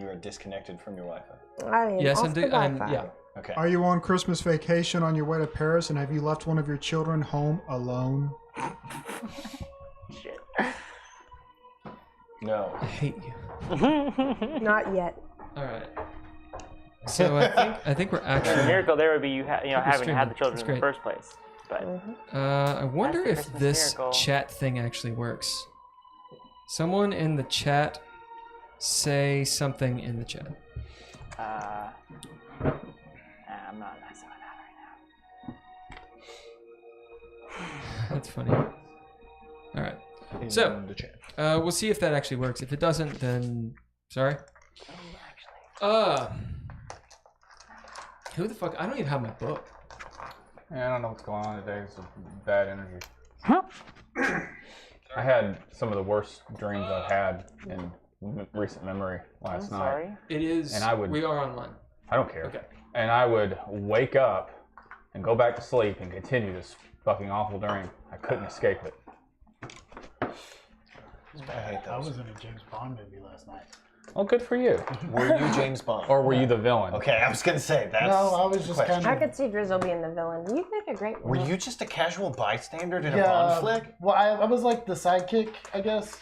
You are disconnected from your Wi-Fi. I am Yes, off I'm the doing. Wi-Fi. Yeah. Okay. Are you on Christmas vacation on your way to Paris, and have you left one of your children home alone? Shit. No. I hate you. Not yet. All right. So I think we're The actually. miracle there would be you having had the children That's in great. the first place. But I wonder That's if the Christmas this miracle. chat thing actually works. Someone in the chat say something in the chat. I'm not messing with that right now. That's funny. All right. So the chat. we'll see if that actually works. If it doesn't, then sorry. Who the fuck? I don't even have my book. Yeah, I don't know what's going on today. It's bad energy. I had some of the worst dreams I've had in recent memory last night. Sorry. It is. And I would- We are online. I don't care. Okay. And I would wake up and go back to sleep and continue this fucking awful dream. I couldn't escape it. I hate I those. was in a James Bond movie last night. Oh, good for you. Were you James Bond? Or were you the villain? Okay, I was gonna say that's. No, I was just question. kind I of. could see Drizzle being the villain. You'd make a great Were one. you just a casual bystander in a Bond flick? Well, I was like the sidekick, I guess.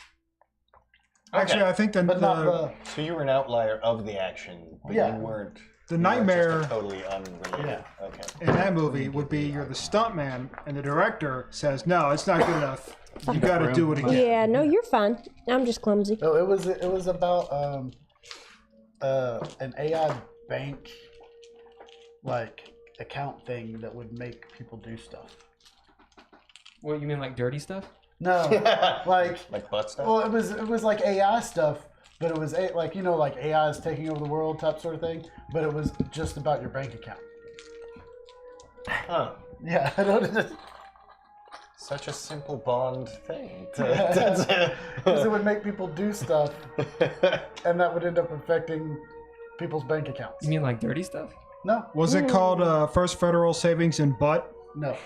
Actually, I think But not the. So you were an outlier of the action, but Yeah. you weren't. the you weren't nightmare just a totally unrelated. Yeah. Okay. in that movie would be you're the stuntman, and the director says, "No, it's not good enough. You got to do it again." Yeah, no, you're fine. I'm just clumsy. No, it was about an AI bank like account thing that would make people do stuff. What you mean, like dirty stuff? No, like butt stuff. well, it was like AI stuff, but it was like like AI is taking over the world type sort of thing. But it was just about your bank account. Huh. Yeah, I don't. Such a simple Bond thing. Because it would make people do stuff, and that would end up affecting people's bank accounts. You mean like dirty stuff? No, Was it called First Federal Savings in Butt? no.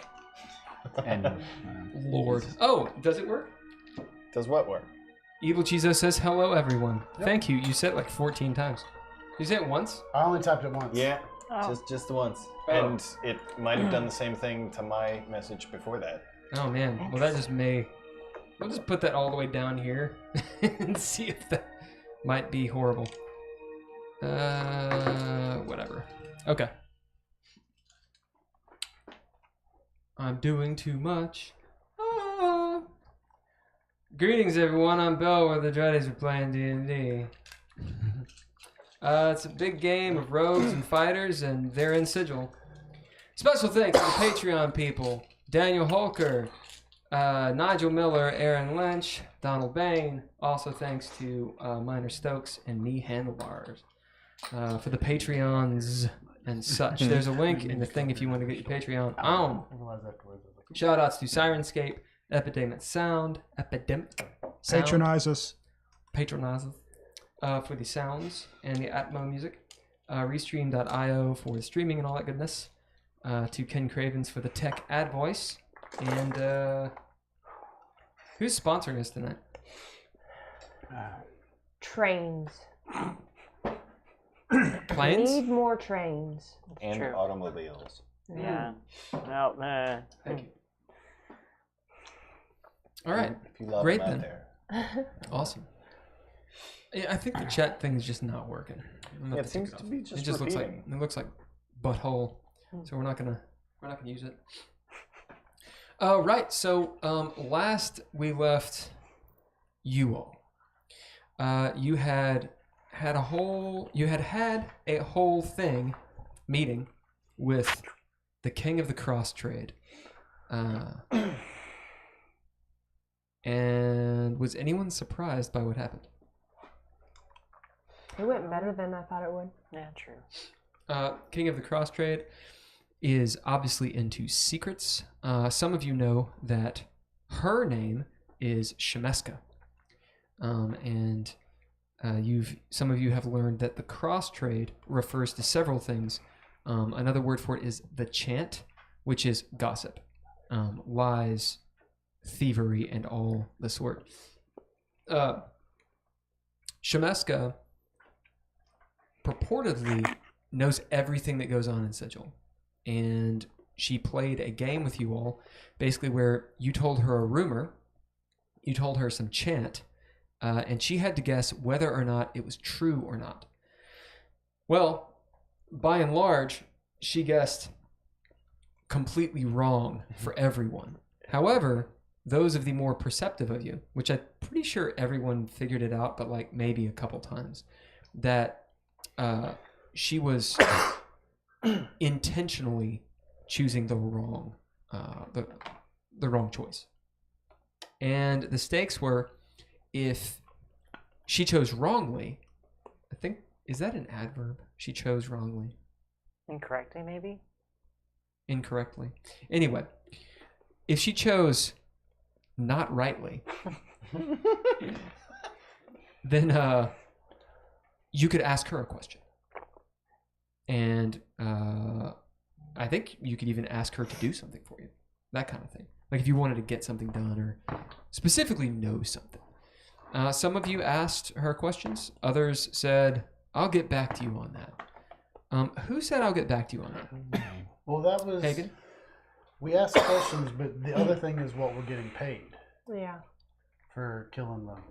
And Lord. Oh, does it work? Does what work? Evil Chizo says hello, everyone. Thank you. You said it like 14 times. You say it once? I only typed it once. Yeah, Oh. just once. Oh. And it might have done the same thing to my message before that. Oh man. Well, that just may. We'll just put that all the way down here and see if that might be horrible. Whatever. Okay. I'm doing too much. Ah. Greetings, everyone. I'm Bill. Where the Dreadies are playing D&D. It's a big game of rogues and fighters, and they're in Sigil. Special thanks to the Patreon people: Daniel Holker, Nigel Miller, Aaron Lynch, Donald Bain. Also thanks to Minor Stokes and Me Handlebars for the Patreons and such. There's a link in the thing if you want to get your Patreon on. Shout outs to Sirenscape, Epidemic Sound, Patronize us. Patronize us, for the sounds and the Atmo music. Restream.io for the streaming and all that goodness. To Ken Cravens for the tech ad voice. And who's sponsoring us tonight? Trains. Planes? Need more trains. And True. automobiles. Yeah. Well, Thank you. All right. If you love Great them out then. there. Awesome. Yeah, I think the chat thing is just not working. I'm gonna Yeah, have it to take seems to off. be just It just repeating. looks like butthole. So we're not gonna use it. Right. So last we left you all. You had a whole meeting with the king of the cross trade. And was anyone surprised by what happened? It went better than I thought it would. yeah, true. King of the cross trade is obviously into secrets. Some of you know that her name is Shemeska. And some of you have learned that the cross trade refers to several things. Another word for it is the chant, which is gossip, lies, thievery, and all the sort. Shemeska purportedly knows everything that goes on in Sigil. And she played a game with you all, basically where you told her a rumor, you told her some chant, and she had to guess whether or not it was true or not. Well, by and large, she guessed completely wrong for everyone. However, those of the more perceptive of you, which I'm pretty sure everyone figured it out, but like maybe a couple times, that she was intentionally choosing the wrong choice. And the stakes were, if she chose wrongly, I think, is that an adverb? She chose wrongly. Incorrectly, maybe? Incorrectly. Anyway, if she chose not rightly, then you could ask her a question. And I think you could even ask her to do something for you. That kind of thing. Like if you wanted to get something done or specifically know something. Some of you asked her questions. Others said, I'll get back to you on that. Who said I'll get back to you on that? Well, that was... Haygen? We asked questions, but the other thing is what we're getting paid Yeah. for killing them.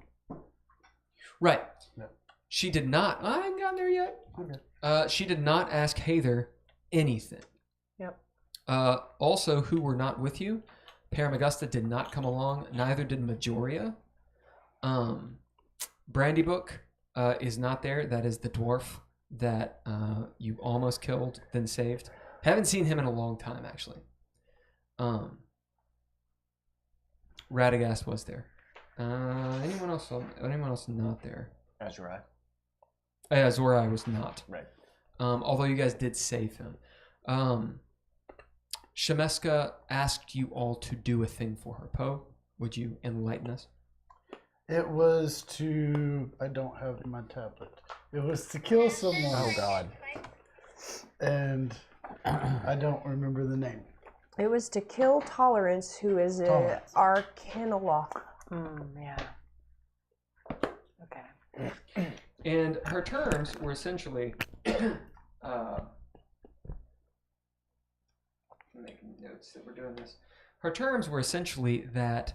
Right. Yeah. She did not. I haven't gotten there yet. Okay. She did not ask Heiðr anything. Yep. Also, who were not with you, Paramagusta did not come along. Neither did Majoria. Brandybook is not there. That is the dwarf that you almost killed, then saved. Haven't seen him in a long time, actually. Radagast was there. Anyone else not there? Azurai. Yeah, Zorai was not. Right. Although you guys did save him. Shemeska asked you all to do a thing for her. Poe, would you enlighten us? It was to... I don't have my tablet. It was to kill someone. Oh God. And I don't remember the name. It was to kill Tolerance, who is an Tolerance. Arcanoloth. Yeah. Okay. And her terms were essentially... making notes that we're doing this. Her terms were essentially that,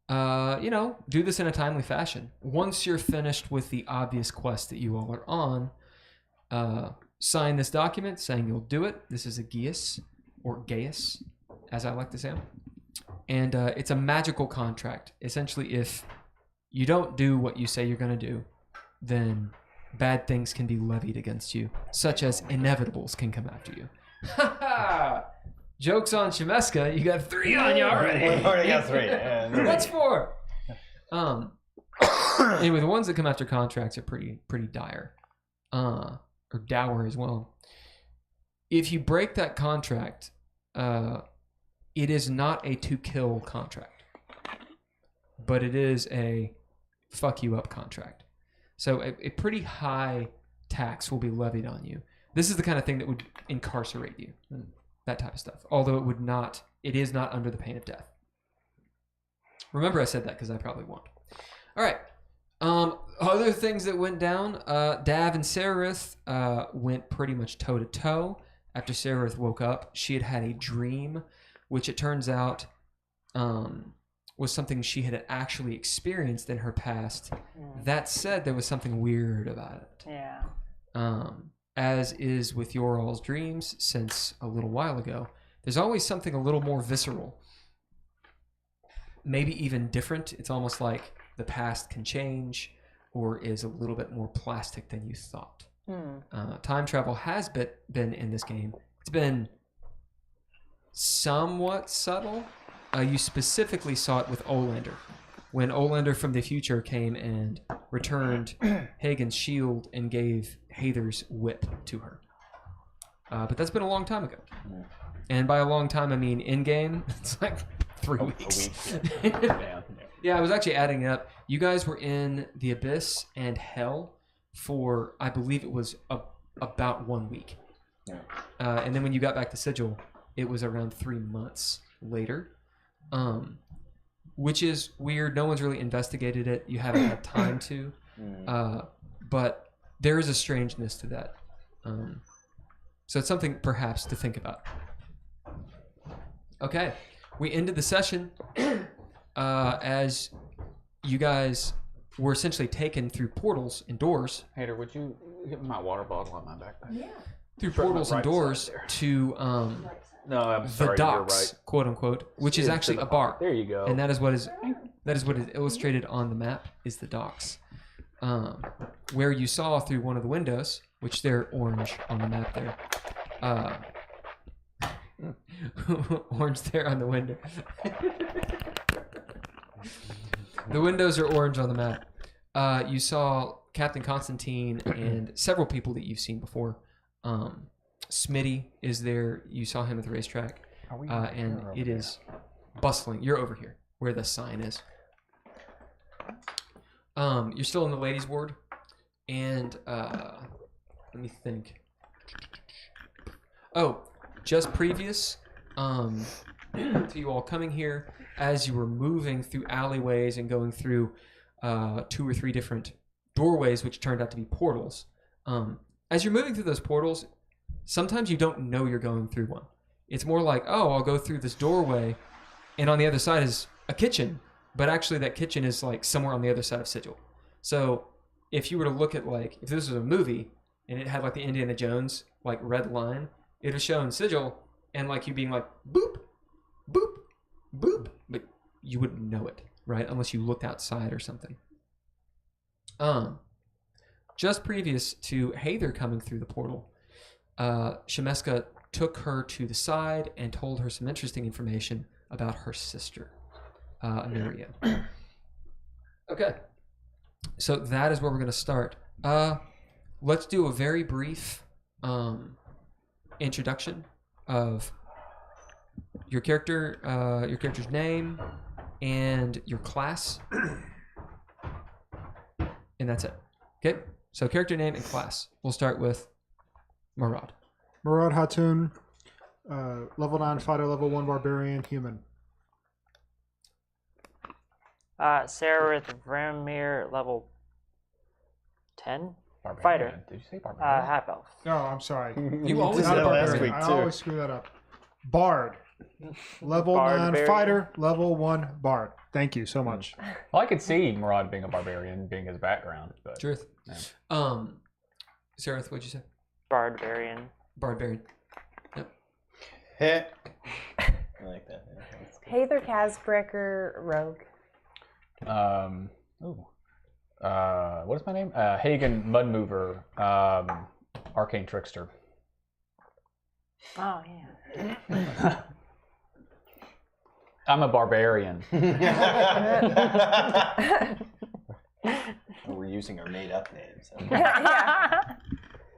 do this in a timely fashion. Once you're finished with the obvious quest that you all are on, sign this document saying you'll do it. This is a Gaius, or Gaius, as I like to say. And it's a magical contract. Essentially, if you don't do what you say you're going to do, then bad things can be levied against you, such as inevitables can come after you. Ha ha! Joke's on Shemeska. You got 3 on you already. We've already got 3. Yeah. What's 4? Anyway, the ones that come after contracts are pretty dire, or dour as well. If you break that contract, it is not a to kill contract, but it is a fuck you up contract. So a pretty high tax will be levied on you. This is the kind of thing that would incarcerate you. That type of stuff. Although it is not under the pain of death. Remember I said that because I probably won't. All right. Other things that went down, Dav and Sararith went pretty much toe to toe. After Sararith woke up, she had had a dream, which it turns out was something she had actually experienced in her past. That said, there was something weird about it. Yeah. As is with your all's dreams since a little while ago, there's always something a little more visceral. Maybe even different. It's almost like the past can change or is a little bit more plastic than you thought. Time travel has been in this game. It's been somewhat subtle. You specifically saw it with Olander. When Olander from the future came and returned Hagen's shield and gave Heiðr's whip to her. But that's been a long time ago. And by a long time, I mean in-game, it's like 3 weeks. A week. Yeah, I was actually adding it up. You guys were in the Abyss and Hell for, I believe it was about 1 week. Yeah. And then when you got back to Sigil, it was around 3 months later. Which is weird. No one's really investigated it. You haven't had time to. But there is a strangeness to that. So it's something perhaps to think about. Okay, we ended the session as you guys were essentially taken through portals and doors. Heiðr, would you get my water bottle on my backpack? Yeah. Through portals and doors to No, I'm the sorry. docks, quote unquote, which is actually a bar. There you go. And that is what is illustrated on the map is the docks. Where you saw through one of the windows, which they're orange on the map there. Orange there on the window. The windows are orange on the map. You saw Captain Constantine and several people that you've seen before. Smitty is there. You saw him at the racetrack. And it is bustling. You're over here where the sign is. You're still in the ladies' ward. And let me think. Oh, just previous to you all coming here, as you were moving through alleyways and going through 2 or 3 different doorways, which turned out to be portals. As you're moving through those portals, sometimes you don't know you're going through one. It's more like, oh, I'll go through this doorway, and on the other side is a kitchen. But actually, that kitchen is like somewhere on the other side of Sigil. So if you were to look at like, if this was a movie and it had like the Indiana Jones like red line, it would show in Sigil and like you being like boop, boop, boop, but you wouldn't know it, right? Unless you looked outside or something. Just previous to Heiðr coming through the portal, Shemeska took her to the side and told her some interesting information about her sister, Amelia. Okay, so that is where we're going to start. Let's do a very brief introduction of your character, your character's name, and your class, and that's it. Okay, so character name and class. We'll start with Murad. Murad Hatun, level 9 fighter, level 1 barbarian, human. Sararith Vramamiir, level 10? Barbarian. Fighter. Did you say barbarian? Half elf. Oh, I'm sorry. You always did said that last barbarian. week. I too. always screw that up. Bard. Level 9 Barbarian. fighter, level 1 bard. Thank you so much. Well, I could see Murad being a barbarian, being his background, but Truth. Yeah. Sararith, what'd you say? Barbarian. Barbarian. Hit. I like that. Yeah, that's good. Heiðr Kassbrakkr, rogue. What is my name? Haygen Mudmover, Arcane Trickster. Oh, yeah. I'm a barbarian. We're using our made-up names.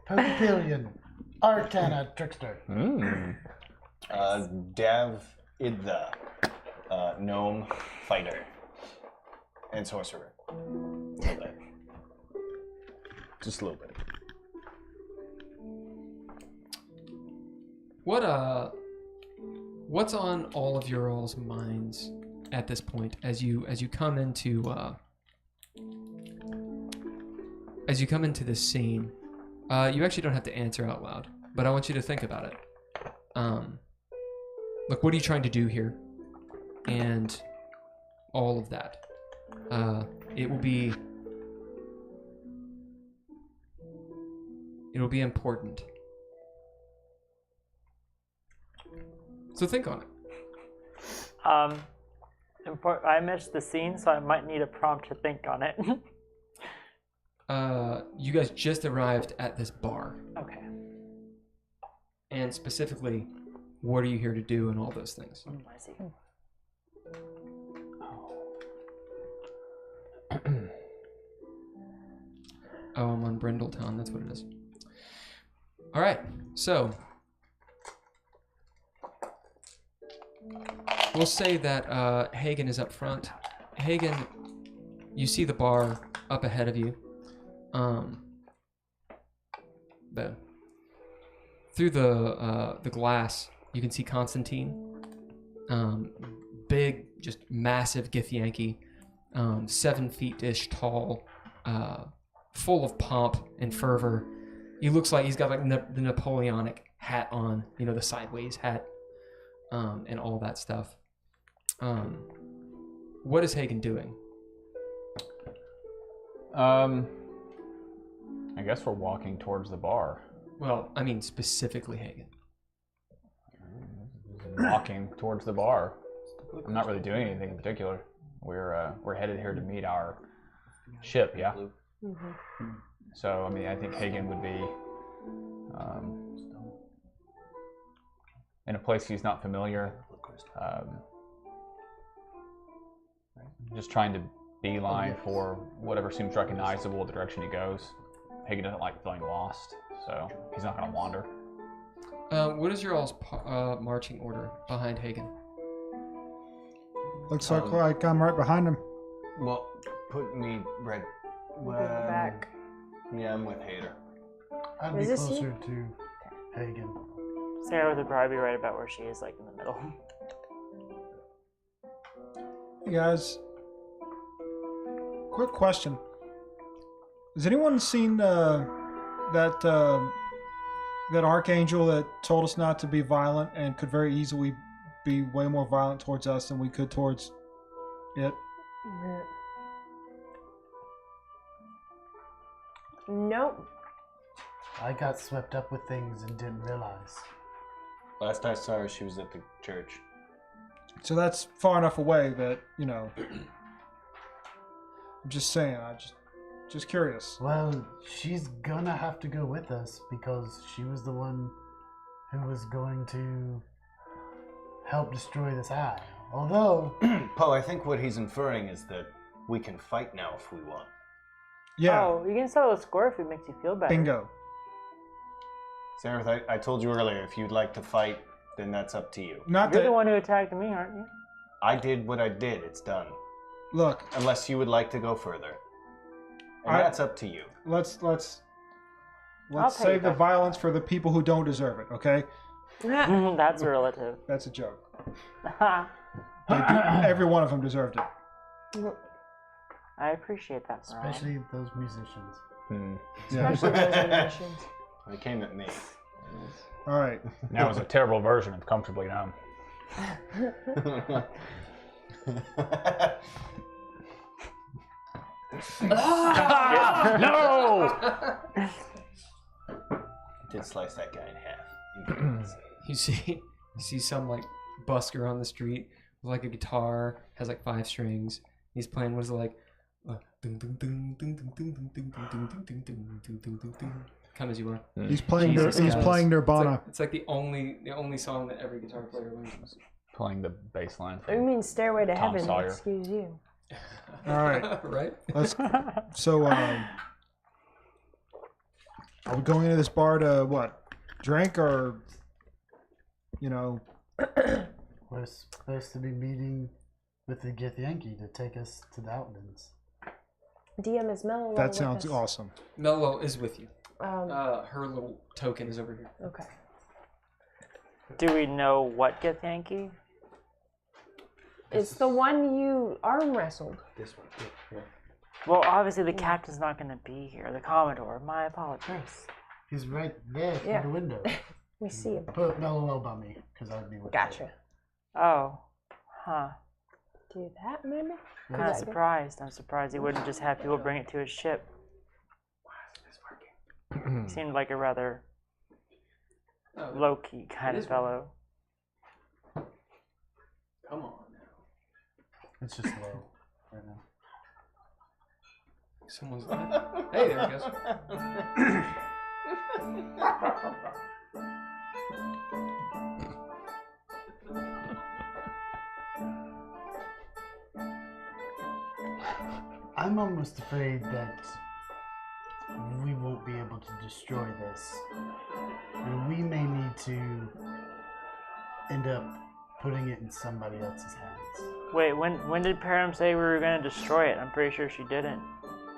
Pappillion, Arcane Trickster. Dav Idthè, gnome, fighter, and sorcerer. A little bit. Just a little bit. What's on all of your all's minds at this point as you come into this scene? You actually don't have to answer out loud, but I want you to think about it. Look, what are you trying to do here? And all of that. It'll be important. So think on it. I missed the scene, so I might need a prompt to think on it. You guys just arrived at this bar. Okay. And specifically, what are you here to do and all those things? I see. Oh, I'm on Brindletown, that's what it is. Alright, so we'll say that Haygen is up front. Haygen, you see the bar up ahead of you. Through the glass, you can see Constantine. Big, just massive Githyanki, 7 feet-ish tall, full of pomp and fervor. He looks like he's got like the Napoleonic hat on, you know, the sideways hat, and all that stuff. What is Haygen doing? I guess we're walking towards the bar. Well, I mean specifically Haygen. Walking towards the bar. I'm not really doing anything in particular. We're headed here to meet our ship, yeah? Mm-hmm. So, I mean, I think Haygen would be in a place he's not familiar. Just trying to beeline for whatever seems recognizable the direction he goes. Haygen doesn't like feeling lost, so he's not going to wander. What is your all's marching order behind Haygen? Looks like I'm right behind him. Well, put me right. Back. Yeah, I'm with Heiðr. I'd be Is this closer to Haygen. Sararith would probably be right about where she is, like in the middle. Hey guys, quick question. Has anyone seen that archangel that told us not to be violent and could very easily be way more violent towards us than we could towards it? Nope. I got swept up with things and didn't realize. Last I saw her, she was at the church. So that's far enough away that, you know, I'm just saying, just curious. Well, she's gonna have to go with us because she was the one who was going to help destroy this eye. Although... Poe, I think what he's inferring is that we can fight now if we want. Yeah. Oh, you can settle a score if it makes you feel better. Bingo. Sararith, I told you earlier, if you'd like to fight, then that's up to you. Not You're that, the one who attacked me, aren't you? I did what I did. It's done. look, Unless you would like to go further. And that's up to you. let's I'll pay save you the back. violence for the people who don't deserve it, okay? That's relative. That's a joke. Every one of them deserved it. I appreciate that, Murad. Especially those musicians. Yeah. Especially those musicians. It came at me. All right. That was a terrible version of Comfortably Numb. No! Did slice that guy in half. You see some like busker on the street with like a guitar, has like 5 strings. He's playing what is it like? Come as you are. He's playing. Jesus He's Christ. playing Nirvana. It's like the only song that every guitar player learns. Playing the bass line I from mean, Stairway to Tom Heaven. Sawyer. Excuse you. All right. Right? Let's. So, are we going into this bar to what? Drink or, you know? We're supposed to be meeting with the Githyanki to take us to the Outlands. DM is Mellow. That sounds awesome. Mello is with you. Awesome. Her little token is over here. Okay. Do we know what Githyanki? It's the one you arm wrestled. This one. Yeah. Well, obviously the captain's not going to be here. The Commodore. My apologies. He's right there through Yeah. the window. We see him. Put Mellow by me, because I'd be with Gotcha. Oh. Huh. Do that, maybe? Kind of surprised. I'm surprised he wouldn't just have people bring it to his ship. He seemed like a rather low-key kind of fellow. Come on now. It's just low right now. Someone's like, hey, there he goes. I'm almost afraid that we won't be able to destroy this. And we may need to end up putting it in somebody else's hands. Wait, when did Param say we were going to destroy it? I'm pretty sure she didn't.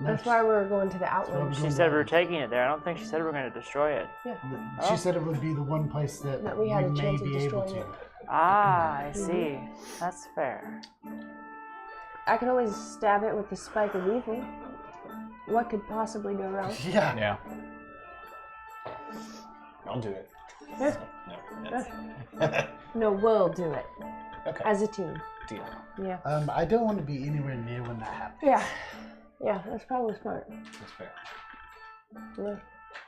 That's why we were going to the Outlands. She said we were taking it there. I don't think she said we were going to destroy it. She said it would be the one place that, That we had a may chance of be able destroying to. it. Ah, I see. That's fair. I could always stab it with the spike of evil. What could possibly go wrong? Yeah. Yeah. I'll do it. Yeah. No, we'll do it Okay. as a team. Deal. Yeah. I don't want to be anywhere near when that happens. Yeah. Yeah, that's probably smart. That's fair. Yeah.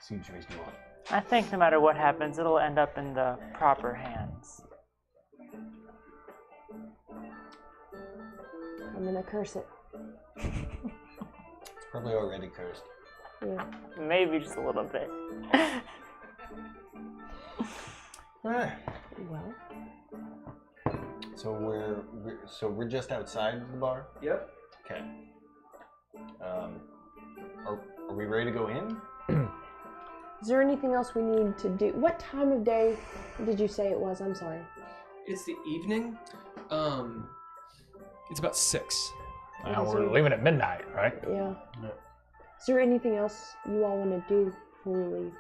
Seems reasonable. I think no matter what happens, it'll end up in the proper hands. I'm gonna curse it. It's probably already cursed. Yeah. Maybe just a little bit. Alright. Well. So we're just outside the bar? Yep. Okay. Are we ready to go in? Is there anything else we need to do? What time of day did you say it was? I'm sorry. It's the evening. It's about 6. Now we're leaving at midnight, right? Yeah. Is there anything else you all want to do before we leave?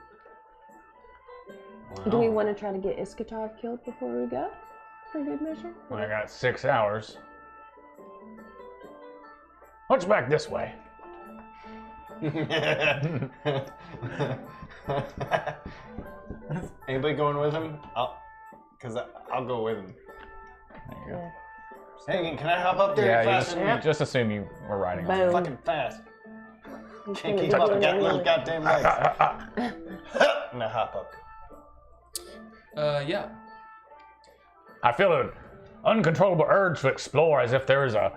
Wow. Do we want to try to get Iskatov killed before we go? For good measure? Well, I got 6 hours. What's back this way? Anybody going with him? I'll go with him. There you go. Yeah. Haygen, can I hop up there Yeah, you faster than you? just assume you were riding on. Boom. Fucking fast. He's Can't gonna keep up. do I it got little anyway. goddamn legs. And I hop up. Yeah. I feel an uncontrollable urge to explore, as if there is a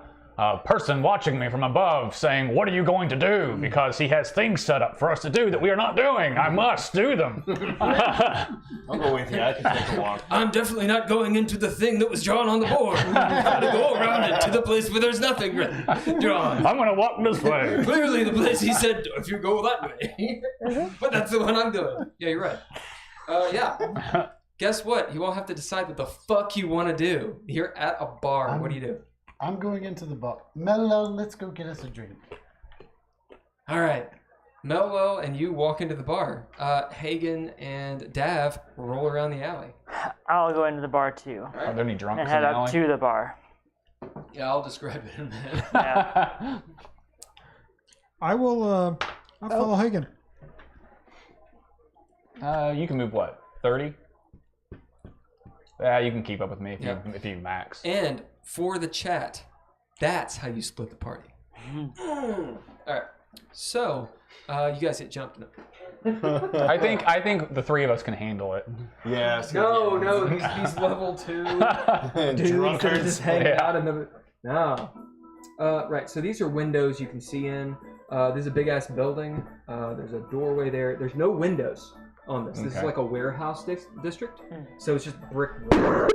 person watching me from above saying, "What are you going to do?" Because he has things set up for us to do that we are not doing. I must do them. I'll go with you. I can take a walk. I'm definitely not going into the thing that was drawn on the board. We've got to go around it to the place where there's nothing drawn. I'm going to walk this way. Clearly the place he said, if you go that way. But that's the one I'm doing. Yeah, you're right. Yeah. Guess what? You all have to decide what the fuck you want to do. You're at a bar. What do you do? I'm going into the bar. Mello, let's go get us a drink. All right. Mello and you walk into the bar. Hagen and Dav roll around the alley. I'll go into the bar too. Are there any drunks And in head the up alley? to the bar. Yeah, I'll describe it in a minute. Yeah. I will. I'll follow Hagen. You can move what? 30? Yeah, you can keep up with me if you max. And for the chat, that's how you split the party. All right. So, you guys get jumped. I think the 3 of us can handle it. Yeah. No, he's level 2. Dudes that are just hanging out in the... No. Right, so these are windows you can see in. There's a big-ass building. There's a doorway there. There's no windows on this. This is like a warehouse district. So it's just brick walls.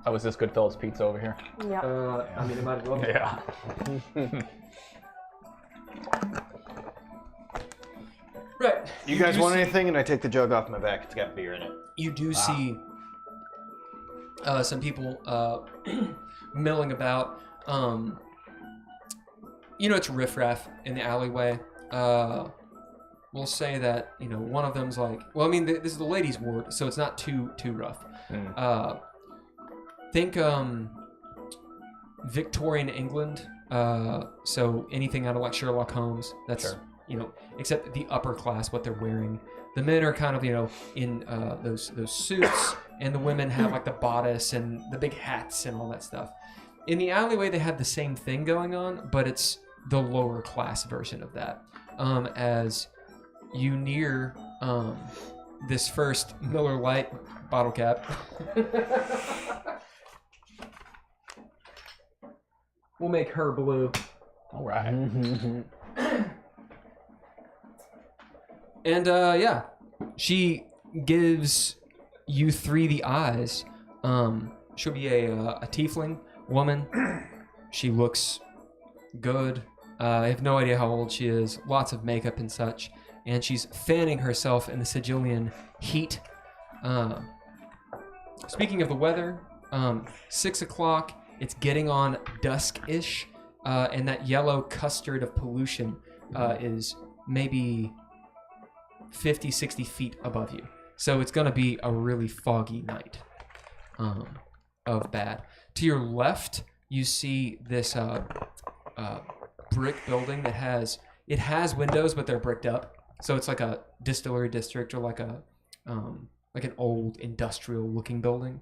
Oh, is this Goodfellas Pizza over here? Yeah. I mean, it might as well be. Yeah. Right. You guys want anything? And I take the jug off my back. It's got beer in it. You do see some people milling about. It's riffraff in the alleyway. We'll say that one of them's like, well, I mean, this is the ladies' ward, so it's not too rough. Think Victorian England. So anything out of like Sherlock Holmes. That's except the upper class, what they're wearing. The men are kind of in those suits, and the women have like the bodice and the big hats and all that stuff. In the alleyway, they have the same thing going on, but it's the lower class version of that. As you near this first Miller Lite bottle cap. We'll make her blue. All right. And she gives you 3 the eyes. She'll be a tiefling woman. She looks good. I have no idea how old she is. Lots of makeup and such. And she's fanning herself in the Sigilian heat. Speaking of the weather, 6 o'clock. It's getting on dusk-ish. And that yellow custard of pollution is maybe 50, 60 feet above you. So it's going to be a really foggy night of bad. To your left, you see this brick building that has windows, but they're bricked up. So it's like a distillery district or like a like an old industrial-looking building,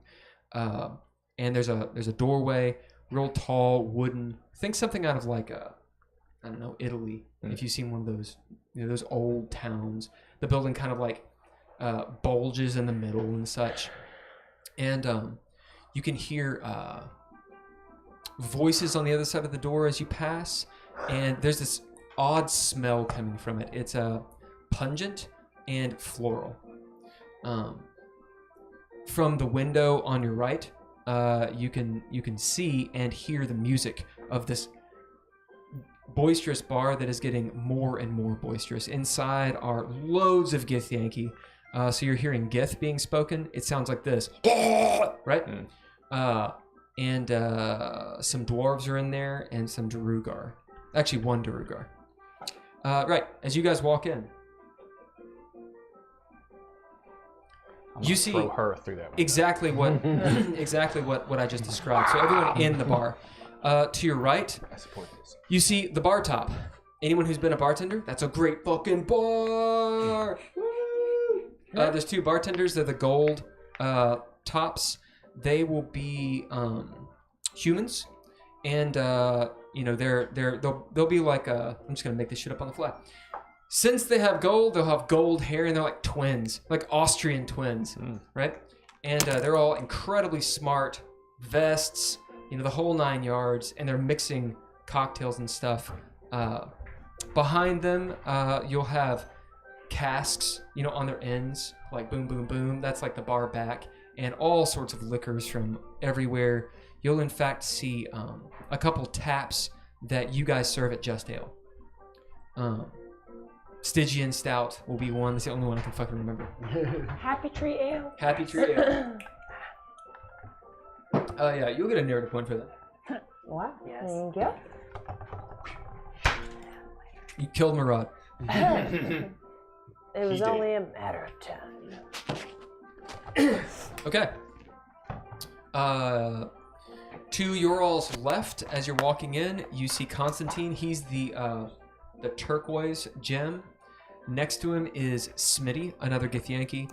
and there's a doorway, real tall, wooden. Think something out of like I don't know, Italy. If you've seen one of those, those old towns. The building kind of like bulges in the middle and such, and you can hear voices on the other side of the door as you pass, and there's this odd smell coming from it. It's pungent and floral. From the window on your right, you can see and hear the music of this boisterous bar that is getting more and more boisterous. Inside are loads of Githyanki. So you're hearing Gith being spoken. It sounds like this, right? And some dwarves are in there, and some Darugar. Actually, one Darugar. Right, as you guys walk in, you see throw her through that window. exactly what I just described. So everyone in the bar. To your right, I support this. you see the bar top. Anyone who's been a bartender, that's a great fucking bar. There's two bartenders. They're the gold tops. They will be humans, and they'll be like I'm just gonna make this shit up on the fly. Since they have gold, they'll have gold hair, and they're like twins, like Austrian twins, right? And they're all incredibly smart, vests, the whole 9 yards, and they're mixing cocktails and stuff. Behind them, you'll have casks, on their ends, like boom, boom, boom. That's like the bar back, and all sorts of liquors from everywhere. You'll in fact see a couple taps that you guys serve at Just Ale. Stygian Stout will be one. That's the only one I can fucking remember. Happy Tree Ale. Happy Tree Ale. Yeah, you'll get a narrative point for that. Wow. Yes. Thank you. You killed Murad. It was did. only a matter of time. Okay. To your all's left, as you're walking in, you see Constantine. He's the turquoise gem. Next to him is Smitty, another Githyanki.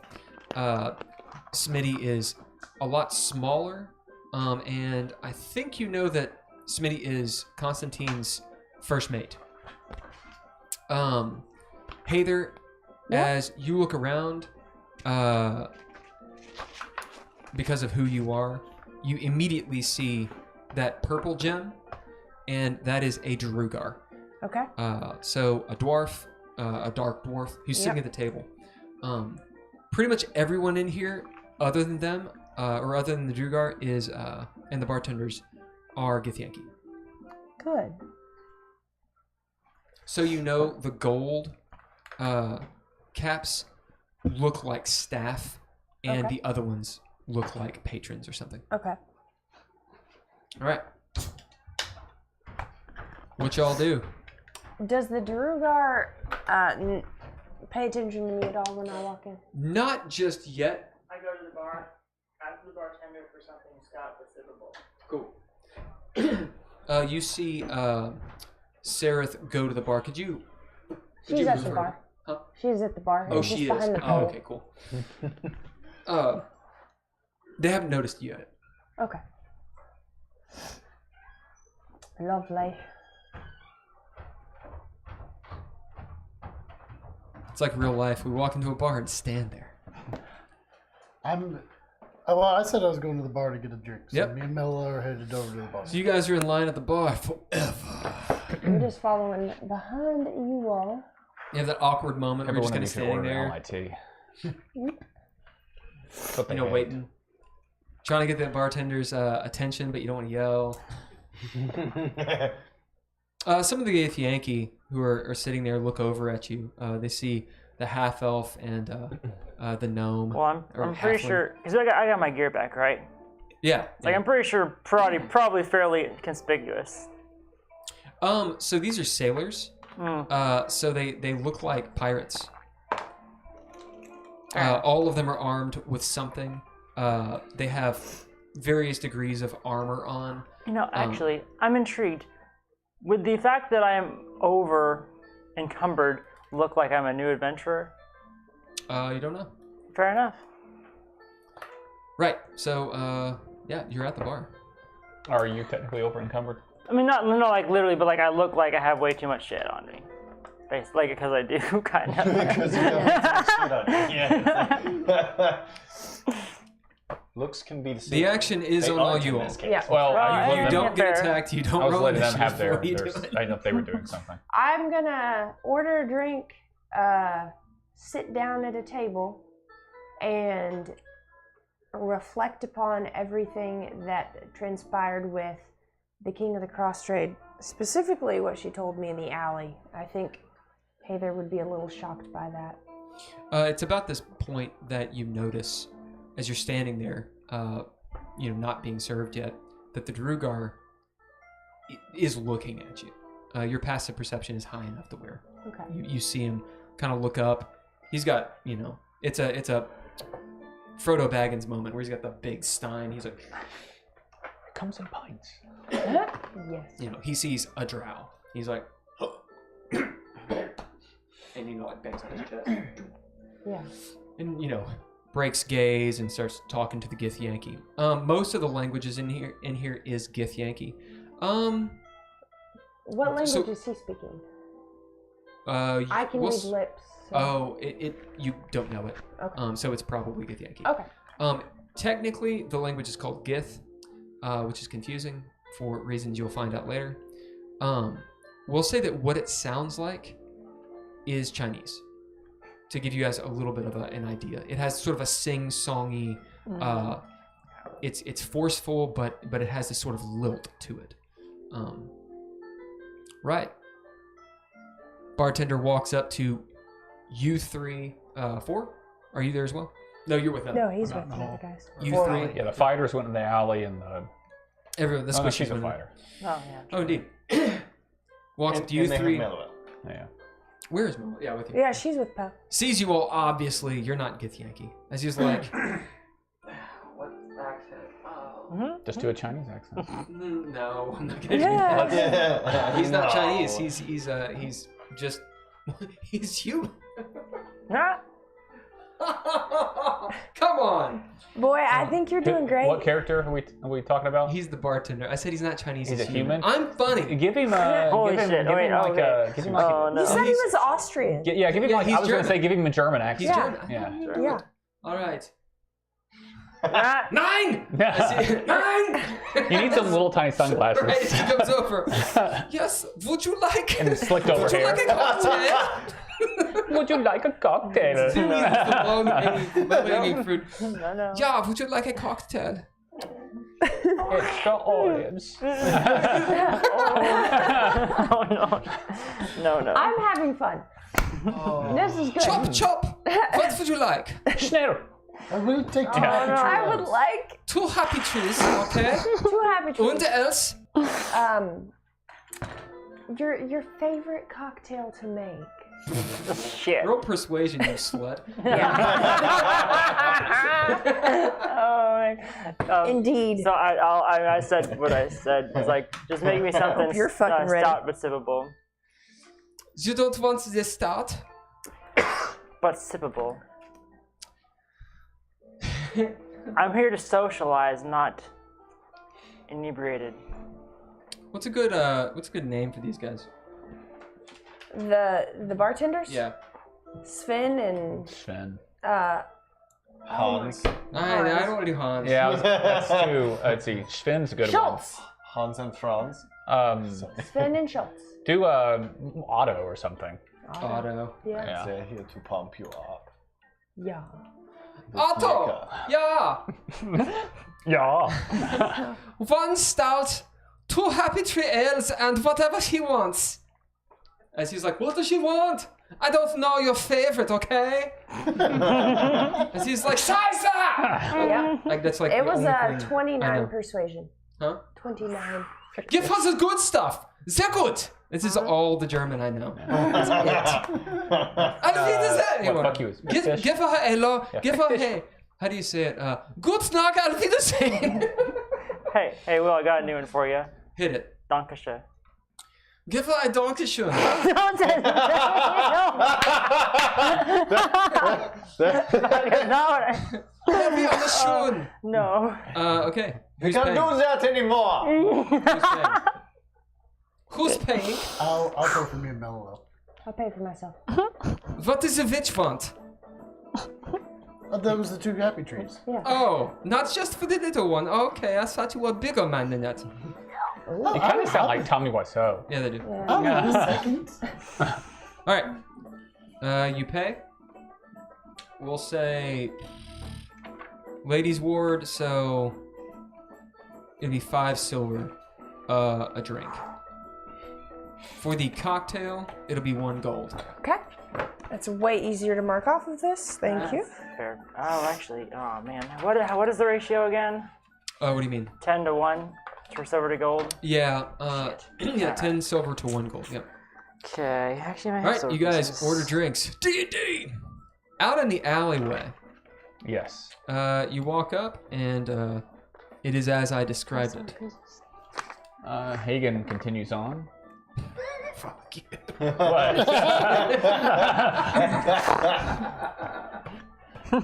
Smitty is a lot smaller, and I think you know that Smitty is Constantine's first mate. Heiðr, as you look around, because of who you are, you immediately see that purple gem, and that is a Darugar. Okay. So a dwarf, a dark dwarf, who's sitting at the table. Pretty much everyone in here, other than them, or other than the Darugar, is and the bartenders are Githyanki. Good. So the gold caps look like staff, and Okay. the other ones look like patrons or something. Okay. All right. What y'all do? Does the Darugar pay attention to me at all when I walk in? Not just yet. I go to the bar, ask the bartender for something stout but sippable. Cool. You see Sararith go to the bar. Could you She's at the bar. Huh? She's at the bar. Oh, just she is. behind the Oh, pole. okay, cool. They haven't noticed you yet. Okay. Lovely. It's like real life. We walk into a bar and stand there. Well, I said I was going to the bar to get a drink. So Yep. me and Mela are headed over to the bar. So you guys are in line at the bar forever. I'm just following behind you all. You have that awkward moment where you're Everyone just kind needs of to standing order there, LIT. waiting, trying to get the bartender's attention, but you don't want to yell. Some of the Githyanki who are sitting there look over at you. They see the half elf and the gnome. Well, or I'm pretty halfling. sure because I got my gear back, right? Yeah. Like I'm pretty sure probably fairly conspicuous. So these are sailors. So they look like pirates. All of them are armed with something. They have various degrees of armor on. Actually, I'm intrigued. Would the fact that I am over encumbered look like I'm a new adventurer? You don't know. Fair enough. Right. So, yeah, you're at the bar. Are you technically over encumbered? I mean, not like literally, but like I look like I have way too much shit on me. Like because I do kind of. Because you have shit on you. Yeah. Looks can be the same. The action is They on all aren't in you all. this case. Yeah. Well, You don't get fair. attacked. You don't I was roll letting them have initiative. What are you theirs. doing? I didn't know if they were doing something. I'm gonna order a drink, sit down at a table, and reflect upon everything that transpired with the King of the Cross Trade, specifically what she told me in the alley. I think Heiðr would be a little shocked by that. It's about this point that you notice as you're standing there, not being served yet, that the Drugar is looking at you. Your passive perception is high enough to where you see him kind of look up. He's got, it's a Frodo Baggins moment where he's got the big stein. He's like, It comes in pints. Yes. He sees a drow. He's like, and like bangs on his chest. Yeah. And breaks gaze and starts talking to the Gith Yankee. Most of the languages in here is Gith Yankee. What language is he speaking? I can read lips. So. Oh, you don't know it. Okay. So it's probably Gith Yankee. Okay. Technically, the language is called Gith, which is confusing for reasons you'll find out later. We'll say that what it sounds like is Chinese, to give you guys a little bit of an idea. It has sort of a sing-songy, it's forceful, but it has this sort of lilt to it. Right. Bartender walks up to you 3, 4. Are you there as well? No, you're with them. No, he's with the other guys. You 3. Yeah, the fighters went in the alley and the... Everyone, the squishies she's a went in. fighter. Oh yeah. Oh, indeed. Walks up to you 3. Yeah. Where is Mel? Yeah, with you. Yeah, she's with Poe. Sees you all, obviously. You're not Gith Yankee. As he's like, what accent? Oh. Just do a Chinese accent. No, I'm not gonna do that. He's not Chinese. He's just he's human. Come on. Boy, I think you're doing great. What character are we talking about? He's the bartender. I said he's not Chinese. He's a human? I'm funny. Give him a... Holy give him, shit. Give him like a... Give him like a... You said he was Austrian. Yeah, give him like... I was going to say give him a German accent. He's German. Yeah. Yeah. All right. 9! 9! You need some little tiny sunglasses. Right, he comes over. Yes, would you like... And it's slicked over would you hair. like a cocktail? Would you like a cocktail? The low-hanging fruit. No. Yeah, would you like a cocktail? Extra olives. No. I'm having fun. This is good. Chop. What would you like? Schnell. I will take two. I would like 2 happy trees, okay? 2 happy trees. Und else? Your favorite cocktail to make. Shit. Roll persuasion, you slut. Indeed. So I said what I said. It's like, just make me something You're fucking ready. stout but sippable. You don't want the start? But sippable. I'm here to socialize, not inebriated. What's a good name for these guys? The bartenders? Yeah. Sven and Sven. Hans. I don't want to do Hans. Yeah, that's 2. Let's see. Sven's a good Schultz. Hans and Franz. one. Sven and Schultz. Do Otto or something. Otto. Yeah. They're here to pump you up. Yeah. Otto! Yeah! Yeah. 1 stout, 2 happy tree ales, and whatever he wants. As he's like, what does she want? I don't know your favorite, okay? As he's like, Scheiße! Yeah. Like, that's like It the was only a thing I 29 know. persuasion. Huh? 29. Give her the good stuff. Sehr gut. This is all the German I know. That's it. What, fuck you? Give her hello. Give her hey. How do you say it? Good Tag, auf Wiedersehen. Hey, Will, I got a new one for you. Hit it. Dankeschön. Give her a Dankeschön. Don't say that. Heavy on the shoon. No. Okay. We Who's can't paying? do that anymore. Who's paying? I'll pay for me and Mello. I'll pay for myself. What is a witch want? Oh, that was the 2 happy trees. Yeah. Oh, not just for the little one. Okay, I thought you were a bigger man than that. You kind of sound like Tommy Wiseau. Yeah, they do. Oh, wait a second. All right. You pay. We'll say ladies' ward, so it'd be 5 silver a drink. For the cocktail, it'll be 1 gold. Okay. That's way easier to mark off of this. Thank you. Fair. Oh, actually, oh man, what is the ratio again? What do you mean? 10 to 1 for silver to gold. Yeah. Shit. Yeah, 10 silver to 1 gold. Yep. Okay, actually, I All have right, silver you guys pieces. order drinks. D&D. Out in the alleyway. Yes. You walk up, and it is as I described it. Haygen continues on. Fuck you. What? To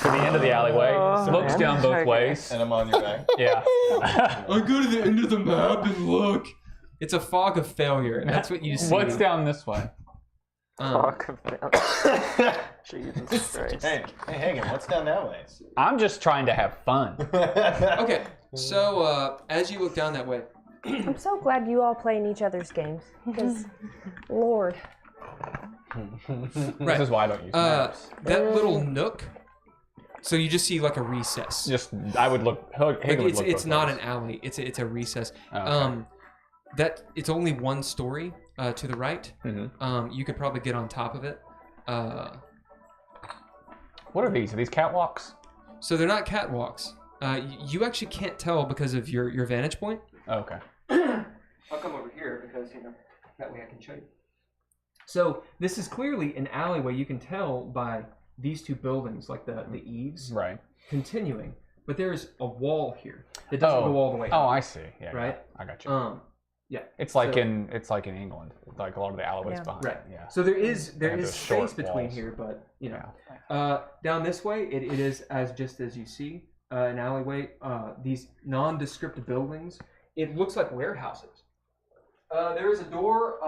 the end of the alleyway, looks down both ways. And I'm on your back. Yeah. I go to the end of the map and look. It's a fog of failure. That's what you see. What's down this way? Fuck. Jesus Christ. Hey, Hagen, what's down that way? I'm just trying to have fun. Okay, so as you look down that way, I'm so glad you all play in each other's games. Because, Lord. This is why I don't use maps. that little nook. So you just see like a recess. Just, I would look. Haygen would look It's both not ways. an alley. It's a recess. Oh, okay. That it's only 1 story to the right. Mhm. You could probably get on top of it. What are these? Are these catwalks? So they're not catwalks. You actually can't tell because of your vantage point. Oh, okay. I'll come over here because that way I can show you. So this is clearly an alleyway. You can tell by these 2 buildings, like the eaves, Right. continuing. But there's a wall here that doesn't go all the way. Oh, up, I see. Yeah. right. Yeah. I got you. Yeah. It's like so- in England, like a lot of the alleyways Yeah. behind. Right. Yeah. So there is have those space short between walls. here, but down this way it is just as you see an alleyway. These nondescript buildings. It looks like warehouses. There is a door.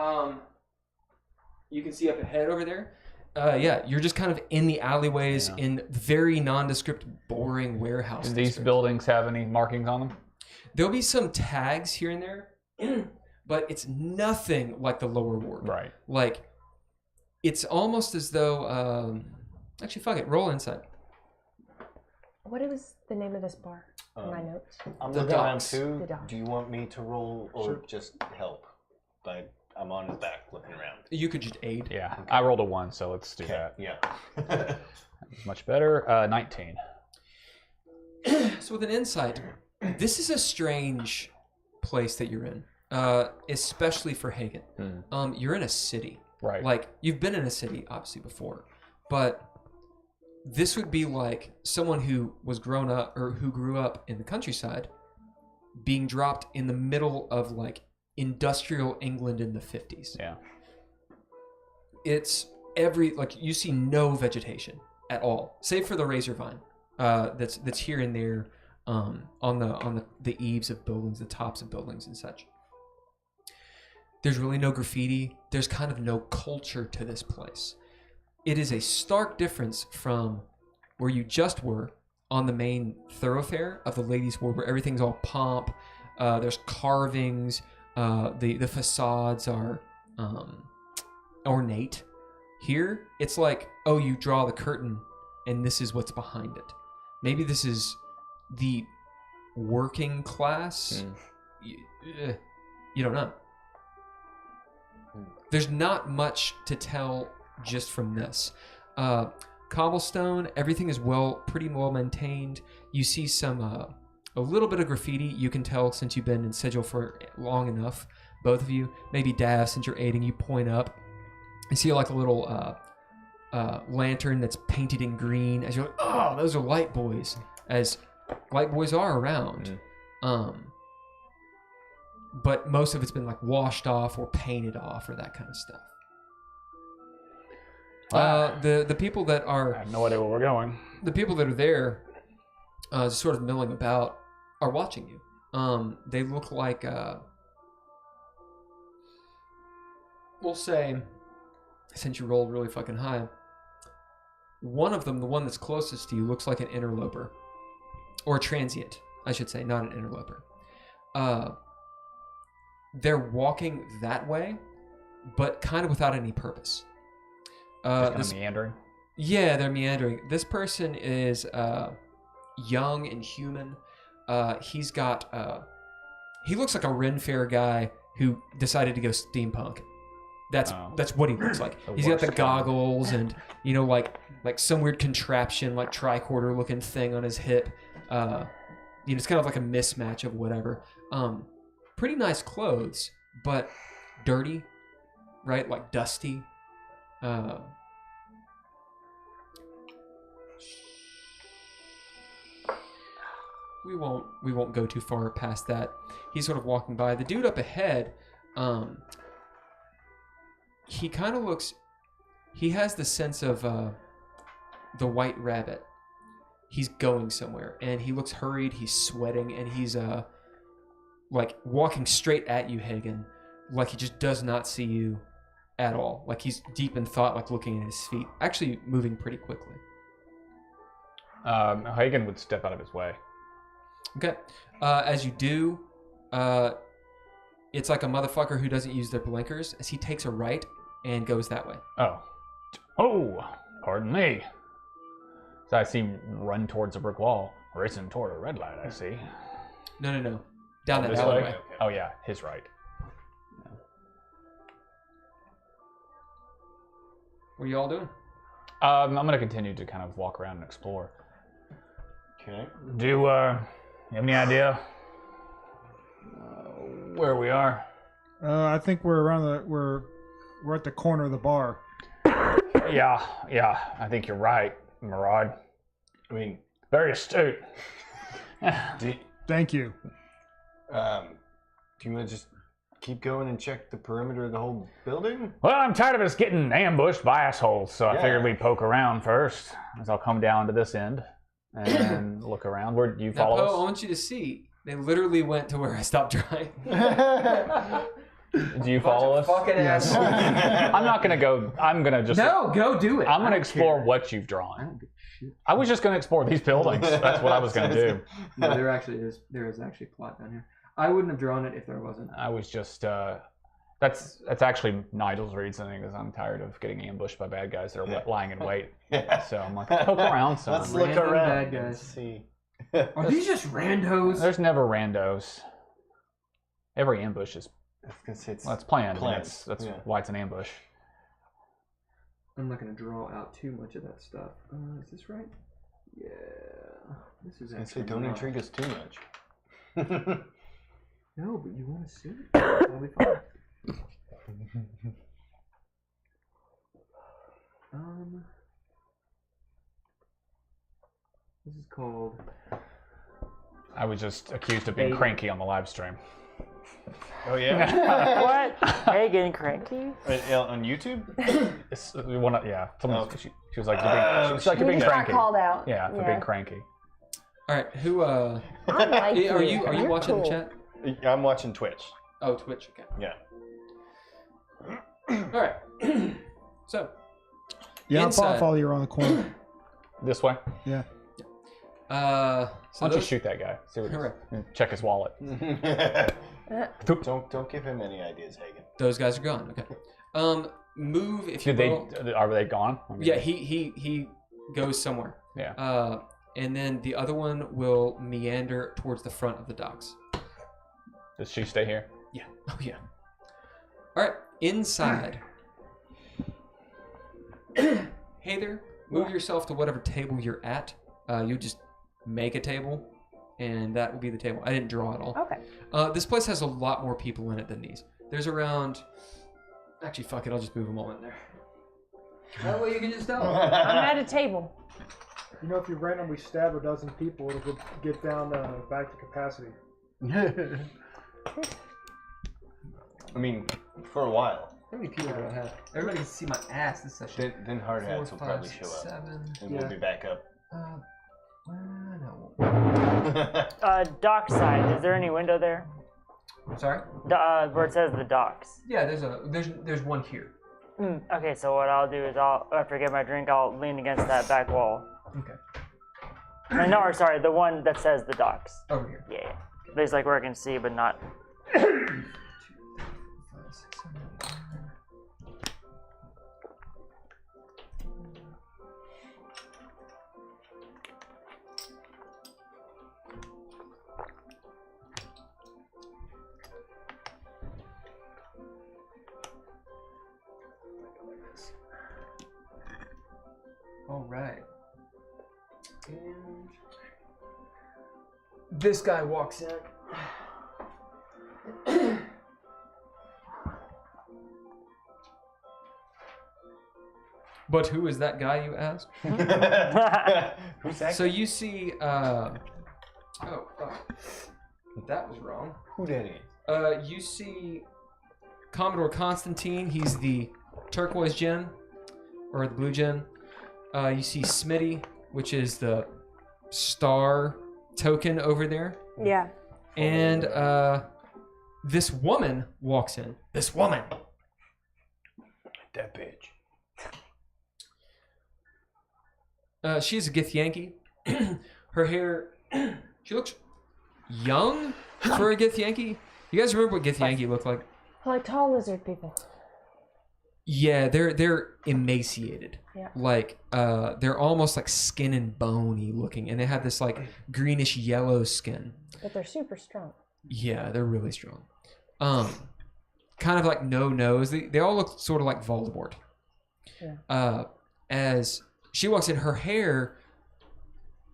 You can see up ahead over there. Yeah, you're just kind of in the alleyways in very nondescript, boring warehouse. Do these districts. buildings have any markings on them? There'll be some tags here and there, but it's nothing like the lower ward. Right. Like, it's almost as though. Actually, fuck it. Roll insight. What was the name of this bar? In my notes. I'm The looking around docks. too. The docks. Do you want me to roll or just help? I'm on his back looking around. You could just aid. Yeah. I rolled a 1, so let's do that. Yeah. It's much better. 19. So with an insight, this is a strange place that you're in, especially for Haygen. You're in a city. Right. Like, you've been in a city, obviously, before, but this would be like someone who was grown up or who grew up in the countryside being dropped in the middle of like industrial England in the 50s. Yeah. It's you see no vegetation at all, save for the razor vine that's here and there on the eaves of buildings, the tops of buildings and such. There's really no graffiti. There's kind of no culture to this place. It is a stark difference from where you just were on the main thoroughfare of the Ladies' Ward, where everything's all pomp. There's carvings. The facades are ornate. Here, it's like, oh, you draw the curtain, and this is what's behind it. Maybe this is the working class. You don't know. There's not much to tell just from this. Cobblestone, everything is pretty well maintained. You see some a little bit of graffiti. You can tell since you've been in Sigil for long enough, both of you. Maybe Dav, since you're aiding, you point up. You see like a little lantern that's painted in green. As you're like, oh, those are light boys, as light boys are around. But most of it's been like washed off or painted off or that kind of stuff. The people that are I have no idea where we're going. the people that are there, sort of milling about, are watching you. They look like, we'll say, since you rolled really fucking high, one of them, the one that's closest to you, looks like an interloper. Or a transient, I should say, not an interloper. They're walking that way, but kind of without any purpose. Just kind of meandering? Yeah, they're meandering. This person is young and human. He's got... he looks like a Ren Fair guy who decided to go steampunk. That's what he looks like. He's got the goggles and, you know, like some weird contraption, like tricorder looking thing on his hip. You know, it's kind of like a mismatch of whatever. Pretty nice clothes, but dirty, right? Like dusty. We won't go too far past that. He's sort of walking by. The dude up ahead, he kind of looks... He has the sense of the White Rabbit. He's going somewhere, and he looks hurried. He's sweating, and he's like walking straight at you, Haygen, like he just does not see you at all. Like he's deep in thought, like looking at his feet, actually moving pretty quickly. Haygen would step out of his way. Okay. As you do, it's like a motherfucker who doesn't use their blinkers, as he takes a right and goes that way. Oh, pardon me. So I see him run towards a brick wall, racing toward a red light, I see. No. Down that This alleyway. way? Oh yeah, his right. What are you all doing? I'm going to continue to kind of walk around and explore. Okay. Do you have any idea where we are? I think we're around we're at the corner of the bar. Yeah, I think you're right, Murad. I mean, very astute. Thank you. Do you want to just keep going and check the perimeter of the whole building? Well, I'm tired of us getting ambushed by assholes, so I figured we'd poke around first. As I'll come down to this end and look around. Where do you follow now, us? I want you to see. They literally went to where I stopped drawing. Do you follow us? Fucking assholes. I'm not gonna go. I'm gonna just. No, go do it. I'm gonna explore what you've drawn. I was just gonna explore these buildings. That's what I was gonna do. No, there is actually a plot down here. I wouldn't have drawn it if there wasn't. I was just. That's actually Nigel's reasoning, is I'm tired of getting ambushed by bad guys that are lying in wait. So I'm like, poke around some. Let's look Random around bad and guys. see. Are these just randos? There's never randos. Every ambush is. It's planned. planned. That's why it's an ambush. I'm not going to draw out too much of that stuff. Is this right? Yeah. This is actually don't not. intrigue us too much. No, but you want to see it? That'll be fine. This is called... I was just accused of being cranky on the live stream. Oh yeah. What? Haygen cranky? On YouTube? Someone, she was like, you're being Got cranky. called out. Yeah, for being cranky. All right, who? I like Are you You're watching cool. the chat? I'm watching Twitch. Oh, Twitch. Okay. Yeah. All right. So. Yeah, inside. I'll follow you around the corner. This way? Yeah. So Why don't you shoot that guy? See what check his wallet. Don't give him any ideas, Haygen. Those guys are gone. Okay. Move if you will. Are they gone? I mean, Yeah, he goes somewhere. Yeah. And then the other one will meander towards the front of the docks. Does she stay here? Yeah. Oh yeah. All right. Inside. Heiðr, move yourself to whatever table you're at. You just make a table, and that will be the table. I didn't draw it all. Okay. This place has a lot more people in it than these. There's around... Actually, fuck it. I'll just move them all in there. That way you can just tell. I'm at a table. You know, if you randomly stab a dozen people, it'll get down back to capacity. I mean, for a while. How many people do I have? Everybody can see my ass this session. Then hard hats will 4, 5, probably 6, show up. 7. And we'll be back up. No. Dock side. Is there any window there? Sorry? Where it says the docks. Yeah, there's one here. Okay, so what I'll do is after I get my drink, I'll lean against that back wall. Okay. No, or sorry, the one that says the docks. Over here. Yeah. There's like where I can see, but not. All right. And this guy walks in. But who is that guy, you ask? Who's that? So you see, oh, fuck. That was wrong. Who that is? You see Commodore Constantine. He's the turquoise gem, or the blue gem. You see Smitty, which is the star token over there. Yeah. And this woman walks in. This woman. That bitch. She's a Githyanki. Her hair, she looks young for a Githyanki. You guys remember what Githyanki looked like? Like tall lizard people. Yeah, they're emaciated. Yeah. Like they're almost like skin and bony looking, and they have this like greenish yellow skin. But they're super strong. Yeah, they're really strong. Kind of like no nose. They all look sort of like Voldemort. Yeah. As she walks in, her hair,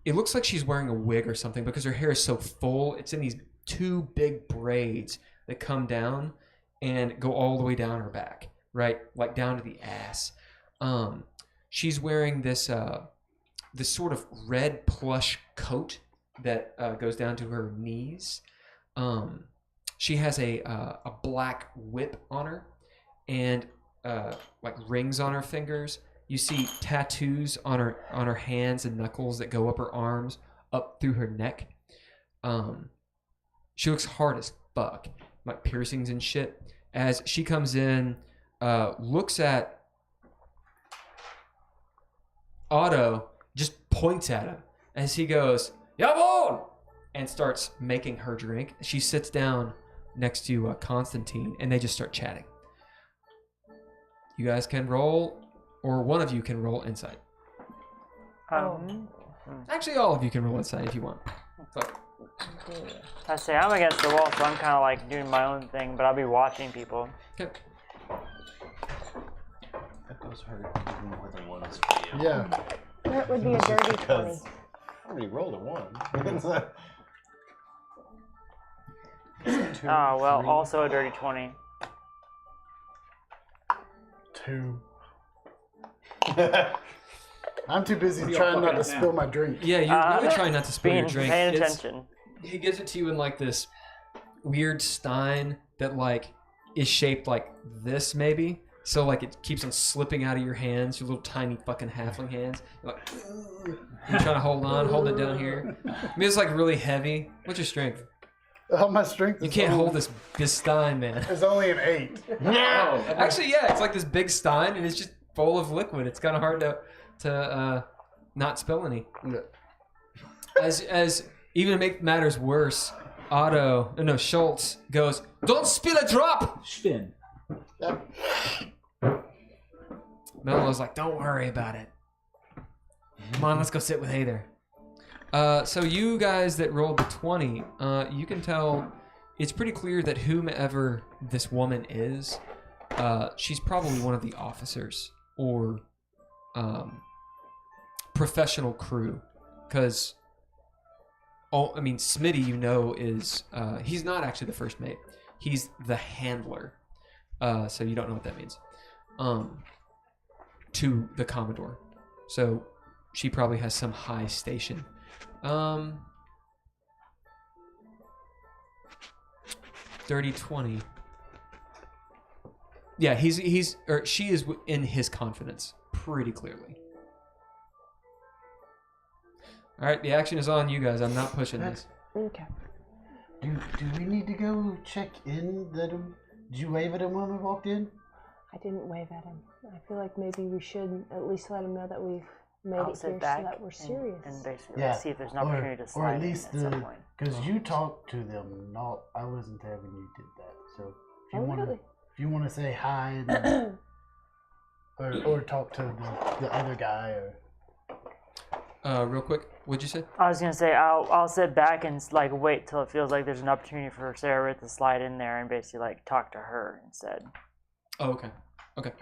it looks like she's wearing a wig or something because her hair is so full. It's in these two big braids that come down and go all the way down her back, right? Like down to the ass. She's wearing this this sort of red plush coat that goes down to her knees. She has a black whip on her and like rings on her fingers. You see tattoos on her hands and knuckles that go up her arms, up through her neck. She looks hard as fuck, like piercings and shit. As she comes in, looks at Otto, just points at him as he goes, "Jawohl!" and starts making her drink. She sits down next to Constantine, and they just start chatting. You guys can roll, or one of you can roll insight. Actually, all of you can roll insight if you want. Fuck. I say I'm against the wall, so I'm kind of like doing my own thing, but I'll be watching people. Okay. That goes hurt more than once for you. Yeah. That would be a dirty 20. Because I already rolled a 1. Oh, well, also a dirty 20. 2. I'm too busy trying not to spill my drink. Yeah, you're really trying not to spill your drink. Paying attention. He gives it to you in like this weird stein that like is shaped like this maybe. So like it keeps on slipping out of your hands, your little tiny fucking halfling hands. You're like, you're trying to hold it down here. I mean, it's like really heavy. What's your strength? Oh, my strength. You can't hold this stein, man. It's only an 8. No. Actually, yeah, it's like this big stein, and it's just full of liquid. It's kind of hard to not spill any. As even to make matters worse, Schultz goes, "Don't spill a drop." Spin. Mello's like, "Don't worry about it. Come on, let's go sit with Heiðr." So you guys that rolled the 20, you can tell it's pretty clear that whomever this woman is, she's probably one of the officers or professional crew. Because, Smitty, you know, is, he's not actually the first mate. He's the handler. So you don't know what that means. To the Commodore. So she probably has some high station. 30-20. Yeah, she is in his confidence pretty clearly. All right, the action is on you guys. I'm not pushing this. Okay. Do we need to go check in? Did you wave at him when we walked in? I didn't wave at him. I feel like maybe we should at least let him know that we've made I'll it sit here back so that we're serious. and basically see if there's an opportunity to slide or at least in at some point. because you talked to them. Not I wasn't there when you did that. So if you want to say hi and, or talk to the other guy or. Real quick, what'd you say? I was gonna say I'll sit back and like wait till it feels like there's an opportunity for Sararith to slide in there and basically like talk to her instead. Oh, okay. Okay.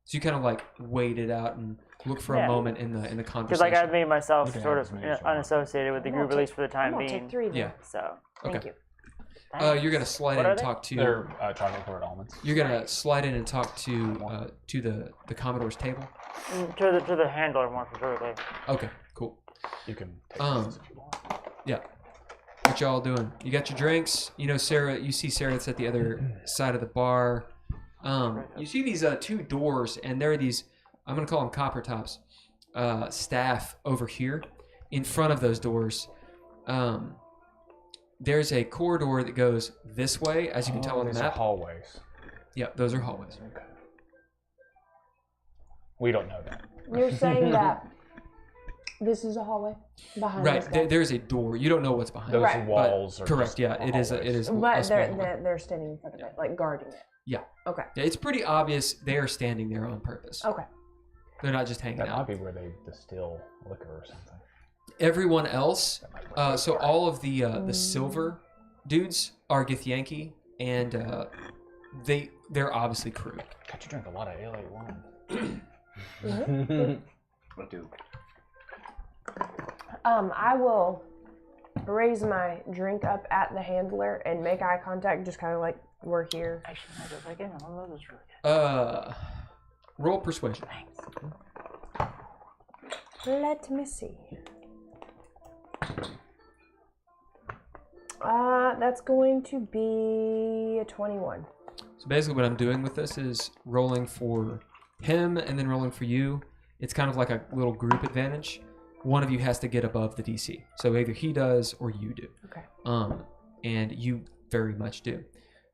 So you kind of like wait it out and look for a moment in the conversation. Because like I've made myself sort of unassociated with the group, at least for the time being. Take 3 then. Yeah. So Thank you. You're gonna slide in and talk to. They're chocolate covered almonds. You're gonna slide in and talk to the Commodore's table. To the handler more specifically. Okay, cool. You can. Yeah. What y'all doing? You got your drinks. You know Sarah. You see Sarah that's at the other side of the bar. You see these 2 doors, and there are these. I'm gonna call them copper tops. Staff over here, in front of those doors. There's a corridor that goes this way, as you can tell on the map. Hallways. Yeah, those are hallways. Okay. We don't know that. You're saying that this is a hallway behind Right, this guy? there's a door. You don't know what's behind Those it. walls but are correct. just Yeah, it is. It is. But they're standing in front of it, like guarding it. Yeah. Okay. Yeah, it's pretty obvious they are standing there on purpose. Okay. They're not just hanging That out. might be where they distill liquor or something. Everyone else, so all of the silver dudes are Githyanki, and they're obviously crew. God, you drink a lot of ale at once. What do? I will raise my drink up at the handler and make eye contact, just kind of like we're here. Actually, I just like it. I love this really good. Roll persuasion. Let me see. That's going to be a 21. So basically what I'm doing with this is rolling for him and then rolling for you. It's kind of like a little group advantage. One of you has to get above the DC. So either he does or you do. Okay. And you very much do.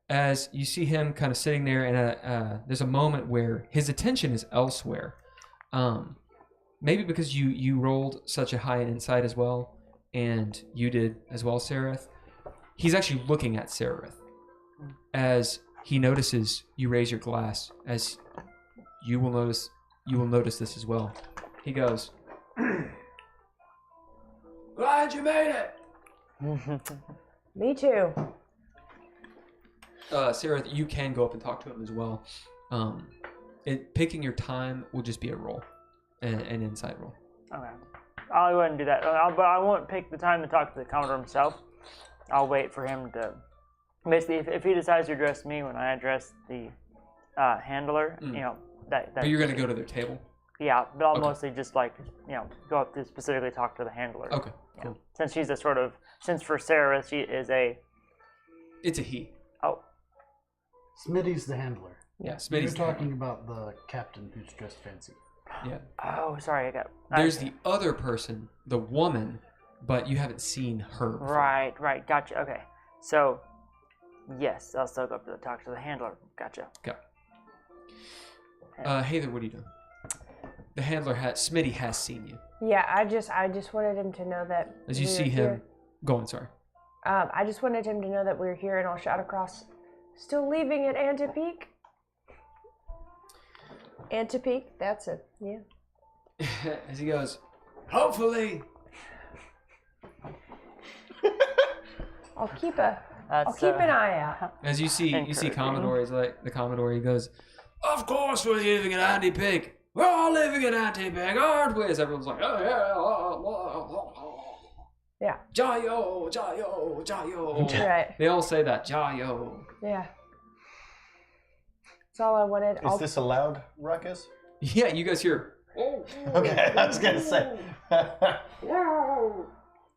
As you see him kind of sitting there, and there's a moment where his attention is elsewhere. Maybe because you rolled such a high insight as well, and you did as well, Sararith. He's actually looking at Sararith as he notices you raise your glass. As you will notice this as well. He goes, "Glad you made it." Me too. Sararith, you can go up and talk to him as well. Picking your time will just be a roll, an inside roll. Okay. I'll go ahead and do that. But I won't pick the time to talk to the Commodore himself. I'll wait for him to... Basically, if he decides to address me when I address the handler, you know, that... But you're going to go to their table? Yeah, but I'll mostly just, like, you know, go up to specifically talk to the handler. Okay, yeah. cool. Since she's a sort of... Since for Sarah, she is a... It's a he. Oh. Smitty's the handler. Yeah, Smitty's You're talking about the captain who's dressed fancy. Yeah. Oh, sorry, I got... There's the other person, the woman, but you haven't seen her before. Right, gotcha, okay. So, yes, I'll still go up to talk to the handler. Gotcha. Okay. Heiðr, what are you doing? The handler Smitty has seen you. Yeah, I just wanted him to know that. As you see him, here. go on, sorry. I just wanted him to know that we're here, and I'll shout across. Still leaving at Antipeak? Antipeak, that's it. Yeah. As he goes, hopefully. I'll keep an eye out. As you see Commodore, he's like the Commodore. He goes, "Of course we're living at Antipeak. We're all living at Antipeak, aren't we?" As everyone's like, "Oh yeah, yeah, Jayo, Jayo, Jayo." Right. They all say that, Jayo. Yeah. That's all I wanted. Is this a loud ruckus? Yeah, you guys hear. Oh. Okay, I was gonna say.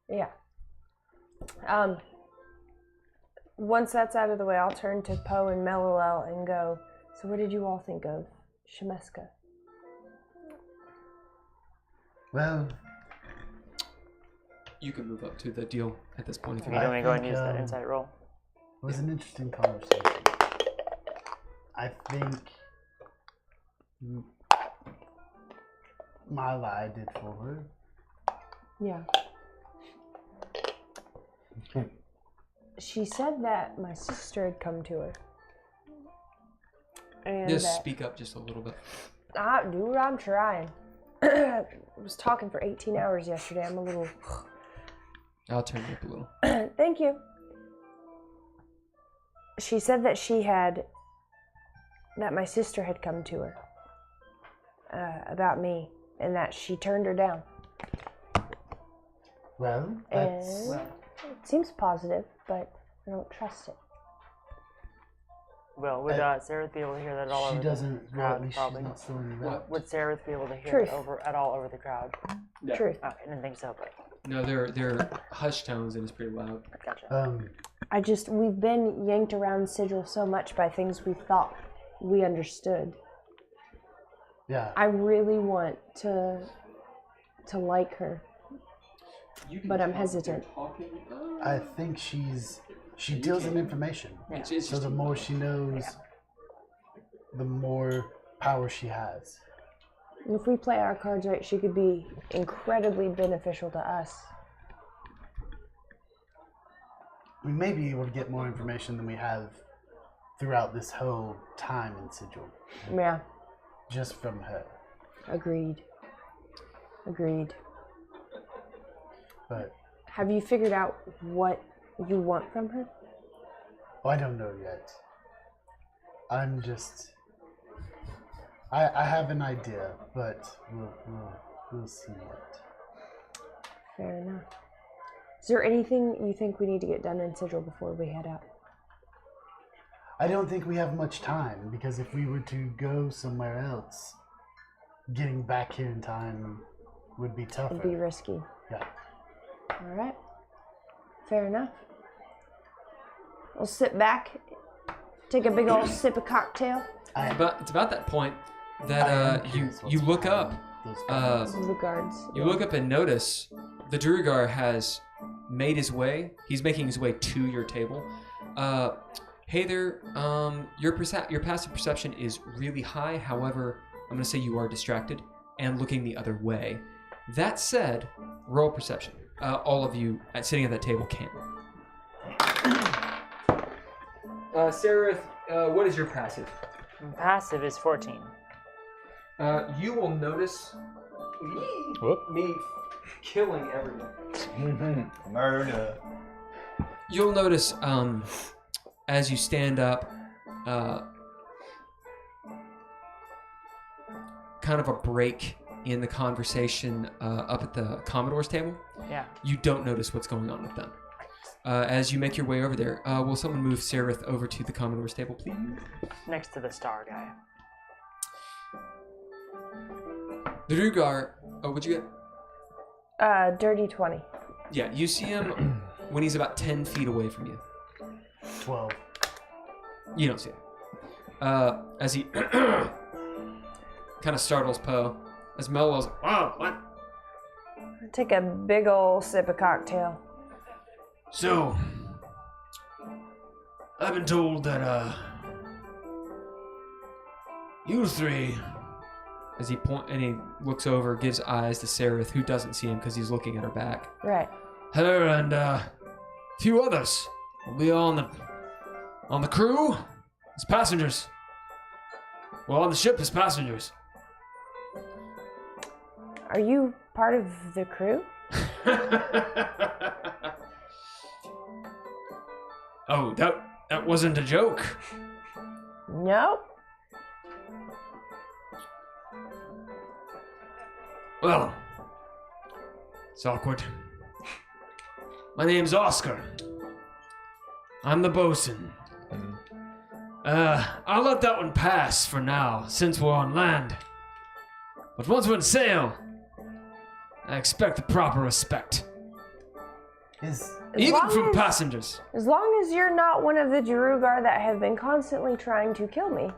Yeah. Once that's out of the way, I'll turn to Poe and Melilel and go, So what did you all think of Shemeska? Well, You can move up to the deal at this point if you You want. want me to go and think, use that insight roll? it was an interesting conversation. I think my lie did for her. Yeah. She said that my sister had come to her. And Just that, speak up just a little bit. dude, I'm trying. I was talking for 18 hours yesterday. I'm a little... I'll turn you up a little. Thank you. She said that that my sister had come to her about me, and that she turned her down. Well, that's... And it seems positive, but I don't trust it. Well, would Sararith be able to hear that all she over doesn't, the well, crowd? at least Probably. she's not still in the route. Would Sararith be able to hear Truth. it at all over the crowd? Yeah. Truth. Okay, I didn't think so, but No, they're hushed tones and it's pretty loud. gotcha. We've been yanked around Sigil so much by things we thought we understood. Yeah. I really want to like her, but I'm hesitant. I think she deals in information. So the more she knows, the more power she has. And if we play our cards right, she could be incredibly beneficial to us. We may be able to get more information than we have throughout this whole time in Sigil. Yeah, Just from her. agreed. But Have you figured out what you want from her? I don't know yet. I'm just... I have an idea, but we'll see it. Fair enough. Is there anything you think we need to get done in Sigil before we head out? I don't think we have much time, because if we were to go somewhere else, getting back here in time would be tougher. It'd be risky. Yeah. All right. Fair enough. We'll sit back, take a big old sip of cocktail. It's about that point that you look up. The guards. You look up and notice the Druigar has made his way. He's making his way to your table. Heiðr, your passive perception is really high. However, I'm going to say you are distracted and looking the other way. That said, roll perception. All of you sitting at that table can. Sararith, what is your passive? Passive is 14. You will notice me killing everyone. Murder. You'll notice as you stand up, kind of a break in the conversation up at the Commodore's table. Yeah. You don't notice what's going on with them. As you make your way over there, will someone move Sararith over to the Commodore's table, please? Next to the star guy. The Druigar, what'd you get? Dirty 20. Yeah, you see him when he's about 10 feet away from you. 12. You don't see him. As he kind of startles Poe. As Mello's like, wow, what? Take a big old sip of cocktail. So, I've been told that, you three, as he he looks over, gives eyes to Sararith, who doesn't see him because he's looking at her back. Right. Her and, a few others will be on the crew as passengers. Well, on the ship as passengers. Are you part of the crew? Oh, that wasn't a joke. No. Well, it's awkward. My name's Oscar. I'm the bosun. I'll let that one pass for now, since we're on land. But once we sail, I expect the proper respect. Even from passengers. As long as you're not one of the Jerugar that have been constantly trying to kill me,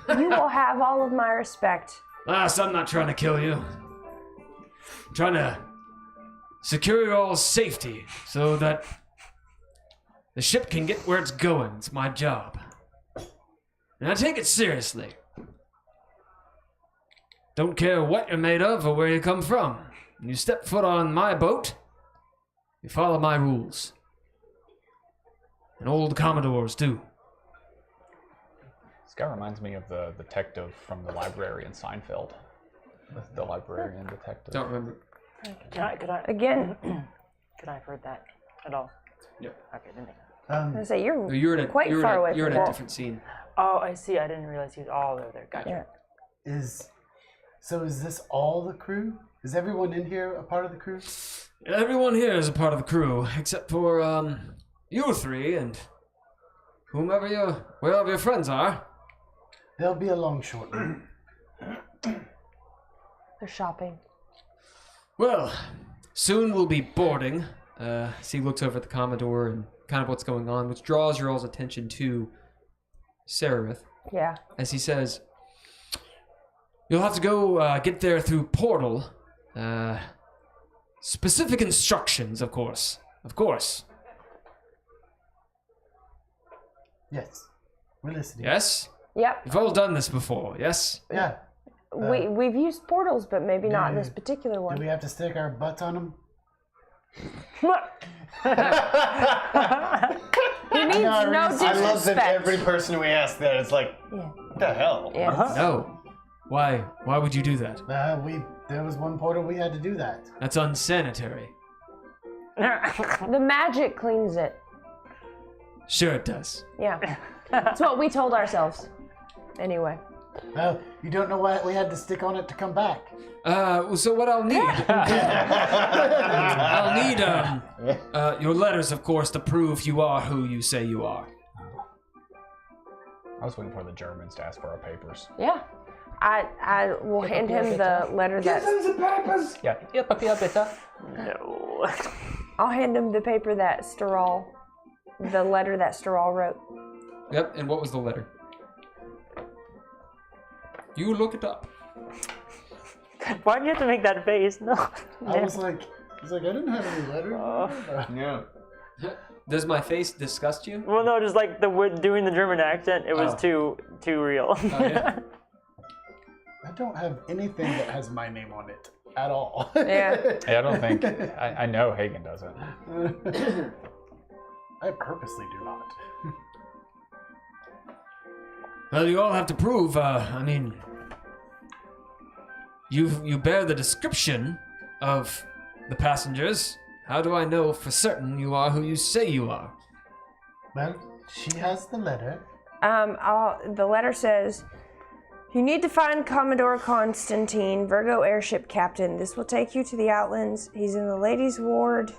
you will have all of my respect. So I'm not trying to kill you. I'm trying to secure your all's safety so that the ship can get where it's going. It's my job. And I take it seriously. Don't care what you're made of or where you come from. When you step foot on my boat, you follow my rules. And old Commodores do. This guy reminds me of the detective from the library in Seinfeld. The librarian detective. Don't remember. Could I Again, could I have heard that at all? Yep. Okay, didn't think. I say you're in a, quite you're far in a, away You're from in a that. different scene. Oh, I see. I didn't realize he was all over there. Gotcha. Yeah. Is this all the crew? Is everyone in here a part of the crew? Everyone here is a part of the crew, except for, you three and wherever your friends are. They'll be along shortly. They're shopping. Well, soon we'll be boarding. He looks over at the Commodore and kind of what's going on, which draws your all's attention to Sararith. Yeah. As he says, you'll have to go get there through portal. Specific instructions, of course. Of course. Yes. We're listening. Yes? Yep. You've all done this before, yes? Yeah. We've used portals, but maybe not this particular one. Do we have to stick our butts on them? He needs no disrespect. I love that every person we ask that is like, what the hell? Yeah. No. Why would you do that? There was one portal we had to do that. That's unsanitary. The magic cleans it. Sure it does. Yeah. That's what we told ourselves. Anyway. Well, you don't know why we had to stick on it to come back. So what I'll need... I'll need, your letters, of course, to prove you are who you say you are. I was waiting for the Germans to ask for our papers. Yeah. I will hand him the letter that... Yeah. Yeah, Pappillion, bitte. No. I'll hand him the paper that the letter that Steral wrote. Yep, and what was the letter? You look it up. Why'd you have to make that face? No. I was like, I didn't have any letter. Yeah. Does my face disgust you? Well, no, just like doing the German accent, it was too real. Oh, yeah. I don't have anything that has my name on it at all. Yeah. Hey, I don't think... I know Haygen doesn't. I purposely do not. Well, you all have to prove, you bear the description of the passengers. How do I know for certain you are who you say you are? Well, she has the letter. The letter says, you need to find Commodore Constantine, Virgo airship captain. This will take you to the Outlands. He's in the ladies' ward.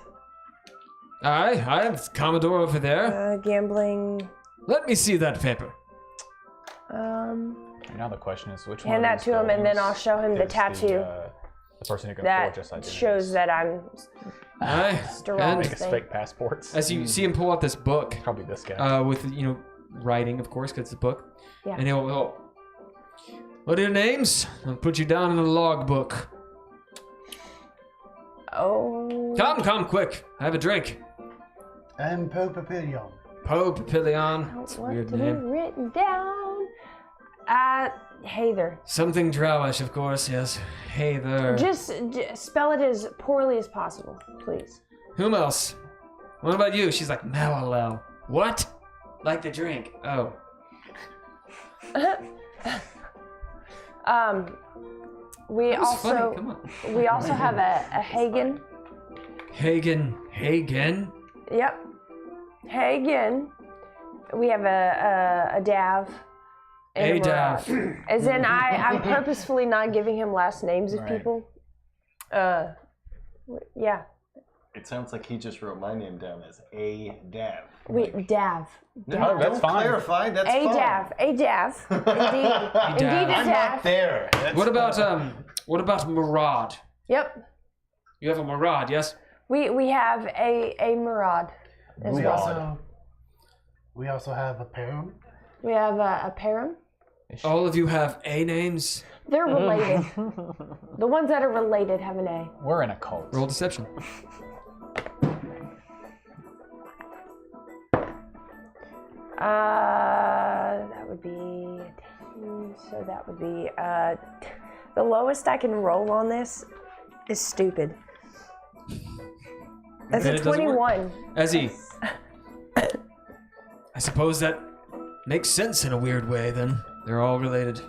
I have Commodore over there. Gambling. Let me see that paper. And now the question is, which one Hand of that these to him, and then buildings I'll show him the is tattoo. The person who can That forge us identities. shows that I'm Steral. Make us fake passports. As you see him pull out this book, Probably this guy. with writing, of course, because it's a book. Yeah. And he'll, what are your names? I'll put you down in the logbook. Oh. Come, quick. Have a drink. I'm Pappillion. Pappillion. That's a What weird to be name. written down? Heiðr. Something Drowish, of course, yes. Heiðr. Just spell it as poorly as possible, please. Whom else? What about you? She's like, Malilel. What? Like the drink. Oh. We That was also funny. Come on. we also have a Haygen. Haygen? Yep. Haygen. We have a Dav. and a Dav. Murad. As in, I'm purposefully not giving him last names of Right. people. Yeah. It sounds like he just wrote my name down as a Dav. Wait, Dav. No, that's don't fine. clarify. That's A fine. Dav. A Dav. Indeed. Indeed, a I'm not Dav. there. That's What about Murad? Yep. You have a Murad, yes? We have a Murad as well. We also have a Param. We have a Param. All of you have A names. They're related. The ones that are related have an A. We're in a cult. Roll deception. That would be 10, so that would be the lowest I can roll on this is stupid. That's And a it doesn't work. 21. Ezzy. I suppose that makes sense in a weird way then. They're all related.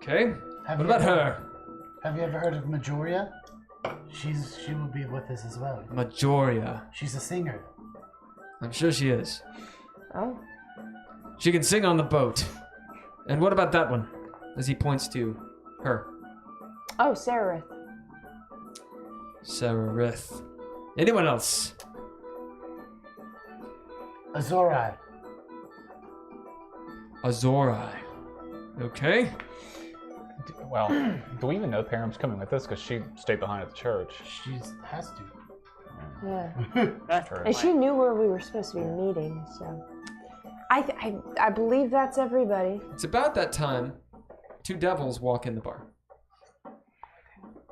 Okay. What about her? Have you ever heard of Majoria? She will be with us as well. Majoria. She's a singer. I'm sure she is. Oh. She can sing on the boat. And what about that one? As he points to her. Oh, Sararith. Sararith. Anyone else? Azorai. Azorai. Okay. Well, do we even know Param's coming with us? Because she stayed behind at the church. She has to. Yeah. That's her. And she knew where we were supposed to be meeting, so. I believe that's everybody. It's about that time. Two devils walk in the bar.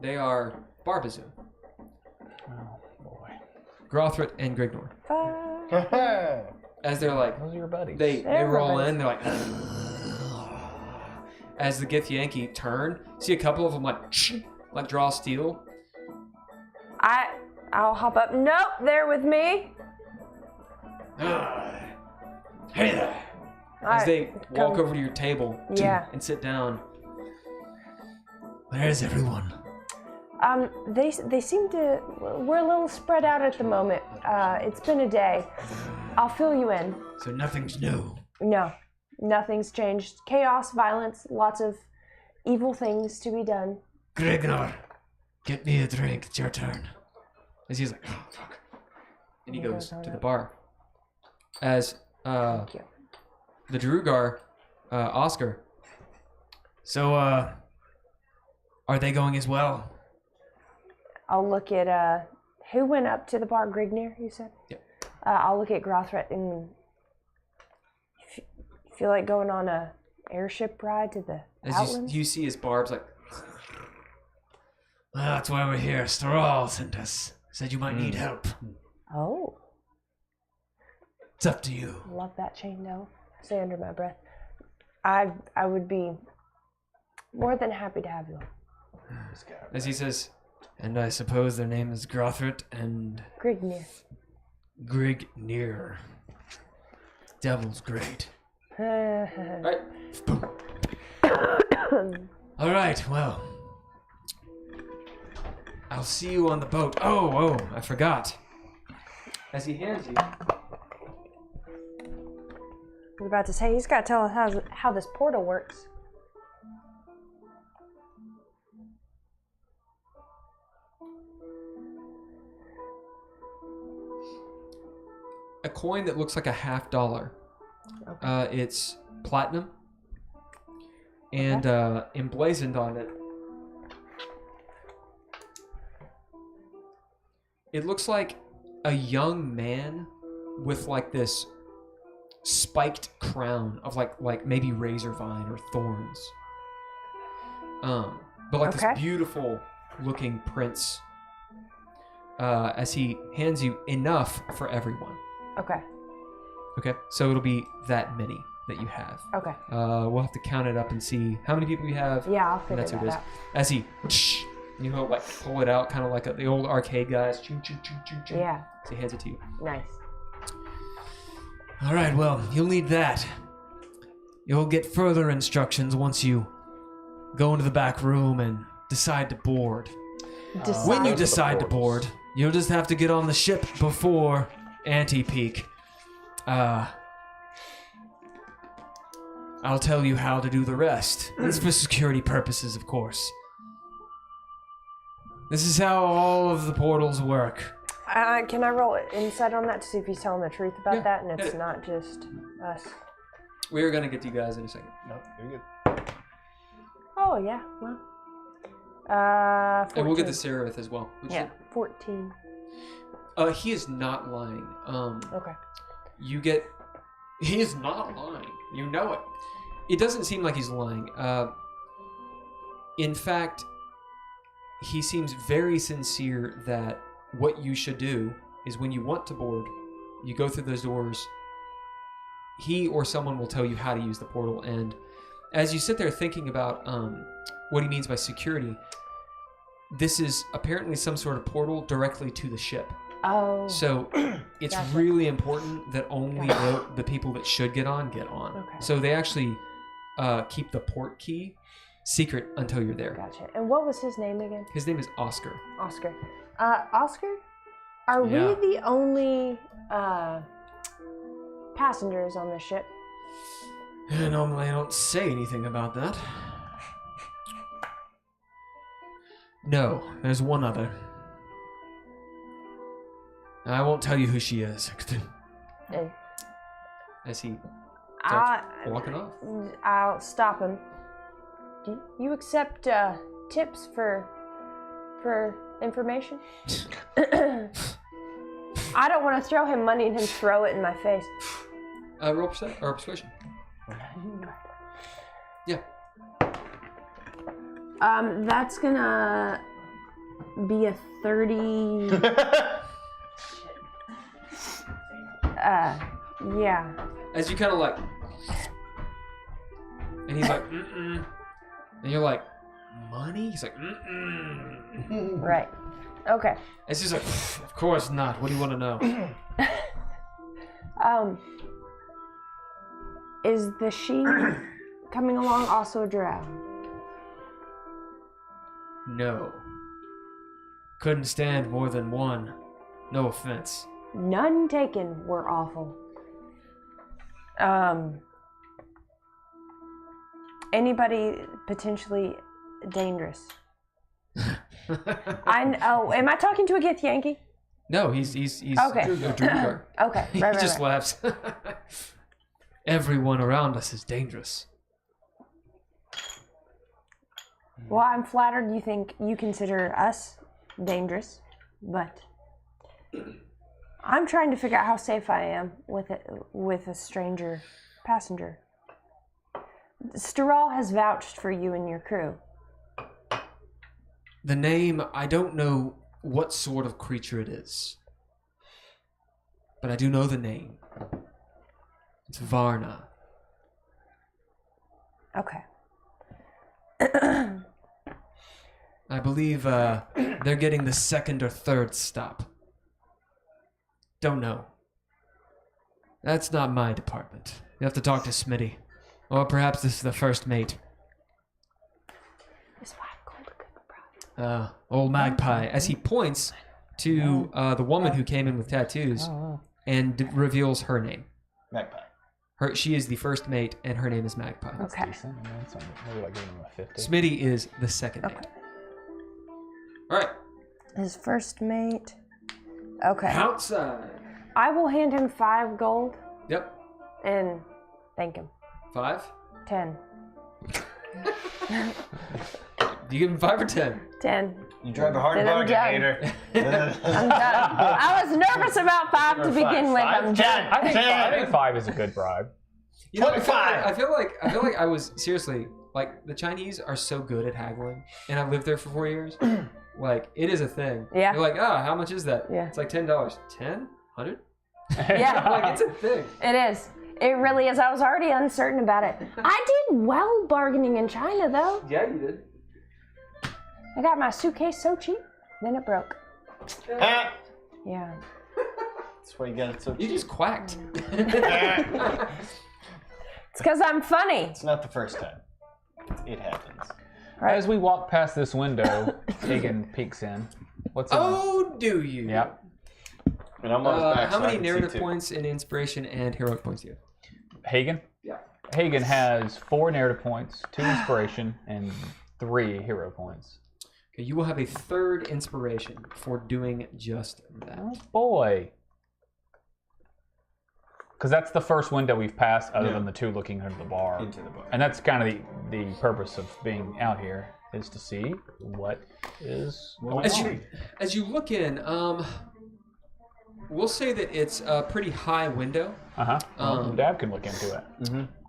They are Barbazoon. Oh, boy. Grothrit and Grignor. As they're like, Those are your buddies. they They're roll buddies. in, they're like, as the Githyanki turn, see a couple of them like draw steel. I'll hop up. Nope, they're with me. Hey there. As Alright, they walk come. over to your table Yeah. and sit down. Where's everyone? They seem to. We're a little spread out at the moment. It's been a day. I'll fill you in. So nothing's new. No, nothing's changed. Chaos, violence, lots of evil things to be done. Grignor, get me a drink. It's your turn. As he's like, oh, fuck. And he goes to the bar. As Thank you. the Drugar, Oscar. So, are they going as well? I'll look at who went up to the bar. Grignir, you said. Yep. I'll look at Grothret and feel like going on a airship ride to the As Outlands. you see his barbs like, well, that's why we're here. Storal sent us. Said you might need help. Oh, It's up to you. love that chain though. I say under my breath. I would be more than happy to have you. As he says, and I suppose their name is Grothrit and Grignir. Grignir. Devil's great. Right. All right, well. I'll see you on the boat. Oh, I forgot. As he hands you. I was about to say, he's got to tell us how this portal works. A coin that looks like a $50. Okay. It's platinum. And emblazoned on it. It looks like a young man with like this spiked crown of like maybe razor vine or thorns. But like Okay. this beautiful looking prince. As he hands you enough for everyone. Okay. Okay, so it'll be that many that you have. Okay. We'll have to count it up and see how many people you have. Yeah, I'll And figure that's who that it is. out. As he, you know, like pull it out, kind of like the old arcade guys. Choo, choo, choo, choo, choo. Yeah. So he hands it to you. Nice. All right, well, you'll need that. You'll get further instructions once you go into the back room and decide to board. When you decide to board, you'll just have to get on the ship before anti-peak. I'll tell you how to do the rest. It's for security purposes, of course. This is how all of the portals work. Can I roll insight on that to see if he's telling the truth about Yeah, that and hit it's it. not just us? We're gonna get to you guys in a second. Nope, you're good. Oh, yeah. Well. 14. And we'll get the Sararith as well. Which Yeah. 14. He is not lying. Okay. He is not lying. You know it. It doesn't seem like he's lying. In fact, he seems very sincere that what you should do is when you want to board, you go through those doors. He or someone will tell you how to use the portal. And as you sit there thinking about what he means by security, this is apparently some sort of portal directly to the ship. Oh. So it's really important that only the people that should get on get on. Okay. So they actually keep the port key secret until you're there. Gotcha. And what was his name again? His name is Oscar. Oscar. Oscar, are we the only passengers on the ship? Normally I don't say anything about that. No, there's one other. I won't tell you who she is. As he starts walking off. I'll stop him. Do you accept tips for information? I don't want to throw him money and him throw it in my face. Roll persuasion. Yeah. That's gonna be a 30. Yeah. As you kind of like, and he's like, mm-mm. And you're like, money? He's like, mm-mm. Right. Okay. And she's like, of course not. What do you want to know? Is the she coming along also a drow? No. Couldn't stand more than one. No offense. None taken. We're awful. Anybody potentially dangerous? Am I talking to a Gith Yankee? No, he's okay. a Druidgar. Okay, He just laughs. Everyone around us is dangerous. Well, I'm flattered you think you consider us dangerous, but I'm trying to figure out how safe I am with a stranger passenger. Steral has vouched for you and your crew. The name, I don't know what sort of creature it is, but I do know the name. It's Varna. Okay. I believe they're getting the second or third stop. Don't know. That's not my department. You have to talk to Smitty. Or perhaps this is the first mate. Old Magpie. As he points to the woman who came in with tattoos and reveals her name. Magpie. She is the first mate, and her name is Magpie. Okay. Maybe like giving him a 50. Smitty is the second mate. All right. His first mate. Okay. Outside. I will hand him 5 gold. Yep. And thank him. 5? 10. Do you give him 5 or 10? 10. You drive a hard bargain, Heiðr. I'm done. I was nervous about 5 to begin with. I'm done. I think 5 is a good bribe. You know, I feel like I was seriously like the Chinese are so good at haggling, and I've lived there for 4 years. Like it is a thing. Yeah. You're like, how much is that? Yeah. It's like $10. 10? 100? Yeah. Like it's a thing. It is. It really is. I was already uncertain about it. I did well bargaining in China, though. Yeah, you did. I got my suitcase so cheap, then it broke. Yeah. That's why you got it so cheap. You just quacked. It's because I'm funny. It's not the first time. It happens. Right. As we walk past this window, Haygen peeks in. What's in Oh, do you? Yep. And I'm on his back, how so I many can narrative see too. points in inspiration and heroic points do you have? Haygen? Yeah. Haygen has 4 narrative points, 2 inspiration, and 3 hero points. Okay, you will have a 3rd inspiration for doing just that. Oh boy. Because that's the first window we've passed, other than the 2 looking into the bar. And that's kind of the purpose of being out here, is to see what is going on. As you look in, We'll say that it's a pretty high window. Dav can look into it.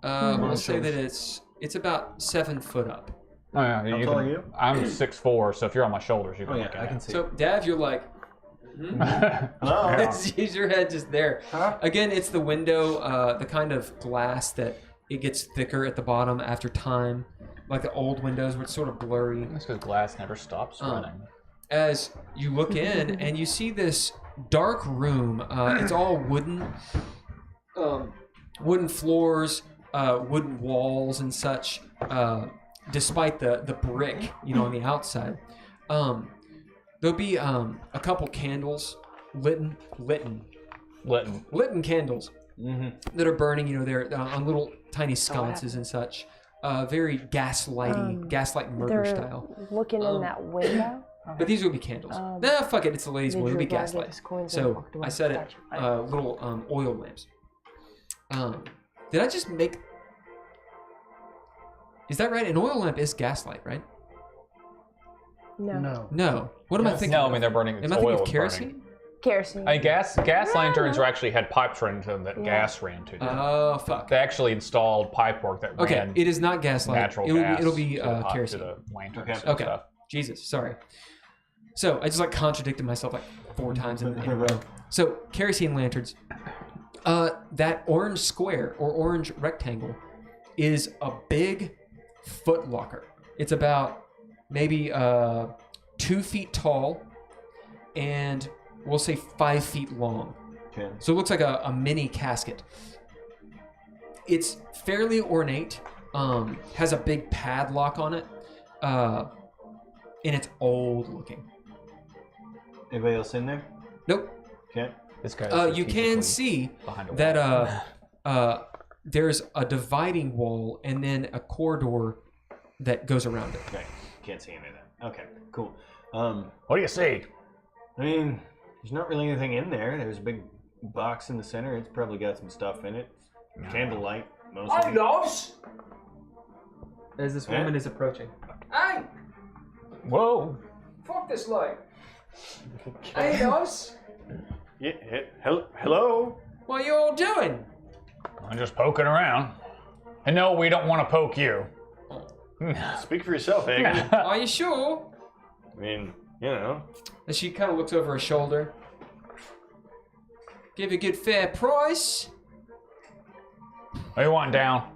We'll say that it's about 7 foot up. Oh yeah. How tall are you? I'm 6'4", so if you're on my shoulders, you can look at I it. can see. So, Dav, you're like, Hello. Use your head just there. Again, it's the window, the kind of glass that it gets thicker at the bottom after time, like the old windows where it's sort of blurry. That's because glass never stops running. As you look in and you see this dark room, it's all wooden, wooden floors, wooden walls and such. Despite the brick, on the outside, there'll be a couple candles, lit candles that are burning. They're on little tiny sconces and such. Very gaslight murder style. Looking in that window. But these will be candles. Nah, fuck it. It's the ladies' boy. It'll be gaslight. So I said it. Little oil lamps. Did I just make? Is that right? An oil lamp is gaslight, right? No. What am I thinking? No, I mean they're burning. Am I thinking of kerosene? Kerosene. Gas lanterns are actually had pipes run into them that gas ran to them. Oh fuck! They actually installed pipework that ran. It is not gaslight. Natural gas. It'll be to kerosene. the lanterns. Okay. Stuff. Jesus, sorry. So I just contradicted myself 4 times in a row. So kerosene lanterns. That orange square or orange rectangle is a big foot locker. It's about maybe 2 feet tall and we'll say 5 feet long. Okay. So it looks like a mini casket. It's fairly ornate, has a big padlock on it, and it's old looking. Anybody else in there? Nope. Okay. This guy. You can see that there's a dividing wall and then a corridor that goes around it. Okay. Can't see any of that. Okay. Cool. What do you see? I mean, there's not really anything in there. There's a big box in the center. It's probably got some stuff in it. Candlelight, mostly. Loves! As this woman is approaching. Hey! Whoa! Fuck this light. Hey, Loves! Yeah, hello? What are you all doing? I'm just poking around. And no, we don't want to poke you. Speak for yourself, Haygen. Are you sure? I mean, And she kind of looks over her shoulder. Give you a good fair price. What do you want down?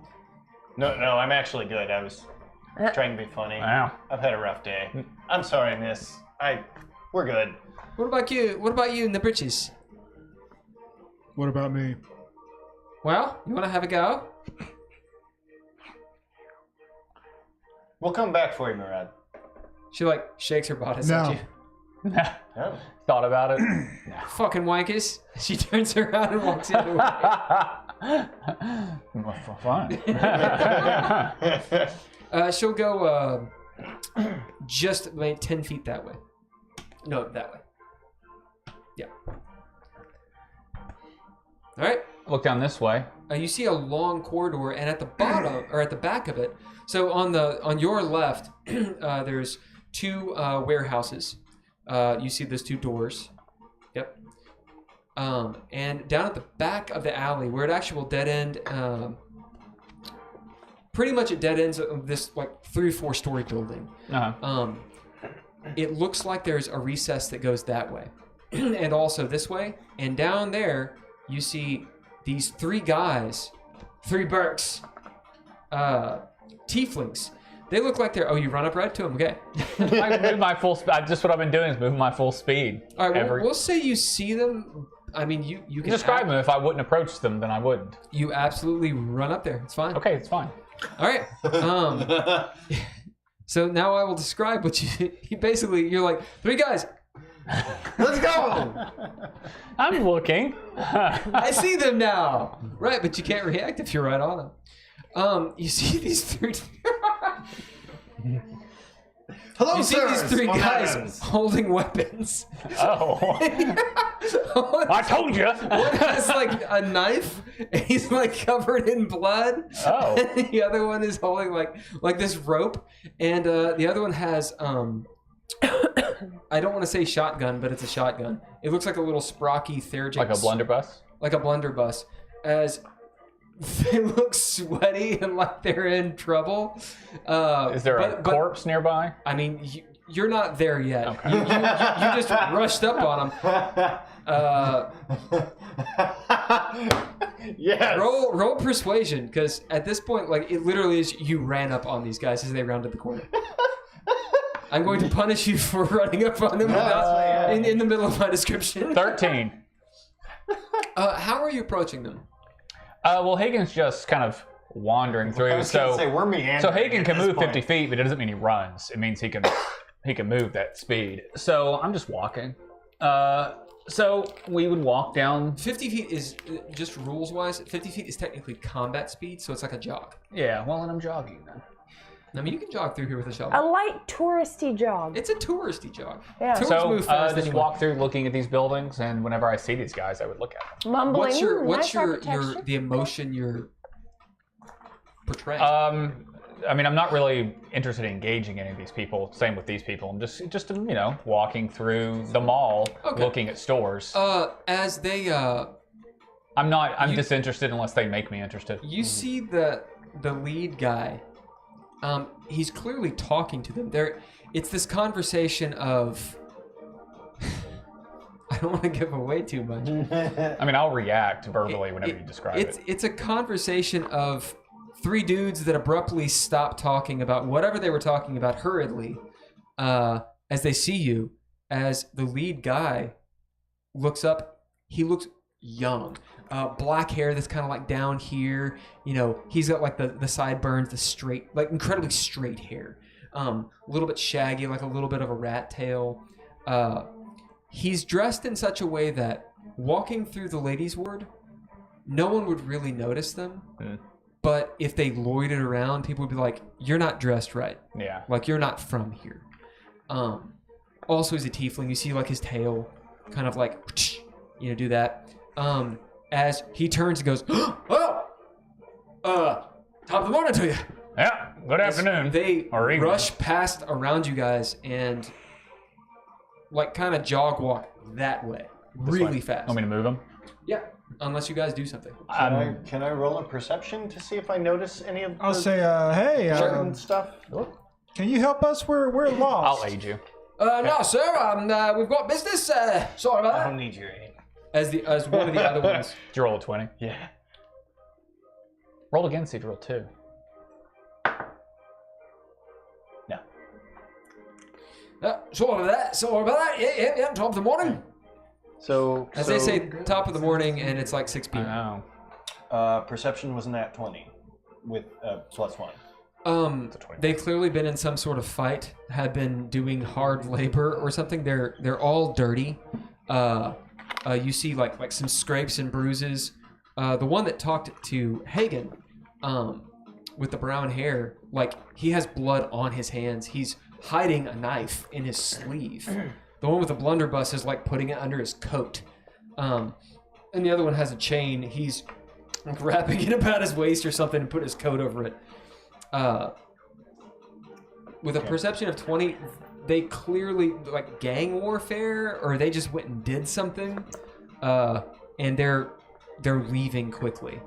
No, I'm actually good. I was trying to be funny. Wow. I've had a rough day. I'm sorry, miss. We're good. What about you? What about you in the britches? What about me? Well, you want to have a go? We'll come back for you, Murad. She shakes her bodice No. at you. Oh. Thought about it. Fucking wankers. She turns around and walks the other way. Fine. She'll go just 10 feet that way. No, that way. Yeah. All right. Look down this way. You see a long corridor, and at the bottom or at the back of it. So on your left, there's two warehouses. You see those two doors. Yep. And down at the back of the alley, where it actually will dead end, pretty much it dead ends of this 3 or 4 story building. Uh-huh. It looks like there's a recess that goes that way, and also this way. And down there, you see these 3 guys, 3 Burks, tieflings. They look like they're. Oh, you run up right to them. Okay. I move my full speed. Just what I've been doing is moving my full speed. All right. We'll say you see them. I mean, you can describe them. If I wouldn't approach them, then I wouldn't. You absolutely run up there. It's fine. Okay, it's fine. All right. So now I will describe what you basically. You're like 3 guys. Let's go. I'm looking. I see them now. Right, but you can't react if you're right on them. You see these 3. Hello, you see these 3 guys holding weapons. Oh. I told you. One has a knife, and he's covered in blood. Oh. And the other one is holding like this rope, and the other one has I don't want to say shotgun, but it's a shotgun. It looks like a little sprocky Therjix. Like a blunderbuss? Like a blunderbuss. As they look sweaty and like they're in trouble. Is there a corpse nearby? I mean, you're not there yet. Okay. You just rushed up on them. Yes. Roll persuasion, because at this point, like, it literally is you ran up on these guys as they rounded the corner. I'm going to punish you for running up on them without, in the middle of my description. 13. How are you approaching them? Well, Hagen's just kind of wandering through. I was gonna say, we're meandering So Hagen at can this move point. 50 feet, but it doesn't mean he runs. It means he can move that speed. So I'm just walking. So we would walk down. 50 feet is, just rules-wise, 50 feet is technically combat speed, so it's like a jog. Yeah, well, and I'm jogging then. I mean, you can jog through here with a A shovel. light touristy jog. It's a touristy jog. Yeah. Tourists So move fast just anyway. walk through looking at these buildings, and whenever I see these guys, I would look at them. Mumbling. What's your nice architecture. the emotion you're portraying? I mean, I'm not really interested in engaging any of these people. Same with these people. I'm just walking through the mall, looking at stores. As they I'm disinterested unless they make me interested. you see the lead guy. He's clearly talking to them. It's this conversation of. I don't want to give away too much. I mean, I'll react verbally whenever you describe it. It's a conversation of three dudes that abruptly stop talking about whatever they were talking about hurriedly, as they see you. As the lead guy looks up, he looks young. Black hair that's kind of like down here. You know, he's got like the sideburns, the straight, like incredibly straight hair. A little bit shaggy, like a little bit of a rat tail. He's dressed in such a way that walking through the ladies' ward, no one would really notice them. But if they loitered around, people would be like, "You're not dressed right. Yeah. Like you're not from here." Also, he's a tiefling. You see like his tail, kind of like, do that. As he turns and goes, "Oh, top of the morning to you." Yeah. Good afternoon. They Or evening. rush past around you guys and like kind of jog walk that way, really fast. Want me to move them? Yeah, unless you guys do something. Can I roll a perception to see if I notice any of I'll the say, hey, certain stuff? can you help us? We're lost. I'll aid you. No, sir. We've got business. Sorry about I that. don't need your aid. As one of the other ones. Did you roll a 20? Yeah. Roll again, see if you roll 2. No. Sorry about that. Yeah. Top of the morning. So As they say, top of the morning, and it's like 6 I p.m. know. Perception was nat 20 with +1. They've clearly been in some sort of fight, have been doing hard labor or something. They're all dirty. You see like some scrapes and bruises. The one that talked to Haygen, with the brown hair, like he has blood on his hands. He's hiding a knife in his sleeve. The one with the blunderbuss is like putting it under his coat. And the other one has a chain. He's like wrapping it about his waist or something and put his coat over it. With a perception of 20, they clearly like gang warfare, or they just went and did something, and they're leaving quickly.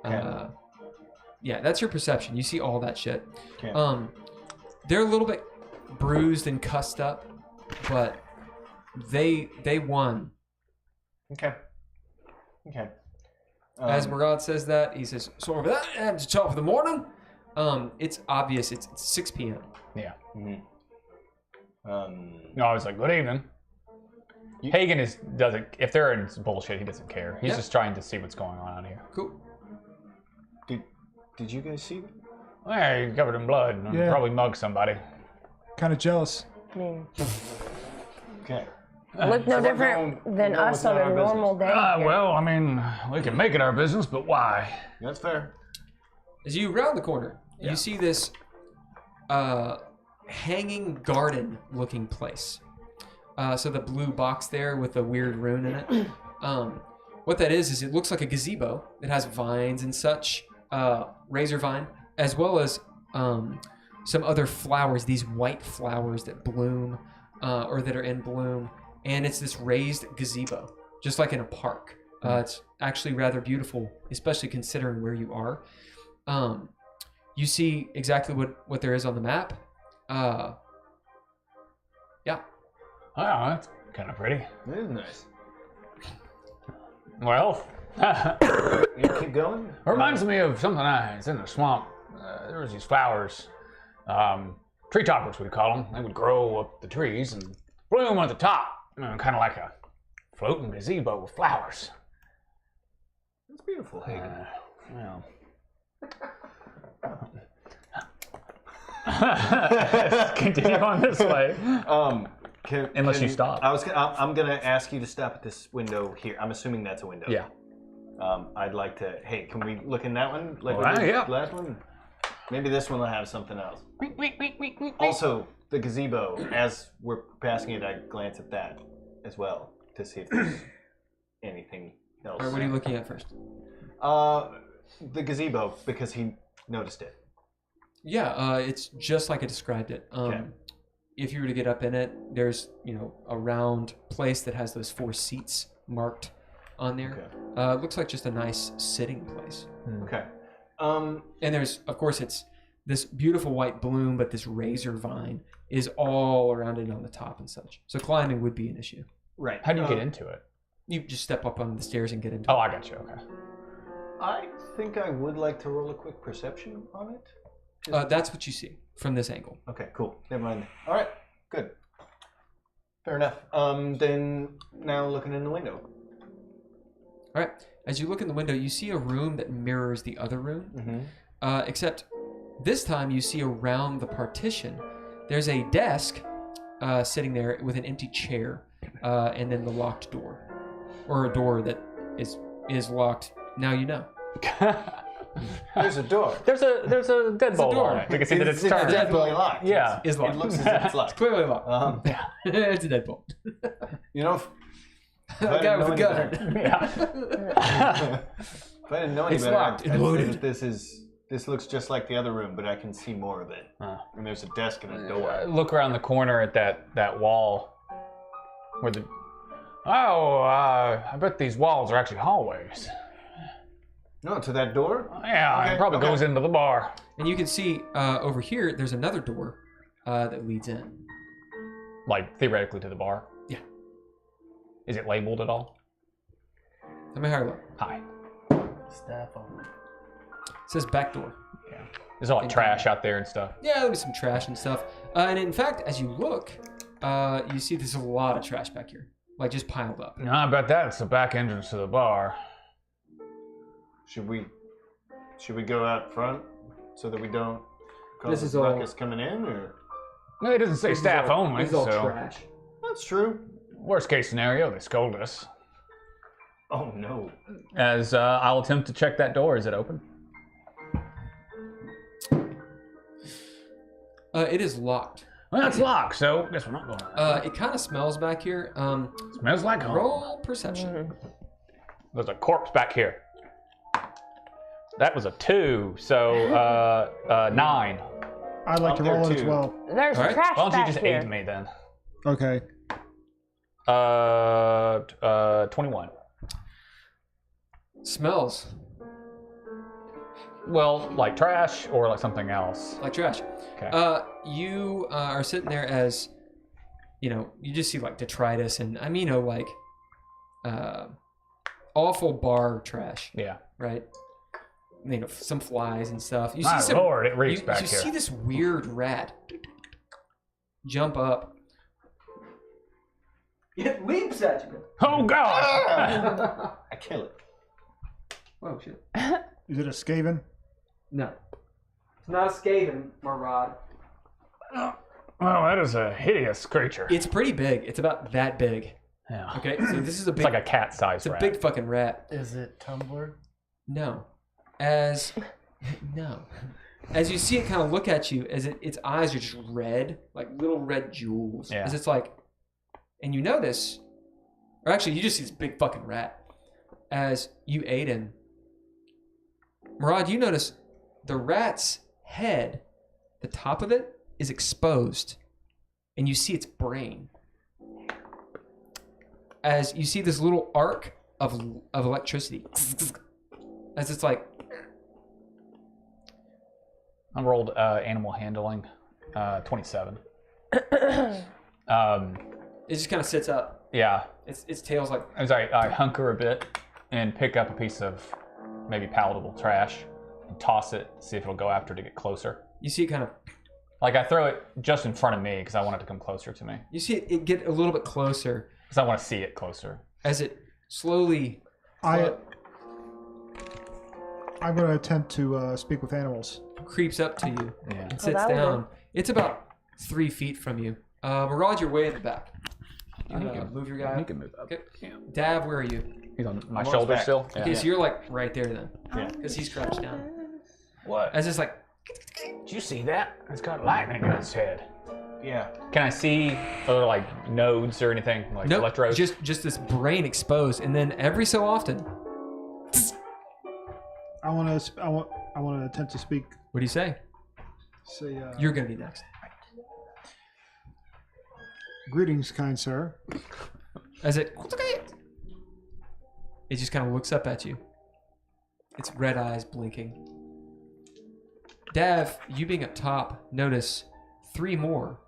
Yeah, that's your perception. You see all that shit. Okay. They're a little bit bruised and cussed up, but they won. Okay. As Murad says that, he says, "Sorry for that. It's top of the morning." It's obvious. It's 6 p.m. Yeah. Mm-hmm. No, I was like, good evening. Hagen doesn't, if they're in bullshit, he doesn't care. He's just trying to see what's going on out here. Cool. Did you guys see that? Hey, he's covered in blood. Yeah. Probably mugged somebody. Kind of jealous. I mean, Okay. look no different than No, us it's on not a our normal day. here. Well, I mean, we can make it our business, but why? That's fair. As you round the corner, you see this hanging garden-looking place. So the blue box there with the weird rune in it. What that is it looks like a gazebo. It has vines and such, razor vine, as well as some other flowers, these white flowers that bloom. or that are in bloom, and it's this raised gazebo, just like in a park. It's actually rather beautiful, especially considering where you are. You see exactly what there is on the map. Yeah. Oh, that's kind of pretty. It is nice. Well, You keep going? reminds me of something it's in the swamp. There was these flowers. Tree toppers, we call them. They would grow up the trees and bloom at the top. Kind of like a floating gazebo with flowers. It's beautiful, Hayden. Well. Continue on this way. Unless you stop. I'm gonna ask you to stop at this window here. I'm assuming that's a window. Yeah. I'd like to. Hey, can we look in that one? Like yeah. the last one. Maybe this one will have something else. Also, the gazebo. As we're passing it, I glance at that as well to see if there's anything else. All right, what are you looking at first? The gazebo, because he noticed it. Yeah, it's just like I described it. Okay. If you were to get up in it, there's a round place that has those 4 seats marked on there. Okay. Looks like just a nice sitting place. Okay. And there's, of course, it's this beautiful white bloom, but this razor vine is all around it on the top and such. So climbing would be an issue. Right. How do you get into it? You just step up on the stairs and get into Oh, it. I got you. Okay. I think I would like to roll a quick perception on it. That's what you see from this angle. Okay, cool. Never mind. All right, good. Fair enough. Then now looking in the window. All right. As you look in the window, you see a room that mirrors the other room. Except this time you see around the partition, there's a desk sitting there with an empty chair, and then the locked door, or a door that is locked. Now you know. There's a door. There's a deadbolt door. on it. We can see that it's turned. definitely locked. Yeah. Is locked. It looks as if it's locked. It's clearly locked. Yeah. It's a deadbolt. You know, if A guy with a gun. I didn't know any It's better, locked. I'd It's say loaded. that this looks just like the other room, but I can see more of it. And there's a desk and a door. Look around the corner at that wall where the. Oh, I bet these walls are actually hallways. No, to that door? Yeah, Okay, it probably okay. goes into the bar. And you can see over here, there's another door that leads in. Like, theoretically to the bar? Yeah. Is it labeled at all? Tell me how you look. Hi. Staff on it. It says back door. Yeah. There's all like trash out there and stuff. Yeah, there'll be some trash and stuff. And in fact, as you look, you see there's a lot of trash back here. Like, just piled up. No, I bet that's the back entrance to the bar. Should we go out front so that we don't This cause is a all- ruckus coming in, or? No, it doesn't say staff only, This is all so trash. That's true. worst case scenario, they scold us. Oh no. As I'll attempt to check that door. Is it open? It is locked. Well, it's locked, so guess we're not going in. It kind of smells back here. Smells like home. Roll perception. There's a corpse back here. That was a 2, so 9. I'd like to There roll it as too. well. There's All right. trash Why don't you back just here. aid me then? Okay. 21. Smells Well, like trash or like something else? like trash. Okay. You are sitting there as, you just see like detritus and like awful bar trash, Yeah. right? Some flies and stuff. You My see some, lord, it reeks you back here. see this weird rat jump up. It leaps at you. Oh God! I kill it. Oh shit. Is it a Skaven? No. It's not a Skaven, Murad. Oh, that is a hideous creature. It's pretty big. It's about that big. Yeah. Okay, so this is a It's big. like a cat-sized It's a rat. big fucking rat. Is it Tumblr? No. As you see it kind of look at you, as its eyes are just red, like little red jewels. Yeah. As it's like, and you notice, or actually you just see this big fucking rat. As you aid him, Murad, you notice the rat's head, the top of it is exposed, and you see its brain. As you see this little arc of electricity. As it's like... I rolled animal handling, 27. It just kind of sits up. Yeah. Its tail's like... As I hunker a bit and pick up a piece of maybe palatable trash and toss it, see if it'll go after to get closer. You see it kind of... Like I throw it just in front of me because I want it to come closer to me. You see it get a little bit closer. Because I want to see it closer. As it slowly... I'm going to attempt to speak with animals. Creeps up to you and sits that will down. work. It's about 3 feet from you. Murad, you're way at the back. Move your guy He up. can move up. Okay. Yeah. Dav, where are you? He's on my Murrad's shoulder back. still. Yeah. Okay, so you're like right there then. Yeah. Because he's crouched down. What? As it's like... Did you see that? It's got lightning in its head. Yeah. Can I see other like nodes or anything like Nope, electrodes? just this brain exposed, and then every so often... I want to attempt to speak. What do you say? Say, You're going to be next. greetings, kind sir. As it just kind of looks up at you. Its red eyes blinking. Dav, you being up top, notice 3 more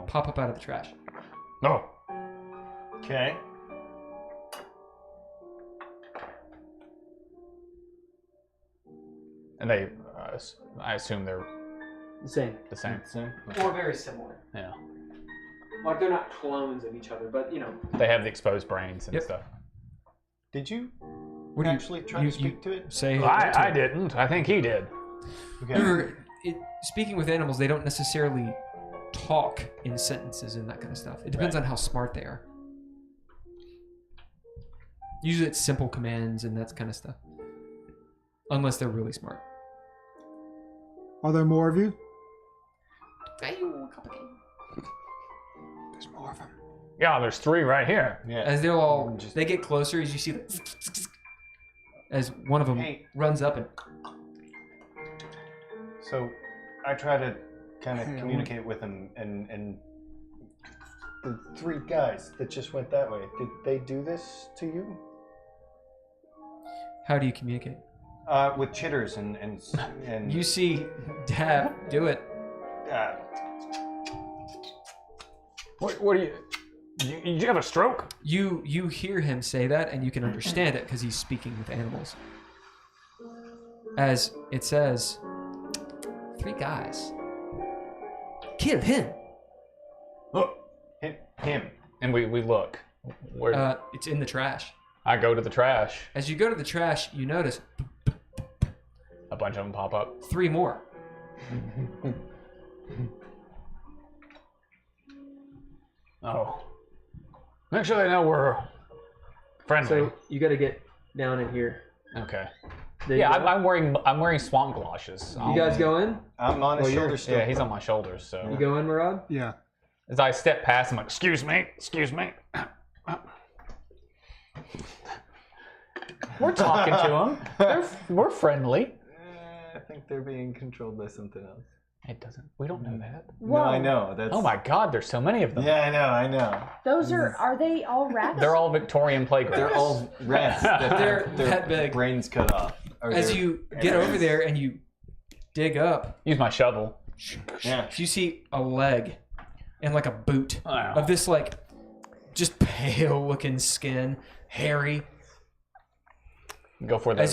pop up out of the trash. No. Okay. And they, I assume they're Same. the same. Or very similar. Yeah. Like they're not clones of each other, but you know. They have the exposed brains and Yep. stuff. Did you What do you actually try to speak to it? say? I didn't. I think he did. Okay. Remember, speaking with animals, they don't necessarily talk in sentences and that kind of stuff. It depends on how smart they are. Usually it's simple commands and that kind of stuff. Unless they're really smart. Are there more of you? There's more of them. Yeah, there's 3 right here. Yeah. As they get closer, as you see as one of them runs up and... So I try to kind of communicate with him, and the 3 guys that just went that way, did they do this to you? How do you communicate? With chitters and You see Dav do it. What do you... Did you have a stroke? You hear him say that, and you can understand it because he's speaking with animals. As it says, 3 guys. Kill him. Look. Him. And we look. Where? It's in the trash. I go to the trash. As you go to the trash, you notice A bunch of them pop up. 3 more. Oh. Make sure they know we're friendly. So you got to get down in here. Okay. There you Yeah, go. I'm wearing swamp galoshes. You guys go in? I'm on his Well, you're- shoulder still. Yeah, he's on my shoulders. So You go in, Murad? Yeah. as I step past him, like, excuse me. We're talking to him. We're friendly. I think they're being controlled by something else. It doesn't. We don't know that. No, I know. That's. Oh my God! There's so many of them. Yeah, I know. Those are they all rats? They're all Victorian playgrounds. They're all rats. that They're have their that big. brains cut off. Or As their- you get over there and you dig up, Use my shovel. Yeah. you see a leg and like a boot Wow. of this like just pale looking skin, hairy. Go for that.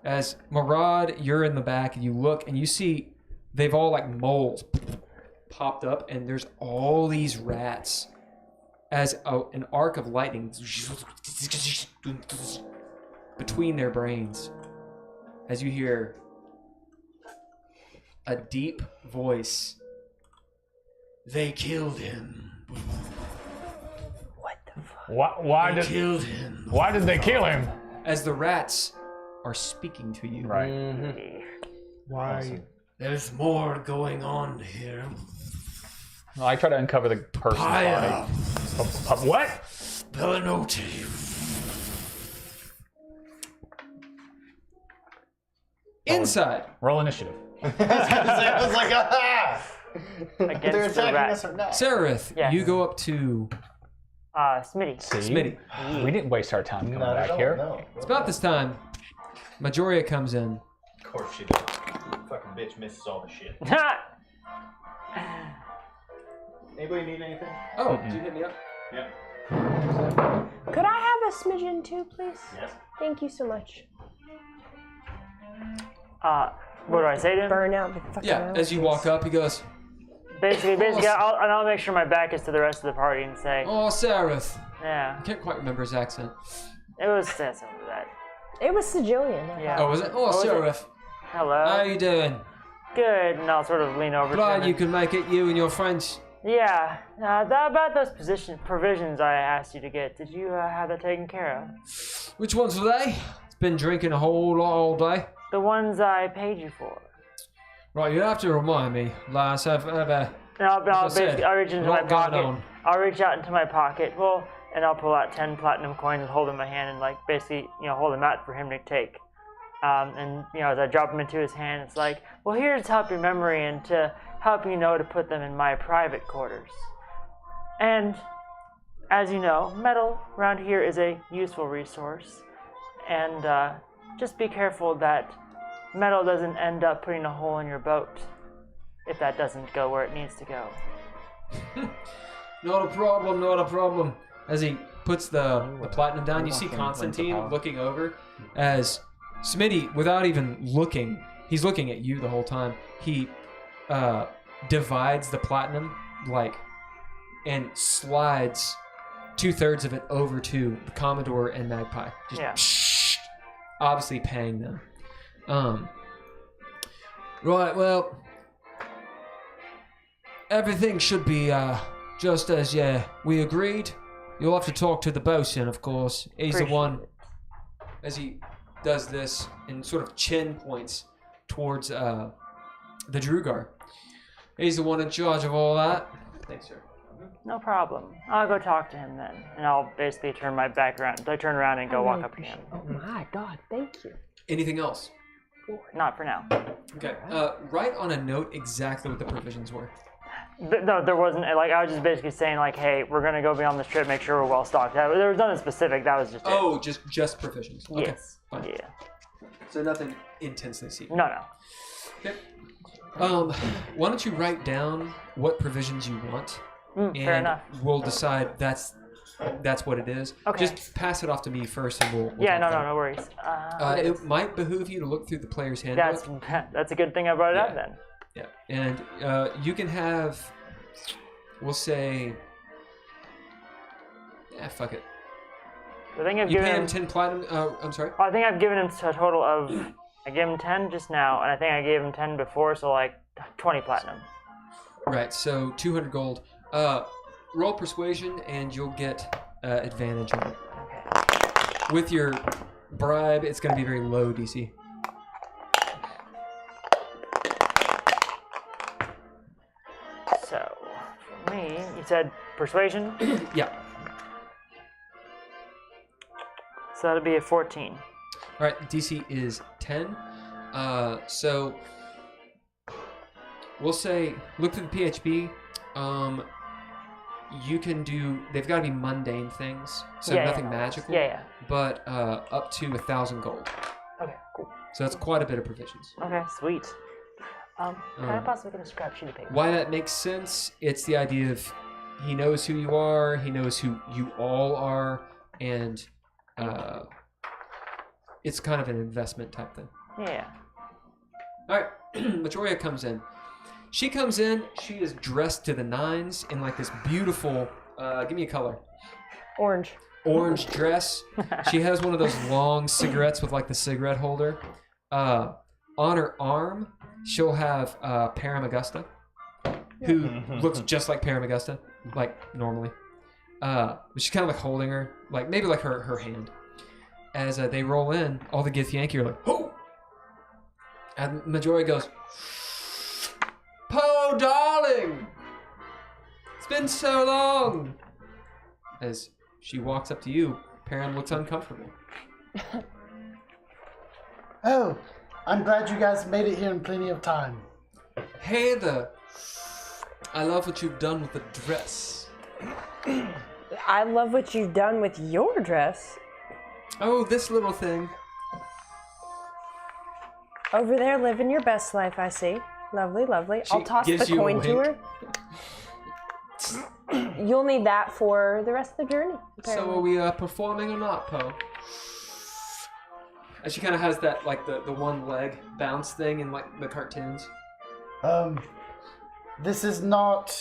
As Murad, you're in the back and you look and you see they've all like moles popped up and there's all these rats as an arc of lightning between their brains as you hear a deep voice. They killed him. Why did Killed him. Why did they kill him? As the rats are speaking to you. Right. Why? There's more going on here. Well, I try to uncover the person's Paya. body. What? Belanote. Inside. Roll initiative. I was like, ah! They're against the attacking rat. us or not. Sararith, Yes. you go up to Smitty. See? Smitty. We didn't waste our time coming Not at back all, here. no. It's about this time. Majoria comes in. Of course she does. Fucking bitch misses all the shit. Anybody need anything? Oh, did you hit me up? Yeah. Could I have a smidgen too, please? Yes. Thank you so much. What do I say to him? Burn out the fucking Yeah, as you walk up, he goes, Basically, I'll make sure my back is to the rest of the party and say, "Oh, Sararith." yeah, I can't quite remember his accent. it was something like that. It was Sigilian. Yeah. Oh, was it? Oh, was it? Sararith. Hello. How you doing? Good. And I'll sort of lean over to Glad him. you can make it, you and your friends. Yeah. About those provisions I asked you to get, did you have that taken care of? Which ones were they? It's been drinking a whole lot all day. The ones I paid you for. Right, you have to remind me, lass. I've And I'll reach into my lot going pocket. on. I'll reach out into my pocket. Well, and I'll pull out 10 platinum coins and hold them in my hand and basically hold them out for him to take. And as I drop them into his hand, it's like, well, here's to help your memory and to help you know to put them in my private quarters. And as you know, metal around here is a useful resource. And just be careful that metal doesn't end up putting a hole in your boat if that doesn't go where it needs to go. Not a problem, not a problem. As he puts the platinum down, you see Constantine looking over as Smitty, without even looking, he's looking at you the whole time. He divides the platinum, and slides 2/3 of it over to the Commodore and Magpie. Just obviously paying them. Right, well, everything should be just as we agreed. You'll have to talk to the bastion, of course. He's the one, as he does this and sort of chin points towards the Drugar. He's the one in charge of all that. Thanks, sir. No problem. I'll go talk to him then, and I'll basically turn my back around. I turn around and go walk up to him. Oh my God! Thank you. Anything else? Not for now. Okay. Write on a note exactly what the provisions were. No, there wasn't. I was just basically saying, hey, we're gonna go beyond this trip, make sure we're well stocked. There was nothing specific. That was just it. Oh, just provisions. Okay. Yes. Fine. Yeah. So nothing intensely secret. No. Okay. Why don't you write down what provisions you want, and fair enough. we'll decide that's what it is. Okay. Just pass it off to me first, and we'll Yeah. talk No. about No worries. it. It might behoove you to look through the player's handbook. That's a good thing I brought it up then. Yeah, and you can have, we'll say, fuck it. I think I've You given pay him him 10 platinum. I'm sorry. I think I've given him a total of. I gave him 10 just now, and I think I gave him 10 before, so 20 platinum. Right, so 200 gold. Roll persuasion, and you'll get advantage on it. Okay. With your bribe, it's going to be very low DC. So, for me, you said persuasion? Yeah. So that'll be a 14. All right, DC is 10. So we'll say, look through the PHP. You can do. They've got to be mundane things, so nothing magical. Yeah. But up to 1,000 gold. Okay, cool. So that's quite a bit of provisions. Okay, sweet. Can I possibly get a scrap sheet of paper? Why that makes sense? It's the idea of he knows who you are, he knows who you all are, and it's kind of an investment type thing. Yeah. All right, Majoria comes in. She comes in. She is dressed to the nines in this beautiful. Give me a color. Orange dress. She has one of those long cigarettes with the cigarette holder. On her arm, she'll have Paramagusta, who looks just like Paramagusta, normally. But she's kind of holding her, maybe her hand. As they roll in, all the Githyanki are "Oh!" And Majoria goes, "Poe, darling! It's been so long!" As she walks up to you, Param looks uncomfortable. Oh, I'm glad you guys made it here in plenty of time. Heiðr, I love what you've done with the dress. I love what you've done with your dress. Oh, this little thing. Over there, living your best life, I see. Lovely, lovely. She I'll toss the gives you a coin to wink. her. You'll need that for the rest of the journey. So are we performing or not, Poe? And she kind of has that, like, the one leg bounce thing in, like, the cartoons. This is not...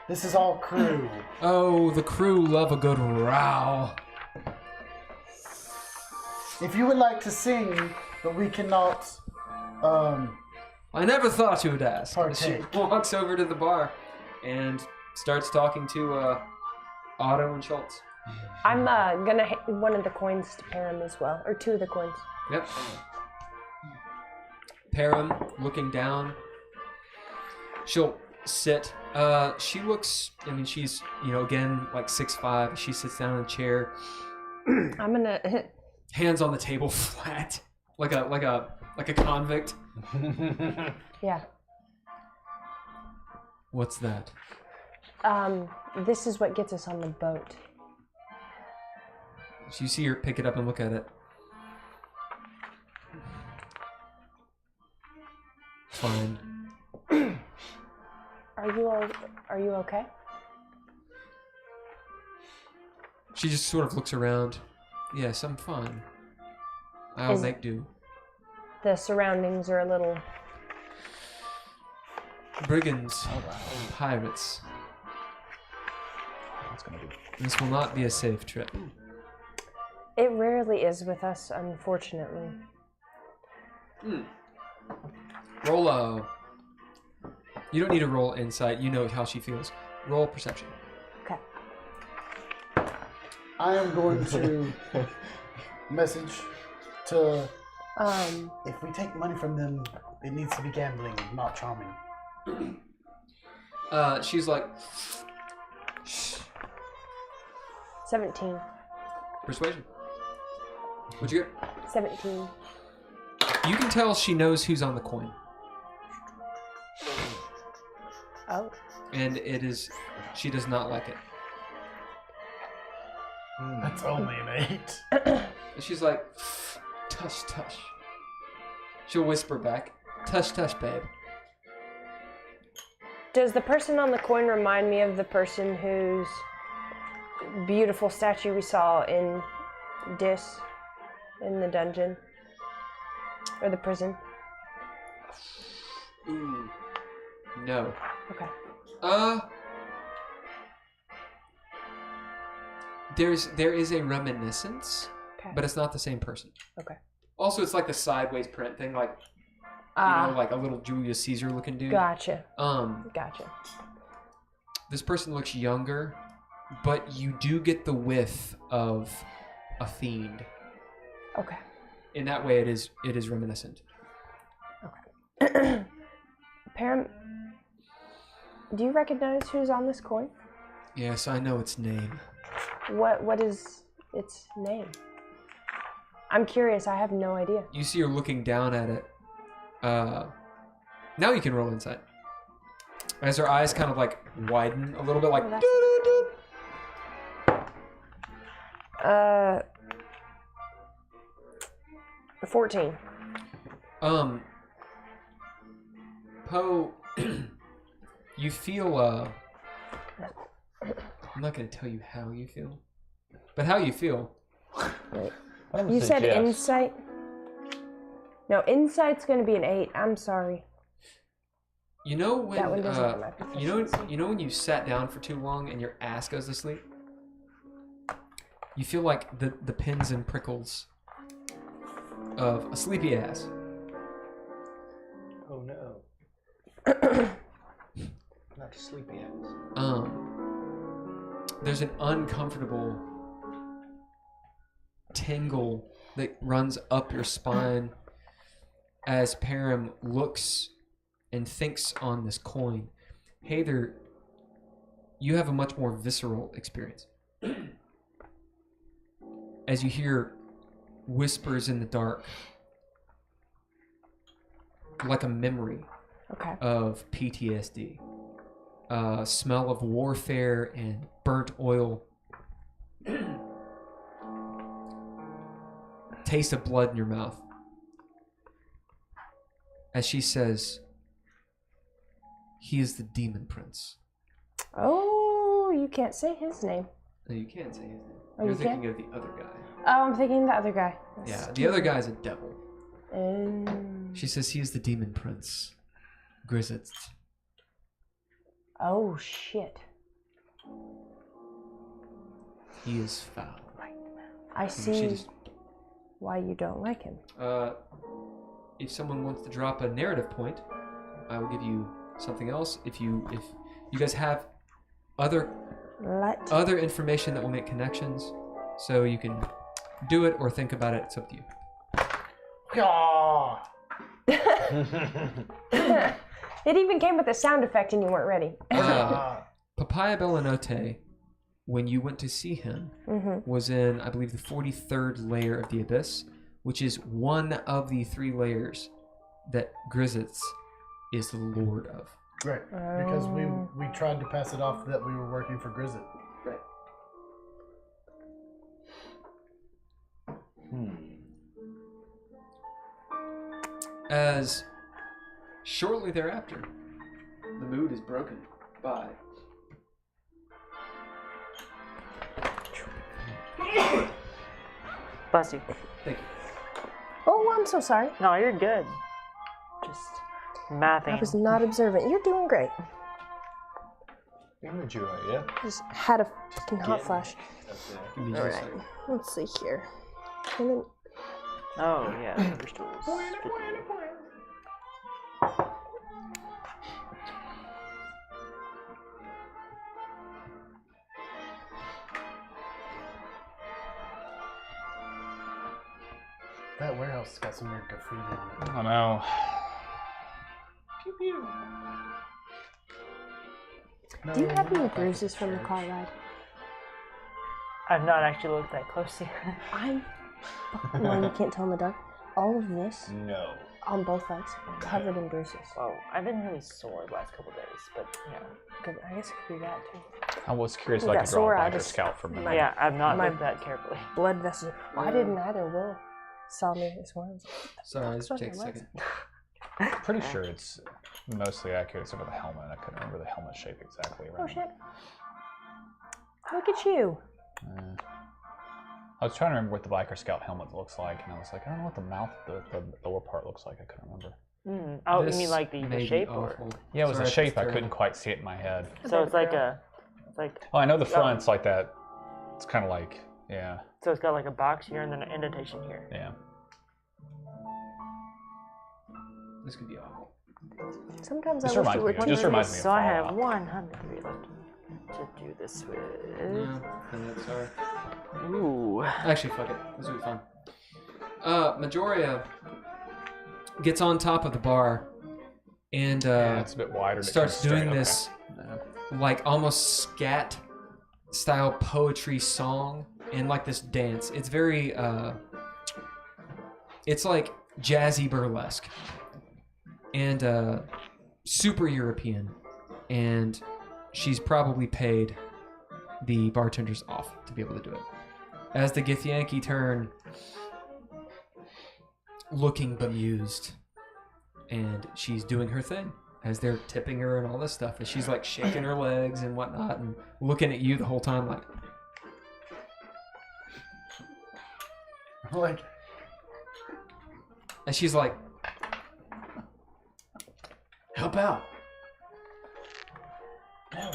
This is all crew. Oh, the crew love a good row. If you would like to sing, but we cannot, I never thought you would ask. Partake. She walks over to the bar and starts talking to Otto and Schultz. I'm gonna hit one of the coins to Param as well, or 2 of the coins. Yep. Param looking down. She'll sit. She looks. I mean, she's again like 6'5". She sits down in a chair. I'm gonna Hands on the table, flat, like a convict. Yeah. What's that? This is what gets us on the boat. So you see her pick it up and look at it. Fine. Are you okay? She just sort of looks around. Yes, I'm fine. I'll make do. The surroundings are a little... Brigands. Pirates. This will not be a safe trip. It rarely is with us, unfortunately. Roll a... You don't need to roll insight. You know how she feels. Roll perception. Okay. I am going to message to... if we take money from them, it needs to be gambling, not charming. She's like... 17. Persuasion. What'd you get? 17. You can tell she knows who's on the coin. Oh. And it is... She does not like it. That's only an 8. And she's like, tush, tush. She'll whisper back, tush, tush, babe. Does the person on the coin remind me of the person whose beautiful statue we saw in Dis, in the dungeon? Or the prison? Ooh. No. Okay. There is a reminiscence, Okay. but it's not the same person. Okay. Also, it's like the sideways print thing, like like a little Julius Caesar looking dude. Gotcha. Gotcha. This person looks younger, but you do get the whiff of a fiend. Okay. In that way, it is reminiscent. Okay. Param, do you recognize who's on this coin? Yes, I know its name. What is its name? I'm curious. I have no idea. You see her looking down at it. Now you can roll insight. As her eyes kind of like widen a little bit, like. Oh, 14. Poe, you feel I'm not gonna tell you how you feel, but how you feel. Wait. You said insight? No, insight's gonna be an 8. I'm sorry. You know when That one doesn't have my proficiency. you know when you sat down for too long and your ass goes to sleep? You feel like the pins and prickles of a sleepy ass. Oh no. Not a sleepy ass. There's an uncomfortable tingle that runs up your spine as Param looks and thinks on this coin. Heiðr, you have a much more visceral experience. As you hear whispers in the dark, like a memory Okay. of PTSD. smell of warfare and burnt oil. Taste of blood in your mouth. As she says, he is the demon prince. Oh, you can't say his name. No, you can't say his name. Oh, You're you thinking can't? of the other guy. Oh, I'm thinking the other guy. Yeah, the other guy's a devil. Oh. She says he is the demon prince. Grizzitz. Oh, shit. He is foul. I see why you don't like him. If someone wants to drop a narrative point, I will give you something else. If you guys have other information that will make connections, so you can do it or think about it. It's up to you. It even came with a sound effect and you weren't ready. Papaya Belanote, when you went to see him, was in, I believe, the 43rd layer of the Abyss, which is one of the 3 layers that Grizzitz is the lord of. Right, because we tried to pass it off that we were working for Grizzit. Right. As shortly thereafter, the mood is broken by Bless you. Thank you. Oh, I'm so sorry. No, you're good. Just mathing. I was not observant. You're doing great. You're Joy, yeah? Just had a fucking hot flash. Give me All just a right. second. Let's see here. And then, Oh, yeah. Understood. That warehouse has got some weird graffiti in it. Oh no. No, do you have we're any not back bruises at from the church. car ride? I've not actually looked that closely. I'm. Well, you can't tell in the dark. All of this No. on both legs, covered in bruises. Oh, I've been really sore the last couple days, but yeah. I guess it could be that too. I was curious if You I got could draw sore, a I biker just- scout from my- it. Yeah, I've not my- looked that carefully. Blood vessel. I didn't either. Will saw me this morning. Sorry, this That's takes a what it second. Pretty sure it's mostly accurate except for the helmet. I couldn't remember the helmet shape exactly. Oh Around. shit! Look at you. I was trying to remember what the biker scout helmet looks like, and I was like, I don't know what the mouth, the lower part looks like. I couldn't remember. Oh, This you mean like may the be shape, or awful. Yeah, it was Sorry, a shape. it's I terrible. couldn't quite see it in my head. so it's like a, Oh, I know the front's like that. It's kind of like, yeah, so it's got like a box here and then an indentation here. yeah. This could be awful. Sometimes This I wish reminds it were me. It just reminds me of So I have Fallout. 100 left to do this with. Yeah, and that's sorry. Ooh. Actually, fuck it. This will be fun. Majoria gets on top of the bar and Yeah, it's a bit wider. to starts keep straight. doing Okay. this like almost scat style poetry song and like this dance. It's very it's like jazzy burlesque and super European, and she's probably paid the bartenders off to be able to do it. As the Githyanki turn, looking bemused, and she's doing her thing as they're tipping her and all this stuff, and she's like shaking her legs and whatnot and looking at you the whole time like, Like, and she's like, help out. no.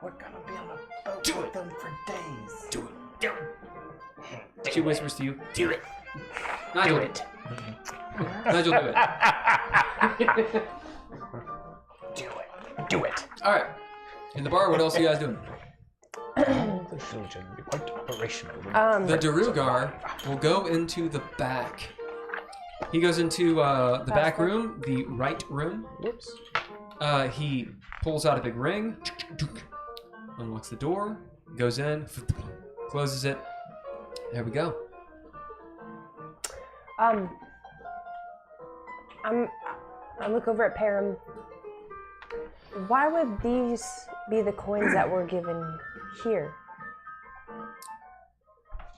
We're gonna be on a boat with them for days. Do it. She whispers to you, do it. Nigel, do it. Nigel, do it. Do it. All right. In the bar, what else are you guys doing? The children will be quite operational. The Darugar will go into the back. He goes into the back room, the right room. Whoops. He pulls out a big ring, unlocks the door, goes in, closes it. There we go. I look over at Param. Why would these be the coins that were given here?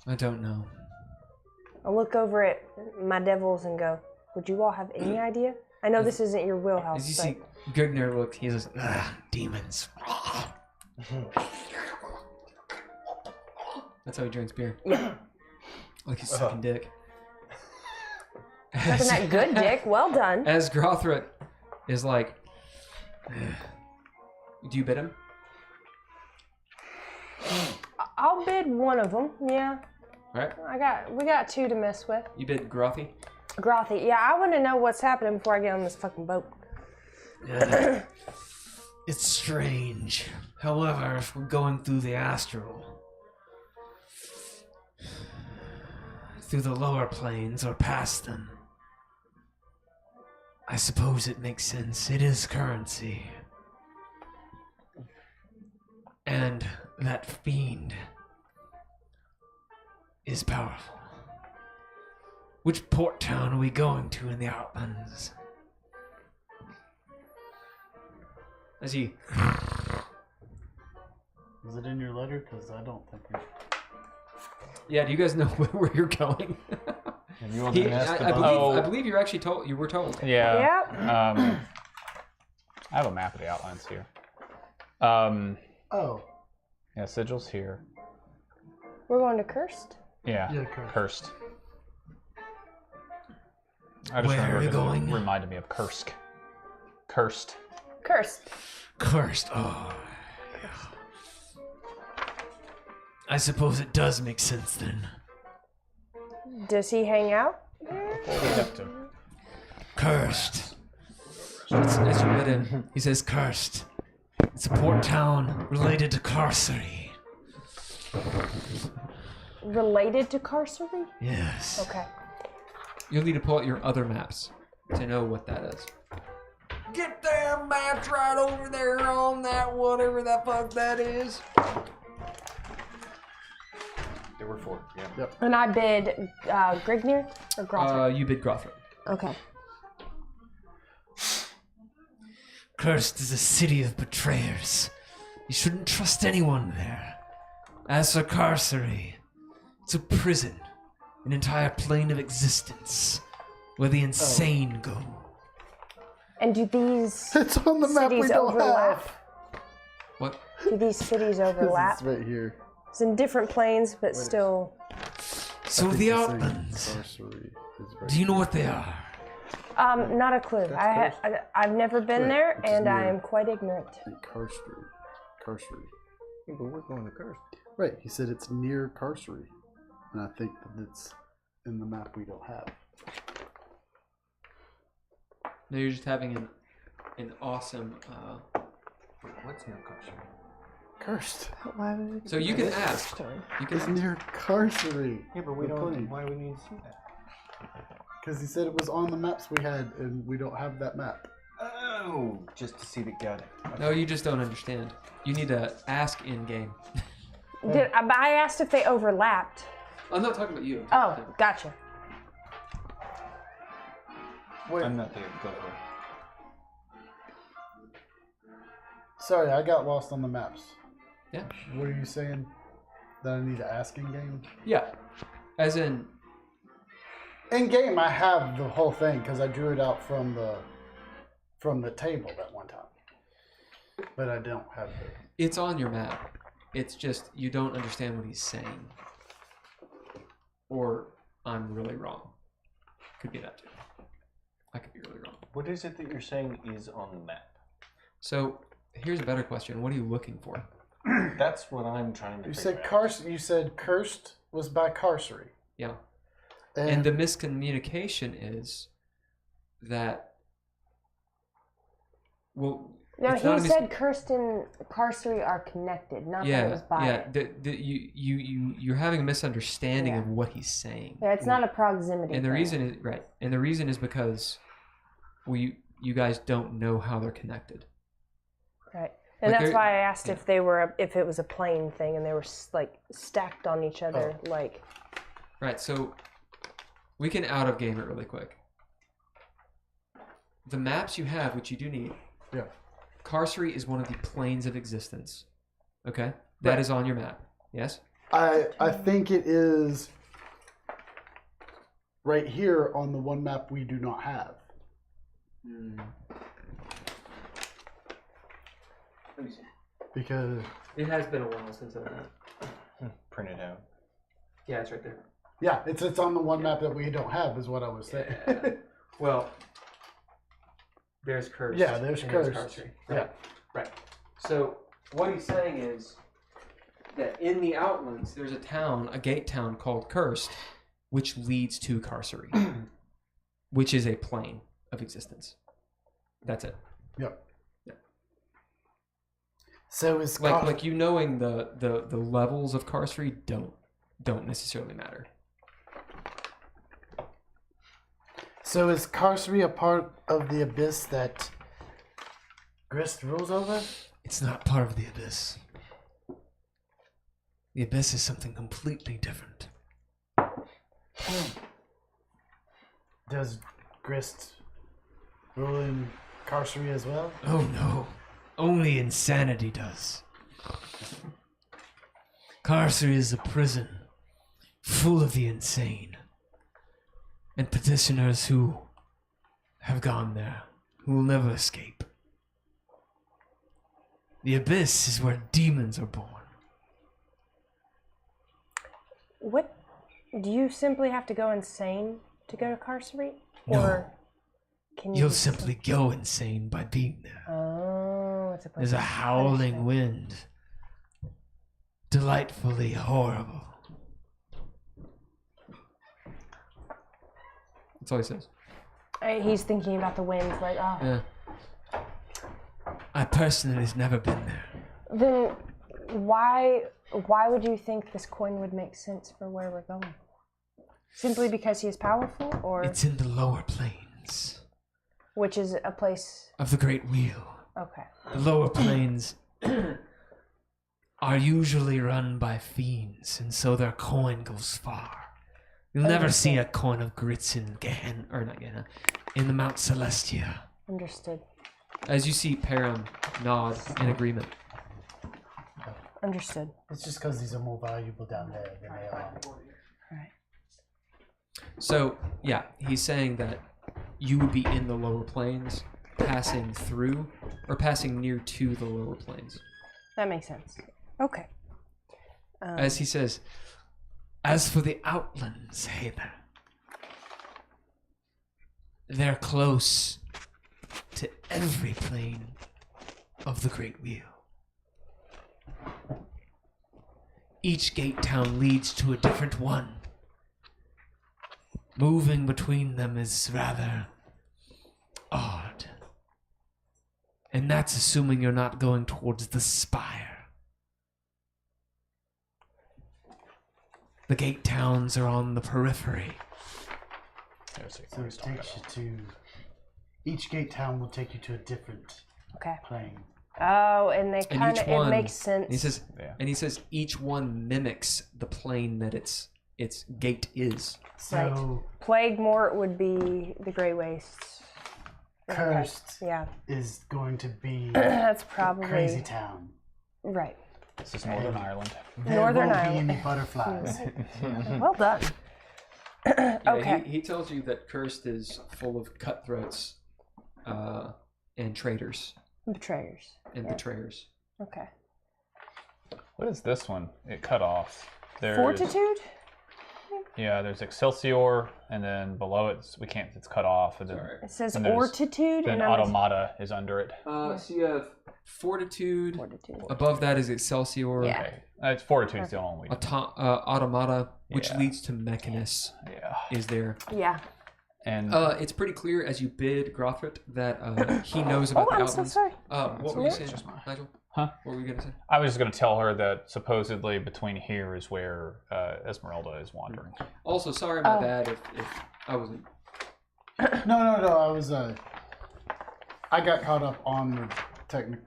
I don't know. I look over at my devils and go, would you all have any idea? I know this isn't your wheelhouse. As you but... see Gugner look, he says, demons. That's how he drinks beer. Yeah. Like he's sucking dick. Sucking that good dick. Well done. As Grothric is like, do you bid him? I'll bid one of them. Yeah. All right. We got two to mess with. You bid Grothy? Grothy. Yeah, I want to know what's happening before I get on this fucking boat. It's strange. However, if we're going through the astral, through the lower planes or past them, I suppose it makes sense. It is currency. And that fiend is powerful. Which port town are we going to in the Outlands? As he... Is it in your letter? Because I don't think we... Yeah, do you guys know where you're going? Have you all been asked about... I believe you're actually told. You were told. Yeah. Yep. I have a map of the Outlands here. Oh. Yeah, Sigil's here. We're going to Cursed? Yeah, Yeah, Cursed. I just Where are remembered we going? It reminded me of Kursk. Cursed. Cursed. Cursed. Oh. I suppose it does make sense then. Does he hang out? Cursed. As you met him, he says cursed. It's a port town related to Carcery. Related to Carcery? Yes. Okay. You'll need to pull out your other maps to know what that is. Get them maps right over there on that whatever the fuck that is. There were 4. Yeah. Yep. And I bid Grignir or Grothric? You bid Grothric. Okay. Cursed is a city of betrayers. You shouldn't trust anyone there. As for Carcery, it's a prison, an entire plane of existence, where the insane go. And do these It's on the map we cities don't overlap? have. What? Do these cities overlap? It's right here. It's in different planes, but still. So the Outlands, do you know what they are? Not a clue. I've never been there, and I am quite ignorant. Carcery. Yeah, but we're going to Carcery. Right, he said it's near Carcery. And I think that it's in the map we don't have. No, you're just having an awesome. What's near Carcery? Cursed. Why would we So you can ask. You It's can. near Carcery. Yeah, but we don't. Why do we need to see that? Because he said it was on the maps we had, and we don't have that map. Oh, just to see that got it. No, you just don't understand. You need to ask in game. I asked if they overlapped. I'm not talking about you. Oh, gotcha. Wait, I'm not there. Go for it. sorry, I got lost on the maps. Yeah. What are you saying? That I need to ask in game? Yeah. As in. In game, I have the whole thing because I drew it out from the table that one time. But I don't have the. It's on your map. It's just you don't understand what he's saying. Or I'm really wrong. Could be that too. I could be really wrong. What is it that you're saying is on the map? So here's a better question. What are you looking for? That's what I'm trying to You figure said out. You said cursed was by Carcery. Yeah. And the miscommunication is that. Well. No, it's not he a said Cursed and Carcery are connected, not that it was by it. You're having a misunderstanding of what he's saying. Yeah, it's not a proximity. And the thing. reason is right. And the reason is because you guys don't know how they're connected. Right. And Like that's they're- why I asked if they were if it was a plane thing and they were like stacked on each other like. Right. So we can out of game it really quick. the maps you have, which you do need. Yeah. Carcery is one of the planes of existence. Okay? That is on your map. Yes? I think it is right here on the one map we do not have. Let me see. Because It has been a while since I've Print it out. Yeah, it's right there. yeah, it's on the one map that we don't have is what I was saying. Well, there's Cursed. Yeah, there's and Cursed. Carcery. Yeah. Right. Right. So what he's saying is that in the Outlands, there's a town, a gate town called Cursed, which leads to Carcery, which is a plane of existence. That's it. Yep. So is Like you knowing the levels of Carcery don't necessarily matter. So is Carcery a part of the abyss that Grist rules over? It's not part of the Abyss. The Abyss is something completely different. Does Grist rule in Carcery as well? Oh no. Only insanity does. Carcery is a prison full of the insane and petitioners who have gone there, who will never escape. The Abyss is where demons are born. What? Do you simply have to go insane to go to Carcery? No. Or can you You'll just- simply go insane by being there. Oh, it's a place There's a of howling punishment. wind. Delightfully horrible. That's all he says. He's thinking about the wind, like, oh. Yeah. I personally have never been there. Then why would you think this coin would make sense for where we're going? Simply because he is powerful, or It's in the lower planes which is a place? of the Great Wheel. Okay. The lower planes are usually run by fiends, and so their coin goes far. You'll never see a coin of grits in Gehenna, or not Gehenna, in the Mount Celestia. Understood. As you see Param nod in agreement. Understood. It's just because these are more valuable down there than they are. Right. So, yeah, he's saying that you would be in the lower planes, passing through, or passing near to the lower planes. That makes sense. Okay. As he says, As for the Outlands, Heiðr, they're close to every plane of the Great Wheel. Each gate town leads to a different one. Moving between them is rather odd. And that's assuming you're not going towards the spire. The gate towns are on the periphery. So it takes you to... Each gate town will take you to a different Okay. plane. Oh, and they and kind each of one, it makes sense. and he says each one mimics the plane that its gate is. So Plague Mort would be the Grey Wastes. Cursed Yeah. is going to be That's probably Crazy Town. right. This is Northern Ireland. There Northern won't Ireland. be any butterflies. Well done. Yeah, Okay. he tells you that Cursed is full of cutthroats, and traitors Betrayers. and Yeah. betrayers. Okay. What is this one? It cut off. There's, Fortitude? Yeah, there's Excelsior, and then below it, we can't. It's cut off. And then, It says and there's- Ortitude, Then and I'm Automata is under it. So you have Fortitude. Fortitude. Above that is Excelsior. Yeah. Okay, it's Fortitude's the only. Automata, which Yeah. leads to Mechanus, Yeah, is there. Yeah. and It's pretty clear as you bid Grothrit that he knows about Oh, the I'm so Outlands. sorry. What were you saying, Just mine. Nigel? Huh? What were you going to say? I was just going to tell her that supposedly between here is where Esmeralda is wandering. Also, sorry, my Oh. bad if I wasn't. No. I was. I got caught up on the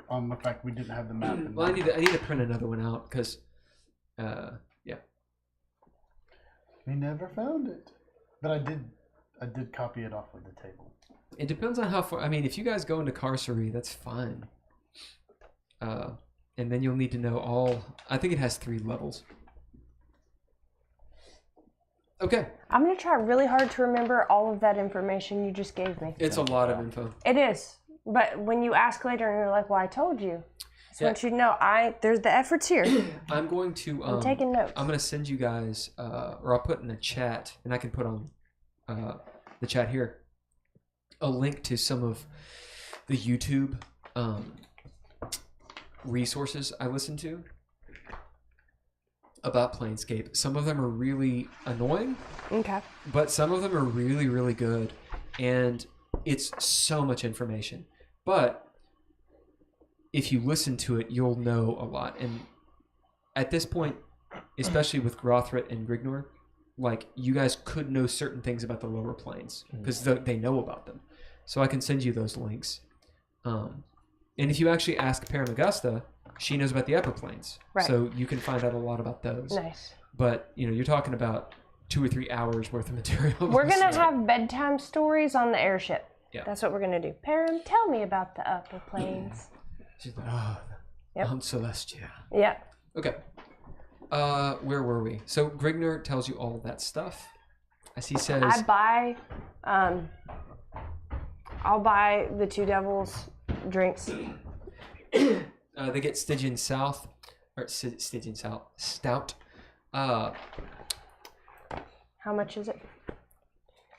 on the fact we didn't have the map. Well, I need to print another one out because, yeah. We never found it, but I did copy it off of the table. It depends on how far. I mean, if you guys go into Carcery, that's fine. And then you'll need to know all. I think it has 3 levels. Okay. I'm going to try really hard to remember all of that information you just gave me. It's a lot of info. It is. But when you ask later and you're like, well, I told you. I just want you to know, there's the efforts here. I'm going to... I'm taking notes. I'm going to send you guys, or I'll put in the chat, and I can put on the chat here, a link to some of the YouTube resources I listen to about Planescape. Some of them are really annoying, but some of them are really, really good, and it's so much information. But if you listen to it, you'll know a lot. And at this point, especially with Grothrett and Grignor, like, you guys could know certain things about the lower planes because they know about them. So I can send you those links. And if you actually ask Paramagusta, she knows about the upper planes. Right. So you can find out a lot about those. Nice. But, you're talking about 2 or 3 hours worth of material. We're going to have bedtime stories on the airship. Yeah. That's what we're going to do. Param, tell me about the upper planes. She's like, I'm Celestia. Yeah. Okay. Where were we? So Grignor tells you all of that stuff. As he says... I'll buy the 2 devils drinks. They get Stygian South, or Stygian South Stout. How much is it?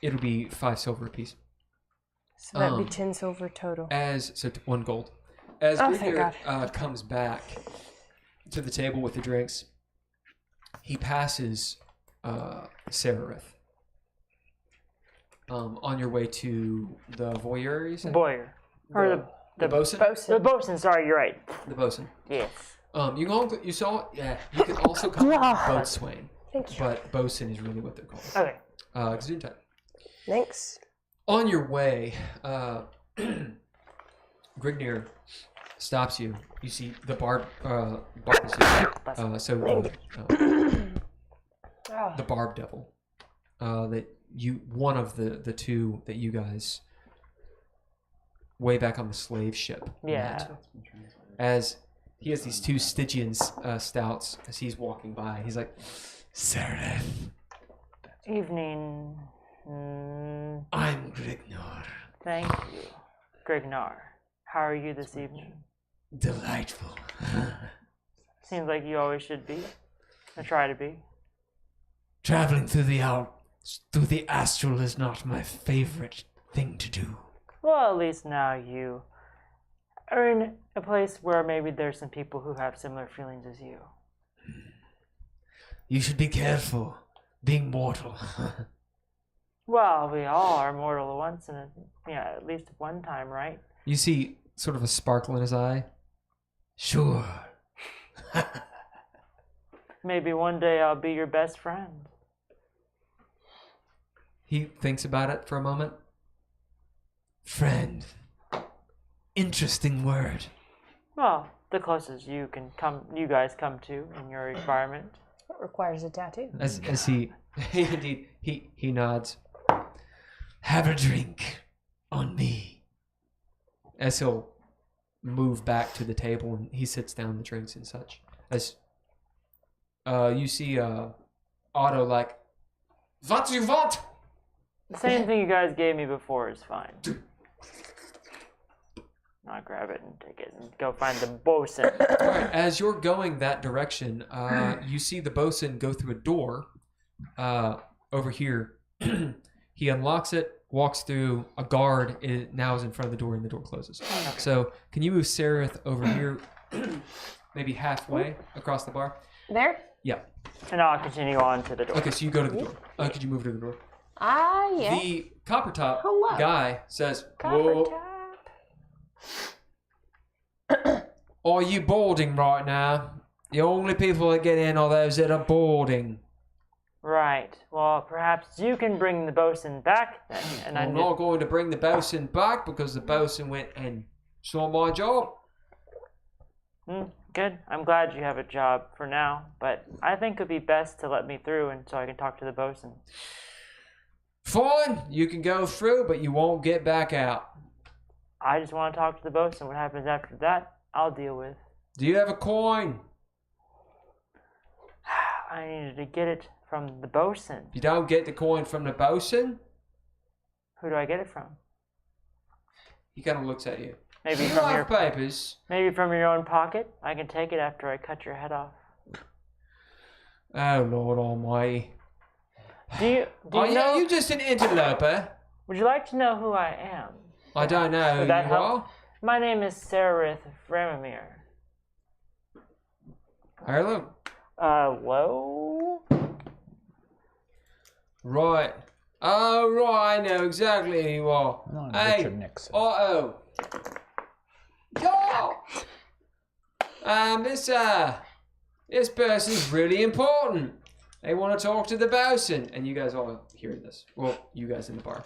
It'll be 5 silver apiece. So that'd be 10 silver total. 1 gold. As Grignor comes back to the table with the drinks, he passes Sararith. On your way to the voyeur, you said? Voyeur. The bosun? The bosun, sorry, you're right. The bosun. Yes. You could also call them boatswain. Thank you. But bosun is really what they're called. Okay. Gesundheit. Thanks. On your way, Grignor stops you. You see the barb the barb devil. One of the 2 that you guys way back on the slave ship. Yeah. As he has these 2 Stygian stouts as he's walking by. He's like, Sararith. Evening. I'm Grignor. Thank you. Grignor. How are you this evening? Delightful. Seems like you always should be. I try to be. Traveling through the astral is not my favorite thing to do. Well, at least now you are in a place where maybe there's some people who have similar feelings as you. You should be careful, being mortal. Well, we all are mortal once, and at least one time, right? You see sort of a sparkle in his eye. Sure. Maybe one day I'll be your best friend. He thinks about it for a moment. Friend. Interesting word. Well, the closest you guys come to in your environment. It requires a tattoo. As he indeed he nods. Have a drink on me. As he'll move back to the table and he sits down the drinks and such. As you see Otto like, what you want? The same thing you guys gave me before is fine. I'll grab it and take it and go find the bosun. Alright, as you're going that direction, you see the bosun go through a door over here. He unlocks it, walks through, a guard now is in front of the door and the door closes. Okay. So can you move Sararith over here, maybe halfway across the bar? There? Yeah. And I'll continue on to the door. Okay, so you go to the door. Could you move to the door? Yeah. The copper top guy says, Copper top. Are you boarding right now? The only people that get in are those that are boarding. Right. Well, perhaps you can bring the bosun back then. And I'm not going to bring the bosun back because the bosun went and it's not my job. Good. I'm glad you have a job for now, but I think it'd be best to let me through and so I can talk to the bosun. Fine, you can go through, but you won't get back out. I just want to talk to the bosun. What happens after that, I'll deal with. Do you have a coin? I needed to get it from the bosun. You don't get the coin from the bosun? Who do I get it from? He kind of looks at you. Maybe You from your have papers. Maybe from your own pocket. I can take it after I cut your head off. Oh, Lord Almighty. Do you Are know? you just an interloper? Would you like to know who I am? I don't know who Would you that help? are. My name is Sararith Vramamiir. Hello. Hello? Right. Oh, right, I know exactly who you are. No, Hey, Richard Nixon. uh-oh. This person's really important. They want to talk to the bosun. And you guys all hearing this. Well, you guys in the bar.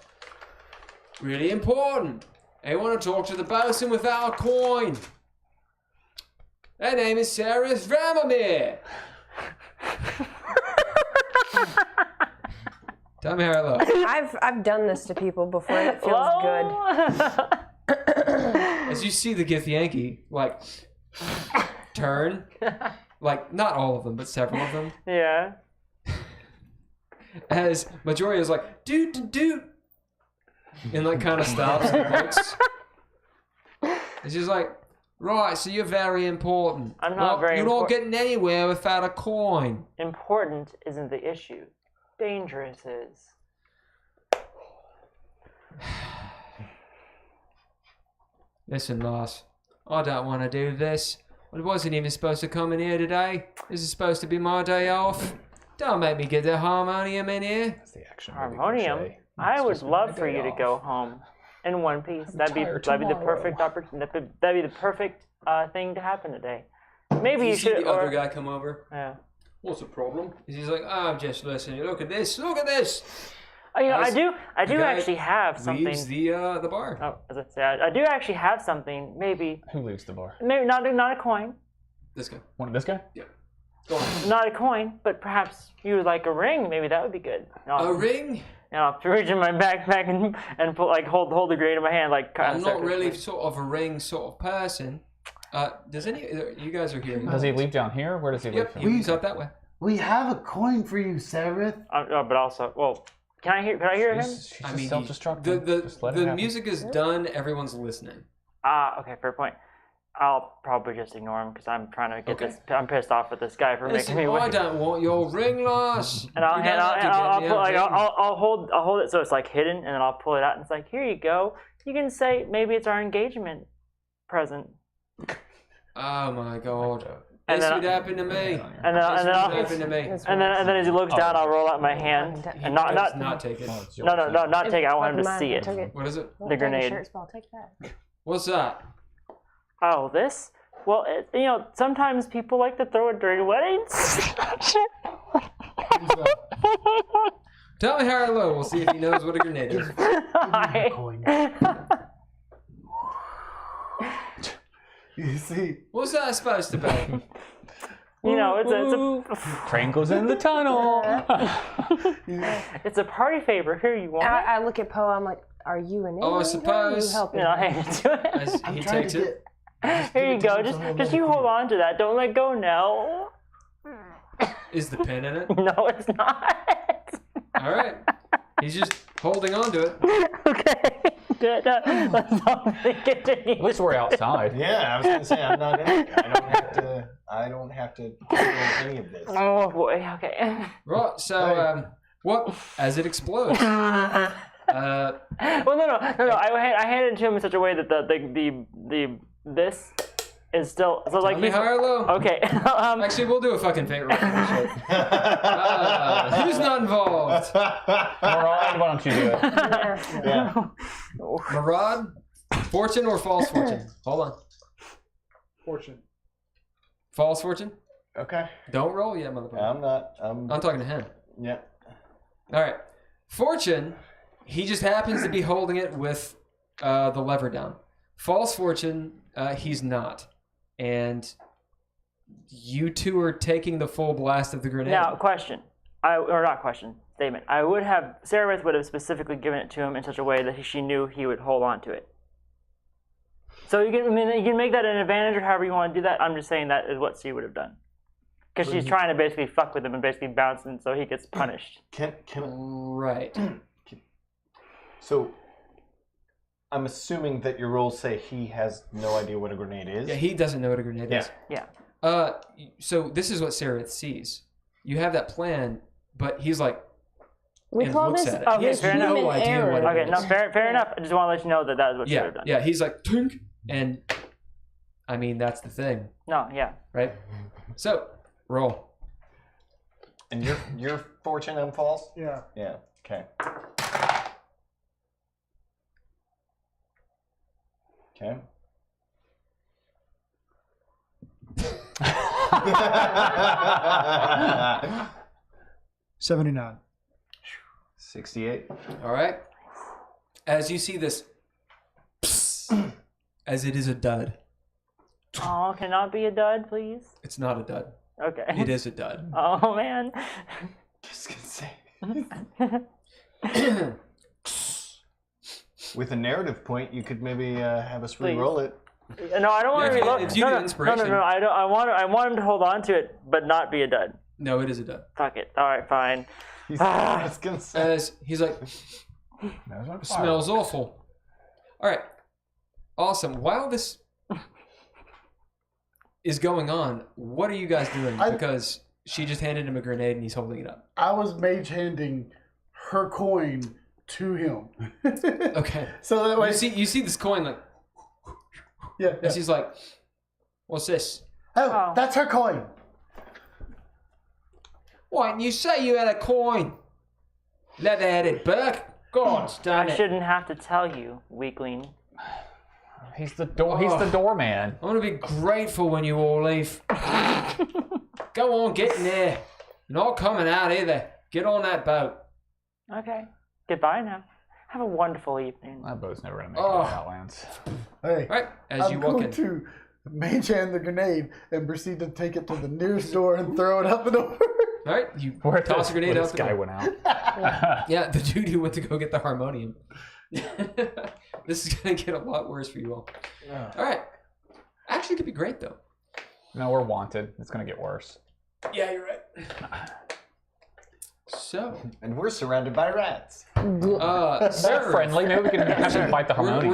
Really important. They want to talk to the bosun without a coin. Their name is Sararith Vramamiir. Tell me how it looks. I've done this to people before. And it feels good. As you see the Githyanki, like, turn, like, not all of them, but several of them, Yeah. as majority is like, doot, and like kind of stops and looks. It's just like, right, so you're very important. I'm not very You're not getting anywhere without a coin. Important isn't the issue. Dangerous is. Listen, Lars, I don't want to do this. I wasn't even supposed to come in here today. This is supposed to be my day off. Don't make me get the harmonium in here. That's the action. Harmonium? LeShay. I It's would just my love day for you to off. go home in one piece. That'd be tired the tomorrow. perfect opportunity. That'd be the perfect thing to happen today. Maybe You you see should. the other guy come over. Yeah. What's the problem? He's like, I'm just listening. Look at this. Look at this. You know, I As do the guy actually have something. Leaves the bar. Oh, as I say, I do actually have something. Maybe Who leaves the bar? not a coin, This guy. One, this guy? Go on. not a coin, but perhaps you would like a ring. Maybe that would be good. A ring? And I'll reach in my backpack and pull, like hold the grenade in my hand, like kind I'm of. not really sort of a ring sort of person. Does any? You guys are here. Does he leave down here? Where does he leave Yep, from? he moves out that way. We have a coin for you, Sararith. But also, well, can I hear him? She's I just mean, self-destructing. Just let it the happen. music is done. Everyone's listening. Okay, fair point. I'll probably just ignore him because I'm trying to get Okay. this. I'm pissed off with this guy for Listen, making me I wait. don't want your ring, Lars. And I'll You don't have to I'll give me put, a like, ring. I'll hold it so it's like hidden, and then I'll pull it out and it's like, here you go. You can say maybe it's our engagement present. Oh my god. And This then would happen to me. And then This and would then happen to me. and then as he looks down, I'll roll out my hand He and does not not take it. Oh, it's yours. no, not take it. I want him to Mine, see I it. took it. What is it? Won't The take a grenade. shirt's ball, take that. What's that? Oh, this? Well, sometimes people like to throw it during weddings. Tell me how low. We'll see if he knows what a grenade is. A coin. You see, What's that supposed to be? It's a Train goes in the tunnel. it's a party favor. Here, you want it? I look at Poe. I'm like, are you an Oh, I idiot? suppose. You helping? I'll hand it to him. As I'm he trying takes to it. get. Here you go. Just you hold on to that. Don't let go now. Is the pen in it? No, it's not. All right. He's just holding on to it. Okay. Good. Let's not continue. At least we're outside. yeah, I was gonna say I'm not in it. I don't have to do any of this. Oh boy. Okay. Right. So, what? As it explodes. Well, no. I handed it to him in such a way that the this is still so like Tell me he's high or low. okay. Actually, we'll do a fucking fate roll. Who's not involved? Murad, why don't you do it? Yeah. Murad? Fortune or false fortune? Hold on. Fortune. False fortune? Okay. Don't roll yet, motherfucker. I'm not. I'm talking to him. Yeah. All right. Fortune, he just happens to be holding it with the lever down. False fortune, he's not. And you two are taking the full blast of the grenade. Now, question. Or not question. statement. Sararith would have specifically given it to him in such a way that she knew he would hold on to it. So you can make that an advantage or however you want to do that. I'm just saying that is what she would have done. Because she's trying to basically fuck with him and basically bounce him so he gets punished. Right. So, I'm assuming that your rules say he has no idea what a grenade is. Yeah, he doesn't know what a grenade is. Yeah. So this is what Sararith sees. You have that plan, but he's like, We and call looks this at it. He has fair no enough. idea what it Okay, is. no, fair enough. I just want to let you know that is what she would have done. Yeah, he's like, tink, and I mean, that's the thing, No, yeah. right? So, roll. And your fortune on false? Yeah. Yeah. Okay. Okay. 79. 68. All right. As you see this, as it is a dud. Oh, can it not be a dud, please? It's not a dud. Okay. It is a dud. Oh, man. Just gonna say. With a narrative point, you could maybe have us re-roll it. No, I don't want to reload. It's you to inspiration. No. I want him to hold on to it, but not be a dud. No, it is a dud. Fuck it. All right, fine. I was gonna say. As he's like, smells awful. All right, awesome. While this is going on, what are you guys doing? Because she just handed him a grenade and he's holding it up. I was mage handing her coin to him. Okay. So that way, you see this coin like, yeah. and she's like, "What's this?" Oh, that's her coin. Why didn't you say you had a coin? Leather-headed Burke. God damn I it. shouldn't have to tell you, weakling. He's the doorman. I'm gonna be grateful when you all leave. Go on, get in there. You're not coming out either. Get on that boat. Okay. Goodbye now. Have a wonderful evening. That boat's never gonna make it to the Outlands. Hey, All right, as you I'm walk going in. to mage hand the grenade and proceed to take it to the nearest door and throw it out the door. All right, you toss a grenade out This the guy door. went out. Yeah, the dude who went to go get the harmonium. This is gonna get a lot worse for you all. All right, actually, it could be great though. No, we're wanted. It's gonna get worse. Yeah, you're right. So, And we're surrounded by rats. They're Sarah, friendly. Maybe we can have them fight the harmonium.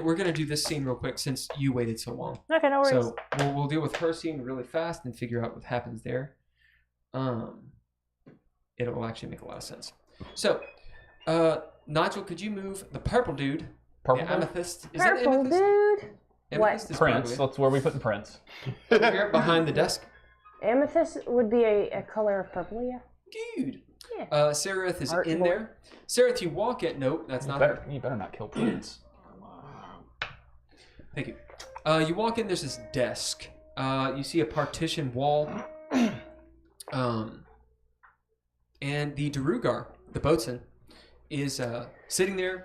we're gonna do this scene real quick since you waited so long. Okay, no worries. So we'll deal with her scene really fast and figure out what happens there. It'll actually make a lot of sense. So, Nigel, could you move the purple dude? Purple the dude? amethyst. Is Purple that amethyst? dude. Amethyst is Prince. probably That's where we put the prince. over here behind the desk. Amethyst would be a color of purple, yeah. Dude. Yeah. Sararith is Art in boy. there. Sararith, you walk it. Nope, that's not her. You better not kill Prince. Thank you. You walk in, there's this desk. You see a partition wall. And the Darugar, the boatswain, is sitting there.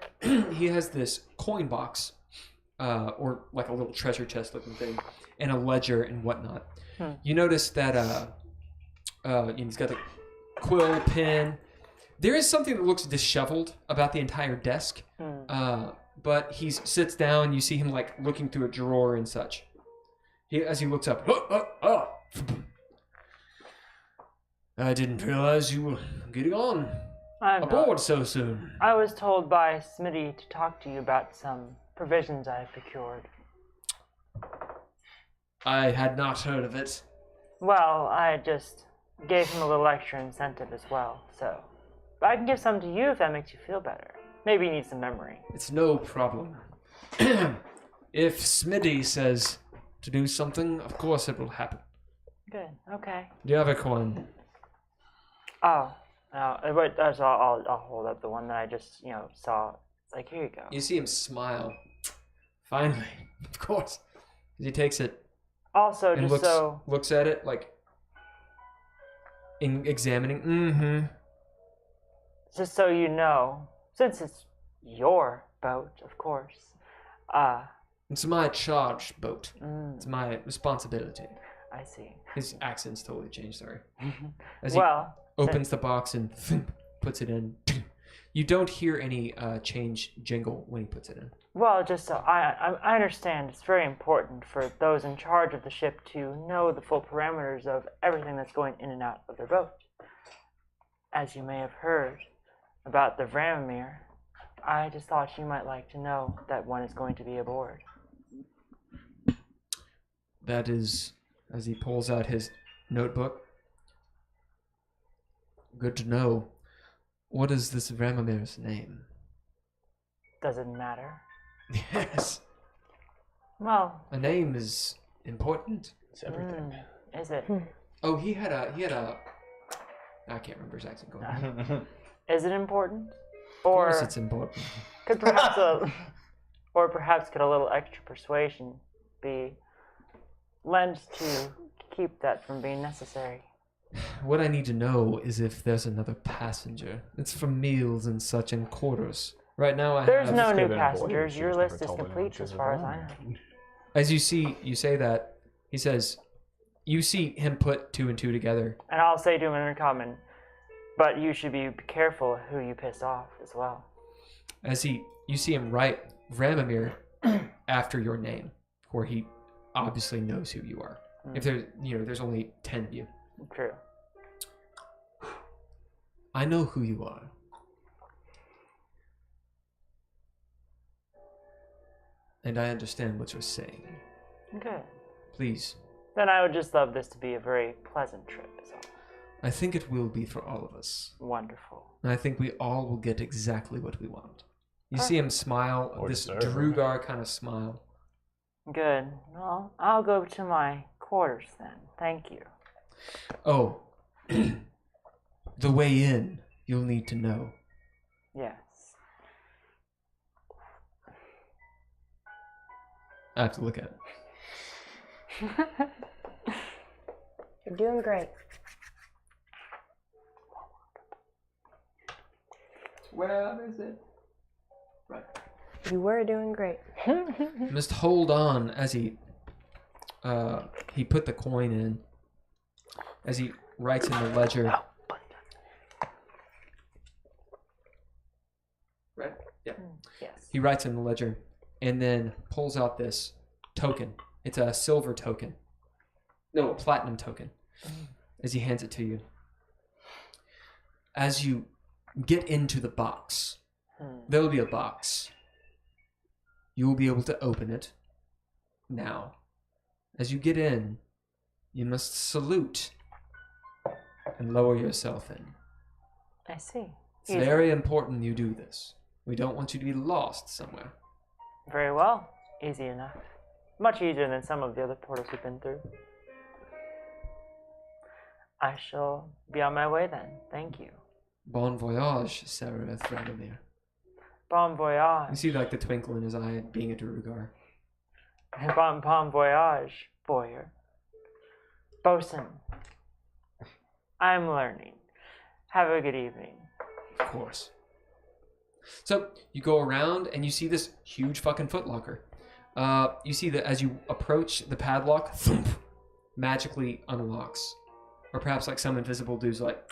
He has this coin box, or like a little treasure chest looking thing, and a ledger and whatnot. You notice that he's got a quill, pen. There is something that looks disheveled about the entire desk, but he sits down. You see him like looking through a drawer and such. As he looks up, I didn't realize you were getting on aboard so soon. I was told by Smitty to talk to you about some provisions I have procured. I had not heard of it. Well, I just gave him a little extra incentive as well, so. But I can give some to you if that makes you feel better. Maybe you need some memory. It's no problem. If Smitty says to do something, of course it will happen. Good, okay. Do you have a coin? Oh, no, wait, so I'll hold up the one that I just, saw. It's like, here you go. You see him smile. Finally, of course. He takes it Also, and just looks at it like examining. Just so you know, since it's your boat, of course. It's my charge boat. It's my responsibility. I see. His accent's totally changed. Sorry. As he Well, opens the box and puts it in. You don't hear any change jingle when he puts it in. Well, just so I understand, it's very important for those in charge of the ship to know the full parameters of everything that's going in and out of their boat. As you may have heard about the Vramamiir, I just thought you might like to know that one is going to be aboard. That is, as he pulls out his notebook. Good to know. What is this Vramamiir's name? Does it matter? Yes. Well, A name is important. It's everything. Is it? Oh, he had a. I can't remember his accent going on. Is it important? Of Or course it's important. could perhaps could a little extra persuasion be lent to keep that from being necessary? What I need to know is if there's another passenger. It's for meals and such and quarters. Right now I There's have... no could've new been passengers. avoided. Your She was list never is told anyone complete she as was far as a I woman. know. As you say that, he says, you see him put 2 and 2 together. And I'll say to him in common, but you should be careful who you piss off as well. As you see him write Vramamiir after your name, where he obviously knows who you are. If there's only 10 of you. True. I know who you are. And I understand what you're saying. Good. Please. Then I would just love this to be a very pleasant trip as well. I think it will be for all of us. Wonderful. And I think we all will get exactly what we want. You see him smile, Or this deserve. Drugar kind of smile. Good. Well, I'll go to my quarters then. Thank you. Oh, the way in, you'll need to know. Yes. I have to look at it. You're doing great. Where is it? Right. You were doing great. You must hold on as he put the coin in. As he writes in the ledger. Right? Yeah. Yes. He writes in the ledger and then pulls out this token. It's a silver token. No, a platinum token. As he hands it to you. As you get into the box, there will be a box. You will be able to open it now. As you get in, you must salute and lower yourself in. I see. It's very important you do this. We don't want you to be lost somewhere. Very well. Easy enough. Much easier than some of the other portals we've been through. I shall be on my way then. Thank you. Bon voyage, Sararith Vramamiir. Bon You voyage. see like the twinkle in his eye at being a Drugar. Bon voyage, Boyer. Bosun. I'm learning. Have a good evening. Of course. So you go around and you see this huge fucking footlocker. You see that as you approach the padlock, thump, magically unlocks. Or perhaps like some invisible dude's like...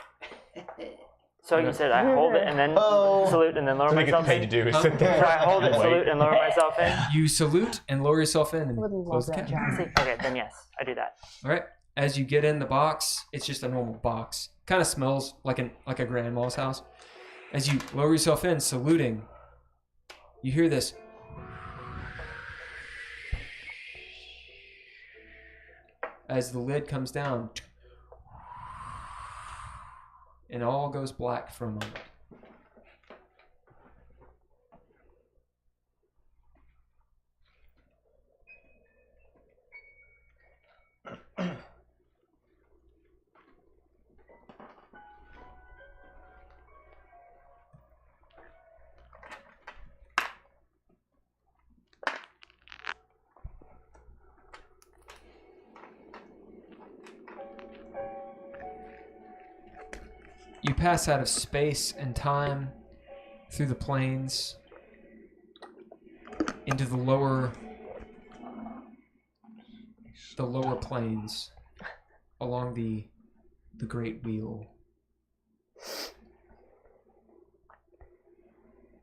So you said I hold it and then salute and then lower All we get myself paid in? to do is sit there. So I hold it, and wait. salute, and lower myself in? You salute and lower yourself in and Would love close the that cap. job. See? Okay, then yes, I do that. All right. As you get in the box, it's just a normal box. Kind of smells like a grandma's house. As you lower yourself in, saluting, you hear this. As the lid comes down, and all goes black for a moment. You pass out of space and time through the planes into the lower planes along the Great Wheel.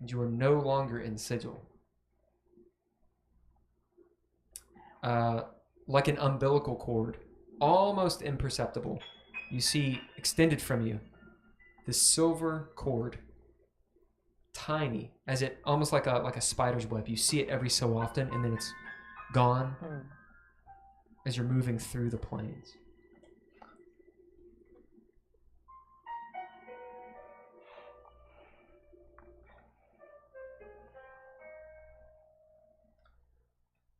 You are no longer in Sigil. Like an umbilical cord, almost imperceptible, you see extended from you this silver cord, tiny, as it almost like a spider's web. You see it every so often, and then it's gone as you're moving through the plains.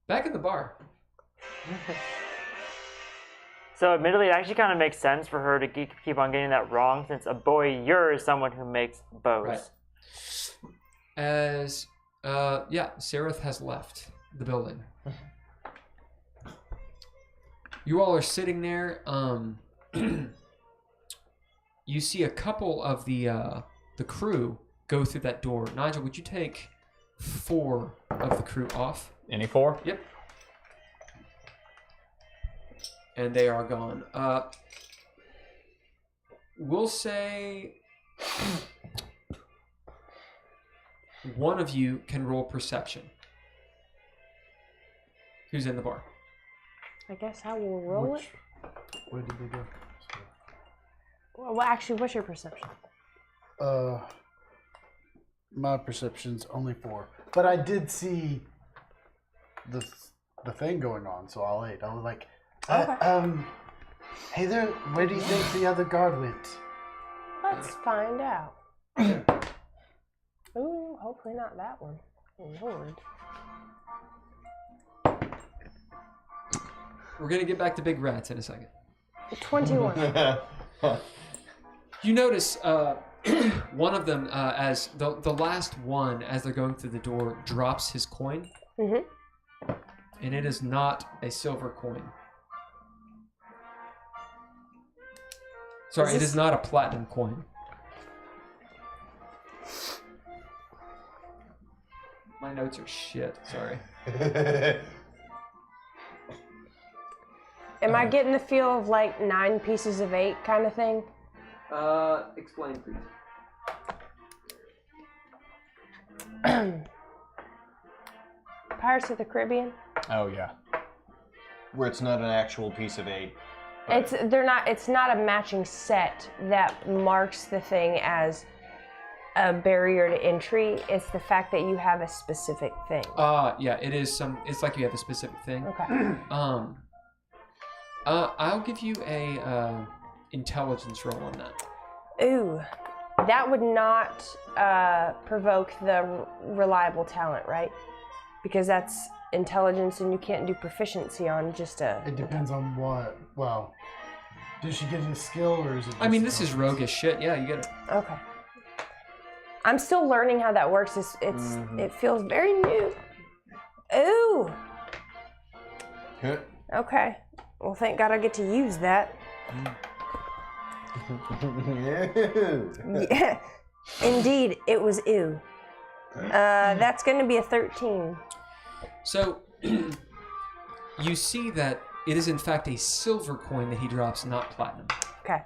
Back in the bar. So admittedly, it actually kind of makes sense for her to keep on getting that wrong, since a boyar is someone who makes bows. Right. As Sararith has left the building. You all are sitting there. You see a couple of the crew go through that door. Nigel, would you take 4 of the crew off? Any 4? Yep. And they are gone. We'll say one of you can roll perception. Who's in the bar? I guess I will roll it. Where did they go? Well, actually, what's your perception? My perception's only 4, but I did see the thing going on, so I'll 8. I was like, Heiðr, where do you think the other guard went? Let's find out. Ooh, hopefully not that one. Oh, Lord. We're gonna get back to big rats in a second. 21. You notice one of them, as the last one, as they're going through the door, drops his coin. Mm-hmm. And it is not a silver coin. Sorry, it is not a platinum coin. My notes are shit, sorry. Am I getting the feel of like 9 pieces of 8 kind of thing? Explain, please. Pirates of the Caribbean? Oh, yeah. Where it's not an actual piece of 8. It's not a matching set that marks the thing as a barrier to entry. It's the fact that you have a specific thing. Yeah, it's like you have a specific thing. Okay. I'll give you a intelligence roll on that. Ooh. That would not provoke the reliable talent, right? Because that's intelligence and you can't do proficiency on just a... It depends on what. Well, does she get a skill or is it just... I mean, this is roguish shit. Yeah, you get it. Okay. I'm still learning how that works. It feels very new. Ooh. Okay. Well, thank God I get to use that. Yeah. Indeed, it was ew. That's going to be a 13. So, you see that it is in fact a silver coin that he drops, not platinum. Okay.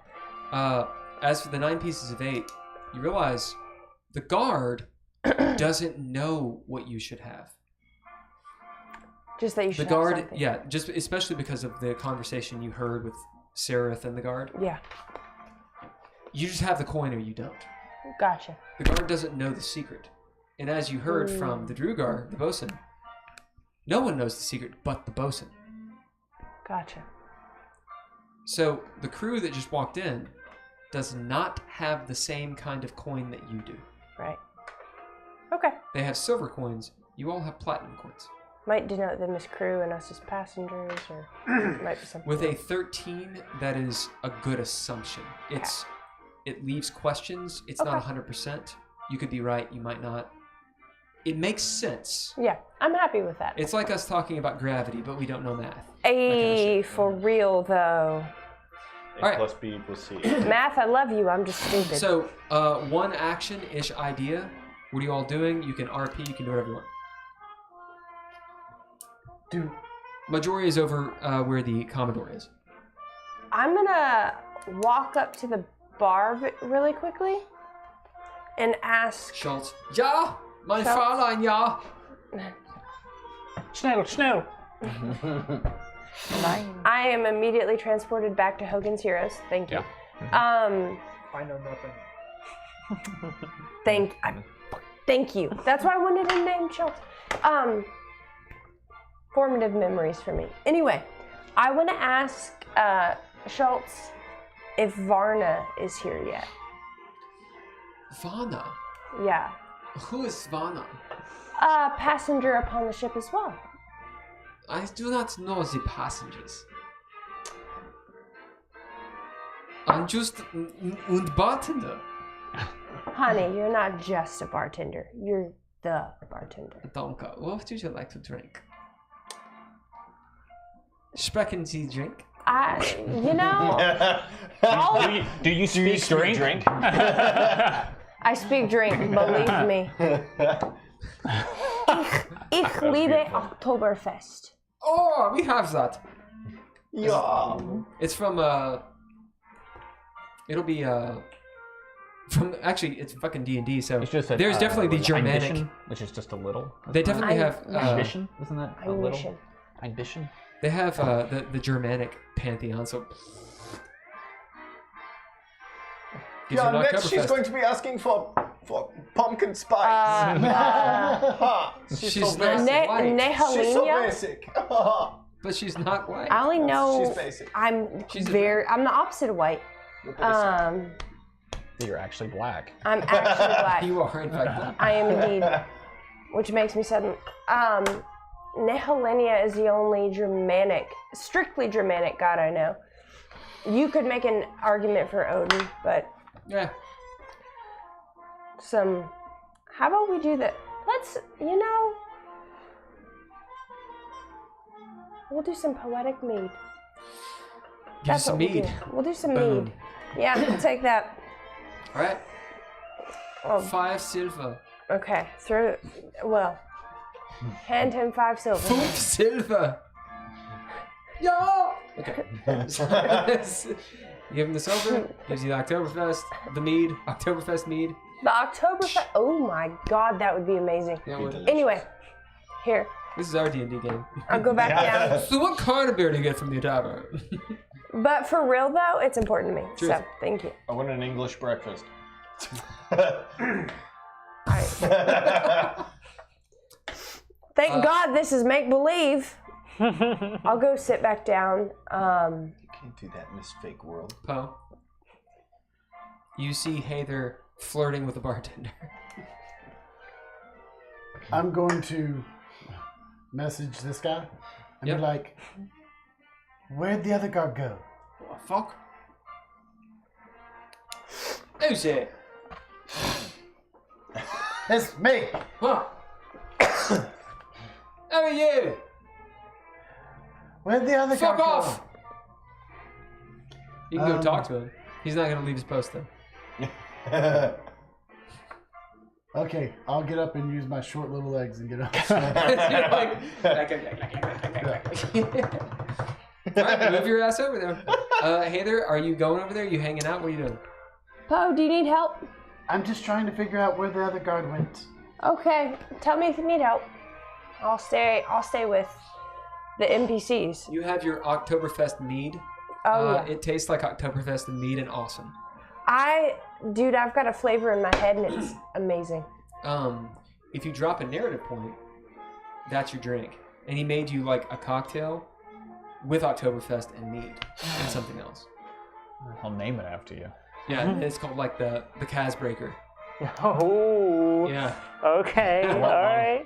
As for the 9 pieces of 8, you realize the guard doesn't know what you should have. Just that you should the guard, have something. yeah, just especially because of the conversation you heard with Sararith and the guard. Yeah. You just have the coin or you don't. Gotcha. The guard doesn't know the secret. And as you heard from the Drugar, the bosun, no one knows the secret but the bosun. Gotcha. So the crew that just walked in does not have the same kind of coin that you do. Right. Okay. They have silver coins. You all have platinum coins. Might denote them as crew and us as passengers, or might be something With a else. 13, that is a good assumption. It leaves questions. It's not 100%. You could be right. You might not. It makes sense. Yeah, I'm happy with that. It's like us talking about gravity, but we don't know math. For real though. A plus B equals C. Math, I love you. I'm just stupid. So, one action-ish idea. What are you all doing? You can RP. You can do whatever you want. Dude. Majority is over where the Commodore is. I'm gonna walk up to the bar really quickly and ask. Schultz. Ja, mein Schultz. Fräulein, ja. Schnell. I am immediately transported back to Hogan's Heroes. Thank you. Yeah. I know nothing. Thank you. That's why I wanted to name Schultz. Formative memories for me. Anyway, I want to ask Schultz if Varna is here yet. Varna? Yeah. Who is Varna? A passenger upon the ship as well. I do not know the passengers. I'm just a bartender. Honey, you're not just a bartender. You're the bartender. Danke. What would you like to drink? Sprechen Sie drink? You know, Do you speak drink? I speak drink, believe me. Ich liebe Oktoberfest. Oh, we have that. Yeah. It's from it'll be from actually it's fucking D&D. So It's just a, there's definitely the Germanic. Ambition, which is just a little. They definitely have ambition, isn't that a little? Ambition. Ambition. They have the Germanic pantheon. So gives you an next she's Oktoberfest. going to be asking for pumpkin spice. She's not white. She's so Nehalinia. basic. But she's not white. I only know She's basic. I'm She's a- I'm the opposite of white. You're basic. You're actually black. I'm actually black. You are in fact black. I am indeed. Which makes me sudden. Nehalinia is the only strictly Germanic god I know. You could make an argument for Odin, but Yeah. how about we do that? Let's, we'll do some poetic mead. Give us some what we'll mead. do. We'll do some Boom. mead. Yeah, we'll take that. All right. Oh, 5 silver. okay, hand him 5 silver. 5 silver. Yeah. Okay. You give him the silver. Gives you the Oktoberfest, the mead, Oktoberfest mead. The Oktoberfest. Oh my god, that would be amazing. Yeah, well, Anyway, here, this is our D&D game. I'll go back down. So what kind of beer do you get from the tavern? But for real though, it's important to me. Truth. So thank you. I want an English breakfast. Thank God this is make believe. I'll go sit back down. You can't do that in this fake world. Poe. You see Heiðr flirting with the bartender. I'm going to message this guy and Yep. be like, where'd the other guard go? Oh, fuck. Who's it? It's me. Huh? How are you? Where'd the other Fuck guard off! go? You can go talk to him. He's not gonna leave his post though. Okay, I'll get up and use my short little legs and get up. Alright, move your ass over there. Heiðr, are you going over there? Are you hanging out? What are you doing? Poe, do you need help? I'm just trying to figure out where the other guard went. Okay, tell me if you need help. I'll stay with the NPCs. You have your Oktoberfest mead. Oh yeah. It tastes like Oktoberfest and mead and awesome. Dude, I've got a flavor in my head and it's amazing. If you drop a narrative point, that's your drink. And he made you like a cocktail with Oktoberfest and mead and something else. I'll name it after you. Yeah, and it's called like the Kassbrakkr. Oh. Yeah. Okay. All right.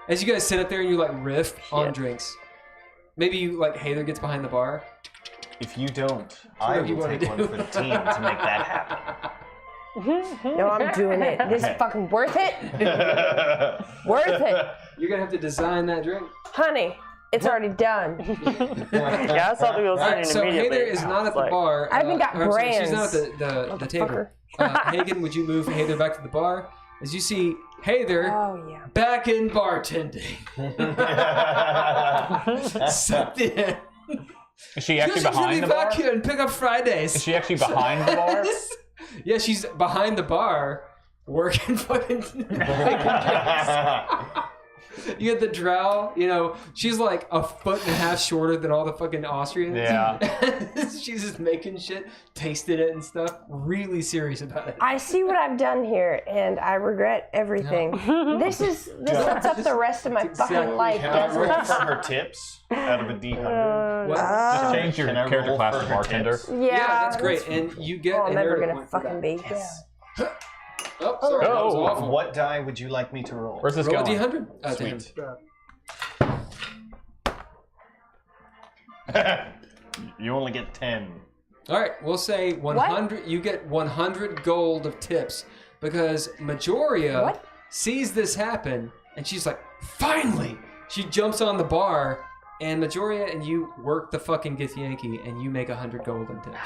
As you guys sit up there and you like riff on drinks. Maybe you like Heiðr gets behind the bar. If you don't, I Whatever you will wanna take one do. for the team to make that happen. No, I'm doing it. This is fucking worth it. Worth it. You're gonna have to design that drink. Honey, it's already done. Yeah, I saw the wheels turning So immediately. Heiðr is not at the Like- bar. I haven't got or I'm sorry, She's not brands. at the table. Motherfucker. Haygen, would you move Heiðr back to the bar? As you see Heiðr Oh yeah. back in bartending. Something. Is she actually You should behind really the back bar? here and pick up Fridays. Is she actually behind the bar? Yeah, she's behind the bar. working fucking You get the drow, you know, she's like 1.5 feet shorter than all the fucking Austrians. Yeah. She's just making shit, tasting it and stuff. Really serious about it. I see what I've done here, and I regret everything. This sets up the rest of my fucking life, Can I doesn't roll it? for her tips out of a D100? What? Just change your Can I character roll class for to her bartender. tips? Yeah, that's great. And you get Oh, I'm an never area gonna point for fucking that. be. Yes. Oh, sorry, that was Oh. awful. What die would you like me to roll? Where's this Roll a going? D100. Sweet. You only get 10. All right, we'll say 100. You get 100 gold of tips because Majoria sees this happen and she's like, "Finally!" She jumps on the bar, and Majoria and you work the fucking Githyanki, and you make 100 gold in tips.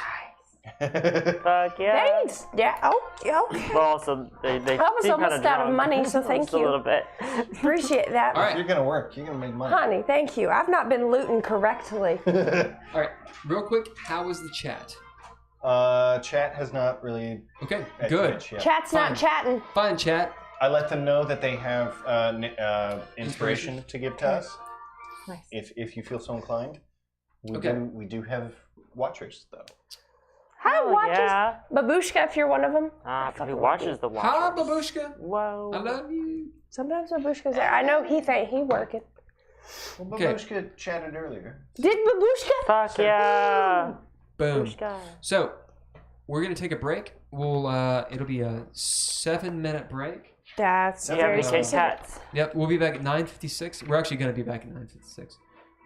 Fuck yeah. Thanks. Yeah. Oh, yeah, okay. But also, they I was seem almost kinda out of drunk. money, so thank Just a you. little bit. Appreciate that. All If right, you're gonna work, you're gonna make money. Honey, thank you. I've not been looting correctly. all right. Real quick, how was the chat? Chat has not really. Okay, at good. Twitch yet. Chat's Fine. not chatting. Fine, chat. I let them know that they have inspiration to give to us. Nice. If you feel so inclined. Okay. We do have watchers though. Hi, Hell watches. yeah. Babushka, if you're one of them. Who watches the watch? Hi, babushka. Whoa. I love you. Sometimes Babushka's there. I know Heath ain't he working. Well, Okay. Babushka chatted earlier. Did Babushka? Fuck yeah. Boom. Babushka. So, we're gonna take a break. We'll it'll be a 7-minute break. That's Yeah, very we take specific. cats. Yep, we'll be back at 9:56. We're actually gonna be back at 9:56.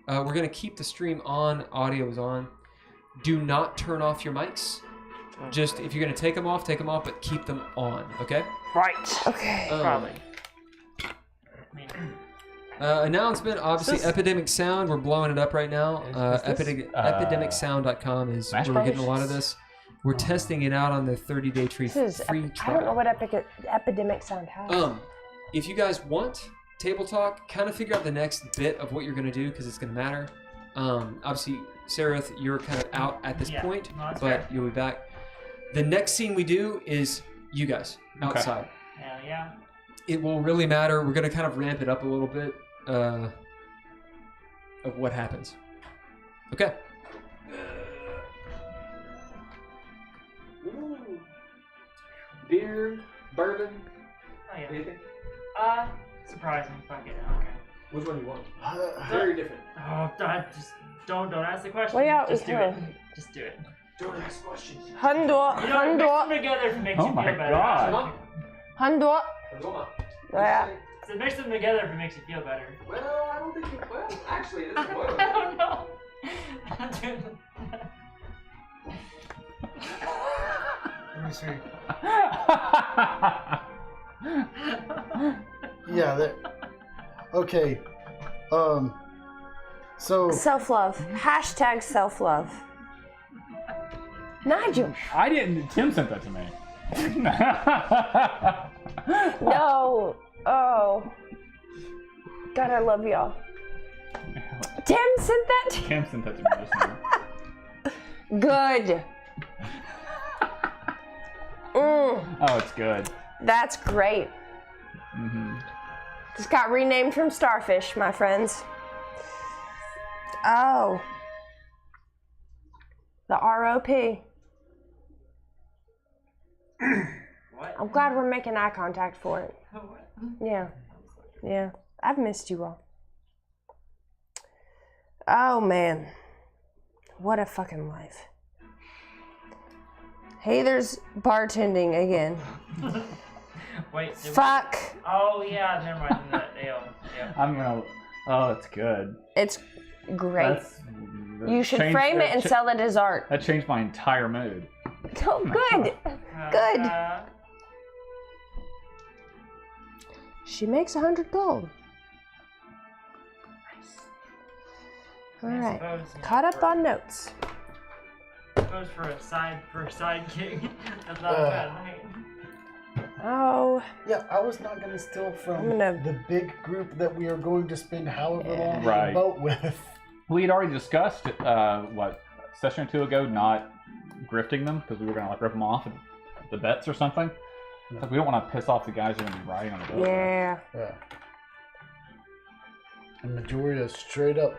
We're gonna keep the stream on. Audio is on. Do not turn off your mics. Just if you're gonna take them off, but keep them on. Okay. Right. Okay. Probably. Announcement. Obviously, Epidemic Sound. We're blowing it up right now. Epidemicsound.com is Smash where we're getting a Bros? lot of this. We're testing it out on the 30-day This is, free I trial. don't know what epidemic sound has. If you guys want table talk, kind of figure out the next bit of what you're going to do because it's going to matter. Obviously, Sararith, you're kind of out at this point, no, that's but fair. you'll be back. The next scene we do is you guys outside. Hell yeah. It will really matter. We're going to kind of ramp it up a little bit of what happens. Okay. Ooh. Beer, bourbon, Oh yeah. anything? Surprise me. Fuck it. Okay. Which one do you want? Very different. Oh, just don't ask the question. What y'all Just do it. eating? Just do it. Don't ask questions. Handor, You know, mix them handor, together if it makes Oh you feel my better. God. handor. Yeah. So mix them together if it makes you feel better. Well, I don't think you. Well, actually, it I isn't don't know. Let me see. Yeah. Okay. So Self-love. Hashtag self-love. Nigel. I didn't. Tim sent that to me. No. Oh. God, I love y'all. Tim sent that to Tim sent that to me just now. Good. Oh, it's good. That's great. Mm-hmm. Just got renamed from Starfish, my friends. Oh. The ROP. What? I'm glad we're making eye contact for it. What? Yeah. Yeah. I've missed you all. Oh, man. What a fucking life. Heiðr's bartending again. Wait. Fuck. Oh yeah. Never mind. That ale. Yeah. I'm gonna. Oh, it's good. It's great. That You should changed- frame it that and sell it as art. That changed my entire mood. Oh, good. Good. She makes 100 gold. All right. Caught up on notes. Suppose for a side gig, that's not a bad night. Oh, yeah, I was not gonna steal from I'm gonna- the big group that we are going to spend however long on Right. the boat with. We had already discussed, what, session or two ago, not grifting them because we were gonna like rip them off at the bets or something. Like, we don't want to piss off the guys who are going to be riding on the boat. Yeah. Yeah. And Majoria straight up.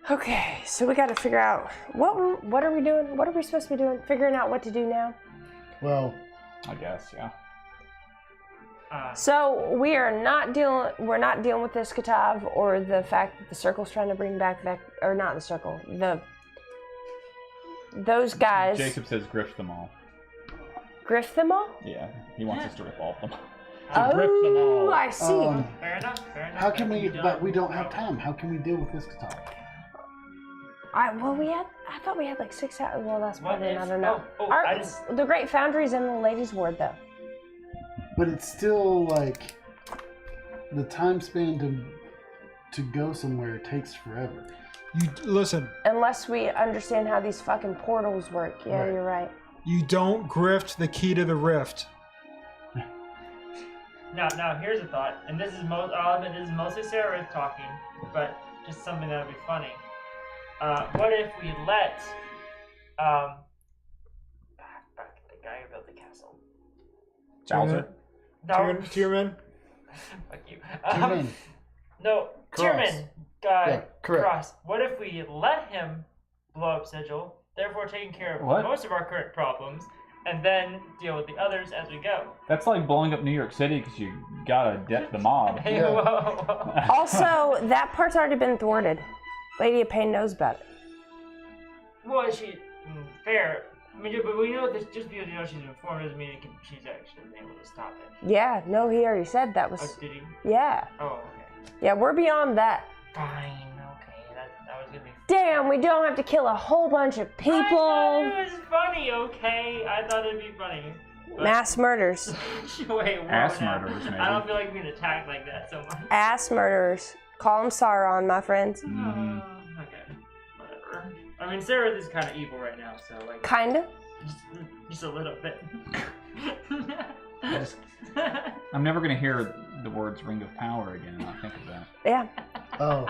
Okay, so we got to figure out what are we doing? What are we supposed to be doing? Figuring out what to do now. Well, I guess, yeah. So we're not dealing with this Katav or the fact that the circle's trying to bring back or not the circle. Those guys. Jacob says grift them all. Grift them all? Yeah, he wants us to rip all of them. Grift them all. I see. Fair enough. How can we? But we don't have time. How can we deal with this guitar? I thought we had like 6 hours. Well, that's probably I don't know. I just... The Great Foundry's in the ladies' ward though. But it's still like the time span to go somewhere takes forever. You listen. Unless we understand how these fucking portals work. Yeah, Right. You're right. You don't grift the key to the rift. Now here's a thought, and this is mostly Sararith talking, but just something that would be funny. What if we let back the guy who built the castle? Bowser? Tirmen? Fuck you. Tirmen. No, Cross. Tirmen guy. Yeah, correct. Cross. What if we let him blow up Sigil, therefore taking care of What? most of our current problems, and then deal with the others as we go? That's like blowing up New York City because you gotta deck the mob. Hey, Yeah. whoa. Also, that part's already been thwarted. Lady of Pain knows about it. Well, fair. I mean, but we know this just because she's informed doesn't mean she's actually able to stop it. Yeah, no, he already said that was. Oh, did he? Yeah. Oh, okay. Yeah, we're beyond that. Fine. Okay, that was gonna be. Damn, we don't have to kill a whole bunch of people. I thought it was funny. Okay, I thought it'd be funny. But... Mass murders. Wait, whoa, Ass now. murderers, maybe. I don't feel like being attacked like that so much. Ass murderers. Call them Sauron, my friends. Mhm. Okay, whatever. I mean, Sararith is kind of evil right now, so like. Kinda. Just a little bit. I'm never gonna hear the words Ring of Power again and not think of that. Yeah. Oh,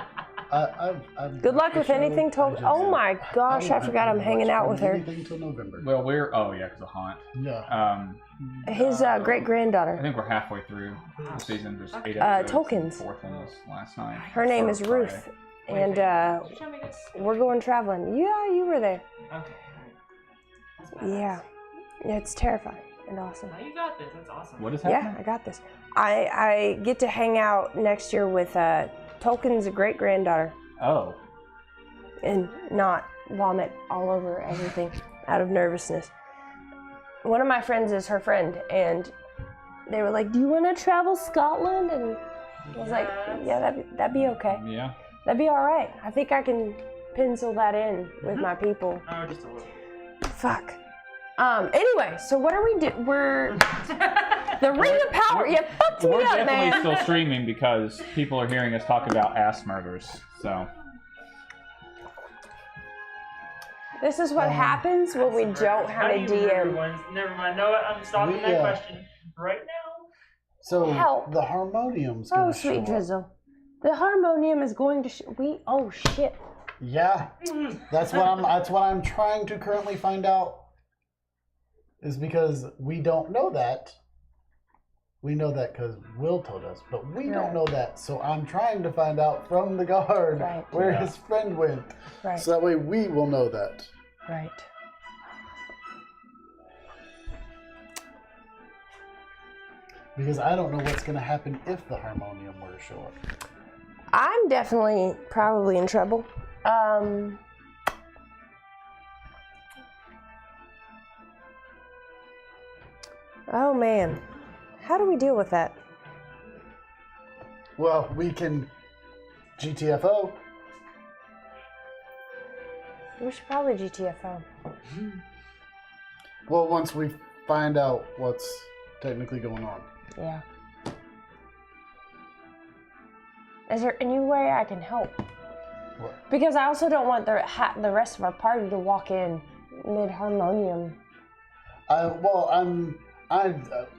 I've Good luck with anything, Oh my gosh, I forgot I'm hanging out with her. Anything till November. Well, because of Haunt. Yeah. His great I granddaughter. think we're halfway through the season. There's 8 episodes. Tolkien's. The 4th one was last night. Her name Or is Friday. Ruth, and we're going traveling. Yeah, you were there. Okay. Yeah, it's terrifying and awesome. Now you got this. That's awesome. What is happening? Yeah, I got this. I get to hang out next year with Tolkien's great granddaughter Oh. and not vomit all over everything out of nervousness. One of my friends is her friend, and they were like, "Do you want to travel Scotland?" And I was like, "Yeah, that'd be okay. Yeah. That'd be all right. I think I can pencil that in with my people." Oh, just a little. Fuck. Anyway, so what are we doing? We're the Ring of Power. You fucked me We're up, definitely man. still streaming because people are hearing us talk about ass murders. So. This is what happens when we don't have a DM. Never mind. No, I'm stopping that question right now. So Help. the harmonium's Oh, gonna sweet show up. drizzle. The harmonium is going to. Oh shit. Yeah, that's what I'm trying to currently find out. Is because we don't know that. We know that because Will told us, but we don't know that. So I'm trying to find out from the guard where his friend went. Right. So that way we will know that. Right. Because I don't know what's going to happen if the harmonium were to show up. I'm definitely probably in trouble. Oh man, how do we deal with that? Well, we can GTFO. We should probably GTFO. Well, once we find out what's technically going on. Yeah. Is there any way I can help? What? Because I also don't want the rest of our party to walk in mid-harmonium.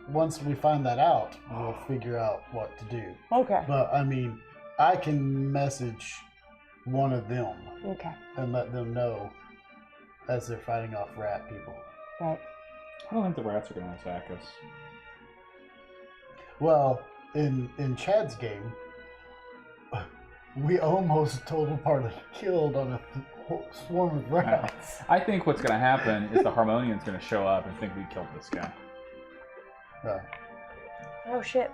Once we find that out, we'll figure out what to do. Okay. But I mean, I can message one of them Okay. and let them know as they're fighting off rat people. Right. I don't think the rats are going to attack us. Well, in Chad's game, we almost total party killed on a swarm of rats. I think what's going to happen is the Harmonian's going to show up and think we killed this guy. Yeah. Oh shit.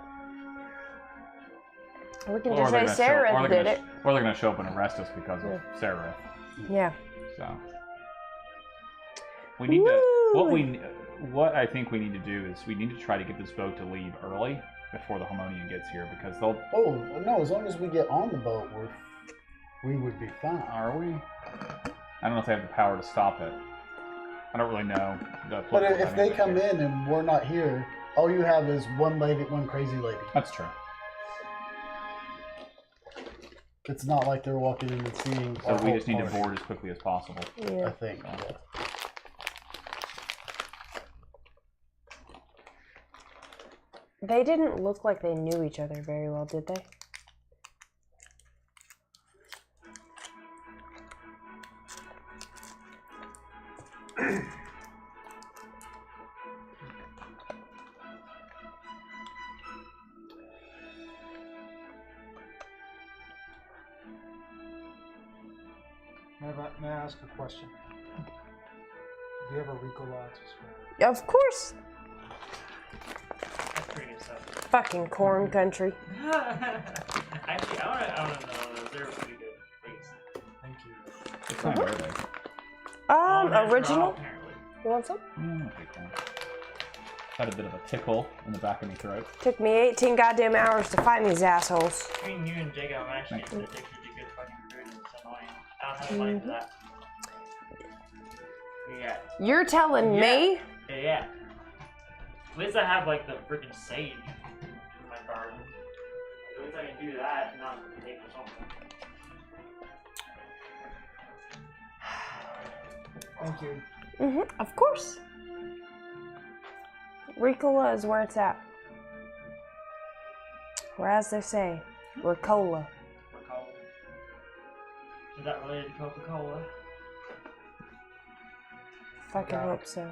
We can Or just say they're gonna show- or Sararith they're did gonna- it. Or they're going to show up and arrest us because of Sararith. Yeah. So we need to. What I think we need to do is we need to try to get this boat to leave early before the Harmonian gets here because they'll. Oh no! As long as we get on the boat, we would be fine. Are we? I don't know if they have the power to stop it. I don't really know. But if they come in and we're not here, all you have is one crazy lady. That's true. It's not like they're walking in and seeing. So we just need to board as quickly as possible. Yeah. I think. Yeah. They didn't look like they knew each other very well, did they? May I ask a question? Do you have a Rico Lots? Of course. That's pretty good stuff. Fucking corn country. Actually, I wanna know those. They're pretty good. Please. Thank you. It's not where they. Original? Apparently. You want some? Take one. Had a bit of a tickle in the back of my throat. Took me 18 goddamn hours to find these assholes. Between you and Jacob, I'm actually addicted to good fucking food. It's annoying. I don't have the money for that. Yeah. You're telling me? Yeah. At least I have like the freaking sage in my garden. At least I can do that and not take or something. Thank you. Of course. Ricola is where it's at. Or as they say, Ricola. Is that related to Coca-Cola? Fucking hope so.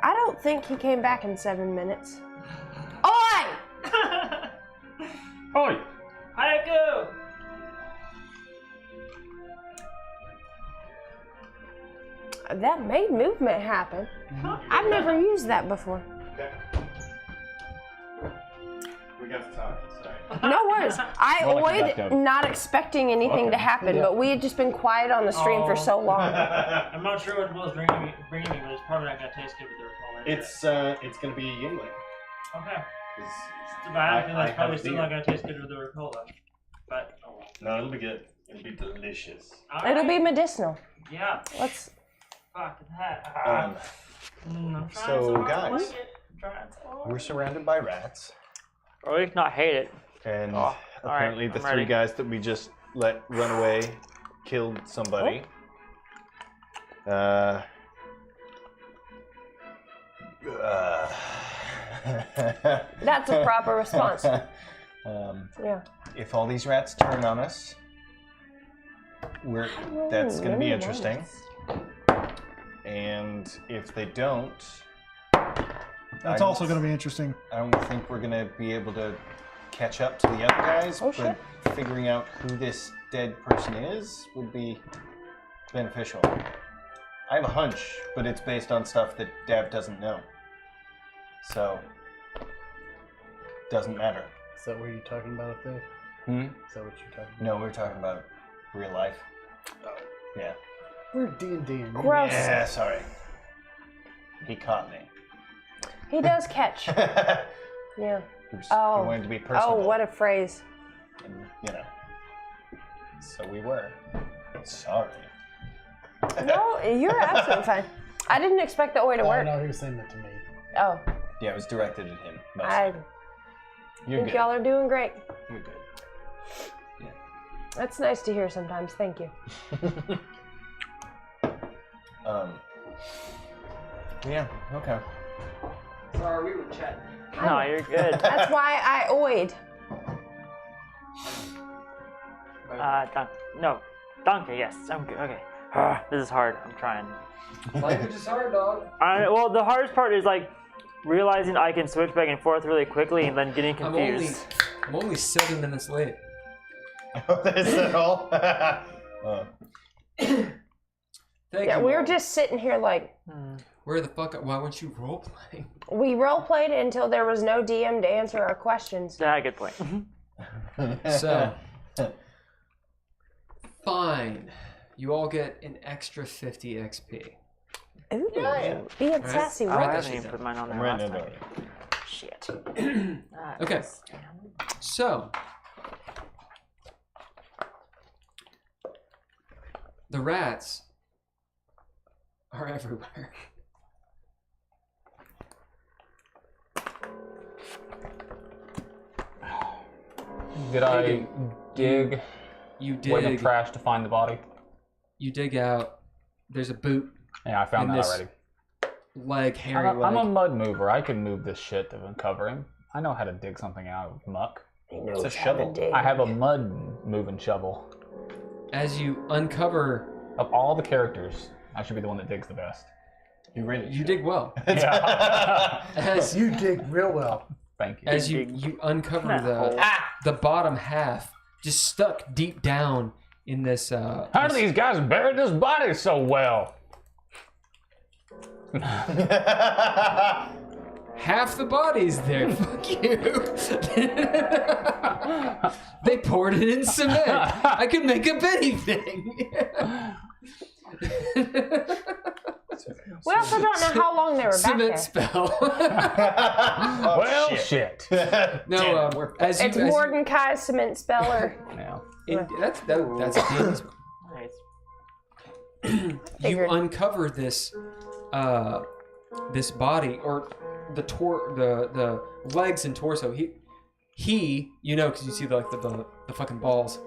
I don't think he came back in 7 minutes. Oi! Oi! Haiku! That made movement happen. I've never used that before. Okay. We got to talk. Sorry. No worries. I More like a avoid duck. not expecting anything to happen, but we had just been quiet on the stream for so long. I'm not sure what Will's bringing me, but it's probably not gonna taste good with the Ricola. It's gonna be Yingling. Okay. It's Too bad. I feel I it's probably have still beer. not gonna taste good with the Ricola. But oh well. No, it'll be good. It'll be delicious. It'll be medicinal. Yeah. Let's. Fuck that. Um, I'm trying so, hard to guys, like it. I'm trying so hard. we're surrounded by rats, Or at least not hate it. and Oh, apparently alright, the I'm three ready. guys that we just let run away killed somebody. That's a proper response. Yeah. If all these rats turn on us, that's going to be Really interesting. And if they don't, That's also going to be interesting. I don't think we're going to be able to catch up to the other guys. Oh, but shit. figuring out who this dead person is would be beneficial. I have a hunch, but it's based on stuff that Dav doesn't know. So, doesn't matter. Is that what you're talking about up there? Hmm? Is that what you're talking about? No, we're talking about real life. Yeah. We're D&D. Gross. Yeah, sorry. He caught me. He does catch. Yeah. We Oh. wanted to be personal. Oh, what a phrase. And, you know. So we were. Sorry. No, you're absolutely fine. I didn't expect the oi to Oh, work. no, he was saying that to me. Oh, Yeah, it was directed at him. Mostly. I You're think good. y'all are doing great. You're good. That's nice to hear sometimes. Thank you. Yeah, okay. Sorry, we were chatting. No, you're good. That's why I oid. Donkey, yes. I'm good. Okay. This is hard. I'm trying. Language is hard, dog. Well, the hardest part is like realizing I can switch back and forth really quickly and then getting confused. I'm only 7 minutes late. Is that all? Thank Yeah, you. we were all. just sitting here like Where the fuck? Why weren't you role playing? we role played until there was no DM to answer our questions. Yeah, good point. So, fine. You all get an extra 50 XP. Ooh, being sassy. All right, I that haven't shit even down. put mine on I'm there last writing it time. down. Shit. Okay. So, the rats are everywhere. Did I dig You way the dig. trash to find the body? You dig out. There's a boot, Yeah, I found In that this already. leg, hairy I'm a leg. mud mover. I can move this shit to uncover him. I know how to dig something out of muck. It's a shovel. I have a mud moving shovel. As you uncover, Of all the characters, I should be the one that digs the best. You really you dig well. Yeah. As You dig real well. Thank you. as you uncover hole. the bottom half, just stuck deep down in this. How do these guys bury this body so well? Half the body's there. Fuck you. They poured it in cement. I could make up anything. We also don't know how long they were back Cement there. spell. Well, shit. No, as you, It's as you- Mordecai's cement speller. Yeah. that's Danny's. Nice. You uncover this this body, or the legs and torso. He you know, because you see the fucking balls.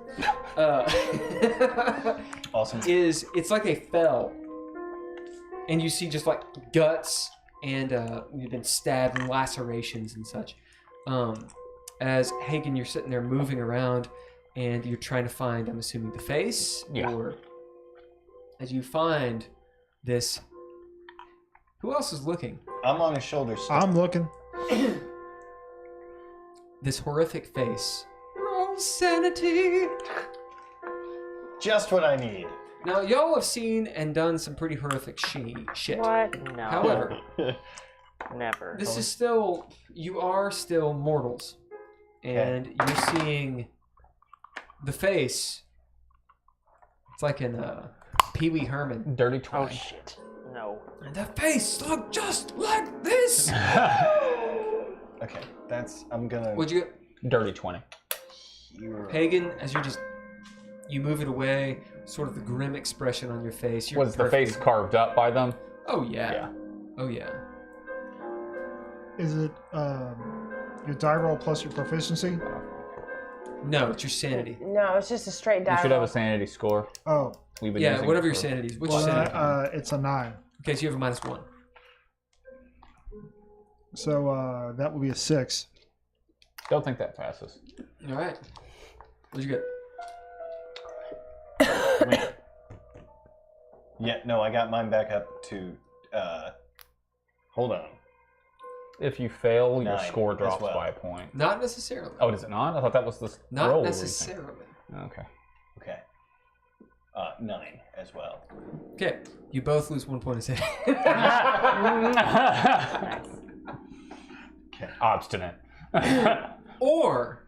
Awesome. It's like they fell, and you see just like guts and you've been stabbed and lacerations and such. As Haygen, you're sitting there moving around, and you're trying to find, I'm assuming, the face. Yeah. Or as you find this, who else is looking? I'm on his shoulders. I'm looking. This horrific face. Roll sanity. Just what I need. Now, y'all have seen and done some pretty horrific shit. What? No. However, Never. this is still, you are still mortals. And you're seeing the face. It's like in Pee Wee Herman. Dirty Oh 20. shit. No. And the face looked just like this. Okay, I'm gonna. What'd you get? Dirty 20. Pagan, as you move it away, sort of the grim expression on your face. You're Was the face perfectly- carved up by them? Oh, yeah. Yeah. Oh, yeah. Is it your die roll plus your proficiency? No, it's your sanity. No, it's just a straight die You should have roll. a sanity score. Oh, We've been Yeah, using whatever it your for- sanity is. What's well, your sanity? it's a 9. Okay, so you have a -1. So that would be a 6. Don't think that passes. All right. What'd you get? Wait. Yeah, no, I got mine back up to. Hold on. If you fail, your 9 score as drops well. by a point. Not necessarily. Oh, does it not? I thought that was the Not roll. necessarily. Okay. Okay. 9 as well. Okay, you both lose 1 point of sanity. Obstinate. Or,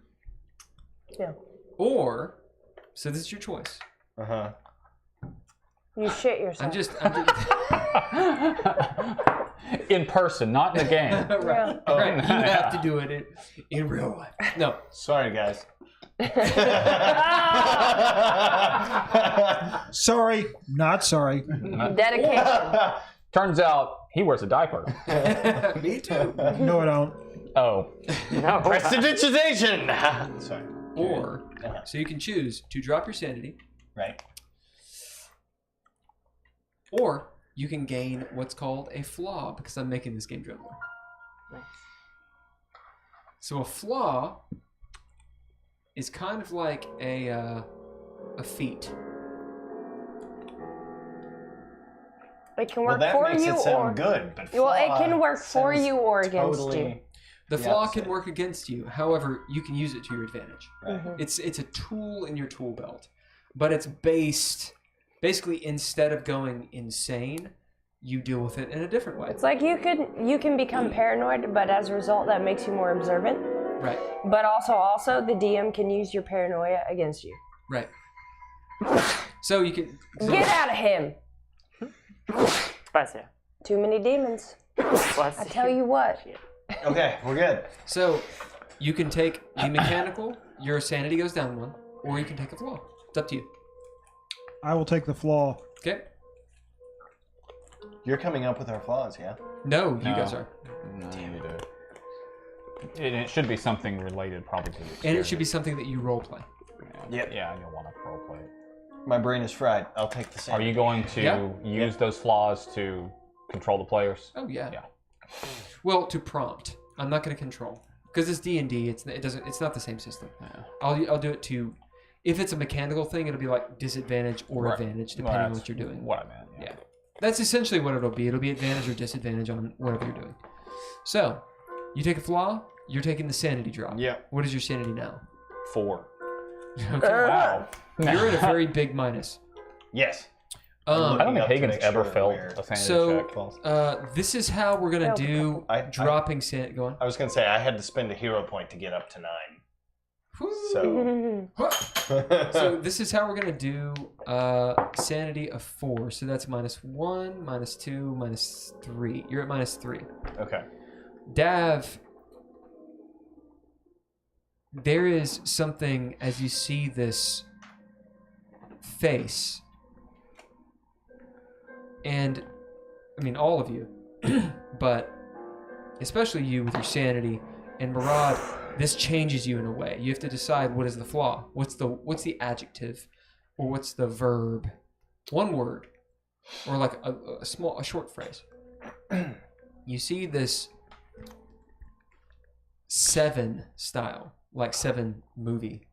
Yeah. or, so this is your choice. Uh huh. You shit yourself. I'm just In person, not in the game. right. Oh. Right. You have to do it in real life. No. Sorry, guys. Sorry, not sorry. Dedication. Turns out he wears a diaper. Me too. No, I don't. Oh. No. Prestidigitation! Sorry. Or, so you can choose to drop your sanity, Right. or you can gain what's called a flaw, because I'm making this game DreadLore. So a flaw is kind of like a a feat. It can work Well, that for makes you it sound or good, but well, it can flaw work for sounds you or against totally you. The the flaw opposite. can work against you. However, you can use it to your advantage. Right. Mhm. It's a tool in your tool belt, but it's basically instead of going insane, you deal with it in a different way. It's like you can become paranoid, but as a result, that makes you more observant. Right. But also the DM can use your paranoia against you. Right. So you can Get out of him! Bless you. Too many demons. Bless I tell you what. Okay, we're good. So you can take the mechanical, your sanity goes down 1, or you can take a flaw. It's up to you. I will take the flaw. Okay. You're coming up with our flaws, yeah? No, you No. guys are. No, you need to. It should be something related, probably to the And it should be something that you roleplay. Yep. Yeah, you'll want to roleplay it. My brain is fried. I'll take the same. Are you going to Yeah. use those flaws to control the players? Oh yeah. Yeah. Well, to prompt. I'm not going to control because it's D&D. It's not the same system. Yeah. I'll do it to. If it's a mechanical thing, it'll be like disadvantage or Right. advantage Well, depending on that's what you're doing. What I meant. Yeah. That's essentially what it'll be. It'll be advantage or disadvantage on whatever you're doing. So, you take a flaw. You're taking the sanity drop. Yeah. What is your sanity now? 4. Okay. Wow. You're at a very big minus. Yes. I don't Looking think up to Hagen's make ever sure failed we're- a sanity So, check. this is how we're gonna do I- dropping sanity. Go on. I was going to say, I had to spend a hero point to get up to 9. So. So this is how we're gonna do sanity of 4. So that's -1, -2, -3. You're at -3. Okay. Dav, there is something as you see this face, and I mean all of you, but especially you with your sanity, and Murad, this changes you in a way. You have to decide what is the flaw, what's the adjective, or what's the verb. One word, or like a short phrase. You see this 7 style, like 7 movie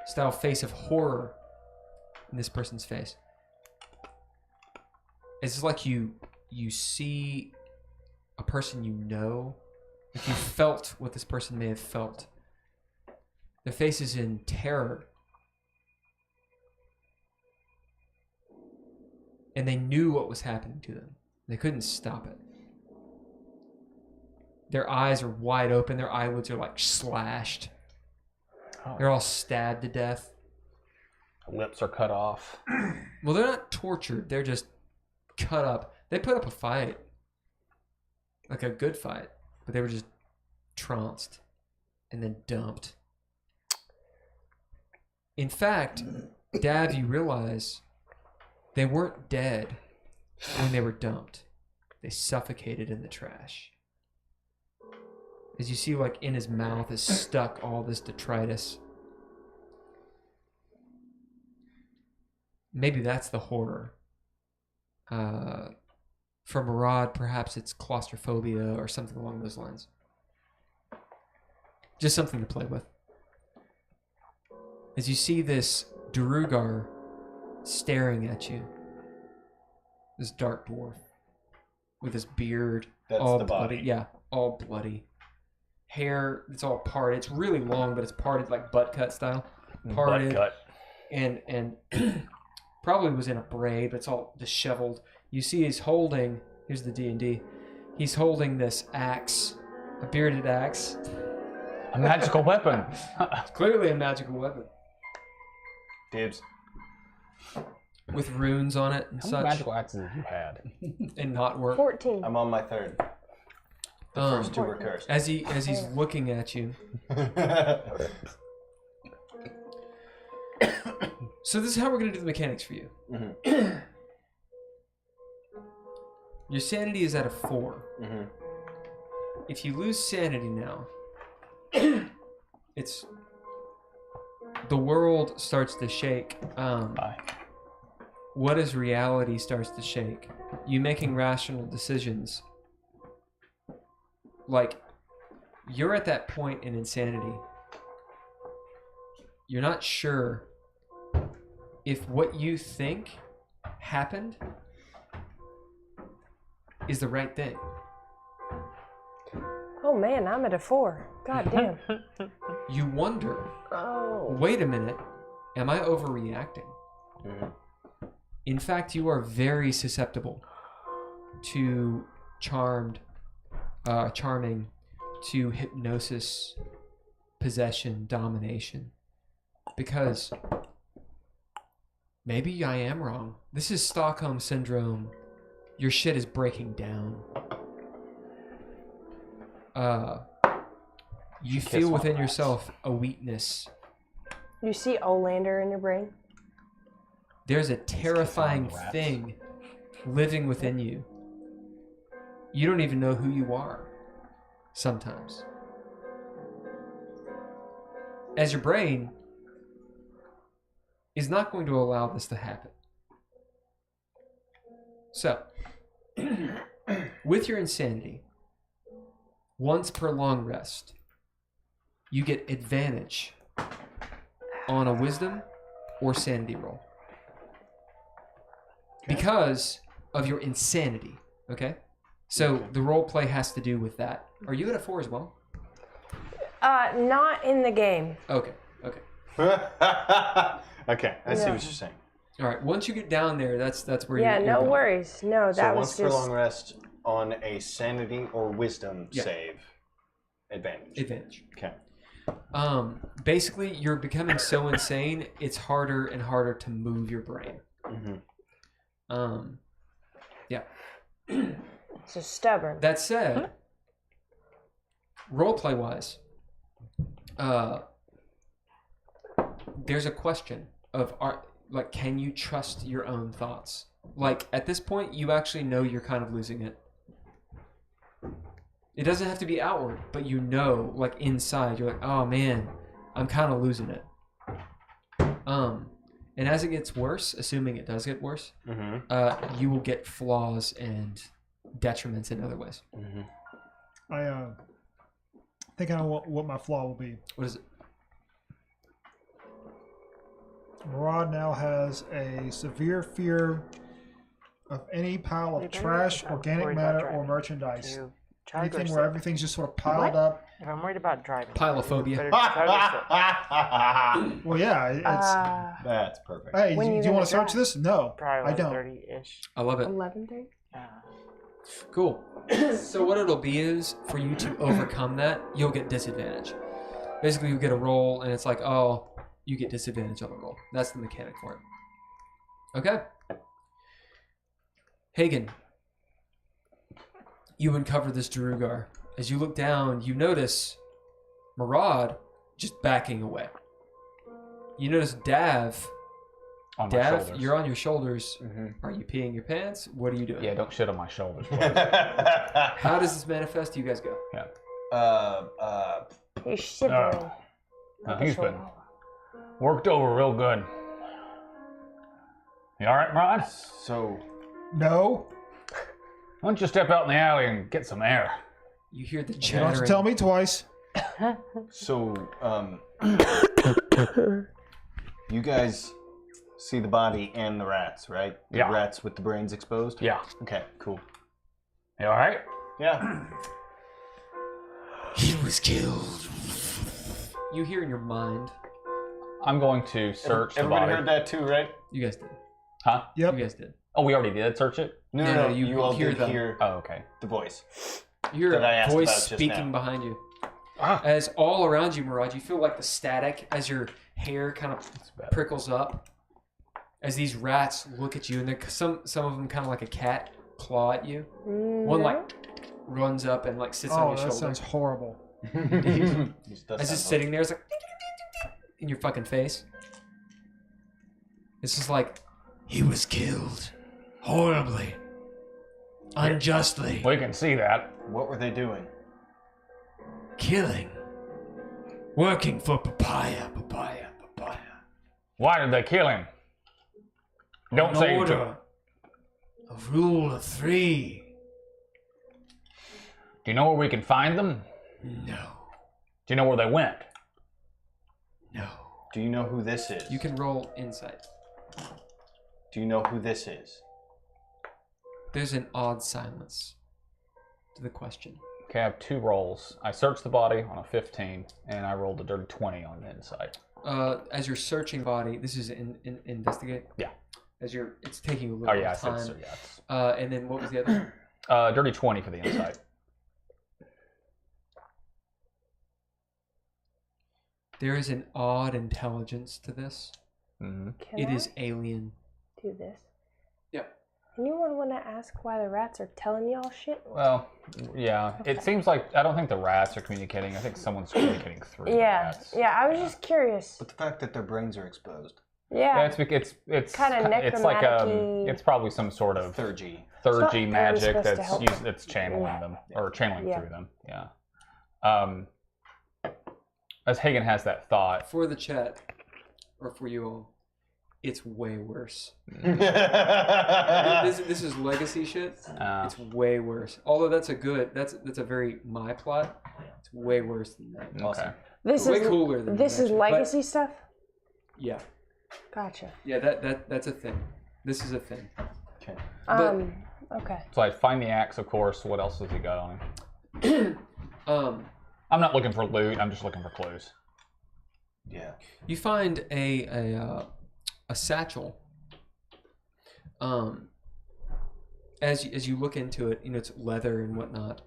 style face of horror in this person's face. It's like you see a person you know. If you felt what this person may have felt. Their face is in terror. And they knew what was happening to them. They couldn't stop it. Their eyes are wide open. Their eyelids are like slashed. Oh. They're all stabbed to death. Lips are cut off. Well, they're not tortured. They're just cut up. They put up a fight. Like a good fight. But they were just trounced and then dumped. In fact, Dav, you realize they weren't dead when they were dumped. They suffocated in the trash. As you see, like in his mouth is stuck all this detritus. Maybe that's the horror. For Murad, perhaps it's claustrophobia or something along those lines. Just something to play with. As you see this Duergar staring at you, this dark dwarf with his beard, That's all the bloody. body. Yeah, all bloody. Hair, it's all parted. It's really long, but it's parted like butt cut style. Parted. Butt cut. And probably was in a braid, but it's all disheveled. You see he's holding, here's the D&D, he's holding this axe, a bearded axe. A magical weapon. It's clearly a magical weapon. Dibs. With runes on it and How such. many magical axes have you had? And not work. 14. I'm on my 3rd. The first 2 were cursed. As he's looking at you. So this is how we're going to do the mechanics for you. Mhm. Your sanity is at a 4. Mhm. If you lose sanity now, it's the world starts to shake. What is reality starts to shake. You making rational decisions. Like, you're at that point in insanity. You're not sure if what you think happened is the right thing. Oh man, I'm at a 4. God damn. You wonder, Oh. wait a minute, am I overreacting? In fact, you are very susceptible to charming, to hypnosis, possession, domination. Because maybe I am wrong. This is Stockholm Syndrome. Your shit is breaking down. You feel within yourself a weakness. You see Olander in your brain? There's a terrifying thing living within you. You don't even know who you are sometimes. As your brain is not going to allow this to happen. So, with your insanity, once per long rest, you get advantage on a wisdom or sanity roll. Because of your insanity, okay? So the role play has to do with that. Are you at a 4 as well? Not in the game. Okay. Okay, I see what you're saying. All right, once you get down there, that's where Yeah, you're no going. worries. No, that So was once just... per long rest on a sanity or wisdom Yeah. save, advantage. Advantage. Okay. Basically, you're becoming so insane, it's harder and harder to move your brain. Yeah. So stubborn. That said, roleplay wise, there's a question of can you trust your own thoughts? Like at this point, you actually know you're kind of losing it. It doesn't have to be outward, but you know, like inside, you're like, oh man, I'm kind of losing it. And as it gets worse, assuming it does get worse, you will get flaws and detriments in other ways. I think I know what my flaw will be. What is it? Murad now has a severe fear of any pile of trash, organic matter, or merchandise. Anything where everything's just sort of piled up. If I'm worried about driving. Pilophobia. Well, yeah, it's... That's perfect. Hey, When do you you want to gonna search this? No, Probably I don't. 30-ish. I love it. 11:30? Cool. So what it'll be is, for you to overcome that, you'll get disadvantage. Basically, you get a roll, and it's like, oh, you get disadvantage on the roll. That's the mechanic for it. Okay. Haygen, you uncover this Drugar. As you look down, you notice Murad just backing away. You notice Dav. On my Dav, shoulders. you're on your shoulders. Are you peeing your pants? What are you doing? Yeah, don't shit on my shoulders. How does this manifest? You guys go. Yeah. He's shivering. He's been worked over real good. You all right, Murad? So, No, Why don't you step out in the alley and get some air? You hear the you don't have chattering. to tell me twice. so, you guys see the body and the rats, right? The Yeah. rats with the brains exposed? Yeah. Okay, cool. You all right? Yeah. He was killed. You hear in your mind. I'm going to search the Everybody body. heard that too, right? You guys did. Huh? Yep. You guys did. Oh, we already did search it? No, you you all hear did them. hear Oh, okay. the voice. You hear That I a asked voice about just speaking now. behind you. Ah. As all around you, Murad, you feel like the static as your hair kind of bad. prickles up. As these rats look at you, and some of them kind of like a cat claw at you. One like runs up and like sits on Oh, your that shoulder. sounds horrible. As it's sitting there, it's like in your fucking face. It's just like, He was killed. Horribly. Unjustly. We can see that. What were they doing? Killing. Working for Papaya. Why did they kill him? Don't An say you order of rule of 3. Do you know where we can find them? No. Do you know where they went? No. Do you know who this is? you can roll insight. Do you know who this is? There's an odd silence to the question. Okay, I have 2 rolls. I searched the body on a 15, and I rolled a dirty 20 on the inside. As you're searching body, this is investigate? Yeah. It's taking a little bit of time. So, yes. And then what was the other one? Dirty 20 for the inside. There is an odd intelligence to this. Mm-hmm. It is alien. Do this. Yeah. Anyone want to ask why the rats are telling y'all shit? Well, yeah. Okay. It seems like I don't think the rats are communicating. I think someone's communicating through the rats. Yeah, I was just curious. But the fact that their brains are exposed. Yeah. Yeah, it's Kinda it's like necromantic-y. it's probably some sort of Thurgy magic supposed to that's help. that's channeling them or channeling Yeah. through them. Yeah. As Haygen has that thought. For the chat, or for you all, it's way worse. This is legacy shit. It's way worse. Although that's a very my plot. It's way worse than that. Okay. This way is cooler than this is Magic, legacy stuff. Yeah. Gotcha. Yeah, that's a thing. This is a thing. Okay. Okay. So I find the axe, of course. What else has he got on him? I'm not looking for loot. I'm just looking for clues. Yeah. You find a satchel. As you look into it, it's leather and whatnot.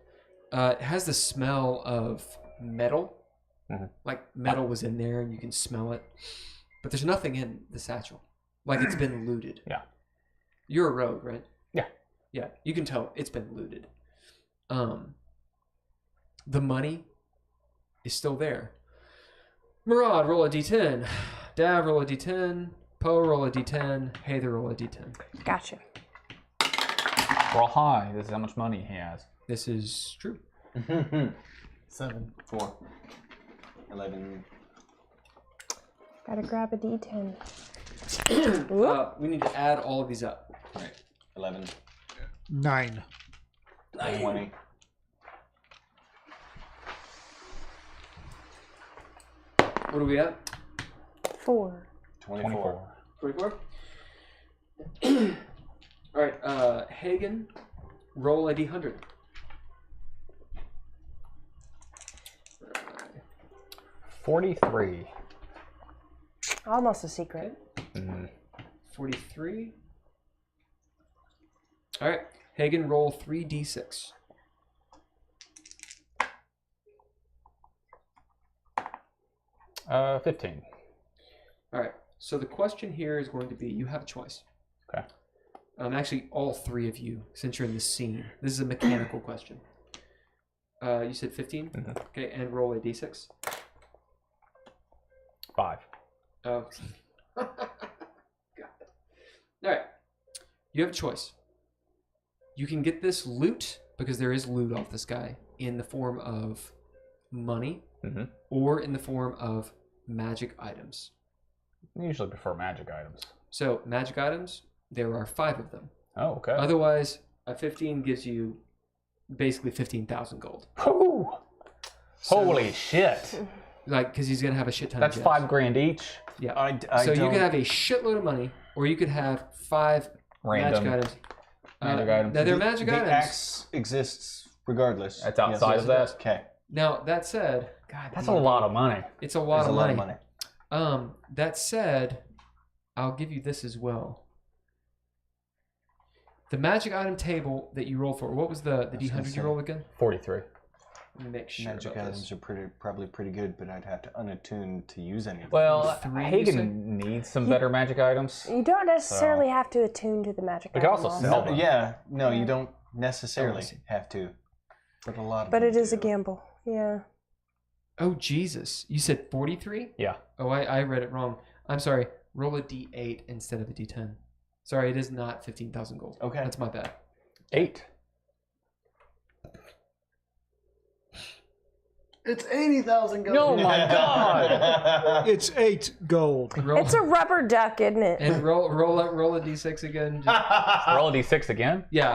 It has the smell of metal. Mm-hmm. Like metal was in there and you can smell it. But there's nothing in the satchel. Like it's been looted. Yeah. You're a rogue, right? Yeah. Yeah, you can tell it's been looted. The money is still there. Murad, roll a d10. Dav, roll a d10. Poe, roll a d10. Heiðr, roll a d10. Gotcha. Roll high. This is how much money he has. This is true. 7. 4. 11. Gotta grab a d10. We need to add all of these up. Right. 11. 9. 20. What are we at? 4. 24. 24? Alright, Haygen, roll a d100. $43. Almost a secret. 43. Alright, Haygen, roll 3d6. Uh, 15. Alright, so the question here is going to be, you have a choice. Okay. Actually, all 3 of you, since you're in this scene. This is a mechanical question. You said 15? Mm-hmm. Okay, and roll a d6. 5. Oh. Got it. Alright. You have a choice. You can get this loot, because there is loot off this guy, in the form of money, or in the form of magic items. I usually prefer magic items. So, magic items, there are 5 of them. Oh, okay. Otherwise, a 15 gives you basically 15,000 gold. Whew. So, Holy shit. Like, because he's going to have a shit ton That's of gems. $5,000 each. Yeah. I so you don't- could have a shitload of money, or you could have 5 Random magic items. magic items. Now, they're magic the items. axe exists regardless. That's outside of that? Okay. Now, that said, God, That's a lot of money. It's a lot There's of a lot money. of money. That said, I'll give you this as well. The magic item table that you rolled for, what was the D100 you rolled again? 43. Let me make sure Magic about items this. are probably pretty good, but I'd have to unattune to use any of them. Well, 3, you Haygen needs some better magic items. You don't necessarily have to attune to the magic We can item also sell them. Yeah, no, you don't necessarily see. have to. But a lot of But them it is a do. gamble. Yeah. Oh, Jesus. You said 43? Yeah. Oh, I read it wrong. I'm sorry. Roll a D8 instead of a D10. Sorry, it is not 15,000 gold. Okay. That's my bad. 8. It's 80,000 gold. Oh my god! It's 8 gold. Roll, It's a rubber duck, isn't it? and roll a D6 again. Just, Roll a d6 again. yeah,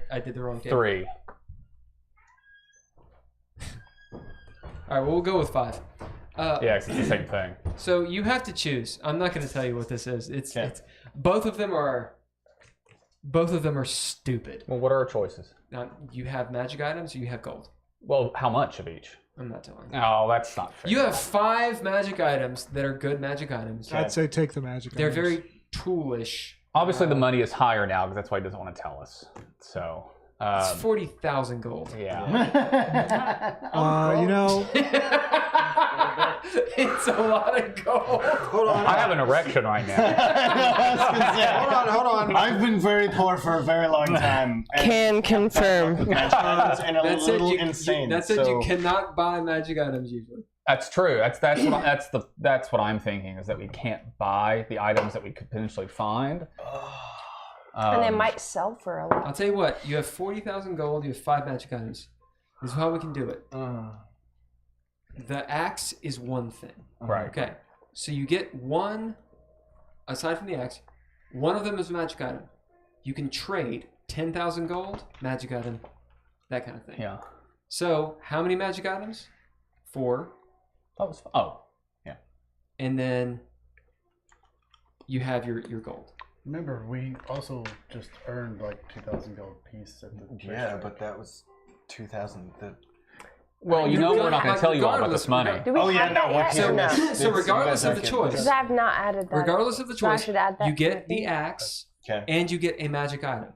I did the wrong thing. 3. All right, well, we'll go with 5. Yeah, it's the same thing. So you have to choose. I'm not going to tell you what this is. It's Okay. both of them are Both of them are stupid. Well, what are our choices? Now, you have magic items or you have gold. Well, how much of each? I'm not telling you. Oh, that's not fair. You have 5 magic items that are good magic items. I'd say take the magic. They're items. very toolish. Obviously, the money is higher now because that's why he doesn't want to tell us. So, It's 40,000 gold. yeah. You know, It's a lot of gold. hold on. I have an erection right now. Hold on. I've been very poor for a very long time. Can confirm. And a That's little it. insane. That's it. You cannot buy magic items usually. That's true. That's what I'm thinking is that we can't buy the items that we could potentially find. And they might sell for a lot. I'll tell you what. You have 40,000 gold. You have 5 magic items. This is how we can do it. The axe is one thing. Right. Okay. So you get one, aside from the axe, one of them is a magic item. You can trade 10,000 gold, magic item, that kind of thing. Yeah. So how many magic items? 4. Yeah. And then you have your gold. Remember, we also just earned like 2,000 gold piece at the treasury. but that was 2,000. Well, you know we're not going to tell you all about this money. Do we have that yet? So, or no? so regardless of the choice, Because I've not added that. regardless of the So I choice, should add that you to get the thing. axe Okay. and you get a magic item.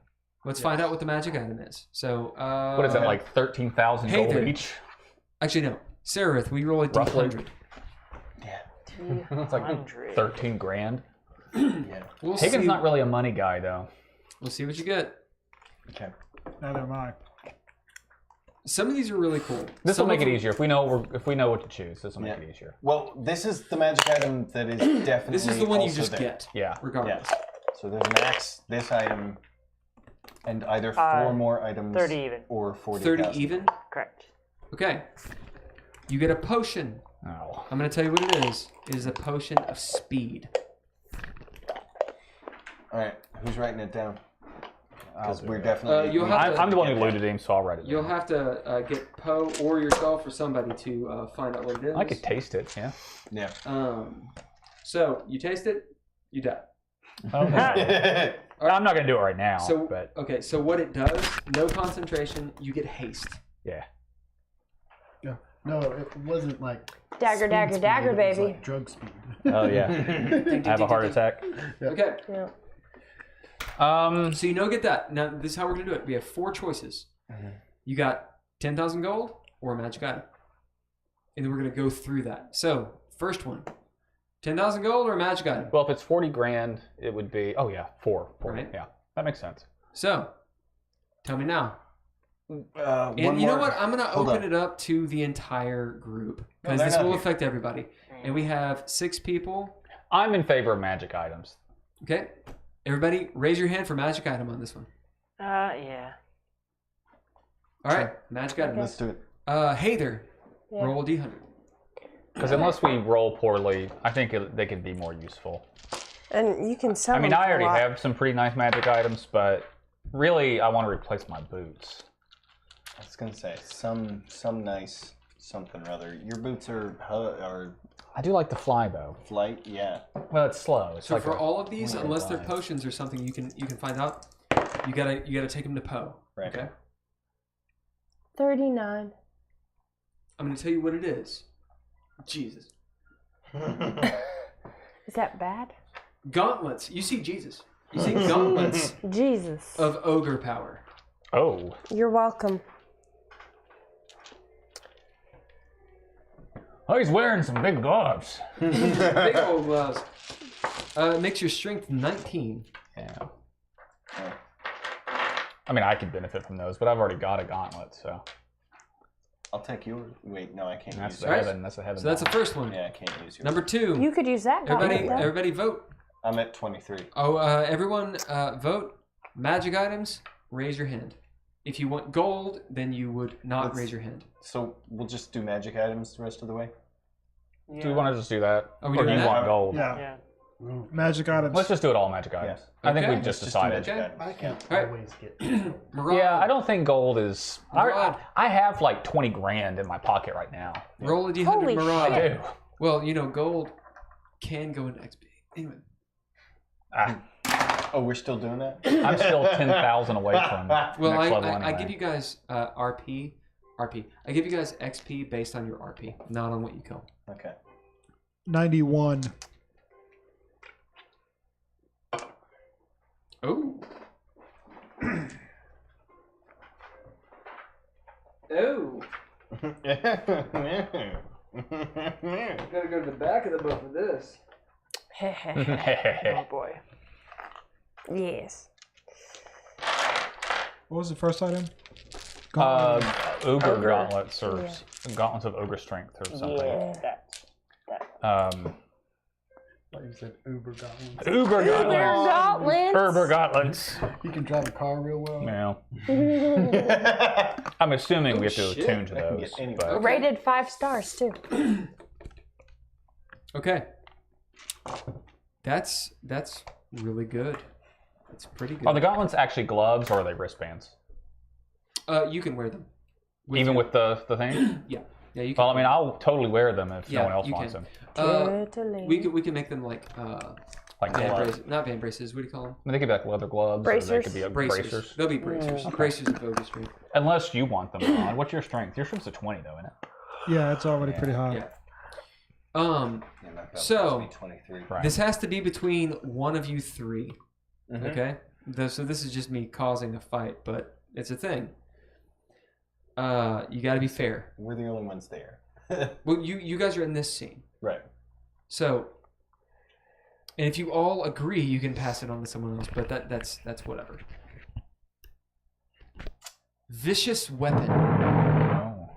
Let's find out what the magic item is. So, What is it, like 13,000 gold Heiðr. each? Actually, no. Sararith, we roll a Roughly. D100. It's like 13 grand. We'll Haygen's see. not really a money guy, though. We'll see what you get. Okay. Neither am I. Some of these are really cool. This will Some make of it them- easier if we know what to choose. This will make Yeah. it easier. Well, this is the magic item that is definitely. This is the one you also just there. get, Yeah. regardless. Yeah. So there's an axe, this item, and either 4 more items 30 even. or 40. 30 even? Correct. Okay. You get a potion. Oh. I'm going to tell you what it is. It is a potion of speed. All right, who's writing it down? Because do we're it. definitely. You'll have to- I'm the one who looted him, so I'll write it You'll down. have to get Poe or yourself or somebody to find out what it is. I could taste it, yeah. Yeah. So you taste it, you die. Okay. I'm not going to do it right now, So but okay, so what it does? No concentration. You get haste. yeah. No, it wasn't like Dagger, speed dagger, speed, dagger, it was baby. like drug speed. Oh, yeah. I have a heart attack. Okay. Yeah. So you get that. Now this is how we're gonna do it. We have 4 choices. You got 10,000 gold or a magic item, and then we're gonna go through that. So first one, 10,000 gold or a magic item. Well, if it's 40 grand, it would be, 4. Right. Yeah, that makes sense. So tell me now. One And you know more- what? I'm gonna Hold open on. it up to the entire group because they're this not will here. affect everybody. And we have 6 people. I'm in favor of magic items. Okay. Everybody, raise your hand for magic item on this one. Yeah. All right, magic item. Let's do it. Heiðr, Yeah. roll a d100. Because unless we roll poorly, I think they could be more useful. And you can sell I mean, them I for a already lot. have some pretty nice magic items, but really, I want to replace my boots. I was gonna say some nice something or other. Your boots are I do like to fly, though. flight, yeah. Well, it's slow. It's So like for a- all of these, one of unless they're those. potions or something, you can find out. You gotta take them to Poe. Right. Okay. 39. I'm gonna tell you what it is. Jesus. Is that bad? Gauntlets. You see Jesus. You see gauntlets Jesus. of ogre power. Oh. You're welcome. Oh, he's wearing some big gloves. Big old gloves. Makes your strength 19. Yeah. I mean, I could benefit from those, but I've already got a gauntlet, so. I'll take yours. Wait, no, I can't That's use the yours. heaven. That's the heaven. So that's the first one. Yeah, I can't use yours. Number 2. You could use that. gauntlet, though. Everybody vote. I'm at 23. Oh, everyone vote. Magic items, raise your hand. If you want gold, then you would not Let's- raise your hand. So we'll just do magic items the rest of the way. Do we want to just do that? Are we or do doing you that? want gold? Yeah. Yeah. Magic items. Let's just do it all magic items. I think Okay. we've just Let's do decided. magic Okay. items. I can Alright. always get. Murad, Yeah, I don't think gold is. Murad. I have like 20 grand in my pocket right now. roll a d100, Holy Murad. I do. Well, gold can go into XP. Anyway. Ah. Oh, we're still doing that? I'm still 10,000 away from Well, next level I anyway. give you guys RP. I give you guys XP based on your RP, not on what you kill. Okay. 91. Oh. Oh. Gotta go to the back of the book for this. Oh boy. Yes. What was the first item? Ogre gauntlets or gauntlets of ogre strength or something. Yeah. Like you said, Uber gauntlets. Uber gauntlets. Gauntlets. Uber gauntlets. You can drive a car real well. Yeah. I'm assuming we have to shit. attune to those. But Rated 5 stars too. Okay. That's really good. That's pretty good. are the gauntlets actually gloves or are they wristbands? You can wear them. Even with the thing? Yeah. Yeah, you can. Well, I mean, I'll totally wear them if no one else you wants can. them. Totally. We can make them like Like van gloves. braces, not van braces. What do you call them? I mean, they could be like leather gloves. Or they Bracers. could be Bracers. They'll be bracers. Bracers of ogre strength. Unless you want them on. What's your strength? Your strength's a 20, though, isn't it? Yeah, it's already pretty high. Yeah. Yeah, my belt So, must be 23. Right. This has to be between one of you three. Mhm. Okay. So this is just me causing a fight, but it's a thing. You got to be fair. We're the only ones there. Well, you guys are in this scene, Right. so. And if you all agree, you can pass it on to someone else, but that's whatever. Vicious weapon. Oh.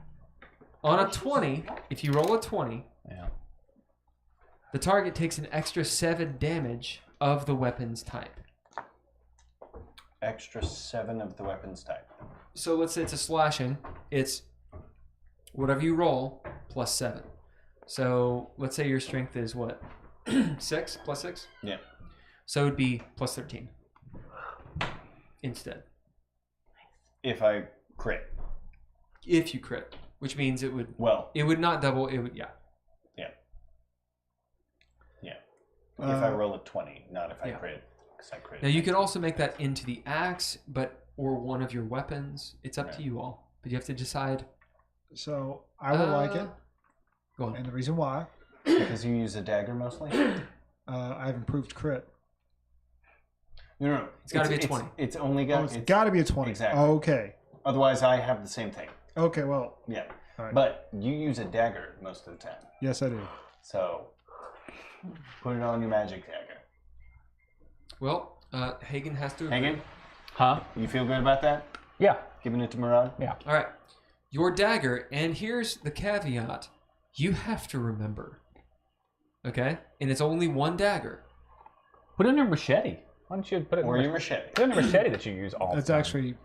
On a 20, if you roll a 20, Yeah. the target takes an extra 7 damage of the weapon's type. Extra 7 of the weapons type. So let's say it's a slashing. It's whatever you roll plus 7. So let's say your strength is what? 6 plus 6? Yeah. So it would be plus 13 instead. If I crit. If you crit, which means it would not double. It would, yeah. If I roll a 20, not if I crit. Because I crit. Now you can also make that into the axe, or one of your weapons. It's up to you all, but you have to decide. So I would like it. Go on. And the reason why? Because you use a dagger mostly? I have improved crit. No. It's got to be a 20. It's only got. It's got to be a 20. Exactly. Okay. Otherwise, I have the same thing. Okay, well. Yeah. All right. But you use a dagger most of the time. Yes, I do. So put it on your magic dagger. Well, Haygen has to agree. Haygen? Huh? You feel good about that? Yeah. Giving it to Murad? Yeah. All right. Your dagger, and here's the caveat. You have to remember. Okay? And it's only one dagger. Put it in your machete. Why don't you put it Or in your machete. Put it in your machete that you use all the That's time. actually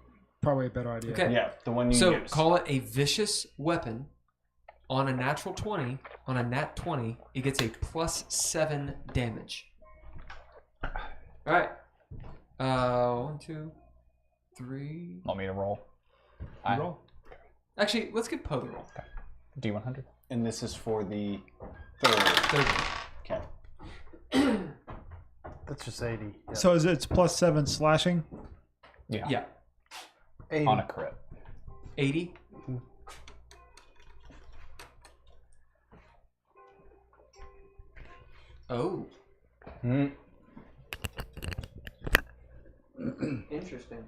probably a better idea. Okay. Yeah, the one you So use. call it a vicious weapon. On a natural 20, on a nat 20, it gets a plus 7 damage. All right. 1, 2, 3. Want me to roll? You roll. Actually, let's get Poe to roll. D100. And this is for the third. Okay. That's just 80. Yeah. So it's plus 7 slashing? Yeah. Yeah. 80. On a crit. 80. Oh. Interesting.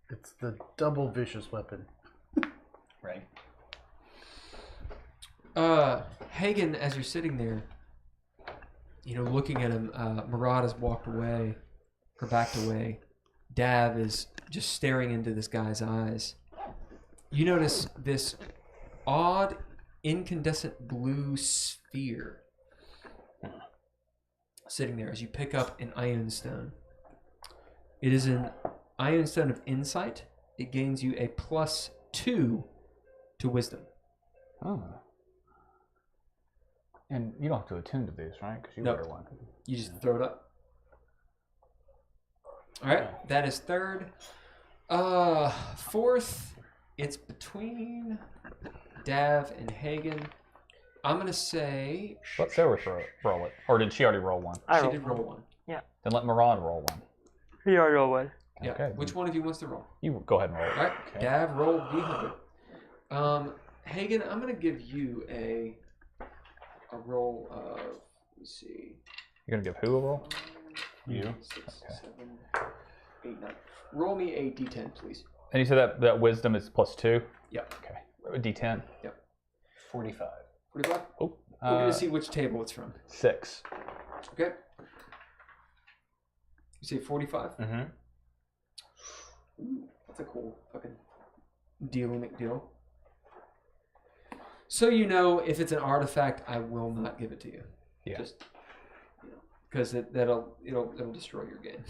It's the double vicious weapon. Right. Haygen, as you're sitting there, looking at him, Murad has walked away, or backed away. Dav is just staring into this guy's eyes. You notice this odd, incandescent blue sphere sitting there as you pick up an ion stone. It is an ion stone of insight. It gains you a plus 2 to wisdom. Oh. And you don't have to attune to these, right? Because you Nope. wear one. You just throw it up. All right, that is third. Fourth, it's between Dav and Haygen. I'm gonna say. Let Sarah roll it. Or did she already roll one? She did roll one. Yeah. Then let Murad roll one. He already rolled one. Yeah. Okay. Which one of you wants to roll? You go ahead and roll it. All right. Okay. Dav rolled D100. Haygen, I'm gonna give you a roll of. Let's see. You're gonna give who a roll? You. 6, 7, 8, 9. Roll me a D10, please. And you said that wisdom is +2? Yep. Okay. A D10. 45. 45? Oh. We're gonna see which table it's from. 6. Okay. You say 45? Mm-hmm. Ooh, that's a cool fucking deal McDeal. So you know, if it's an artifact, I will not give it to you. Yeah. Just because it'll destroy your game.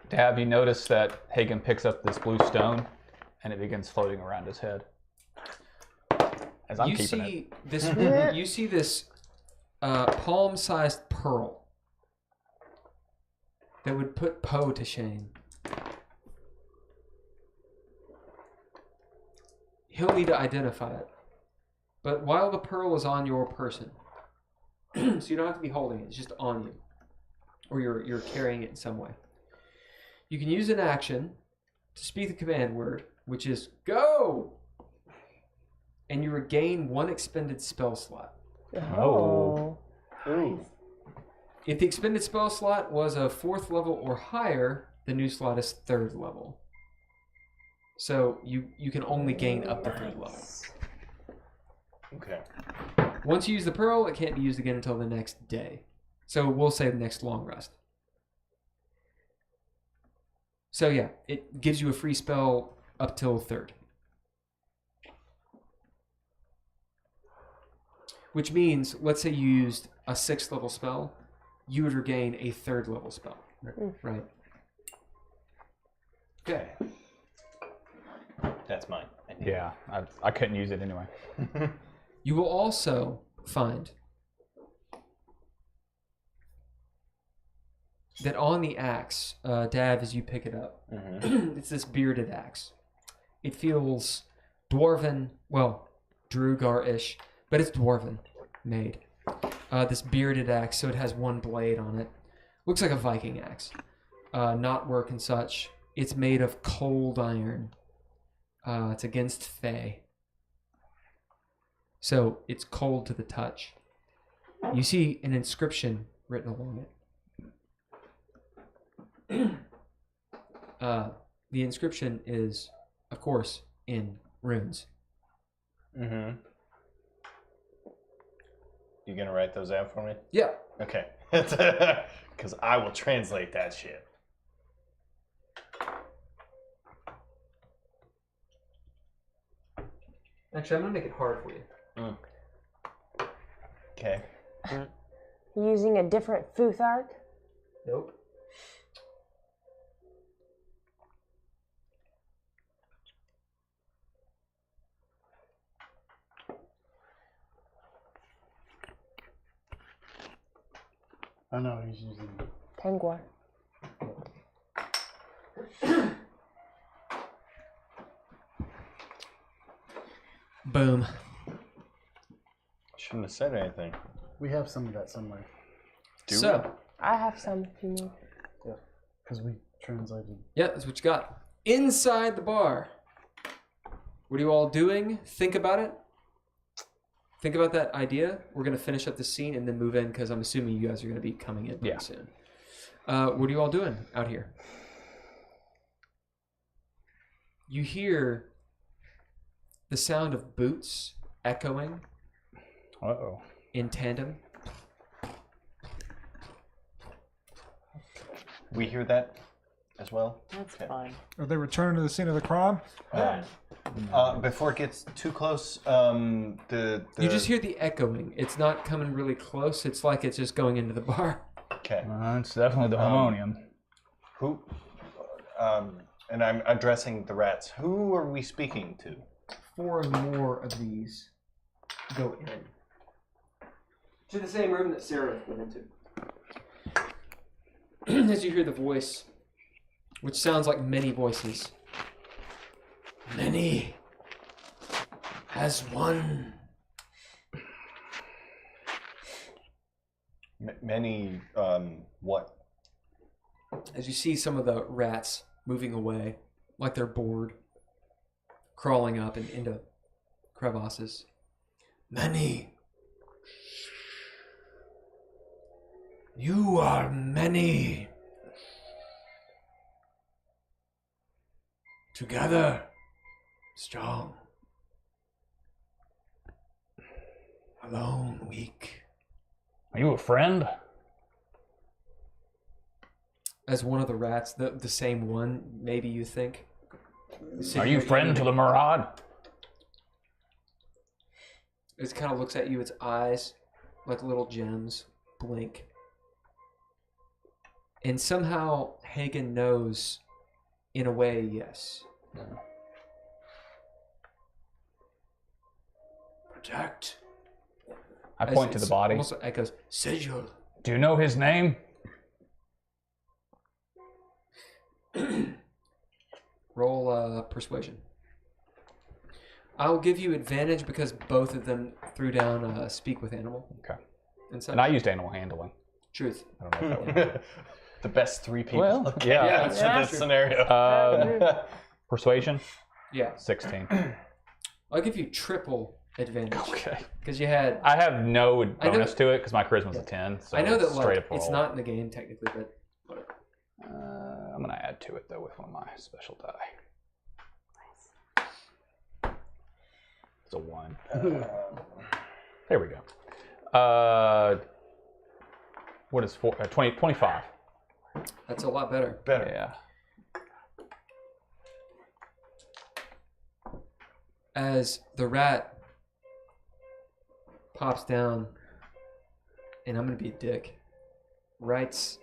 Dav, you notice that Haygen picks up this blue stone, and it begins floating around his head. As I'm keeping it. You see this palm-sized pearl that would put Poe to shame. He'll need to identify it. But while the pearl is on your person, so you don't have to be holding it, it's just on you. Or you're carrying it in some way. You can use an action to speak the command word, which is go! And you regain 1 expended spell slot. Oh. Ooh. If the expended spell slot was a 4th level or higher, the new slot is 3rd level. So you can only gain up to 3rd level. Okay. Once you use the pearl, it can't be used again until the next day. So we'll say the next long rest. So yeah, it gives you a free spell up till 3rd. Which means, let's say you used a 6th level spell, you would regain a 3rd level spell. Right? Okay. That's mine. Yeah, I couldn't use it anyway. You will also find that on the axe, Dav, as you pick it up, it's this bearded axe. It feels dwarven, well, Drugar-ish, but it's dwarven made. This bearded axe, so it has 1 blade on it. Looks like a Viking axe. Not work and such. It's made of cold iron. It's against Fey. So it's cold to the touch. You see an inscription written along it. The inscription is, of course, in runes. Mm-hmm. You gonna write those out for me? Yeah. Okay. Because I will translate that shit. Actually, I'm gonna make it hard for you. Okay. Using a different Futhark? Nope. Oh no, he's using Tengwar. Boom. Shouldn't have said anything. We have some of that somewhere. So, I have some if you need. Yeah, because we translated. yeah, that's what you got. Inside the bar. What are you all doing? Think about it. Think about that idea. We're going to finish up the scene and then move in because I'm assuming you guys are going to be coming in pretty soon. What are you all doing out here? You hear the sound of boots echoing in tandem. We hear that as well? That's fine. Are they returning to the scene of the crime? Before it gets too close, You just hear the echoing. It's not coming really close. It's like it's just going into the bar. Okay. It's definitely the harmonium. Who? And I'm addressing the rats. Who are we speaking to? 4 more of these go in. To the same room that Sararith went into. As you hear the voice which sounds like many voices. Many as one. Many, what? As you see some of the rats moving away, like they're bored, crawling up and into crevasses. Many. You are many. Together, strong. Alone, weak. Are you a friend? As one of the rats, the same one, maybe you think. Are you friend to the Murad? It kind of looks at you, its eyes, like little gems, blink. And somehow Haygen knows, in a way, yes. Protect. I point to the body. Also echoes, Sigil. Do you know his name? Roll persuasion. I'll give you advantage because both of them threw down speak with animal. Okay. And I used animal handling. Truth. I don't know if that would The best 3 people. Well, yeah. For this scenario. Persuasion? Yeah. 16. I'll give you triple advantage. Okay. Because you had. I have no bonus that- to it because my charisma's a 10. So I know that straight like up roll. it's not in the game technically, but whatever. I'm going to add to it, though, with one of my special die. It's a 1. There we go. What is 25? That's a lot better. Yeah. As the rat pops down, and I'm going to be a dick, writes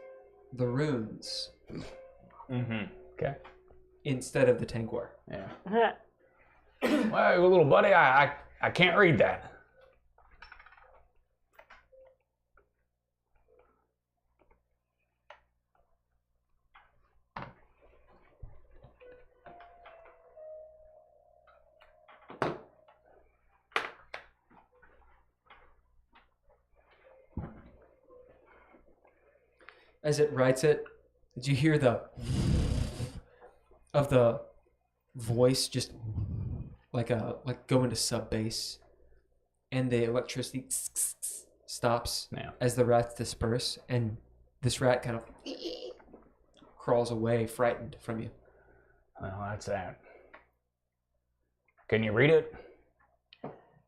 the runes Okay. instead of the Tankwar. Yeah. Well, little buddy, I can't read that. As it writes it, did you hear the of the voice just like going to sub bass, and the electricity stops as the rats disperse, and this rat kind of crawls away, frightened from you. Well, that's that. Can you read it?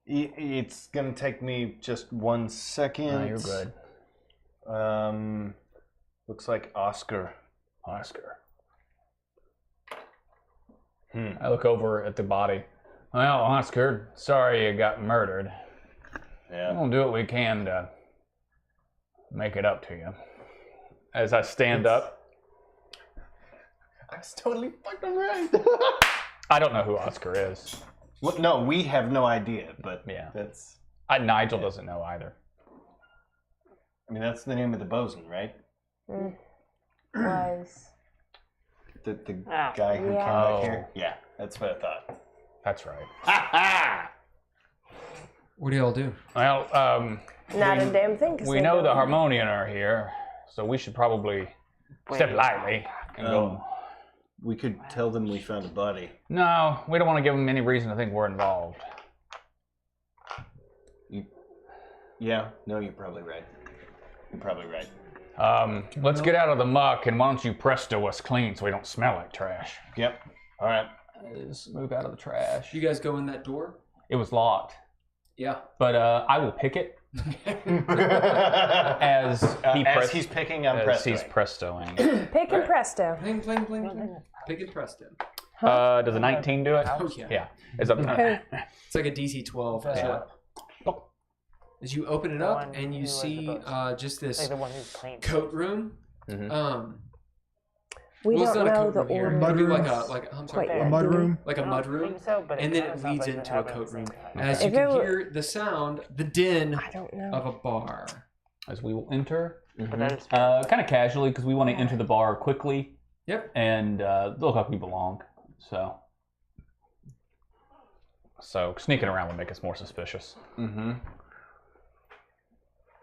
It's gonna take me just 1 second. No, you're good. Looks like Oscar. Oscar. I look over at the body. Well, Oscar, sorry you got murdered. Yeah. We'll do what we can to make it up to you. As I stand up. I was totally fucking right. I don't know who Oscar is. Well, no, we have no idea, but yeah, that's. Nigel doesn't know either. I mean, that's the name of the bosun, right? Was. The guy who came back here? Oh. Yeah, that's what I thought. That's right. What do y'all do? Well, Not a damn thing. 'Cause we they know don't the Harmonian are here, so we should probably step lightly and go. We could tell them we found a body. No, we don't want to give them any reason to think we're involved. Yeah, no, you're probably right. You're probably right. Let's get out of the muck, and why don't you presto us clean so we don't smell like trash? Yep. All right. Let's move out of the trash. You guys go in that door? It was locked. Yeah. But I will pick it as he's picking, I'm prestoing. He's prestoing. Pick and presto. Pling, pling, pling, pling. Pick and presto. Does a 19 do it? Oh, yeah. Yeah. It's like a DC 12. Yeah. As you open it up and you see just this coat room. We Well, it's don't not a know coat the room here. order. It'd be I'm sorry, Quite A mud room? like a mud room, So, but and then it sounds leads like into they're a having coat the room. same As time. you If it can were- hear the sound, the din I don't know. of a bar. As we will enter, But that is kind of casually, because we want to enter the bar quickly Yep. And look like we belong. So sneaking around would make us more suspicious. Mm-hmm.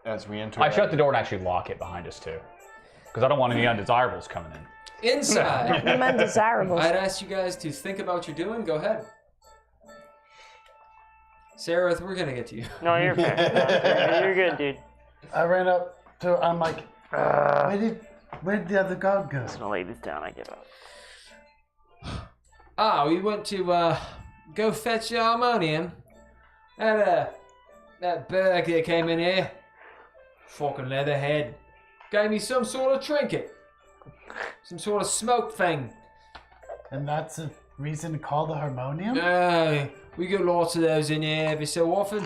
As we enter, I shut the door and actually lock it behind us too, because I don't want any undesirables coming in. Inside. Them undesirables. I'd ask you guys to think about what you're doing. Go ahead. Sararith, we're gonna get to you. No, you're fair. You're good, dude. I ran up to. I'm like, where'd the other guard go? I'm gonna lay this down. I give up. We went to go fetch your harmonium. That bird that came in here, fucking leatherhead, gave me some sort of trinket, some sort of smoke thing. And that's a reason to call the harmonium? We get lots of those in here every so often.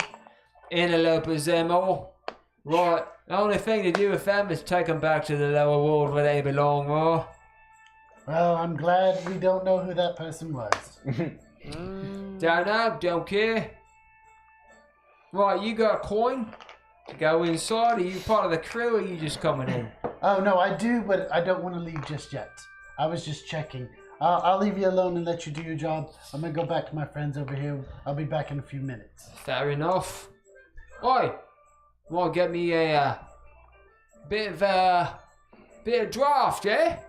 Interlopers, them all. Right, the only thing to do with them is take them back to the lower world where they belong, right? Well, I'm glad we don't know who that person was. Don't know, don't care. Right, you got a coin to go inside? Are you part of the crew or are you just coming in? Oh, no, I do, but I don't want to leave just yet. I was just checking. I'll leave you alone and let you do your job. I'm going to go back to my friends over here. I'll be back in a few minutes. Fair enough. Oi, want to get me a bit of draft, yeah?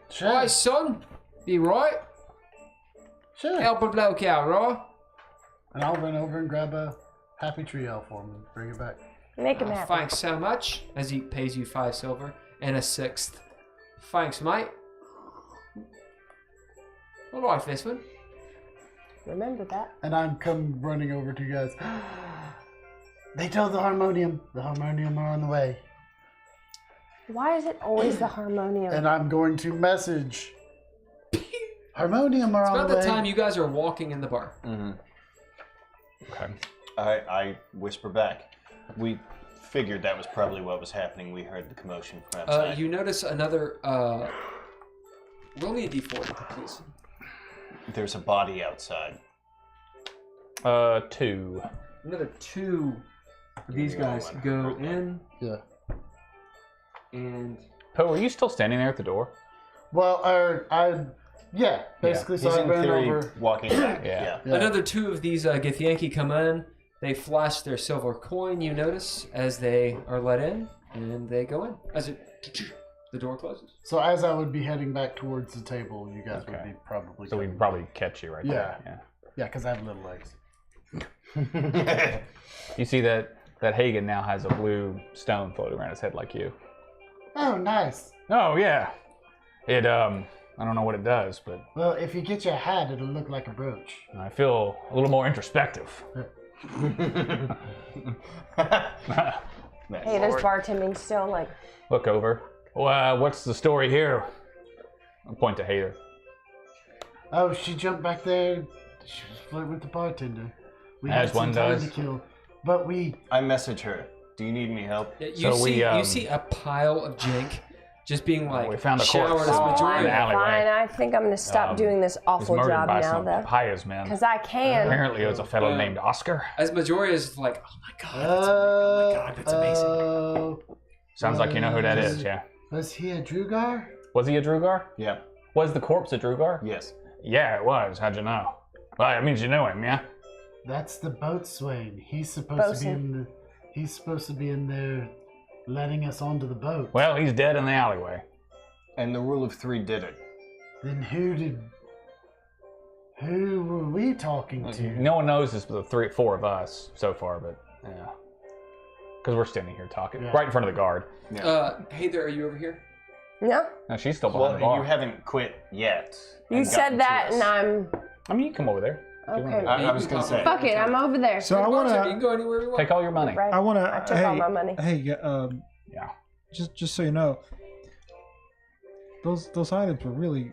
Sure. Right, son? Be right? Sure. Help a bloke out, right? And I'll run over and grab a happy tree elf for him and bring it back. Make him happy. Thanks so much. As he pays you 5 silver and a 6th. Thanks, mate. I like this one. Remember that. And I'm come running over to you guys. They told the harmonium. The harmonium are on the way. Why is it always the harmonium? And I'm going to message. Harmonium are It's on about the the way. time you guys are walking in the bar. Mm-hmm. Okay. I whisper back. We figured that was probably what was happening. We heard the commotion from outside. You notice another. Roll me a d4, please. There's a body outside. 2. Another 2 of these guys go in. Yeah. And. Poe, are you still standing there at the door? Well, yeah, basically, so He's I in ran theory over. walking back. Yeah. Yeah. Another 2 of these Githyanki come in. They flash their silver coin, you notice, as they are let in, and they go in. As the door closes. So as I would be heading back towards the table, you guys would Okay. be probably. So we'd probably catch you right there. Yeah, because I have little legs. You see that Haygen now has a blue stone floating around his head like you. Oh, nice. Oh, yeah. It, I don't know what it does, but Well, if you get your hat, it'll look like a brooch. I feel a little more introspective. Hey, there's bartending still. Like, Look over. Well, what's the story here? I'll point to Heiðr. Oh, she jumped back there. She was flirting with the bartender. We As had some one time does. to kill, but we. I message her. Do you need any help? You So see, we, you see a pile of jink just being like we found a showered corpse. as oh, majority. the I'm alleyway. fine. I think I'm going to stop doing this Was awful murdered job by now, some though. papayas, man. Because I can. Apparently it was a fellow named Oscar. As Majoria is like, oh my god, that's amazing. Sounds like you know who that is, yeah. Was he a Drugar? Was he a Drugar? Yeah. Was the corpse a Drugar? Yes. Yeah, it was. How'd you know? Well, that means you knew him, yeah? That's the boatswain. He's supposed to be in the. He's supposed to be in there, letting us onto the boat. Well, he's dead in the alleyway. And the rule of 3 did it. Then who were we talking to? No one knows this but the 4 of us so far, but yeah. Because we're standing here talking. Yeah. Right in front of the guard. Heiðr, are you over here? No? No, she's still behind Well, the bar. you haven't quit yet. You and said gotten that, to and us. I'm. I mean, you can come over there. if you Okay. want I was going to say. Fuck it, I'm over there. So I You want can to. go anywhere you want. Take all your money. Right. I want to. I took all my money. Hey, Yeah. just so you know, those items were really,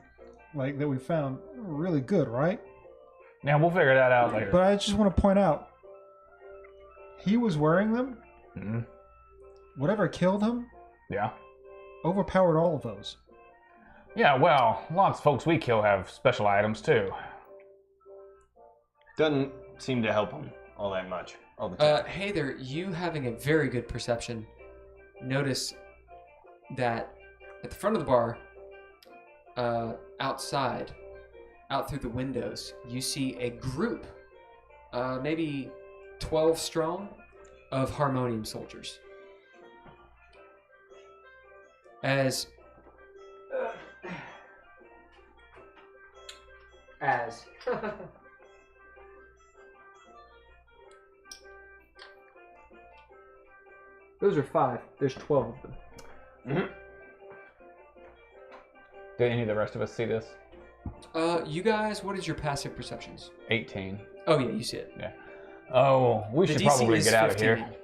like that we found, were really good, right? Yeah, we'll figure that out later. But I just want to point out, he was wearing them. Hmm. Whatever killed him Yeah. overpowered all of those. Yeah, well, lots of folks we kill have special items too. Doesn't seem to help him all that much all the time. Heiðr, you having a very good perception, notice that at the front of the bar, outside, out through the windows, you see a group, maybe 12 strong, of Harmonium soldiers. As those are 5. There's 12 of them. Mm-hmm. Do any of the rest of us see this? You guys, what is your passive perceptions? 18. Oh yeah, you see it. Yeah. Oh, we The should DC probably is get out of 15. here.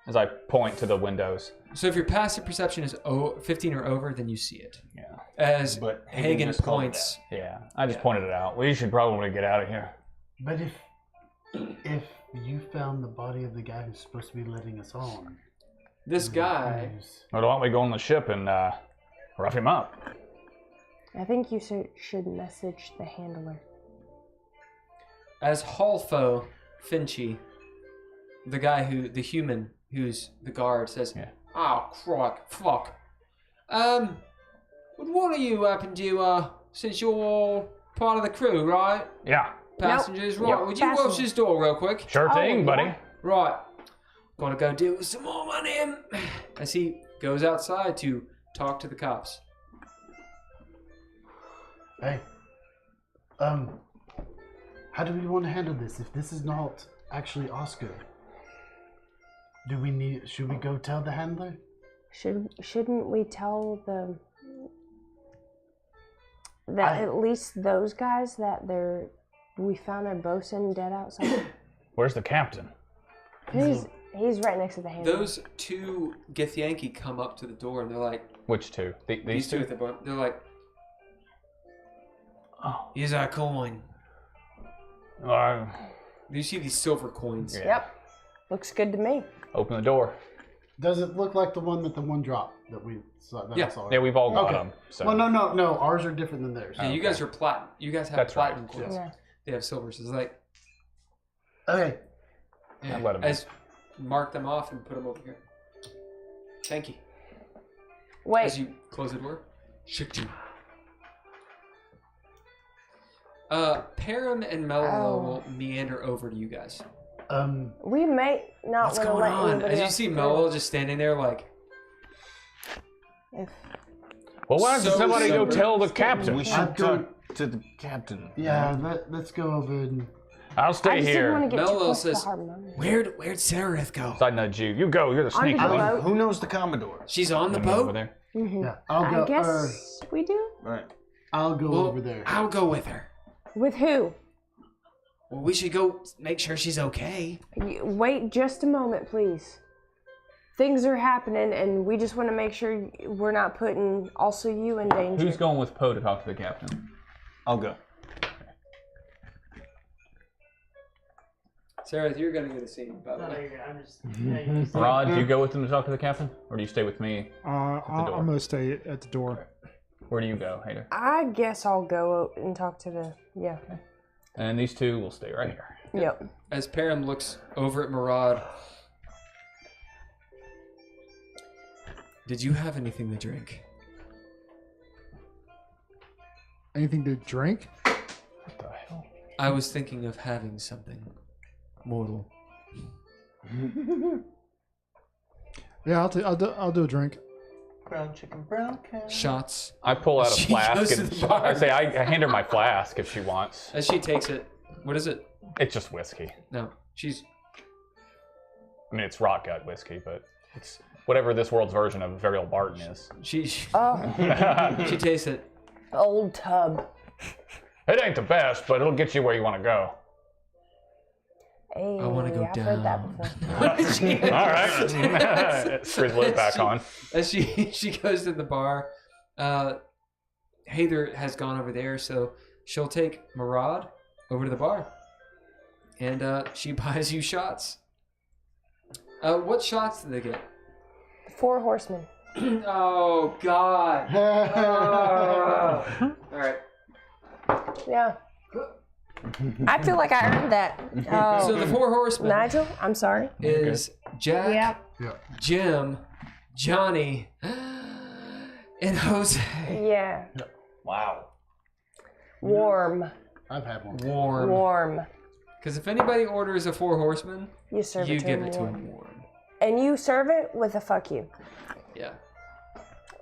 As I point to the windows. So if your passive perception is 15 or over, then you see it. Yeah. As But Haygen Hagen just called it points, Yeah. I just pointed it out. We should probably get out of here. But if you found the body of the guy who's supposed to be letting us on, this guy. Well, why don't we go on the ship and rough him up? I think you should message the handler. As Halfo Finchy, the human who's the guard, says, "Oh, crap, fuck. Would one of you happen to, since you're part of the crew, right? Yeah. Passengers, right? Yep. Would you watch this door real quick? Sure thing, buddy. yeah. Right. Gonna go deal with some more money." As he goes outside to talk to the cops. Hey, how do we want to handle this? If this is not actually Oscar, should we go tell the handler? Shouldn't we tell at least those guys that we found a bosun dead outside? Where's the captain? He's right next to the handler. Those 2 Githyanki come up to the door and they're like, Which 2? these two at the bar. They're like, Oh. Here's our coin. you see these silver coins. Yeah. Yep. Looks good to me. Open the door. Does it look like the one dropped that we saw? That Yeah. I saw? Yeah, we've all got Okay. them. So. Well, no. Ours are different than theirs. Yeah, you guys are platinum. You guys have That's right. platinum coins. Yeah. They have silvers. It's like, Okay. yeah, Let 'em as mark them off and put them over here. Thank you. Wait. As you close the door, Shikti. Param and Mello will meander over to you guys. We may not What's want to going let on? anybody As you else see through. Mello just standing there like, If Well, why doesn't So somebody go sober. tell the captain? We should talk to the captain. Yeah, let's go over and. I'll I stay just didn't want here. to get too Mello close to the says, Harmonium. Where'd Sararith go? I nudge you. You go. You're the sneaky Onto the one. boat. Who knows the Commodore? she's on the Let me over boat. there. Yeah, I'll go. I guess we do. Right. I'll go Well, over there. I'll go with her. With who? Well, we should go make sure she's okay. Wait just a moment, please. Things are happening, and we just want to make sure we're not putting also you in danger. Who's going with Poe to talk to the captain? I'll go. Sarah, you're gonna get a scene, by the No, way. you're good. I'm just. Rod, do you go with them to talk to the captain? Or do you stay with me? I'm door. going to stay at the door. Where do you go, Heiðr? I guess I'll go and talk to the. Yeah. And these 2 will stay right here. Yep. As Param looks over at Murad, did you have anything to drink? Anything to drink? What the hell? I was thinking of having something mortal. Yeah, I'll do a drink. Brown chicken, brown cat. Shots. I pull out a She flask goes to and the bar. I say, I hand her my flask if she wants. As she takes it, what is it? It's just whiskey. No, she's. I mean, it's rock gut whiskey, but it's whatever this world's version of very old Barton is. She Oh, she tastes it. old tub. It ain't the best, but it'll get you where you want to go. Hey, I wanna go I've heard that down. before. All right. Screws the lid back on. As she goes to the bar, Heiðr has gone over there, so she'll take Murad over to the bar, and she buys you shots. What shots did they get? 4 horsemen. Oh God! Oh. All right. Yeah. I feel like I earned that. So the 4 horsemen Nigel, I'm sorry. is Jack, Yep. Jim, Johnny, And Jose. Yeah. Wow. Warm. I've had one. Warm. Warm. Because if anybody orders a 4 horseman, You serve you it to give him it to warm. him warm. And you serve it with a fuck you. Yeah.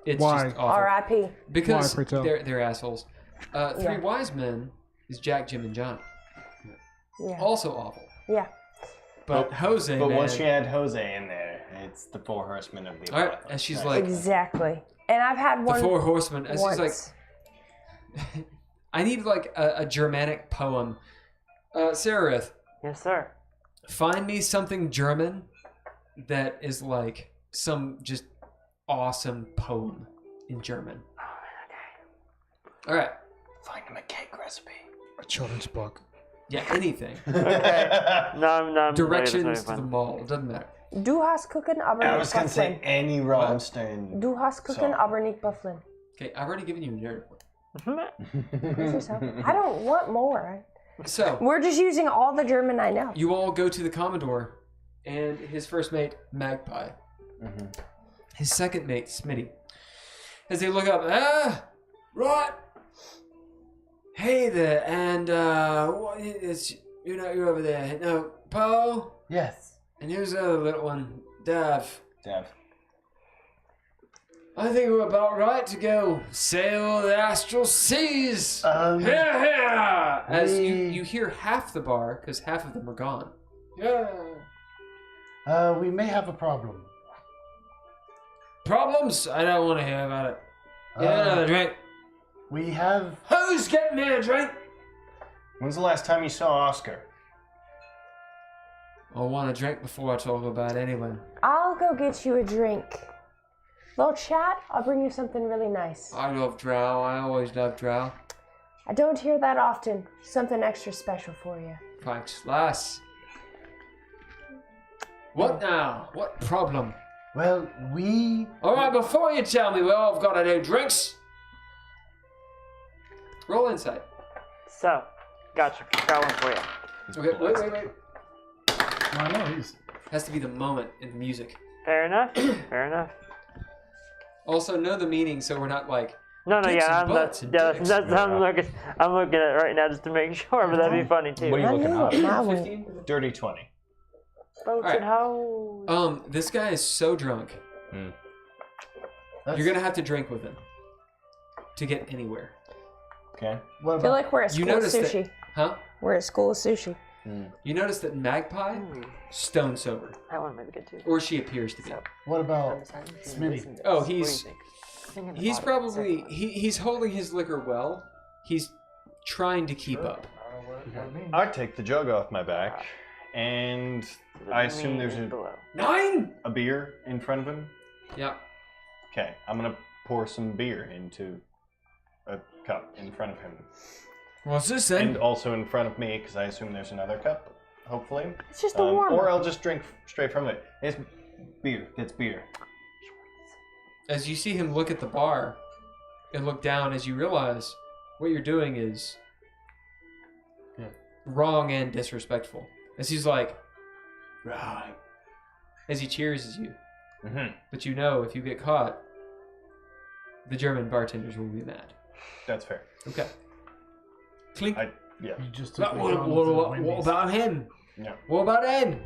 It's Why? just awful. R.I.P. Because Why, Prito? they're assholes. Three Yeah. Wise Men is Jack, Jim, and Johnny. Yeah. Also awful. Yeah. But Jose, But man, once you add Jose in there, it's the 4 horsemen of the all right, apocalypse. and she's Right. like, Exactly. And I've had the one 4 horsemen, and once. she's like, I need like a Germanic poem. Sararith, Yes, sir. find me something German that is like some just awesome poem in German. All right. Find him a cake recipe. A children's book. Yeah, anything. Okay. No, Directions to the mall. It doesn't matter. Du hast gucken, aber I nicht was gonna say bufflen. any Rammstein. Du hast gucken, song. aber nicht bufflen. Okay, I've already given you a narrative. Brace yourself. I don't want more. So, We're just using all the German I know. you all go to the Commodore and his first mate, Magpie. His second mate, Smitty. As they look up, right. Hey there, and what is you're over there. No, Poe, Yes. and here's the other little one, Dav. Dav. I think we're about right to go sail the astral seas. Here, here! As you hear half the bar, because half of them are gone. Yeah. We may have a problem. Problems? I don't want to hear about it. Get another drink. We have. Who's getting me a drink? When's the last time you saw Oscar? I want a drink before I talk about anyone. I'll go get you a drink. Little chat, I'll bring you something really nice. I love drow. I always love drow. I don't hear that often. Something extra special for you. Thanks, lass. What now? What problem? Well, we. Alright, before you tell me where I've got to do drinks, roll insight. So, gotcha. Got one for you. Okay, wait. I know he's. Has to be the moment in the music. Fair enough. Fair enough. Also, know the meaning so we're not like, No, Dicks yeah, and I'm butts not. and Yeah, dicks. I'm looking at it right now just to make sure, but that'd be funny too. What are you I looking knew up? it, my way. 15? Dirty 20. Boats Alright. and hoes. This guy is so drunk. That's, You're gonna have to drink with him to get anywhere. Okay. What I feel about? like we're at You school of noticed that- sushi. Huh? We're at school of sushi. You notice that Magpie, stone sober. That one might be good too. Or she appears to be. What about Smitty? Oh, he's probably he's holding his liquor well. He's trying to keep up. I take the jug off my back, and I assume there's below. 9. a beer in front of him. Yeah. Okay, I'm gonna pour some beer into a cup in front of him. What's this And also in front of me, because I assume there's another cup, hopefully. It's just a warm Or I'll just drink straight from it. It's beer. It's beer. As you see him look at the bar and look down, as you realize what you're doing is wrong and disrespectful. As he's like, right, as he cheers you. But you know, if you get caught, the German bartenders will be mad. That's fair. Okay. Clink. Yeah. You just took What, McDonald's and what Wendy's. about him? Yeah. What about him?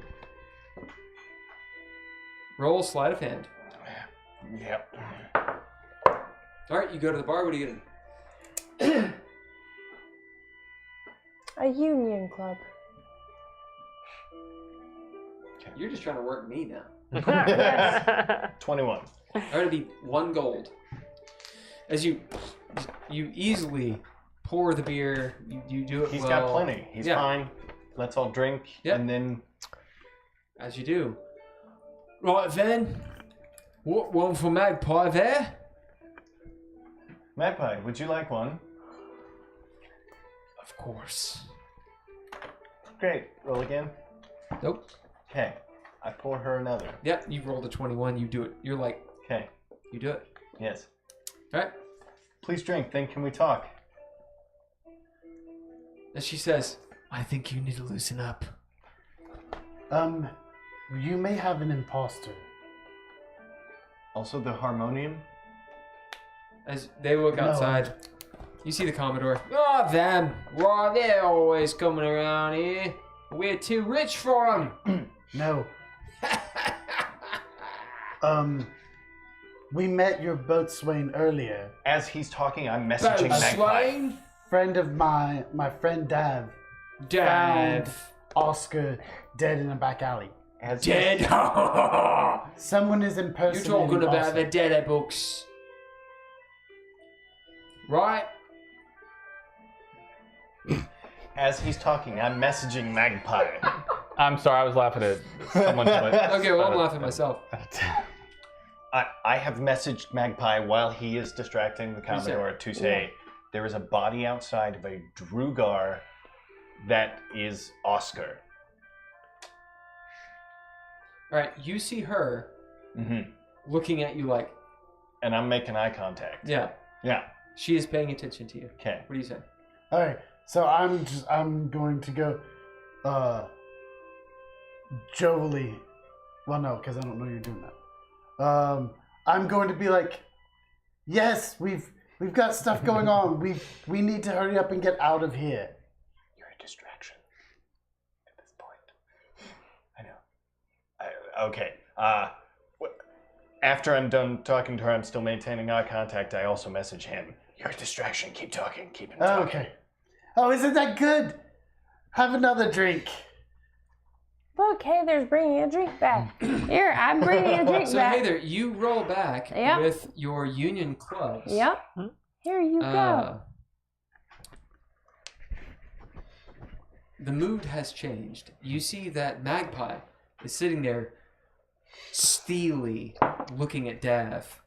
Roll sleight of hand. Yep. All right, you go to the bar. What are you getting? A union club. You're just trying to work me now. 21. All right, it'll be 1 gold. As you easily pour the beer, you do it He's well. got plenty. He's Yeah. fine. Let's all drink, Yep. and then As you do. Right then, what one for Magpie there? Magpie, would you like one? Of course. Great. Roll again. Nope. Okay. I pour her another. Yep, you rolled a 21. You do it. You're like, Okay. you do it. Yes. All right. Please drink. Then can we talk? As she says, I think you need to loosen up. You may have an imposter. Also the harmonium. As they look outside, you see the Commodore. Oh, them. Why, they're always coming around here. We're too rich for them. No. We met your boatswain earlier. As he's talking, I'm messaging Magpie. Friend of mine, my friend Dav. Found Oscar dead in a back alley. Dead? Someone is You're impersonating talking about Oscar. the dead books. Right? As he's talking, I'm messaging Magpie. I'm sorry, I was laughing at someone. Okay, well, I'm laughing myself. I have messaged Magpie while he is distracting the Commodore to say there is a body outside of a Drugar that is Oscar. All right, you see her looking at you like... And I'm making eye contact. Yeah. Yeah. She is paying attention to you. Okay. What do you say? All right, so I'm going to go, jovially. Well, no, because I don't know you're doing that. I'm going to be like, yes, we've got stuff going on. We need to hurry up and get out of here. You're a distraction at this point. I know. Okay. After I'm done talking to her, I'm still maintaining eye contact. I also message him. You're a distraction. Keep talking. Keep it talking. Okay. Oh, isn't that good? Have another drink. Look, Heiðr's bringing a drink back. Here, I'm bringing a drink So, back. Heiðr, you roll back with your union clubs. Yep. Here you go. The mood has changed. You see that Magpie is sitting there steely looking at Dav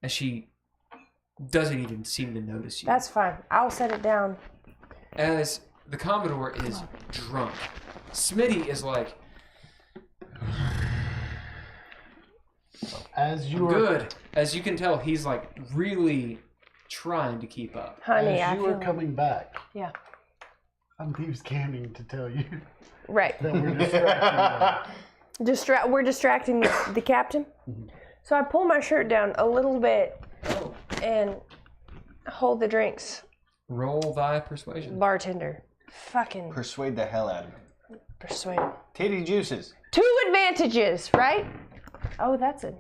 as she doesn't even seem to notice you. That's fine. I'll set it down. As the Commodore is drunk. Smitty is like, as you good. As you can tell, he's like really trying to keep up. Honey, as I you feel are coming back. Yeah. I'm leave scanning to tell you Right. that we're distracting. We're distracting the captain. So I pull my shirt down a little bit and hold the drinks. Roll thy persuasion. Bartender. Fucking Persuade the hell out of him. persuade him. Titty juices. 2 advantages, right? Oh, that's a...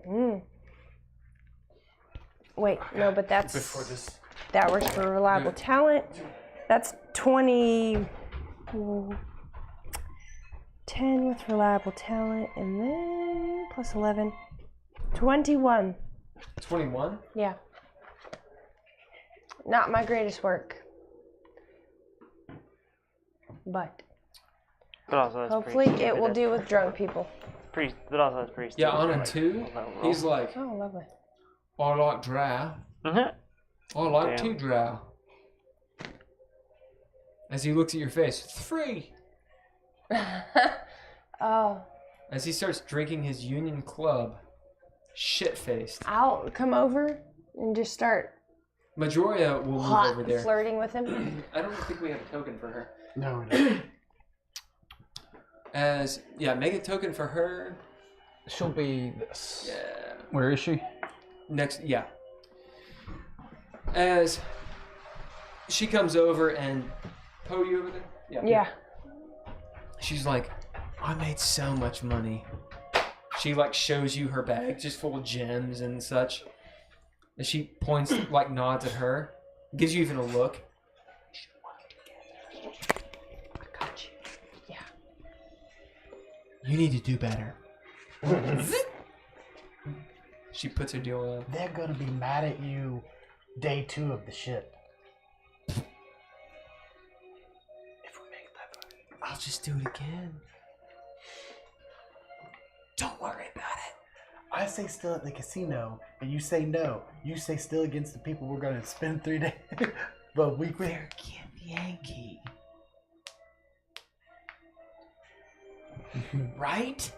Wait, no, but that's... Before this. That works for reliable talent. That's 20... 10 with reliable talent, and then plus 11. 21. 21? Yeah. Not my greatest work. But also that's hopefully pretty it will stupid. do with drunk people. But also that's pretty Yeah, stupid. on a 2, he's like, Oh, lovely. I like drow. I like Damn. 2 drow. As he looks at your face, 3. Oh. As he starts drinking his Union Club, shit-faced. I'll come over and just start Majoria will move hot over there. flirting with him. I don't think we have a token for her. No, we don't. Make a token for her. She'll be this. Yeah. Where is she? Next, As she comes over and Poe, you over there? Yeah. She's like, I made so much money. She like shows you her bag just full of gems and such. And she points, like nods at her, gives you even a look. I got you. Yeah. You need to do better. She puts her deal on. They're gonna be mad at you day 2 of the ship. If we make that money, I'll just do it again. Don't worry about it. I say still at the casino, and you say no. You say still against the people we're gonna spend 3 days, but week with. They're Kid Yankee. Right?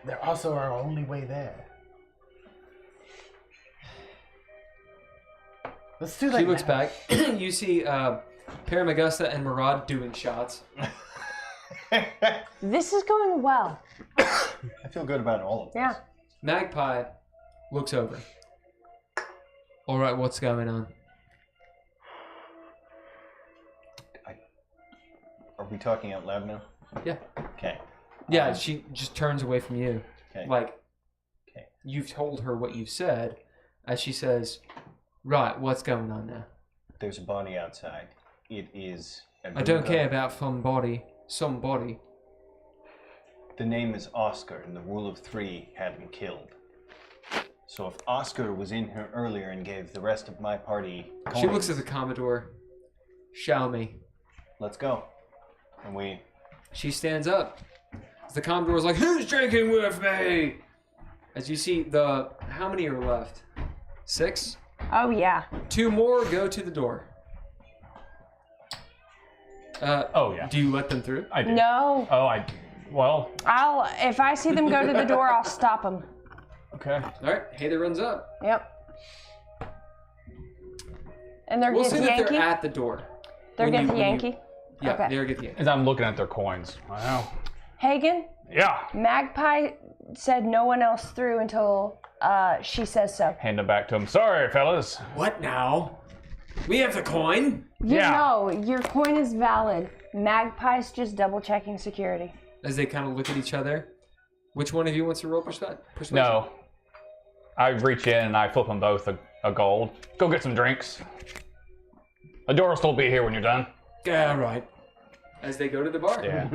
They're also our only way there. Let's do that. She looks now. back. You see Paramagusta and Murad doing shots. This is going well. I feel good about all of this. Yeah. Magpie looks over. All right, what's going on? Are we talking out loud now? Yeah. Okay. Yeah, she just turns away from you. Okay. Like, Okay. you've told her what you've said, as she says, right, what's going on now? There's a body outside. It is. I don't care about somebody. The name is Oscar, and the rule of 3 had him killed. So if Oscar was in here earlier and gave the rest of my party coins, She looks at the Commodore. Show me. let's go. And we... She stands up. The Commodore's like, who's drinking with me? As you see, how many are left? 6? Oh, yeah. 2 more go to the door. Oh, yeah. Do you let them through? I do. No. Oh, well. If I see them go to the door, I'll stop them. Okay. All right, Heiðr runs up. Yep. And they're We'll say that Yankee? they're at the door. They're get the Yankee? Yeah, Okay. they're get the Yankee. As I'm looking at their coins. Wow. Hagen? Yeah. Magpie said no one else through until she says so. Hand them back to him. Sorry, fellas. What now? We have the coin? No, your coin is valid. Magpie's just double checking security. As they kind of look at each other. Which one of you wants to roll persuasion? No. I reach in and I flip them both a gold. Go get some drinks. The door will still be here when you're done. Yeah, right. As they go to the bar. Yeah.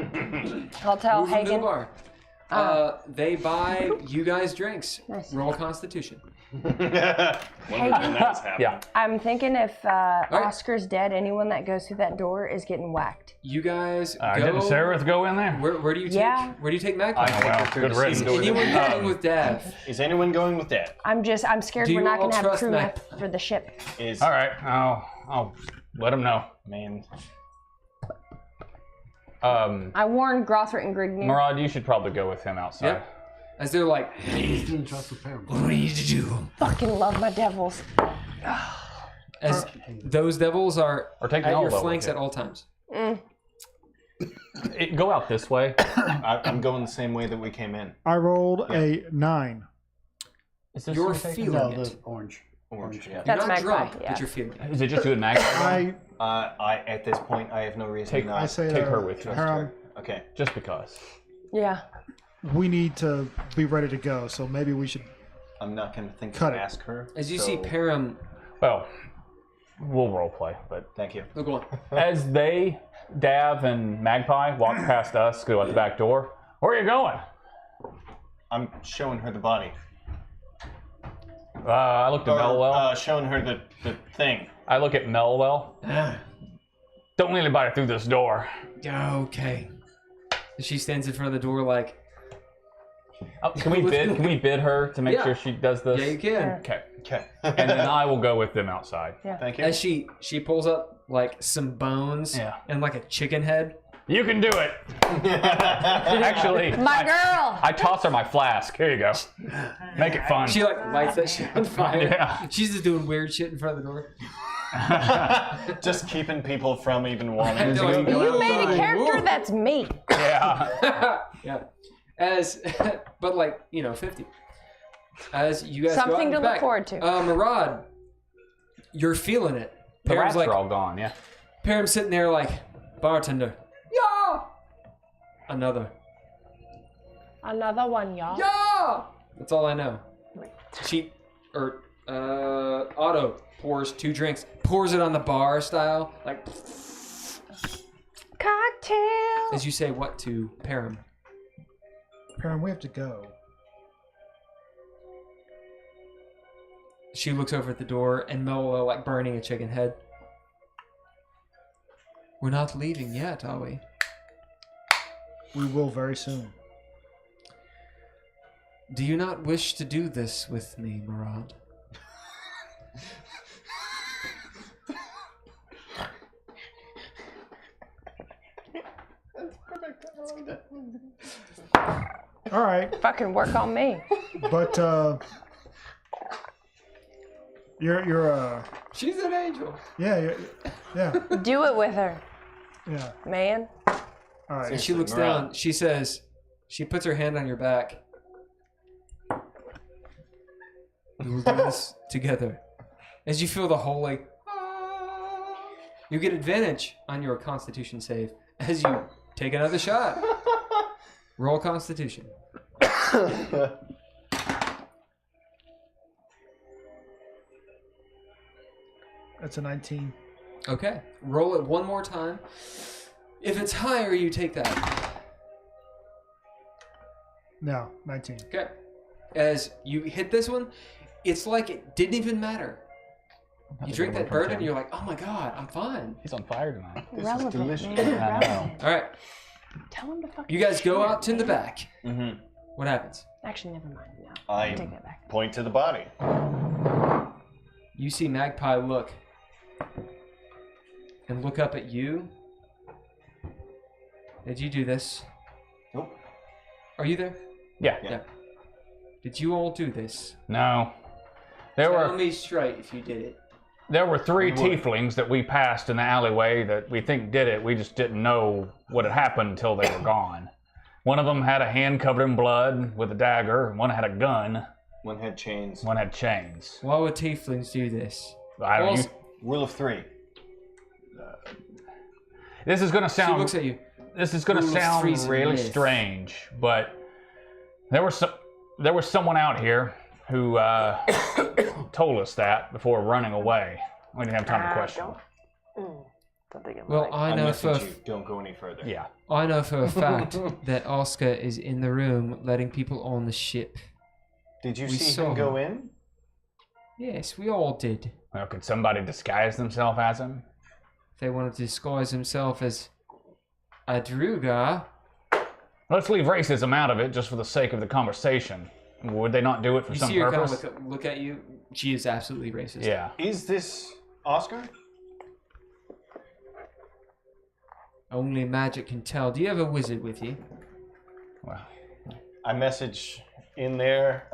I'll tell Move them to the Hagen. bar. They buy you guys drinks. Nice. Roll Constitution. Yeah. I'm thinking if Oscar's dead, anyone that goes through that door is getting whacked. You guys go. Didn't Sararith go in there? Where do you take? Yeah. Where do you take Magpie? Well, good Is riddance. anyone going with Dav? Is anyone going with that? I'm scared Do we're you not all gonna have trust crew Mag- enough for the ship. Is All right. I'll let him know. man. I warned Grothrit and Grignir. Murad, you should probably go with him outside. Yep. As they're like, What do we need to do? Fucking love my devils. as those devils are Or take at your Melba flanks with at all times. Go out this way. I'm going the same way that we came in. I rolled a 9. Is this You're your feeling No, it. the orange. Orange. Yeah. You're That's not Magpie, drunk, yeah. but you're feeling it. Is it just you and Max? I At this point, I have no reason Take- to I not say Take her with you. trust her. Okay. Just because. Yeah. we need to be ready to go, so maybe we should. I'm not going to think Cut to it. ask her. As you so- see Param, Well, we'll role play, but Thank you. oh, go on. as Dav and Magpie walk past us, go out the back door. Where are you going? I'm showing her the body. I looked at Melwell. Showing her the thing. I look at Melwell. Don't let anybody through this door. Okay. She stands in front of the door like, Can we bid her to make Yeah. sure she does this? yeah, you can. Okay. Okay. And then I will go with them outside. Thank you. As she pulls up like some bones Yeah. and like a chicken head. You can do it. Actually, My girl! I toss her my flask. Here you go. Make it fun. She like lights that shit on fire. Yeah. She's just doing weird shit in front of the door. Just keeping people from even wanting to Don't go. go You made a outside. character that's me. Yeah. Yeah. As, but like, 50. As you guys go out Something in to the look back. forward to. Murad, you're feeling it. The Param's rats like, are all gone, yeah. Param's sitting there like, bartender. Yeah. Another. Another one, y'all. Yeah. That's all I know. Otto pours 2 drinks, pours it on the bar style, like, Cocktail! as you say what to Param. Perrin, we have to go. She looks over at the door and Mello like burning a chicken head. We're not leaving yet, are we? We will very soon. Do you not wish to do this with me, Murad? All right, Fucking work on me. but you're She's an angel. yeah. Do it with her, Yeah. man. All And right. she looks Murad. down. She says, she puts her hand on your back. We will do this together. As you feel the hole like, you get advantage on your Constitution save as you take another shot. Roll Constitution. That's a 19. Okay. Roll it one more time. If it's higher, you take that. No, 19. Okay. As you hit this one, it's like it didn't even matter. You drink that bourbon and you're like, oh my god, I'm fine. He's on fire tonight. Relevant, delicious. man. I know. All right. Tell him to fucking. You guys go share, out to the man. back. Mm-hmm. What happens? Actually, never mind. No, I take that back. point to the body. You see Magpie look and look up at you. Did you do this? Nope. Are you there? Yeah. Yeah. Did you all do this? No. There Tell were me straight if you did it. there were three We would. tieflings that we passed in the alleyway that we think did it. We just didn't know what had happened until they were gone. One of them had a hand covered in blood with a dagger. One had a gun. One had chains. One had chains. Why would tieflings do this? I don't. Also- Rule of 3. This is gonna She sound. looks at you. This is gonna Rule of sound three's a really myth. strange, but there was someone out here who told us that before running away. We didn't have time to question. Don't think it Well, might. I know for message you. Don't go any further. Yeah. I know for a fact that Oscar is in the room letting people on the ship. Did you We see saw him go him. in? Yes, we all did. Well, could somebody disguise themselves as him? If they wanted to disguise himself as a Druga, Let's leave racism out of it just for the sake of the conversation. Would they not do it for you some see her kind purpose? of look at you. She is absolutely racist. Yeah. Is this Oscar? Only magic can tell. Do you have a wizard with you? Well, I message in there.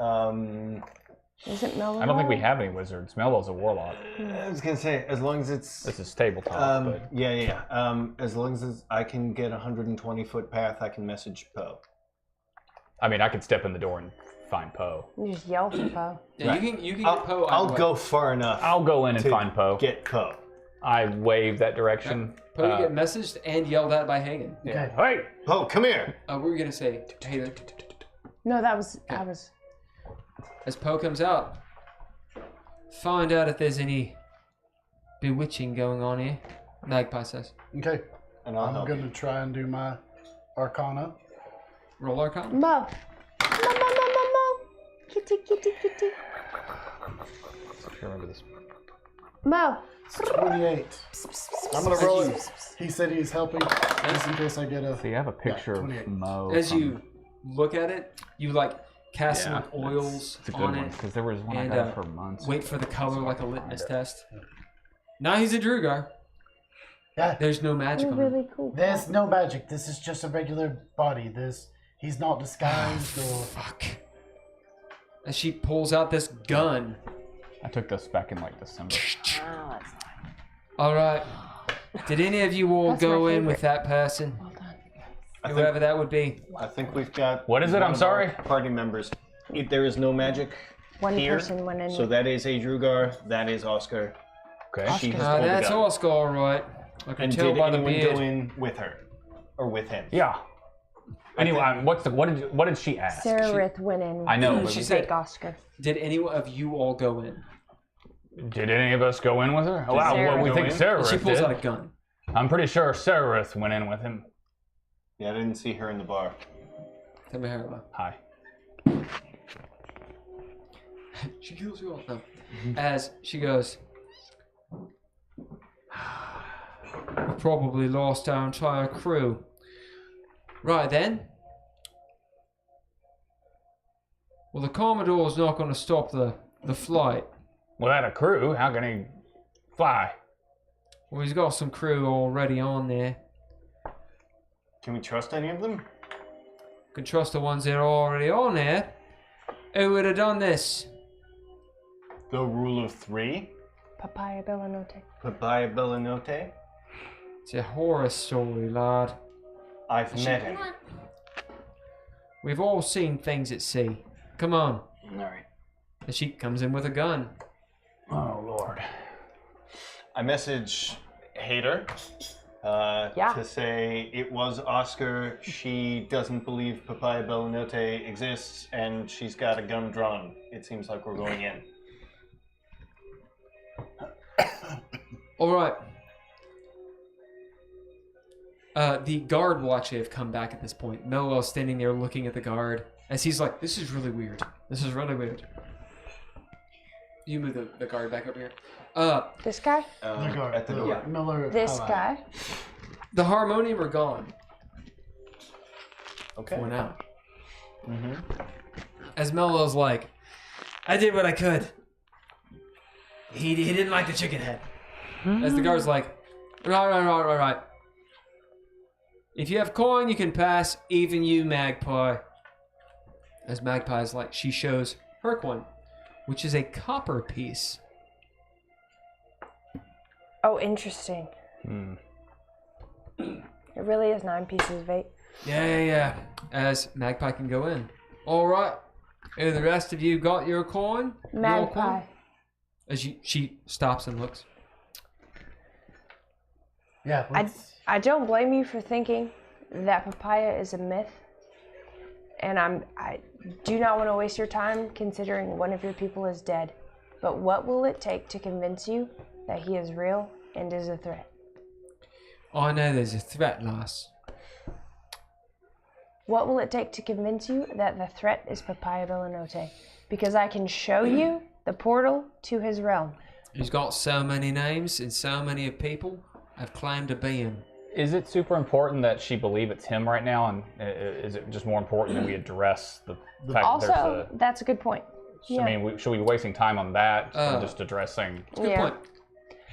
Is it Melon? I don't think we have any wizards. Mello's a warlock. I was gonna say, as long as it's This is tabletop, but yeah. As long as I can get a 120-foot path, I can message Poe. I mean, I could step in the door and find Poe. You just yell for Poe. Yeah, Right. you can I'll, get Poe. I'll go far enough. I'll go in and to find Poe. Get Poe. I wave that direction. Poe, you get messaged and yelled at by Hagen. Yeah. Hey! Poe, come here. What were you gonna say, Heiðr? No, that was I was. As Poe comes out, find out if there's any bewitching going on here. Magpie says. Okay. And I'll I'm help going you. to try and do my Arcana. Roll Arcana. Mo. Mo. Kitty, kitty, kitty. I remember this. Mo. 28. I'm going to roll it. He said he's helping just in case I get a... So you have a picture of 28. Mo. As from- you look at it, you like cast some Yeah, like oils It's a good on one it. because there was one I and, got for months. Wait for the color like a litmus test. Now he's a Drugar. Yeah. There's no magic You're on him. really cool. There's no magic. This is just a regular body. He's not disguised or... Fuck. As she pulls out this gun. I took this back in like December. All right. Did any of you all That's my go in favorite. with that person? Well done. Whoever that would be. I think we've got. What is it? one I'm of sorry? our Party members. If there is no magic One here, person went in. so that is a Drugar. That is Oscar. Okay. She has pulled the That's gun. Oscar, all right. I can And tell did by the anyone beard. go in with her, or with him? Yeah. Anyway, what did she ask? Sararith went in. I know, with but- She Big said- Oscar. Did any of you all go in? Did any of us go in with her? Oh, wow, Sarah well, we go think in? Sararith She pulls did. out a gun. I'm pretty sure Sararith went in with him. Yeah, I didn't see her in the bar. Tell me how. Hi. She kills you all though. As she goes, we probably lost our entire crew. Right then. Well, the Commodore's not going to stop the flight. Without a crew, how can he fly? Well, he's got some crew already on there. Can we trust any of them? Can trust the ones that are already on there. Who would have done this? The rule of 3. Papaya Bellanote. Papaya Bellanote. It's a horror story, lad. I've met him. We've all seen things at sea. Come on. Alright. And she comes in with a gun. Oh, Lord. I message Heiðr to say it was Oscar. She doesn't believe Papaya Belinote exists, and she's got a gun drawn. It seems like we're going in. All right. The guard will actually have come back at this point. Melwell's standing there looking at the guard as he's like, "This is really weird. This is really weird." You move the guard back over here. This guy? The guard. At the door. Yeah. Miller. This Highlight. guy? The harmonium are gone. Okay. Went out. Mm-hmm. As Melwell's like, I did what I could. He didn't like the chicken head. As the guard's like, right. If you have coin, you can pass. Even you, Magpie. As Magpie's like, she shows her coin, which is a copper piece. Oh, interesting. It really is 9 pieces of 8. Yeah. As Magpie can go in. All right. Have the rest of you got your coin? Your Magpie. coin? As she stops and looks. Yeah. I don't blame you for thinking that papaya is a myth. And I do not want to waste your time considering one of your people is dead. But what will it take to convince you that he is real and is a threat? I know there's a threat, lass. What will it take to convince you that the threat is Papaya Belinote? Because I can show you the portal to his realm. He's got so many names and so many people have claimed to be him. Is it super important that she believe it's him right now, and is it just more important that we address the fact that there's Also, that's a good point. Yeah. I mean, should we be wasting time on that or just addressing? Good point.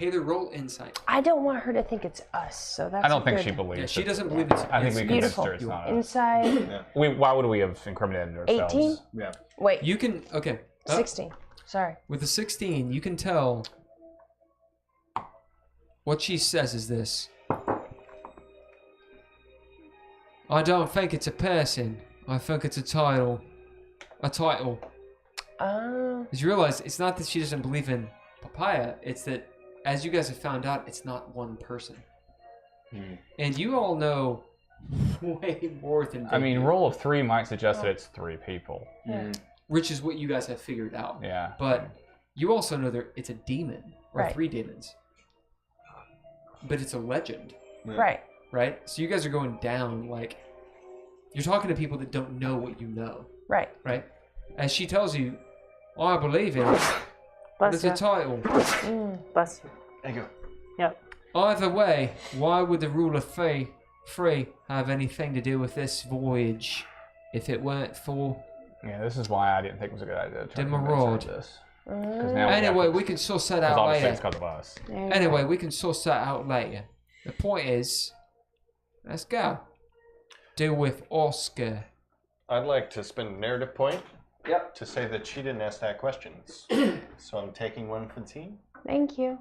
Heiðr, roll insight. I don't want her to think it's us, so that's I don't think good. she believes. Yeah, she it. doesn't believe it's. I think we convinced Beautiful. her it's not us. Inside Why would we have incriminated ourselves? 18? Yeah. Wait, You can okay. 16. Sorry. With the 16, you can tell. What she says is this. I don't think it's a person. I think it's a title. A title. Because you realize it's not that she doesn't believe in papaya. It's that, as you guys have found out, it's not one person. And you all know way more than they I mean, do, roll of 3 might suggest that it's 3 people. which is what you guys have figured out. Yeah. But you also know that it's a demon or Right. 3 demons. But it's a legend, Right. right? So you guys are going down like you're talking to people that don't know what you know, Right. right? As she tells you, I believe in it. But it's a title. Bless you. Thank you. Yep. Either way, why would the ruler Fey have anything to do with this voyage if it weren't for... Yeah, this is why I didn't think it was a good idea to try to convince her Murad. of this. 'Cause now Anyway, we can sort that because out obviously later. it's because of us. Anyway, we can sort that out later. The point is, let's go. Deal with Oscar. I'd like to spend a narrative point to say that she didn't ask that questions. So I'm taking one for the team. Thank you.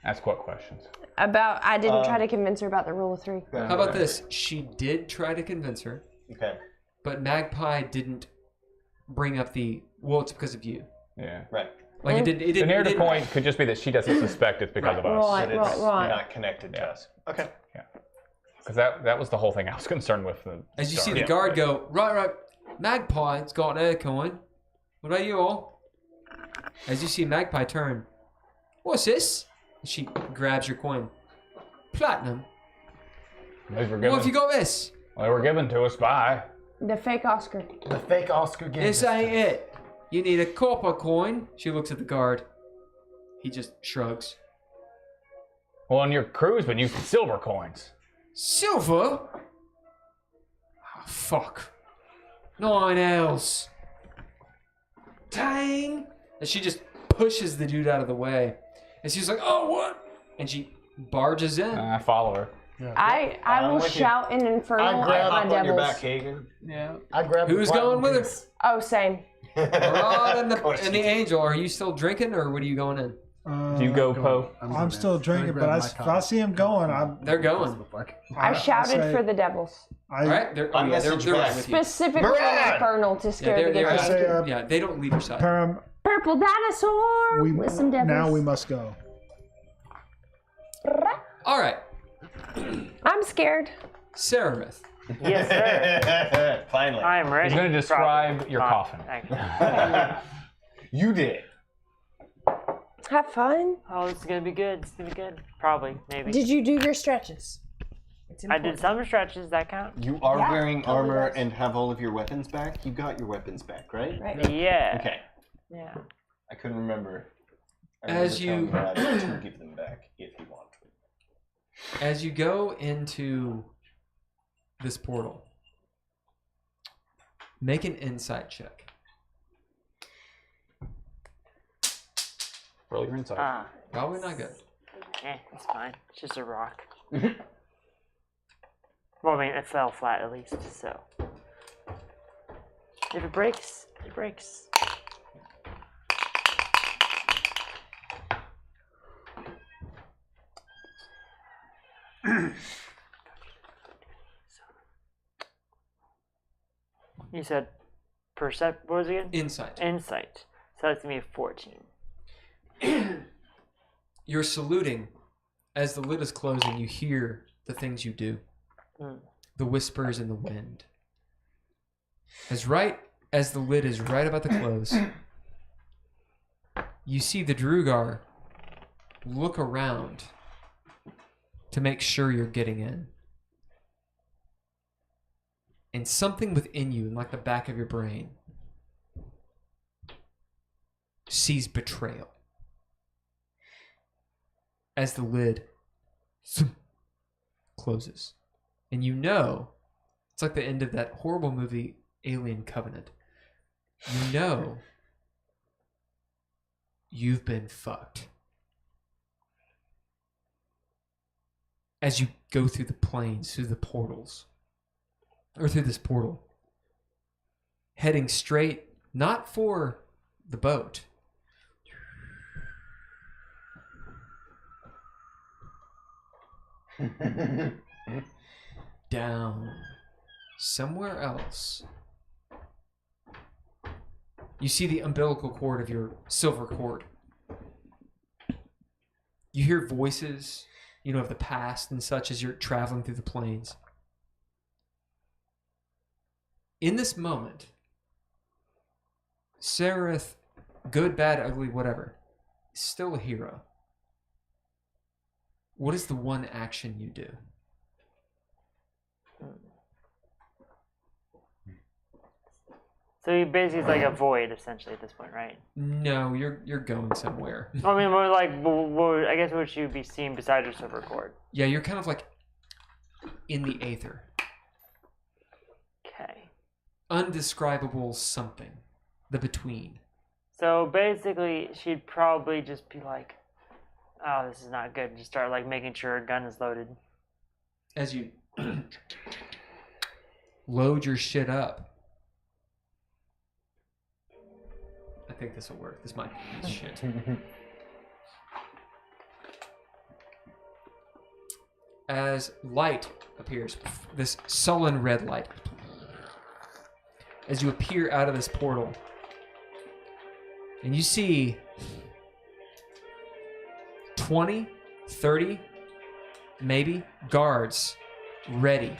Ask what questions? I didn't try to convince her about the rule of 3. How about this? She did try to convince her, Okay. but Magpie didn't bring up the, well, it's because of you. Yeah. Right. Like it didn't. The narrative point could just be that she doesn't suspect it's because of us. Right. That it's right. not connected to us. Okay. Because that was the whole thing I was concerned with. As you see the guard go, right, Magpie's got an air coin. What are you all? As you see Magpie turn, what's this? She grabs your coin. Platinum. These were What given, have you got this? well, they were given to us by. The fake Oscar. The fake Oscar gave This us ain't it. You need a copper coin. She looks at the guard. He just shrugs. Well, on your crew's been using silver coins. Silver? Oh, fuck. 9 L's. Dang. And she just pushes the dude out of the way. And she's like, oh, what? And she barges in. I follow her. I will with you. shout in Infernal I at grab my Hop on your back, devils. Haygen. Yeah. I grabbed the Who's platinum going with her? piece. Oh, same. Rod and Of course the you do. angel, are you still drinking or what are you going in? Do you go, Poe? I'm still drinking, but if I see him going, They're going. I shouted say- for the devils. All right? They're message right back. with you. Specifically in Infernal to Yeah, scare the they're get I say, yeah, they don't leave your side. Param, purple dinosaur with some devils. Now we must go. All right, I'm scared. Sararith. Yes, sir. Finally. I am ready. He's going to describe Probably your not, coffin. actually. You did. Have fun. Oh, this is gonna be good. It's gonna be good. Probably, maybe. Did you do your stretches? It's I did some stretches. That count? You are wearing totally armor does. and have all of your weapons back. You got your weapons back, right? Right. Yeah. Okay. Yeah. I couldn't remember. As telling you- Murad to give them back if you want. As you go into this portal, make an insight check. Roll your insight. Ah. Probably not good. It's fine. It's just a rock. Well, I mean, it fell flat at least, so. If it breaks, it breaks. You said what was it again? Insight. Insight. So that's gonna be a 14. You're saluting. As the lid is closing, you hear the things you do. The whispers in the wind. As the lid is right about to close, you see the Drugar look around to make sure you're getting in. And something within you, in like the back of your brain, sees betrayal. As the lid closes. And you know, it's like the end of that horrible movie, Alien Covenant. You know you've been fucked. As you go through the planes, through the portals, or through this portal, heading straight, not for the boat, down somewhere else. You see the umbilical cord of your silver cord. You hear voices, of the past and such as you're traveling through the plains. In this moment, Sararith, good, bad, ugly, whatever, is still a hero. What is the one action you do? So you basically it's like a void essentially at this point, right? No, you're going somewhere. I mean, more like, I guess what you would be seeing beside your silver cord. Yeah, you're kind of like in the aether. Okay. Undescribable something. The between. So basically, she'd probably just be like, "Oh, this is not good." Just start like making sure her gun is loaded. As you load your shit up. I think this will work. This might be shit. As light appears, this sullen red light, as you appear out of this portal, and you see 20, 30, maybe, guards ready,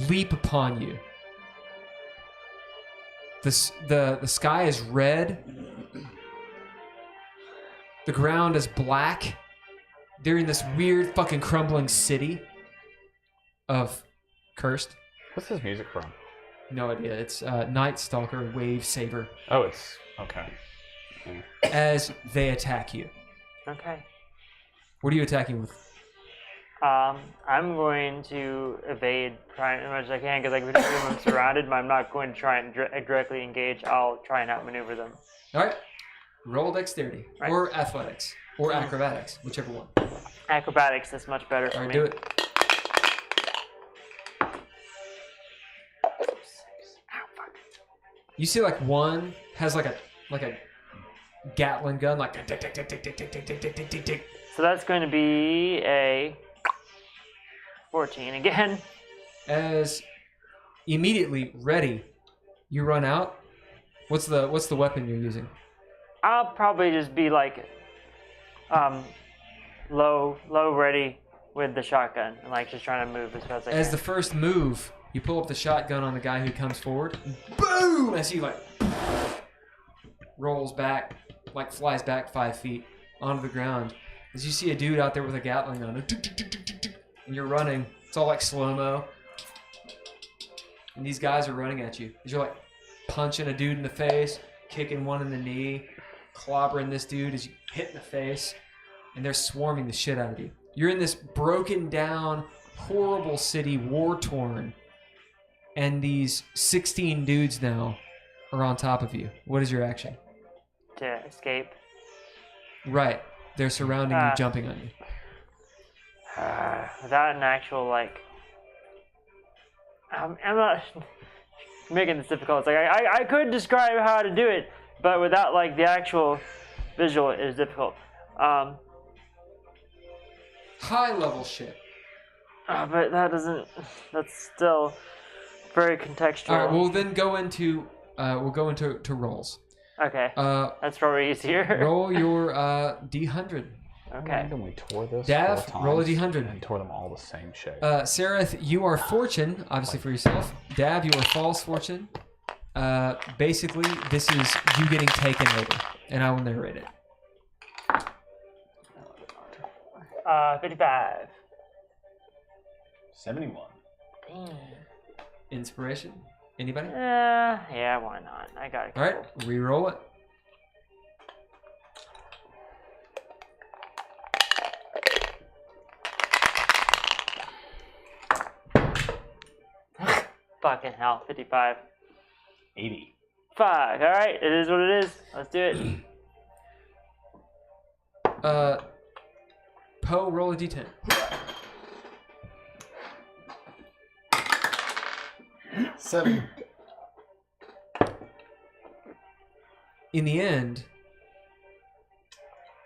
leap upon you. The sky is red. The ground is black. They're in this weird fucking crumbling city of Cursed. What's this music from? No idea. It's Night Stalker Wave Saber. Oh, it's okay. Yeah. As they attack you. Okay. What are you attacking with? I'm going to evade as much as I can because if I'm surrounded, I'm not going to try and directly engage. I'll try and outmaneuver them. All right. Roll dexterity Right. or athletics or acrobatics, whichever one. Acrobatics is much better for All right, me. do it. You see, like one has like a Gatling gun, like tick, tick, tick, tick, tick, tick, tick, tick, tick, tick, tick, tick. So that's going to be a 14 again. As immediately ready, you run out What's the weapon you're using? I'll probably just be like, low ready with the shotgun and like just trying to move as fast as I can. As the first move, you pull up the shotgun on the guy who comes forward. Boom! As he like rolls back, like flies back 5 feet onto the ground. As you see a dude out there with a Gatling gun, and you're running. It's all like slow-mo. And these guys are running at you. As you're like punching a dude in the face, kicking one in the knee, clobbering this dude as you hit in the face, and they're swarming the shit out of you. You're in this broken down, horrible city, war-torn, and these 16 dudes now are on top of you. What is your action? To escape. Right. They're surrounding you, jumping on you. Without an actual, like... I'm not making this difficult. It's like, I could describe how to do it, but without, like, the actual visual, it is difficult. High-level shit. But that doesn't... That's still very contextual. All right, we'll then go into... we'll go into rolls. Okay. That's probably easier. Roll your D100. Okay. Then we tore this Dav, 4 times roll a D100. and tore them all the same shape. Sararith, you are fortune, obviously for yourself. Dav, you are false fortune. Basically, this is you getting taken over, and I will narrate it. 55. 71. Damn. Inspiration? Anybody? Yeah, why not? I got it. All right, re-roll it. Fucking hell, 55. 80. Fuck, alright, it is what it is. Let's do it. Poe, roll a D10. 7. In the end,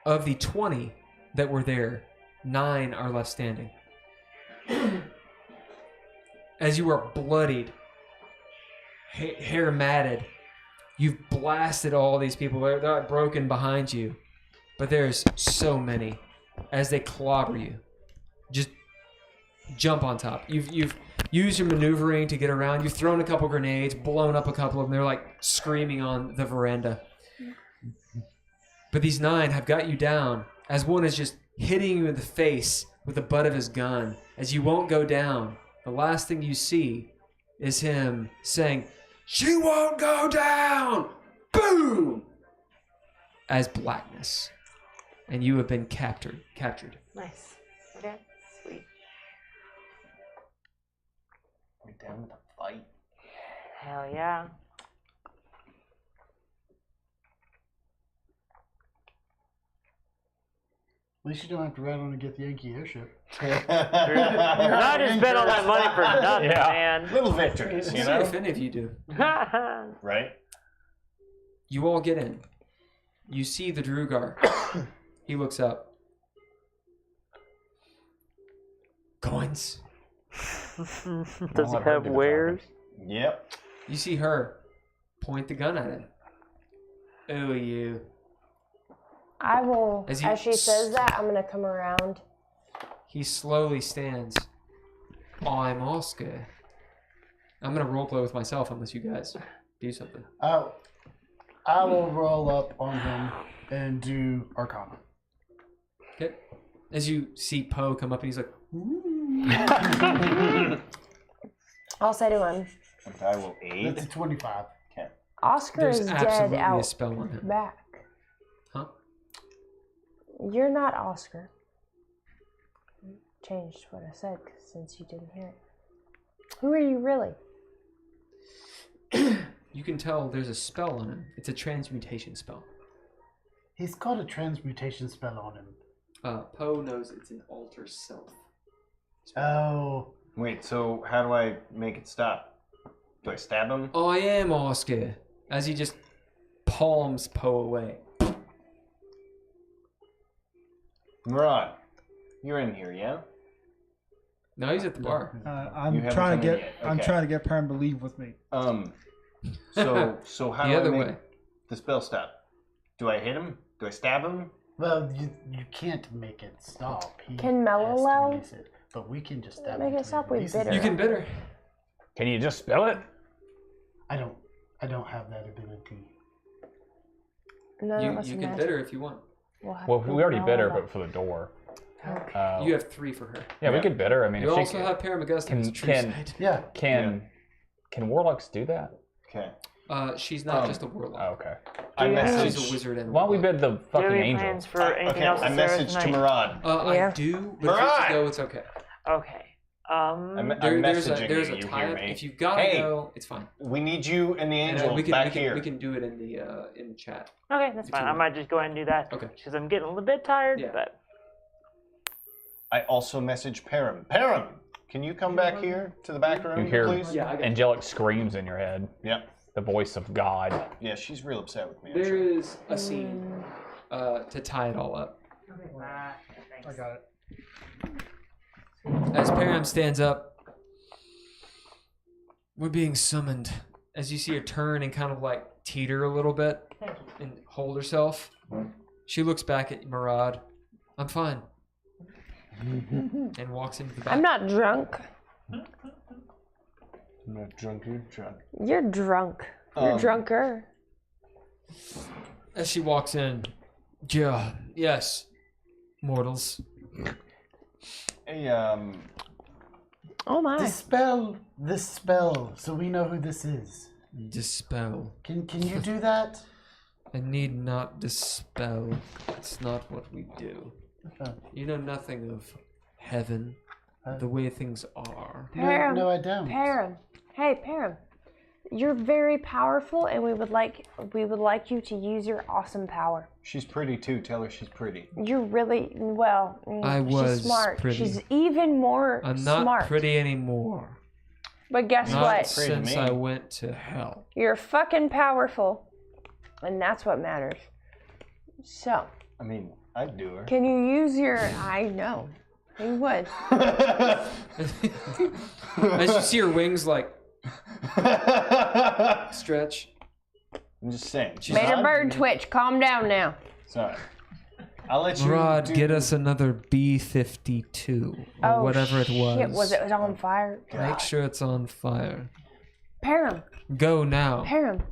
of the 20 that were there, 9 are left standing. As you are bloodied, hair matted, you've blasted all these people. They're like broken behind you. But there's so many. As they clobber you, just jump on top. You've used your maneuvering to get around. You've thrown a couple grenades, blown up a couple of them. They're like screaming on the veranda. But these 9 have got you down as one is just hitting you in the face with the butt of his gun. As you won't go down, the last thing you see is him saying, "She won't go down!" Boom! As blackness. And you have been captured. Nice. Okay, sweet. We're down with a fight. Hell yeah. At least you don't have to ride on to get the Yankee airship. Not just spend all that money for nothing, man. Little victories, you See know? if any of you do. Right? You all get in. You see the Drugar. He looks up. Coins. Does he have wares? Yep. You see her point the gun at him. Oh, you. I will, As as he she says that, I'm going to come around. He slowly stands. I'm Oscar. I'm going to roleplay with myself unless you guys do something. I will roll up on him and do Arcana. Okay. As you see Poe come up and he's like, I'll say to him, And I will aid. That's a 25. Okay. Oscar there's is dead absolutely a out spell on him. back. Huh? You're not Oscar. Changed what I said since you didn't hear it. Who are you really? You can tell there's a spell on him. It's a transmutation spell. He's got a transmutation spell on him. Poe knows it's an alter self. Oh. Wait, so how do I make it stop? Do I stab him? I am Oscar. As he just palms Poe away. Murad, you're in here, yeah? No, he's at the bar. I'm You haven't trying to come in get yet. I'm Okay. trying to get Perm to leave with me. So how The do I other make way. the spell stop? Do I hit him? Do I stab him? Well, you can't make it stop. He Can has to Mellow release it, but we can just stab make him it till he stop with releases bitter? it. You can bitter. Can you just spell it? I don't have that ability. None of us You can imagine. bitter if you want. We'll have Well, to we already know bid her, that. but for the door. Okay. You have 3 for her. Yeah, we could bid her. I mean, You if also she have Paramagustin as a true can- sight. Yeah. can warlocks do that? Okay. She's not just a warlock. Oh, okay. I Yeah. message. She's a wizard and a Why don't we warlock. bid the Do you fucking have any angel? plans for anything Okay, else I to Sarah messaged to tonight? Murad. Yeah. I do, but if you have Murad! to go, it's okay. Okay. I'm There's messaging a you. You tie. hear me? If you've got to Hey. go, it's fine. We need you and the And, angel we can, back we can, here. We can do it in the chat. Okay, that's If fine. you I want. might just go ahead and do that. Okay. Because I'm getting a little bit tired, Yeah. but I also messaged Param. Param, can you come back here to the back room, You hear please? Yeah, I got angelic screams in your head. Yep. The voice of God. Yeah, she's real upset with me. There actually. is a scene to tie it all up. I got it. As Param stands up, we're being summoned. As you see her turn and kind of like teeter a little bit and hold herself, she looks back at Murad. I'm fine. And walks into the back. I'm not drunk. I'm not drunk, you're drunk. You're drunk. You're drunker. As she walks in, yeah, yes, mortals. Hey, Oh my. Dispel this spell so we know who this is. Dispel. Can you do that? I need not dispel. It's not what we do. You know nothing of heaven, the way things are. Param. No, I don't. Param. Hey, Param. You're very powerful, and we would like you to use your awesome power. she's pretty too. Tell her she's pretty. You're really well. I was She's smart. pretty. She's even more I'm not smart. pretty anymore. But guess Not what? Pretty to since me. I went to hell. You're fucking powerful, and that's what matters. So, I mean, I'd do her. can you use your? I know. You would. As you see her wings like stretch. I'm just saying. She's Made her not- bird twitch. Calm down now. Sorry. I'll let you. Murad, do- get us another B-52 or whatever it was. Shit, was it on fire? Make sure it's on fire. Param, Go now. Param,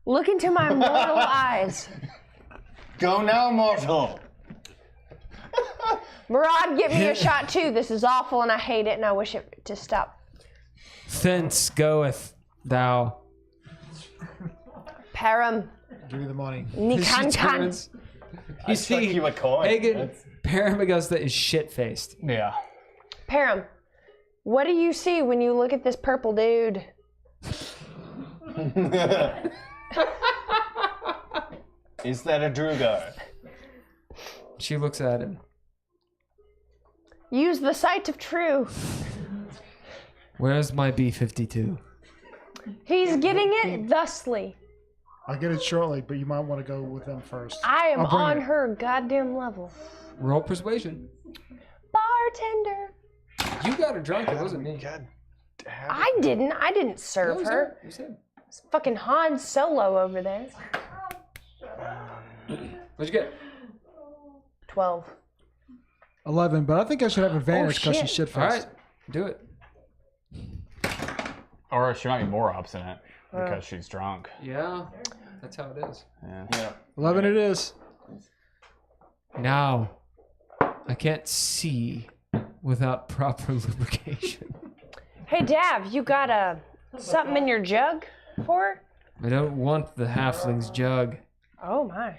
look into my mortal eyes. Go now, mortal. Murad, give me a shot too. This is awful, and I hate it, and I wish it to stop. Thence goeth thou. Param, Give me the money. She Nikan Kan. turns. I You struck see, you a coin. Haygen, Paramagusta is shit-faced. Yeah. Param, what do you see when you look at this purple dude? Is that a Drugar? She looks at him. Use the sight of truth. Where's my B-52? He's getting it thusly. I'll get it shortly, but you might want to go with them first. I am I'll bring on it. her goddamn level. Roll persuasion. Bartender. You got her drunk, it wasn't me. God, I didn't serve her. You said. It's fucking Han Solo over there. What'd you get? 12. 11, but I think I should have advantage because shit. she's shit All right, faced. do it. Or she might be more obstinate because she's drunk. Yeah, that's how it is. Yeah. 11 it is. Now, I can't see without proper lubrication. Hey, Dav, you got something in your jug for her? I don't want the halfling's jug. Oh, my.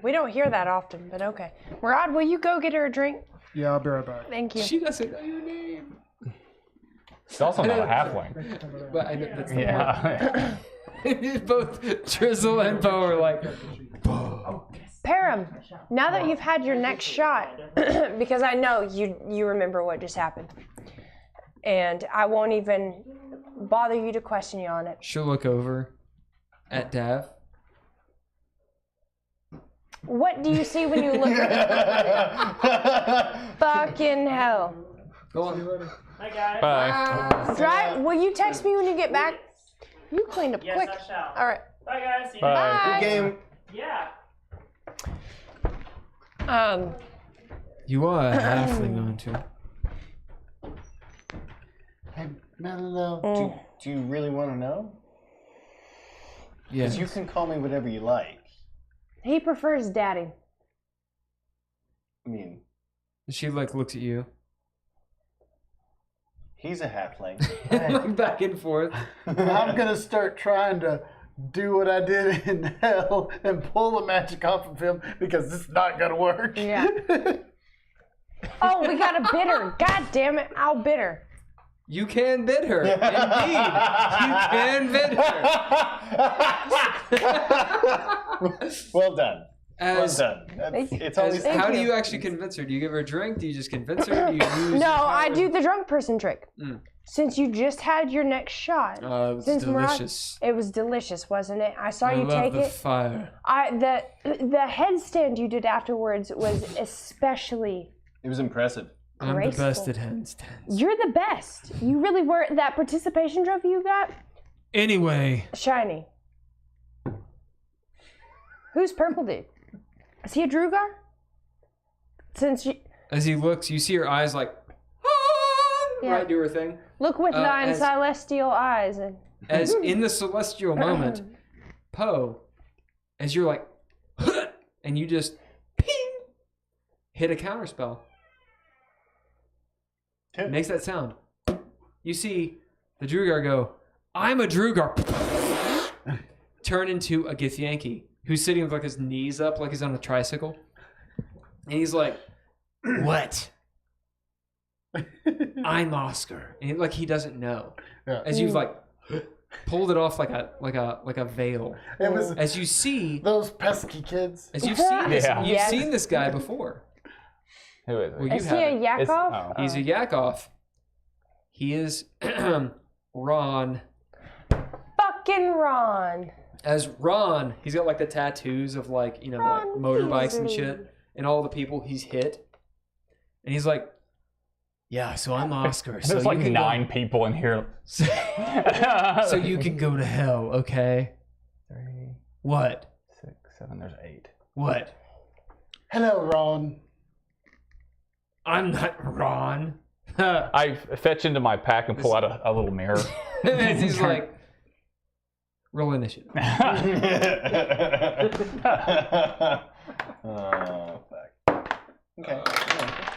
We don't hear that often, but okay. Murad, will you go get her a drink? Yeah, I'll be right back. Thank you. She doesn't know your name. She's also not a halfling. But I know that's the Yeah. part. Both Drizzle and Bo are like, Param, now that you've had your next shot, because I know you remember what just happened, and I won't even bother you to question you on it. she'll look over at Dav. What do you see when you look at fucking hell? Go on. Hi guys. Bye. Drive. Will you text me when you get back? You cleaned up Yes, quick. I shall. All right. Bye, guys. See you Bye. next Good time. game. Yeah. You are a halfling, aren't you? Hey, Mello. Do you really want to know? Yes. Because you can call me whatever you like. He prefers daddy. I mean, She like looks at you. he's a halfling. Back and forth. I'm gonna start trying to do what I did in hell and pull the magic off of him because it's not gonna work. Yeah. Oh, we got a bidder. God damn it. I'll bid her. You can bid her. Indeed. You can bid her. Well done. As, Well done. It's always. Thank how do you. you actually convince her? Do you give her a drink? Do you just convince her? Do you use No, your I power? do the drunk person trick. Mm. Since you just had your next shot. It was Since Murad- delicious. It was delicious, wasn't it? I saw I you love take the it. fire. The headstand you did afterwards was especially. It was impressive. I'm Graceful. the best at handstands. You're the best. You really were. That participation trophy you got, Anyway, shiny. Who's purple dude? Is he a Drugar? Since you as he looks, you see her eyes like, Yeah. right, do her thing. look with thine as- celestial eyes and. As in the celestial moment, Poe, as you're like, and you just ping, hit a counterspell. Two. Makes that sound. You see the Drugar go, I'm a Drugar. Turn into a Githyanki who's sitting with like his knees up like he's on a tricycle. And he's like, what? I'm Oscar. And like he doesn't know. Yeah. As you've like pulled it off like a veil. It was As you see, those pesky kids. as you've seen this, Yeah. you've Yes. seen this guy before. Who is it? Well, you Is he have a it. It's- Yakov? oh. He's a Yakov. He is Ron. Fucking Ron. As Ron, he's got like the tattoos of like, you know, like Ron motorbikes and Weasley. shit, and all the people he's hit. And he's like, yeah, so I'm Oscar. So There's you like can 9 people in here. so you can go to hell, okay? 3, What? 6, 7. There's 8. What? Hello, Ron. I'm not Ron. I fetch into my pack and pull out a little mirror. As he's like, roll initiative. Oh, fuck. Okay.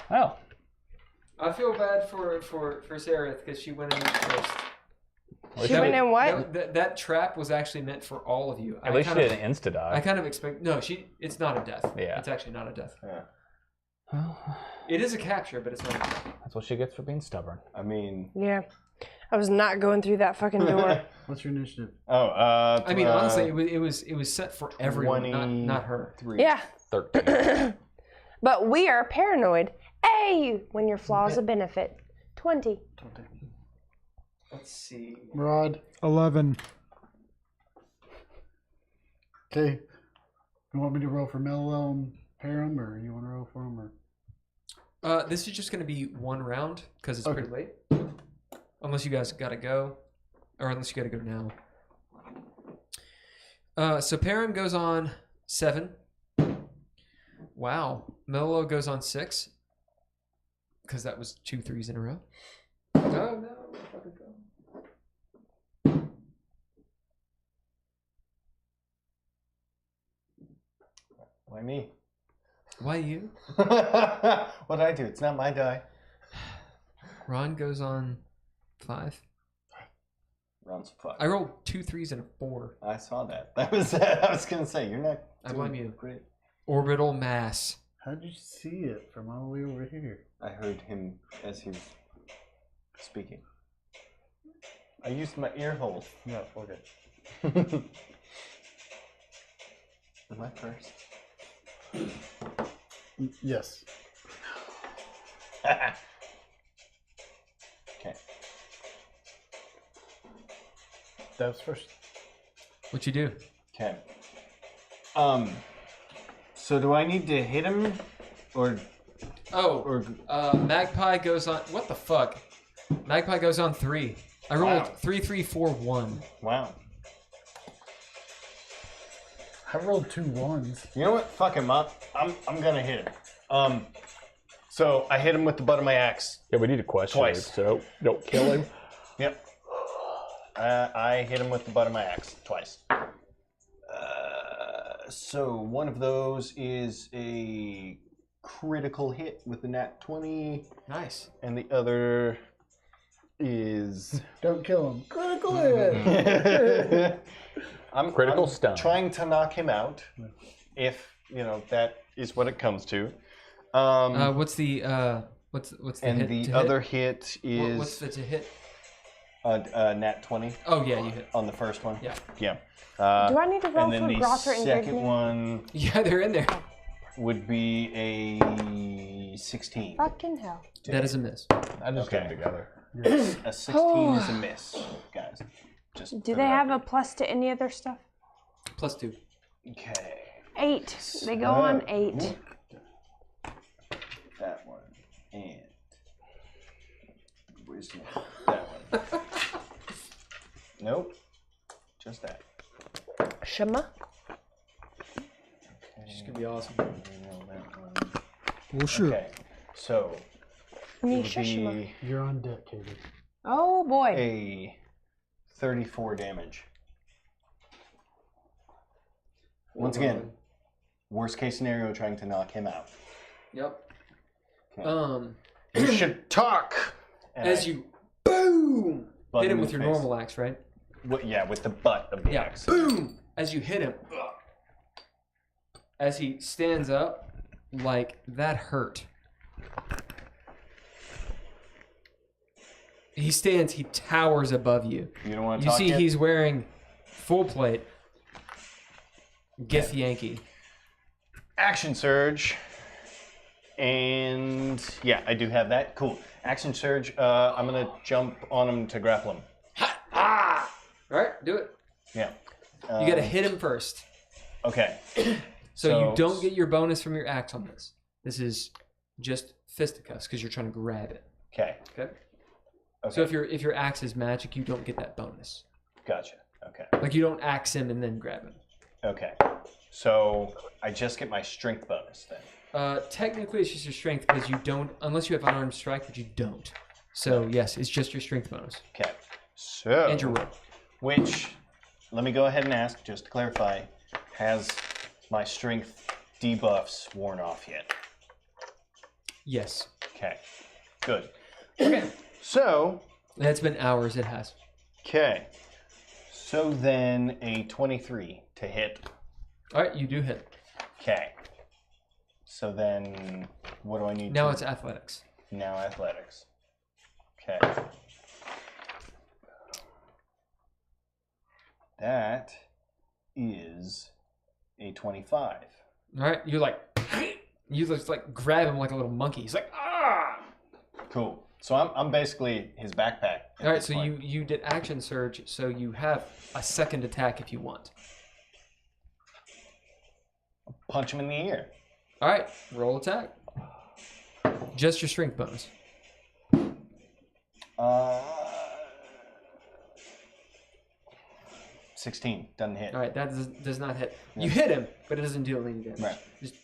Well, I feel bad for Sararith because she went in first. She went in what? That trap was actually meant for all of you. at least she didn't insta die. I kind of expect. No, it's not a death. Yeah. It's actually not a death. Yeah. Well, It is a capture, but it's not a death. that's what she gets for being stubborn. I mean. Yeah. I was not going through that fucking door. What's your initiative? Oh, I mean, honestly, it was set for everyone, not her. 23. Yeah. 13. But we are paranoid. Hey, when your flaws a benefit. 20. Let's see. Murad. 11. Okay. You want me to roll for Mello and Param, or you want to roll for him, or? This is just going to be one round because it's Okay. pretty late. Unless you guys got to go, or unless you got to go now. So Param goes on 7. Wow. Mello goes on 6. Because that was 2 3s in a row. Oh no. Fucking go. Why me? Why you? What'd I do? It's not my die. Ron goes on 5. Ron's fuck. I rolled 2 3s and a 4. I saw that. That was. I was gonna say you're not. I blame you. Great. Orbital mass. How did you see it from all the way over here? I heard him as he was speaking. I used my ear holes. No, okay. Am I first? Yes. Okay. That was first. What you do? Okay. So do I need to hit him, or Oh, Magpie goes on. What the fuck? Magpie goes on 3. I rolled Wow. 3 3 4 1. wow? I rolled 2 1s. You know what? Fuck him up. I'm gonna hit him. So I hit him with the butt of my axe. Yeah, we need to question Twice. it, so don't kill him. Yep. I hit him with the butt of my axe twice. So one of those is a critical hit with the nat 20. Nice. And the other is... Don't kill him. Critical hit! I'm stun. Trying to knock him out, if, that is what it comes to. What's the what's the and hit the to other hit? hit is... What's the to hit? Nat 20. Oh, yeah, you hit. On the first one? Yeah. Yeah. Do I need to roll and then for the Grosser and second Gridney? one Yeah, they're in there. would be a 16. Fucking hell. That is a miss. I just get them together. A 16 is a miss, guys. Just Do for they the have a record. plus to any other stuff? +2. Okay. 8. They go on 8. That one. And... Where's that one? Nope. Just that. Shema? She's gonna be awesome. Well, sure. Okay. So, it would Shema. be You're on deck, Katie. Oh boy. a 34 damage. Once again, worst case scenario, trying to knock him out. Yep. Okay. You should talk. And As I you boom butt hit him in with the your face. normal axe, right? Yeah, with the butt of the Yeah. axe. Boom! As you hit him, as he stands up, like that hurt. He stands. He towers above you. You don't want to You talk see, yet? he's wearing full plate. Gith Yankee. Action surge. And yeah, I do have that. Cool. Action surge. I'm gonna jump on him to grapple him. All right, do it. Yeah. You got to hit him first. Okay. So you don't get your bonus from your axe on this. This is just fisticuffs because you're trying to grab it. Okay. Okay. Okay. So if your axe is magic, you don't get that bonus. Gotcha. Okay. Like you don't axe him and then grab him. Okay. So I just get my strength bonus then. Technically, it's just your strength because you don't, unless you have unarmed strike, but you don't. So yes, it's just your strength bonus. Okay. So. And your will. Which, let me go ahead and ask, just to clarify, has my strength debuffs worn off yet? Yes. Okay. Good. Okay. So. It's been hours. It has. Okay. So then a 23 to hit. All right, you do hit. Okay. So then, what do I need? Now to... it's athletics. Now athletics. Okay. That is a 25. All right, you just like grab him like a little monkey. He's like, ah! Cool. So I'm basically his backpack. All right, so you did action surge, so you have a second attack if you want. Punch him in the ear. All right, roll attack. Just your strength bonus. 16 doesn't hit. All right, that does not hit. You hit him, but it doesn't deal any damage. Right. Just,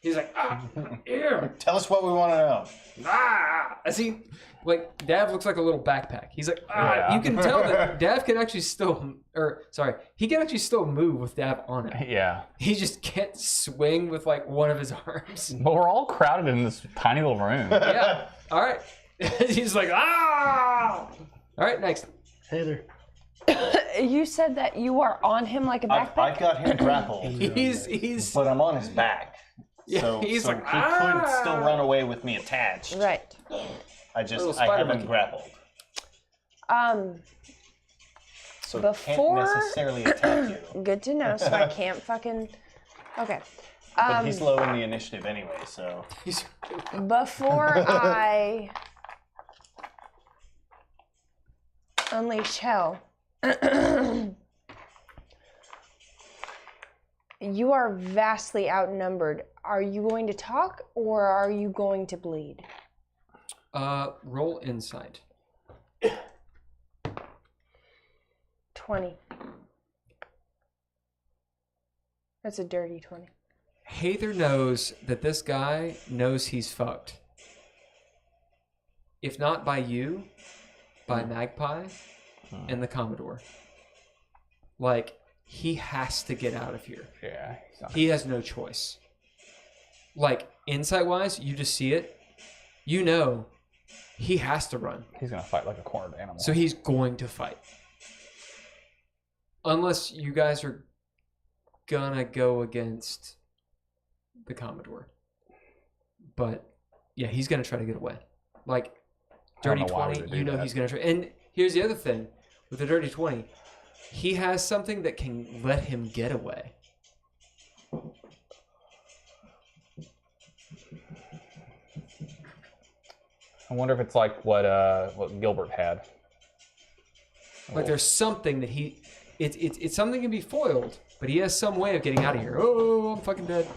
he's like, ah, ear. Tell us what we want to know. Ah, I see. Like Dav looks like a little backpack. He's like, ah. Yeah. You can tell that Dav can actually still, he can actually still move with Dav on it. Yeah. He just can't swing with like one of his arms. But we're all crowded in this tiny little room. Yeah. All right. He's like, ah. All right, next. Heiðr. You said that you are on him like a backpack? I've got him grappled, He's but I'm on his back. Yeah, So, he's so like, he could still run away with me attached. Right. I Little have spider him monkey. grappled. So Before- can't necessarily attack you. Good to know, so I can't fucking... Okay. But he's low in the initiative anyway, so. Before I unleash hell, you are vastly outnumbered. Are you going to talk or are you going to bleed? Roll insight. 20. That's a dirty 20. Heiðr knows that this guy knows he's fucked. If not by you, by Magpie and the Commodore. Like, he has to get out of here. Yeah. He has no choice. Like, insight-wise, you just see it. You know he has to run. He's going to fight like a cornered animal. So he's going to fight. Unless you guys are gonna go against the Commodore. But, yeah, he's gonna try to get away. Like, dirty 20, you know he's gonna try. And here's the other thing. With the dirty 20, he has something that can let him get away. I wonder if it's like what Gilbert had. Like there's something that it's something that can be foiled, but he has some way of getting out of here. Oh, I'm fucking dead.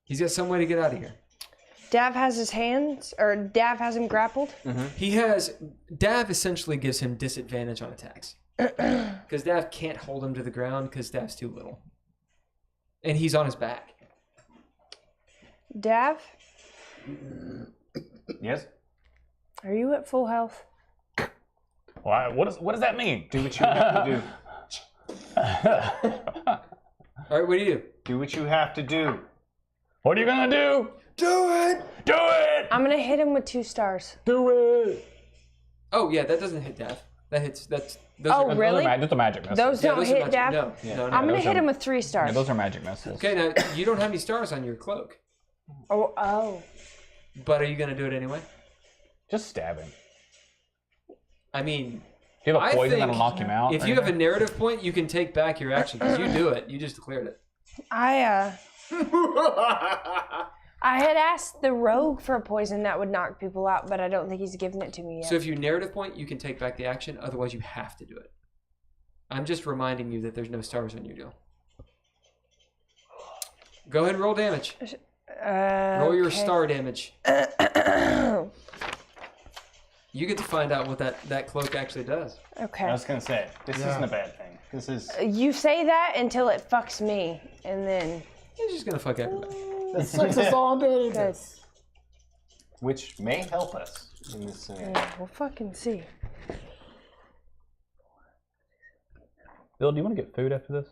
He's got some way to get out of here. Dav has his hands, or Dav has him grappled. Mm-hmm. Dav essentially gives him disadvantage on attacks. Because Dav can't hold him to the ground because Dav's too little. And he's on his back. Dav? Yes? Are you at full health? Well, what does that mean? Do what you have to do. Alright, what do you do? Do what you have to do. What are you gonna do? Do it! Do it! I'm gonna hit him with 2 stars. Do it! Oh, yeah, that doesn't hit Dav. That hits, those Oh, are, really? That's a magic missile. Those don't those are hit magic- Dav? No. I'm gonna those hit are- him with 3 stars. Yeah, those are magic missiles. Okay, now, you don't have any stars on your cloak. Oh. But are you gonna do it anyway? Just stab him. I mean... If you have a I poison think that'll knock him out. If you have a narrative point, you can take back your action because you do it. You just declared it. I had asked the rogue for a poison that would knock people out, but I don't think he's given it to me yet. So if you narrative point, you can take back the action. Otherwise, you have to do it. I'm just reminding you that there's no stars on your deal. Go ahead and roll damage. Roll your star damage. You get to find out what that cloak actually does. Okay. I was gonna say, this isn't a bad thing. This is... You say that until it fucks me, and then... It's just gonna fuck everybody. It sucks us all into Good. this. Which may help us in this scenario. Yeah, we'll fucking see. Bill, do you want to get food after this?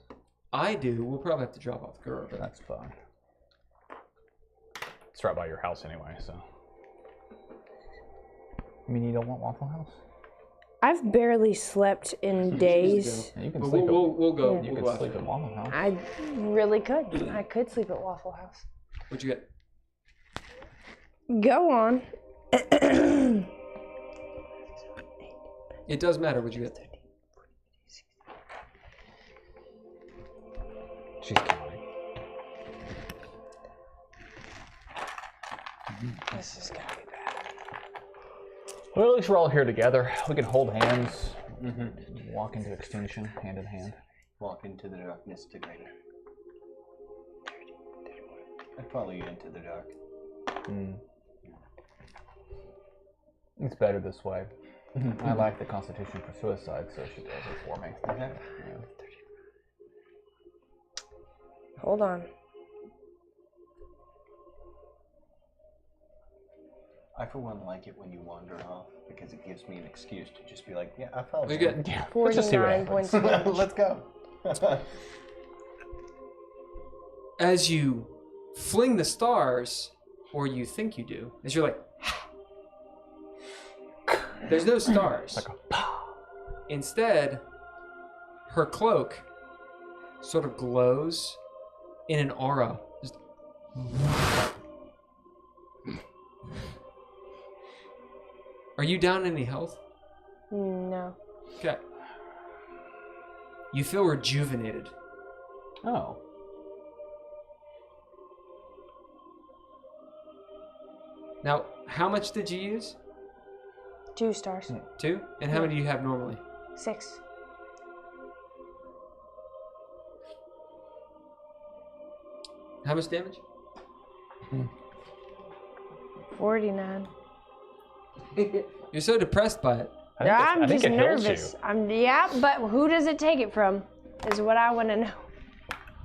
I do. We'll probably have to drop off the girl. But That's fine. It's right by your house anyway, so. I mean, you don't want Waffle House? I've barely slept in days. Yeah, you can But sleep we'll go. Yeah. You We'll can go sleep after. at Waffle House. I really could. I could sleep at Waffle House. What'd you get? Go on. It does matter what you get. She's counting. This is gonna be bad. Well, at least we're all here together. We can hold hands, walk into extinction, hand in hand. Walk into the darkness together. I'd follow you into the dark. It's better this way. I like the Constitution for suicide, so she does it for me. Yeah. Hold on. I, for one, like it when you wander off because it gives me an excuse to just be like, yeah, I followed We you. get Yeah, let's just see what 49 happens. points of damage. Let's go. as you fling the stars, or you think you do, as you're like, there's no stars. Like Instead, her cloak sort of glows in an aura. Just- Are you down any health? No. Okay. You feel rejuvenated. oh. Now, how much did you use? 2 stars. 2? And how many do you have normally? 6. How much damage? 49. You're so depressed by it. I'm I think just it heals nervous. you. Yeah, but who does it take it from? Is what I want to know.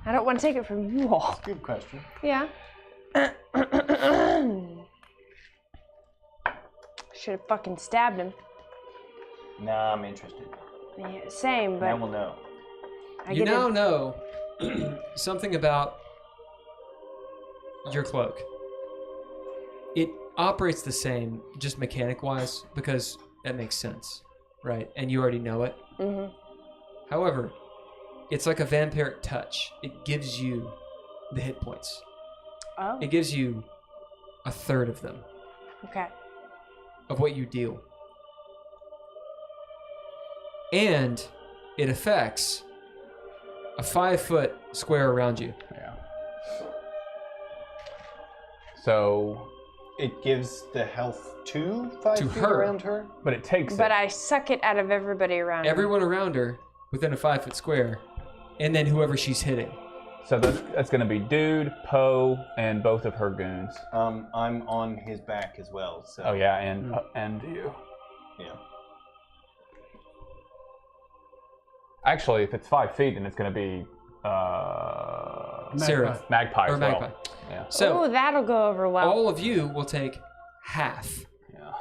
I don't want to take it from you all. Good question. Yeah. Should have fucking stabbed him. Nah, I'm interested. Yeah, same, but Now we'll know. You now know something about your cloak. It operates the same, just mechanic-wise, because that makes sense, right? And you already know it. Mm-hmm. However, it's like a vampiric touch. It gives you the hit points. Oh. It gives you a third of them. Okay. Of what you deal. And it affects a 5-foot square around you. Yeah. So it gives the health to 5 To feet her. around her? But it takes But I suck it out of everybody around. Everyone around her within a 5-foot square, and then whoever she's hitting. So that's going to be Dude, Poe, and both of her goons. I'm on his back as well. So. Oh yeah, and you. Yeah. Actually, if it's 5 feet, then it's going to be Sararith. Magpie Or as well. Magpie. Yeah. So Ooh, that'll go over well. all of you will take half. Yeah.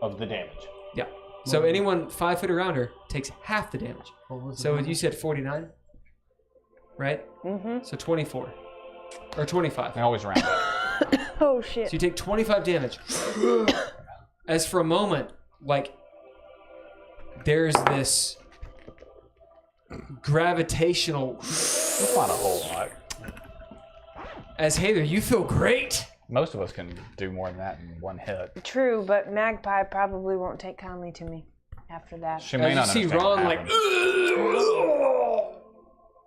Of the damage. Yeah. So anyone 5 foot around her takes half the damage. So you said 49, right? Mm-hmm. So 24 or 25. I always round up. Oh shit. So you take 25 damage. As for a moment, like there's this gravitational. That's not a whole lot. As Heiðr, you feel great. Most of us can do more than that in one hit. True, but Magpie probably won't take kindly to me after that. She may not As you see understand what Ron like, happened.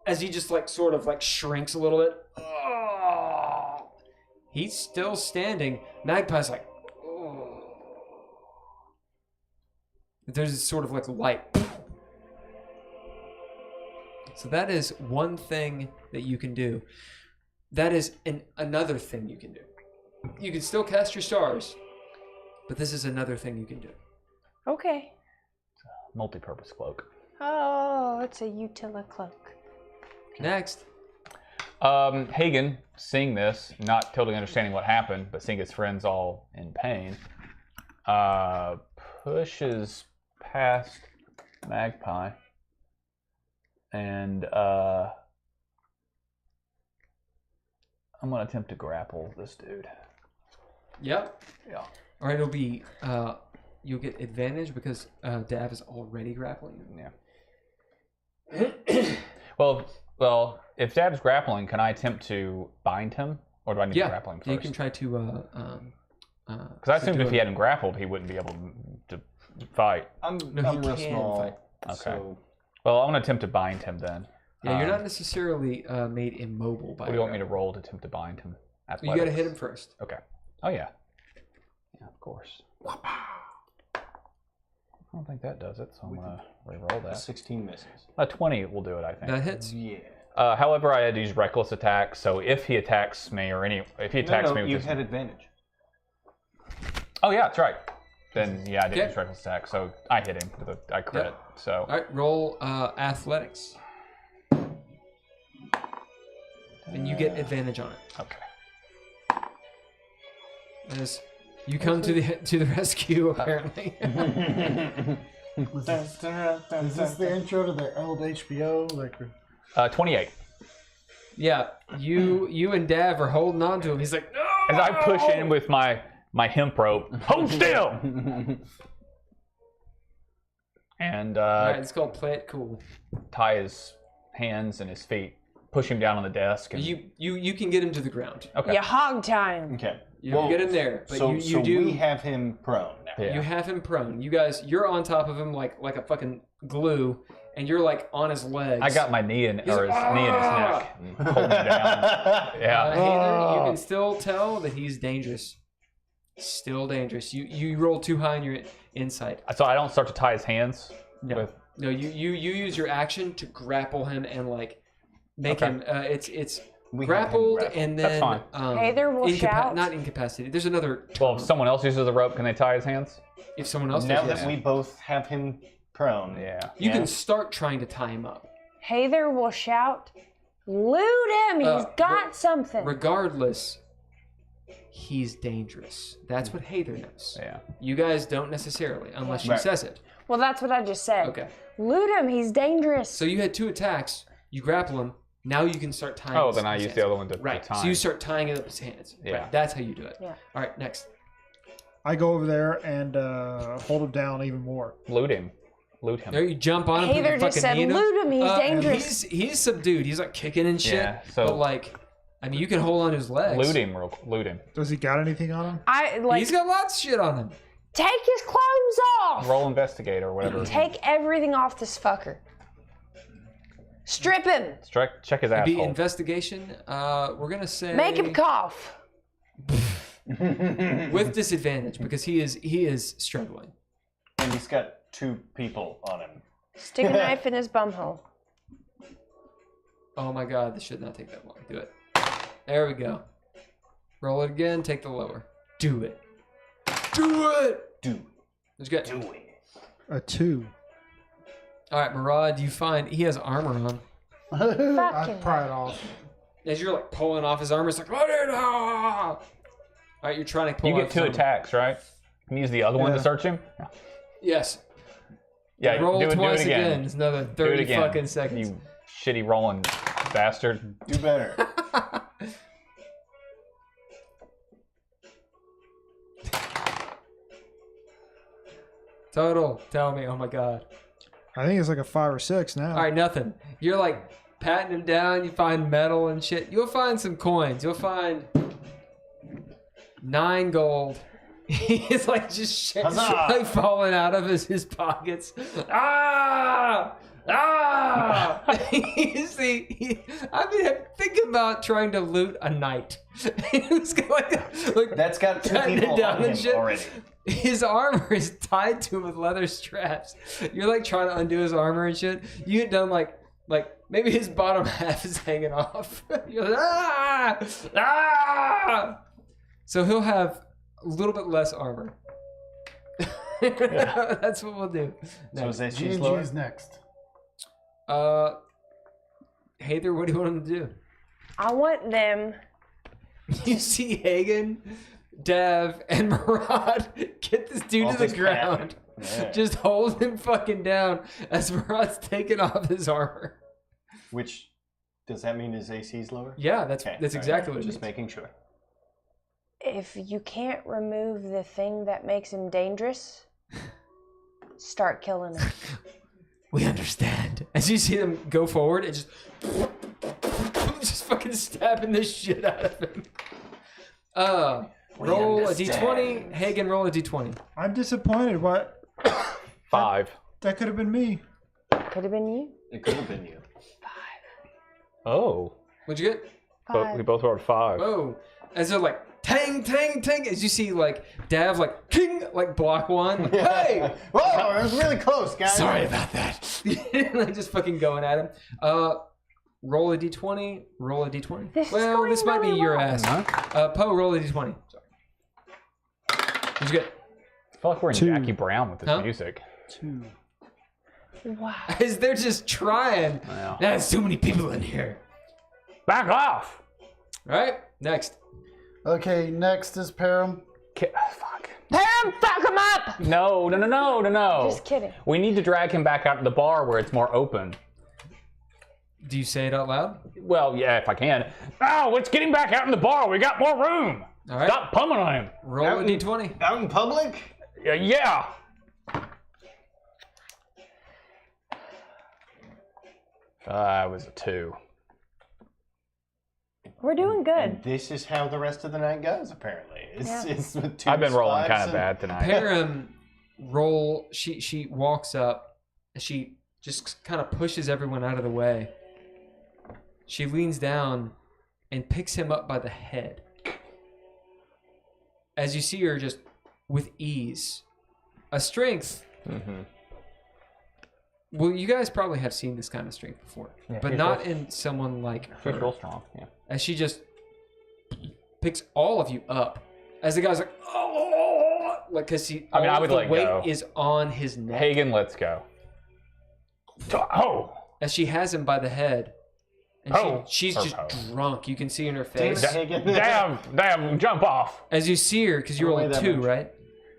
as he just like sort of like shrinks a little bit. He's still standing. Magpie's like, there's this sort of like light. So that is one thing that you can do. That is another thing you can do. You can still cast your stars, but this is another thing you can do. Okay. Multi-purpose cloak. Oh, it's a Utila cloak. Next. Haygen, seeing this, not totally understanding what happened, but seeing his friends all in pain, pushes past Magpie and I'm going to attempt to grapple this dude. Yep. Yeah. All right, it'll be, you'll get advantage because Dav is already grappling. Yeah. Well, if Dav's grappling, can I attempt to bind him? Or do I need to grapple him first? You can try to, because I assumed if he hadn't grappled, he wouldn't be able to fight. I'm he real can small. fight. Okay. So Well, I'm going to attempt to bind him then. Yeah, you're not necessarily made immobile by What do you want me to roll to attempt to bind him? You got to hit him first. Okay. Oh, yeah. Yeah, of course. I don't think that does it, so I'm going to re-roll that. 16 misses. A 20 will do it, I think. That hits. Yeah. However, I had to use reckless attack, so if he attacks me or if he attacks me with you his... had advantage. Oh, yeah, that's right. Then, yeah, I did use reckless attack, so I hit him. I crit. Yep. So. All right, roll athletics. And you get advantage on it. Okay. As you come to the rescue, apparently. Is this the intro to the old HBO? Like, 28. Yeah, you and Dav are holding on to him. He's like, no! As I push in with my hemp rope, hold still! And All right, it's called Play It Cool. tie his hands and his feet, push him down on the desk. And... You can get him to the ground. Okay. Yeah, hog time. Okay. You can get him there, but you do. We have him prone now. Yeah. You have him prone. You guys, you're on top of him like a fucking glue, and you're like on his legs. I got my knee in his knee in his neck, and holding him down. Yeah. Heiðr, you can still tell that he's dangerous. Still dangerous. You roll too high on your insight. So I don't start to tie his hands. No, no. You use your action to grapple him and like make him. It's grappled and then That's fine. Heiðr will shout. Not incapacitated. There's another. Well, if someone else uses the rope, can they tie his hands? If someone else Now does, that we both have him prone, Yeah. you can start trying to tie him up. Heiðr will shout, Loot him. He's got something. Regardless, he's dangerous. That's what Heiðr knows. Yeah. You guys don't necessarily, unless she Right. says it. Well, that's what I just said. Okay. Loot him. He's dangerous. So you had 2 attacks. You grapple him. Now you can start tying. Oh, his then I hands. use the other one to Right. tie. So you start tying it up his hands. Yeah. Right. That's how you do it. Yeah. All right. Next. I go over there and hold him down even more. Loot him. Loot him. There you jump on him. put Heiðr your just fucking said, knee in him. loot him. He's dangerous. He's subdued. He's like kicking and shit. Yeah, so- But like, I mean, you can hold on to his legs. Loot him. Loot him. Does he got anything on him? I like He's got lots of shit on him. take his clothes off. Roll investigate or whatever. Take everything off this fucker. Strip him. Check his It'd be asshole. investigation. We're gonna say Make him cough. with disadvantage because he is struggling. And he's got 2 people on him. Stick a knife in his bumhole. Oh my god, this should not take that long. Do it. There we go. Roll it again. Take the lower. Do it. Do it. Do. Let's get. Do it. A 2. All right, Murad. You find he has armor on. I Fucking pry it off. As you're like pulling off his armor, it's like, let it out. All right, you're trying to pull. You off get his 2 armor. attacks, right? You can use the other one to Yeah. search him. Yes. Yeah. Roll do it twice again. It's another Do it 30 again. fucking seconds. You shitty rolling bastard. Do better. Total. Tell me. Oh my god. I think it's like a 5 or 6 now. All right, nothing. You're like patting him down. You find metal and shit. You'll find some coins. You'll find 9 gold. He's like just shit Huzzah! like falling out of his pockets. Ah! Ah! You see, I mean, think about trying to loot a knight. Who's like That's got 2 patting it people down on and him shit. already. His armor is tied to him with leather straps. You're like trying to undo his armor and shit. You get done like maybe his bottom half is hanging off. You're like, ah! Ah! So he'll have a little bit less armor. That's what we'll do. So is that she's G&G lower? is next. Heiðr, what do you want him to do? I want them. You see Haygen, Dav, and Murad get this dude All to the just ground. Yeah. Just hold him fucking down as Murad's taking off his armor. Which, does that mean his AC is lower? Yeah, that's Okay, exactly all right, what it just means. making sure. If you can't remove the thing that makes him dangerous, start killing him. We understand. As you see them go forward, it just fucking stabbing the shit out of him. Roll a d20. Haygen, roll a d20. I'm disappointed. What? 5. That could have been me. Could have been you. It could have been you. Oh. What'd you get? Five. We both rolled 5. Oh, as they're like tang tang tang. As you see like Dav like king like block one. Like, hey, Whoa, it was really close, guys. Sorry about that. like just fucking going at him. Roll a d20. Roll a d20. This is well, going this might be really your well. ass. Poe, roll a d20. Sorry. What'd you get? I feel like we're in 2. Jackie Brown with this Huh? music. 2. Wow. As they're just trying. Yeah. There's too many people in here. Back off! All right, next. Okay, next is Param. Fuck. Param, fuck him up! No. Just kidding. We need to drag him back out to the bar where it's more open. Do you say it out loud? Well, yeah, if I can. Oh, let's get him back out in the bar. We got more room. All right. Stop pummeling him. Roll a d20. Out in public? Yeah. It was a 2. We're doing good. And this is how the rest of the night goes, apparently. It's with 2 I've been rolling fives kind of and- bad tonight. Param roll. She walks up. She just kind of pushes everyone out of the way. She leans down and picks him up by the head. As you see her just with ease, a strength. Mm-hmm. Well, you guys probably have seen this kind of strength before, Yeah, but she's not real- in someone like She's her. real strong. Yeah. As she just picks all of you up. As the guy's like, oh, like because he. I mean, all I of would the let weight go. is on his neck. Haygen, let's go. Oh. As she has him by the head, And she's just drunk. You can see in her face. Damn, jump off. As you see her, because you roll a 2, right?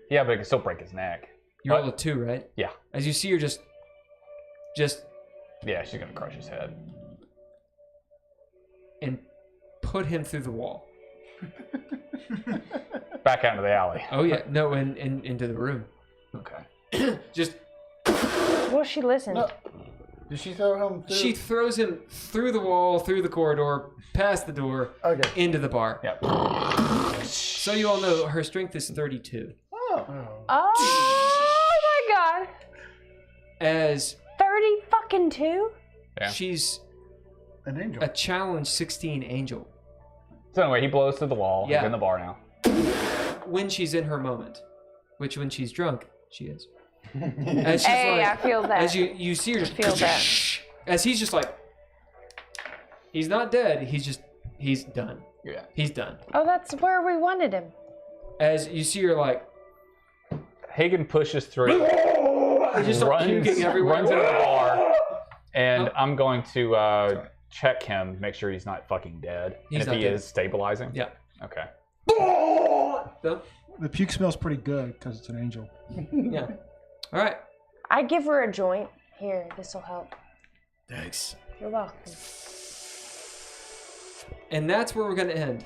Yeah, but it can still break his neck. You roll a 2, right? Yeah. As you see her just... Yeah, she's gonna crush his head. And put him through the wall. Back out into the alley. Oh yeah, no, into the room. Okay. Just... Well, she listened. No. Did she throw him through? She throws him through the wall, through the corridor, past the door, into the bar. Yep. So you all know her strength is 32. Oh my god. As 30 fucking 2? Yeah. She's an angel. A challenge 16 angel. So anyway, he blows through the wall. Yeah. He's in the bar now. When she's in her moment. Which when she's drunk, she is. As she's Hey, I feel that. As you see her just feel that. As he's just like, he's not dead, he's done. Yeah. He's done. Oh, that's where we wanted him. As you see her like, Haygen pushes through. just runs puking everywhere. into the bar, and I'm going to check him, make sure he's not fucking dead. He's and not if he dead. is, stabilizing. Yeah. Okay. The puke smells pretty good because it's an angel. Yeah. All right. I give her a joint. Here, this will help. Thanks. You're welcome. And that's where we're going to end.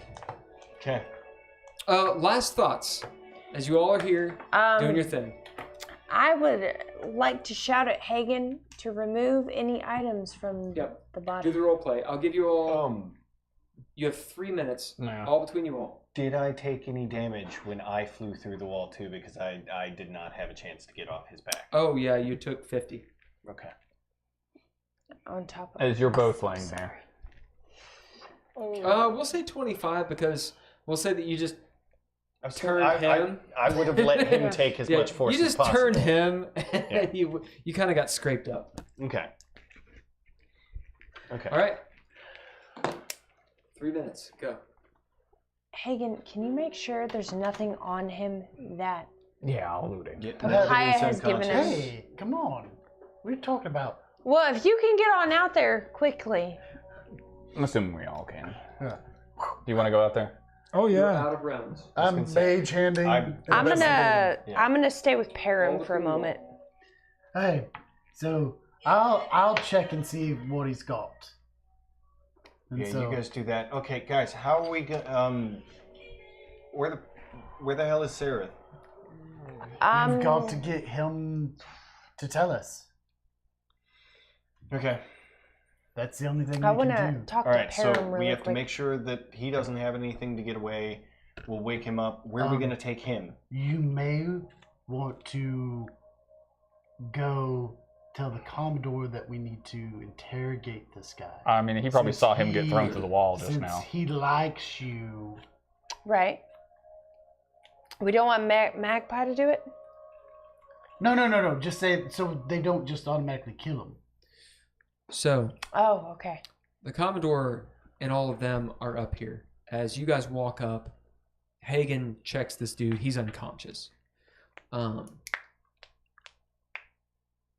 Okay. Last thoughts. As you all are here doing your thing. I would like to shout at Hagen to remove any items from the body. Do the role play. I'll give you all. You have 3 minutes, all between you all. Did I take any damage when I flew through the wall too? Because I did not have a chance to get off his back. Oh yeah, you took 50. Okay. On top of As you're both laying there. We'll say 25 because we'll say that you just turned him. I would have let him take as much force You just as possible. turned him, and you kind of got scraped up. Okay. Okay. All right. 3 minutes. Go. Hagen, can you make sure there's nothing on him that Yeah, I'll loot him. Papaya has given him? Hey, come on. What are you talking about? Well, if you can get on out there quickly. I'm assuming we all can. Yeah. Do you want to go out there? Oh yeah. You're out of rounds. I'm mage handing. I'm gonna stay with Param for a moment. Hey, so I'll check and see what he's got. And Yeah, you guys do that. Okay, guys, how are we gonna where the hell is Sararith? We've got to get him to tell us. Okay. That's the only thing I we want can to do. talk All to right, Param so really we have to quick. make sure that he doesn't have anything to get away. We'll wake him up. Where are we gonna take him? You may want to go tell the Commodore that we need to interrogate this guy. I mean, he probably saw him get thrown through the wall just since now. he likes you. Right. We don't want Magpie to do it? No. Just say it so they don't just automatically kill him. So. Oh, okay. The Commodore and all of them are up here. As you guys walk up, Hagen checks this dude. He's unconscious.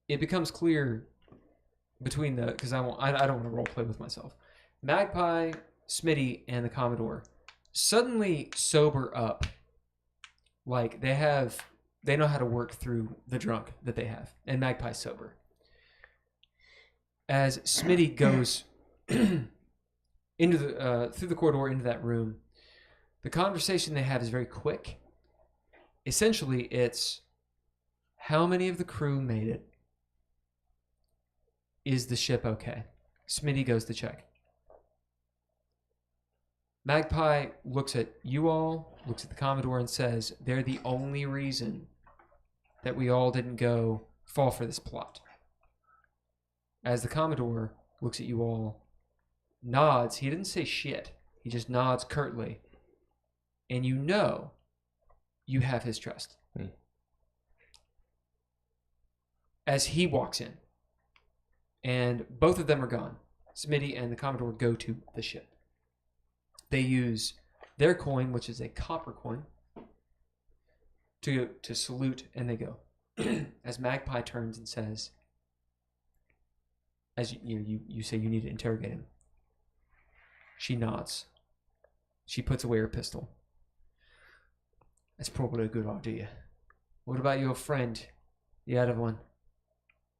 It becomes clear between the, because I don't want to role play with myself. Magpie, Smitty, and the Commodore suddenly sober up. Like they know how to work through the drunk that they have, and Magpie's sober. As Smitty goes into the through the corridor into that room, the conversation they have is very quick. Essentially, it's how many of the crew made it? Is the ship okay? Smitty goes to check. Magpie looks at you all, looks at the Commodore, and says, they're the only reason that we all didn't go fall for this plot. As the Commodore looks at you all, nods. He didn't say shit. He just nods curtly. And you know you have his trust. As he walks in, and both of them are gone. Smitty and the Commodore go to the ship. They use their coin, which is a copper coin, to salute, and they go. As Magpie turns and says, as you say you need to interrogate him, She nods. She puts away her pistol. That's probably a good idea. What about your friend, the other one?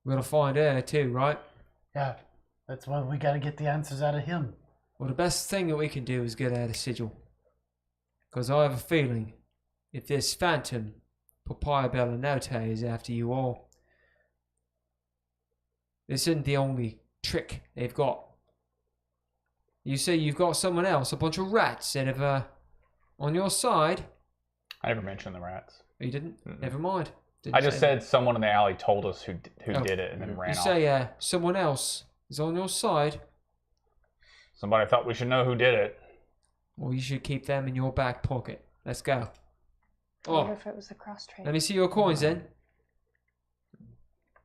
We're gonna find her too, right? Yeah, that's why we gotta get the answers out of him. Well, the best thing that we can do is get out of Sigil. Because I have a feeling if this phantom, Pappillion is after you all, this isn't the only trick they've got. You say you've got someone else, a bunch of rats that have on your side. I never mentioned the rats. Oh, you didn't? Mm-mm. Never mind. I just said someone in the alley told us who did it and then ran off. You say someone else is on your side. Somebody thought we should know who did it. Well, you should keep them in your back pocket. Let's go. I wonder Oh, if it was the cross train. let me see your coins then.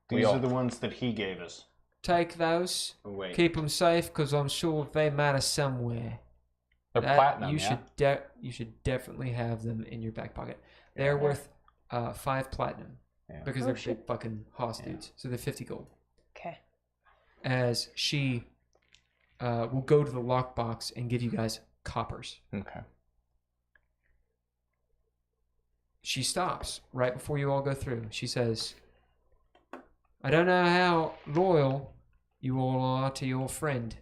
These are the ones that he gave us. Take those. Oh, wait. Keep them safe, because I'm sure they matter somewhere. They're platinum, You yeah? should definitely have them in your back pocket. They're worth 5 platinum. Yeah. Because they're big fucking hoss dudes. So they're 50 gold. Okay. As she will go to the lockbox and give you guys coppers. Okay. She stops right before you all go through. She says, I don't know how loyal you all are to your friend.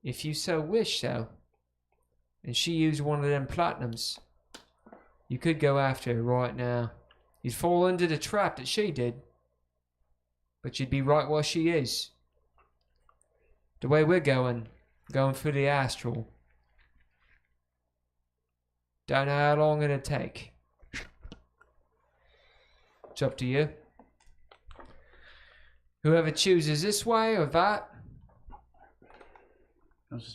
If you so wish so, and she used one of them platinums, you could go after her right now. You'd fall into the trap that she did, but you'd be right where she is. The way we're going through the astral, don't know how long it'll take. It's up to you. Whoever chooses this way or that,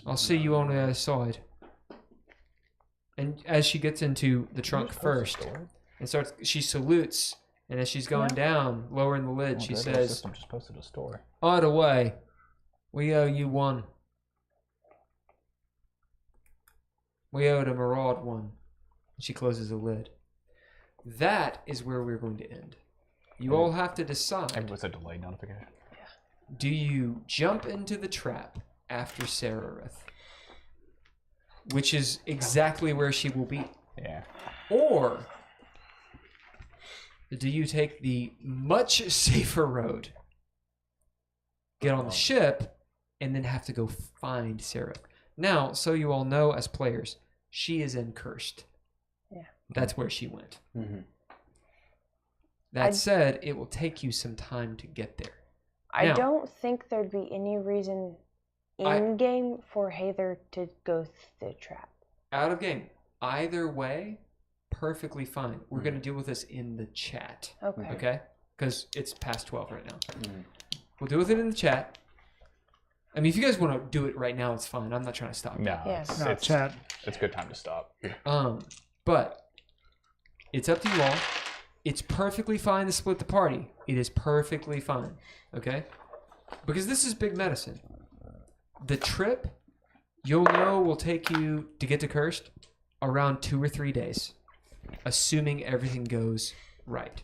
I'll see you on the other side. And as she gets into the trunk first, and she salutes, and as she's going down, lowering the lid, she says, just posted a story. either way, we owe you one. We owe the Murad one. She closes the lid. That is where we're going to end. You all have to decide. It was a delayed notification. Do you jump into the trap after Sararith? Which is exactly where she will be. Yeah. Or do you take the much safer road, get on the ship, and then have to go find Sararith? Now, so you all know as players, she is in Cursed. Yeah. That's where she went. Mm-hmm. That said, it will take you some time to get there. I Now, don't think there'd be any reason in game for Heiðr to go through the trap. Out of game. Either way, perfectly fine. We're going to deal with this in the chat. Okay. Okay? Because it's past 12 right now. Mm-hmm. We'll deal with it in the chat. I mean, if you guys want to do it right now, it's fine. I'm not trying to stop you. No, Yes. No, chat. it's a good time to stop. But it's up to you all. It's perfectly fine to split the party. It is perfectly fine. Okay? Because this is big medicine. The trip, you'll know, will take you to get to Cursed around 2 or 3 days, assuming everything goes right.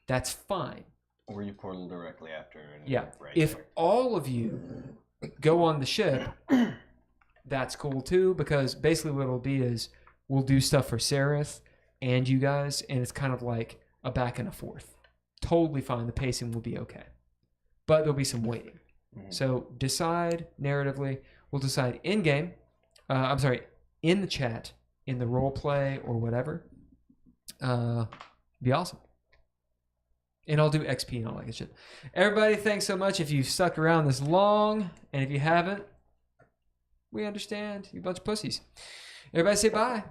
That's fine. Or you portal directly after. And Yeah. right If there. all of you go on the ship, that's cool too, because basically what it'll be is we'll do stuff for Sararith and you guys, and it's kind of like a back and a forth. Totally fine. The pacing will be okay. But there'll be some waiting. Mm-hmm. So decide narratively. We'll decide in game. In the chat, in the role play or whatever. Be awesome. And I'll do XP and all that good shit. Everybody, thanks so much if you've stuck around this long. And if you haven't, we understand. You bunch of pussies. Everybody say bye.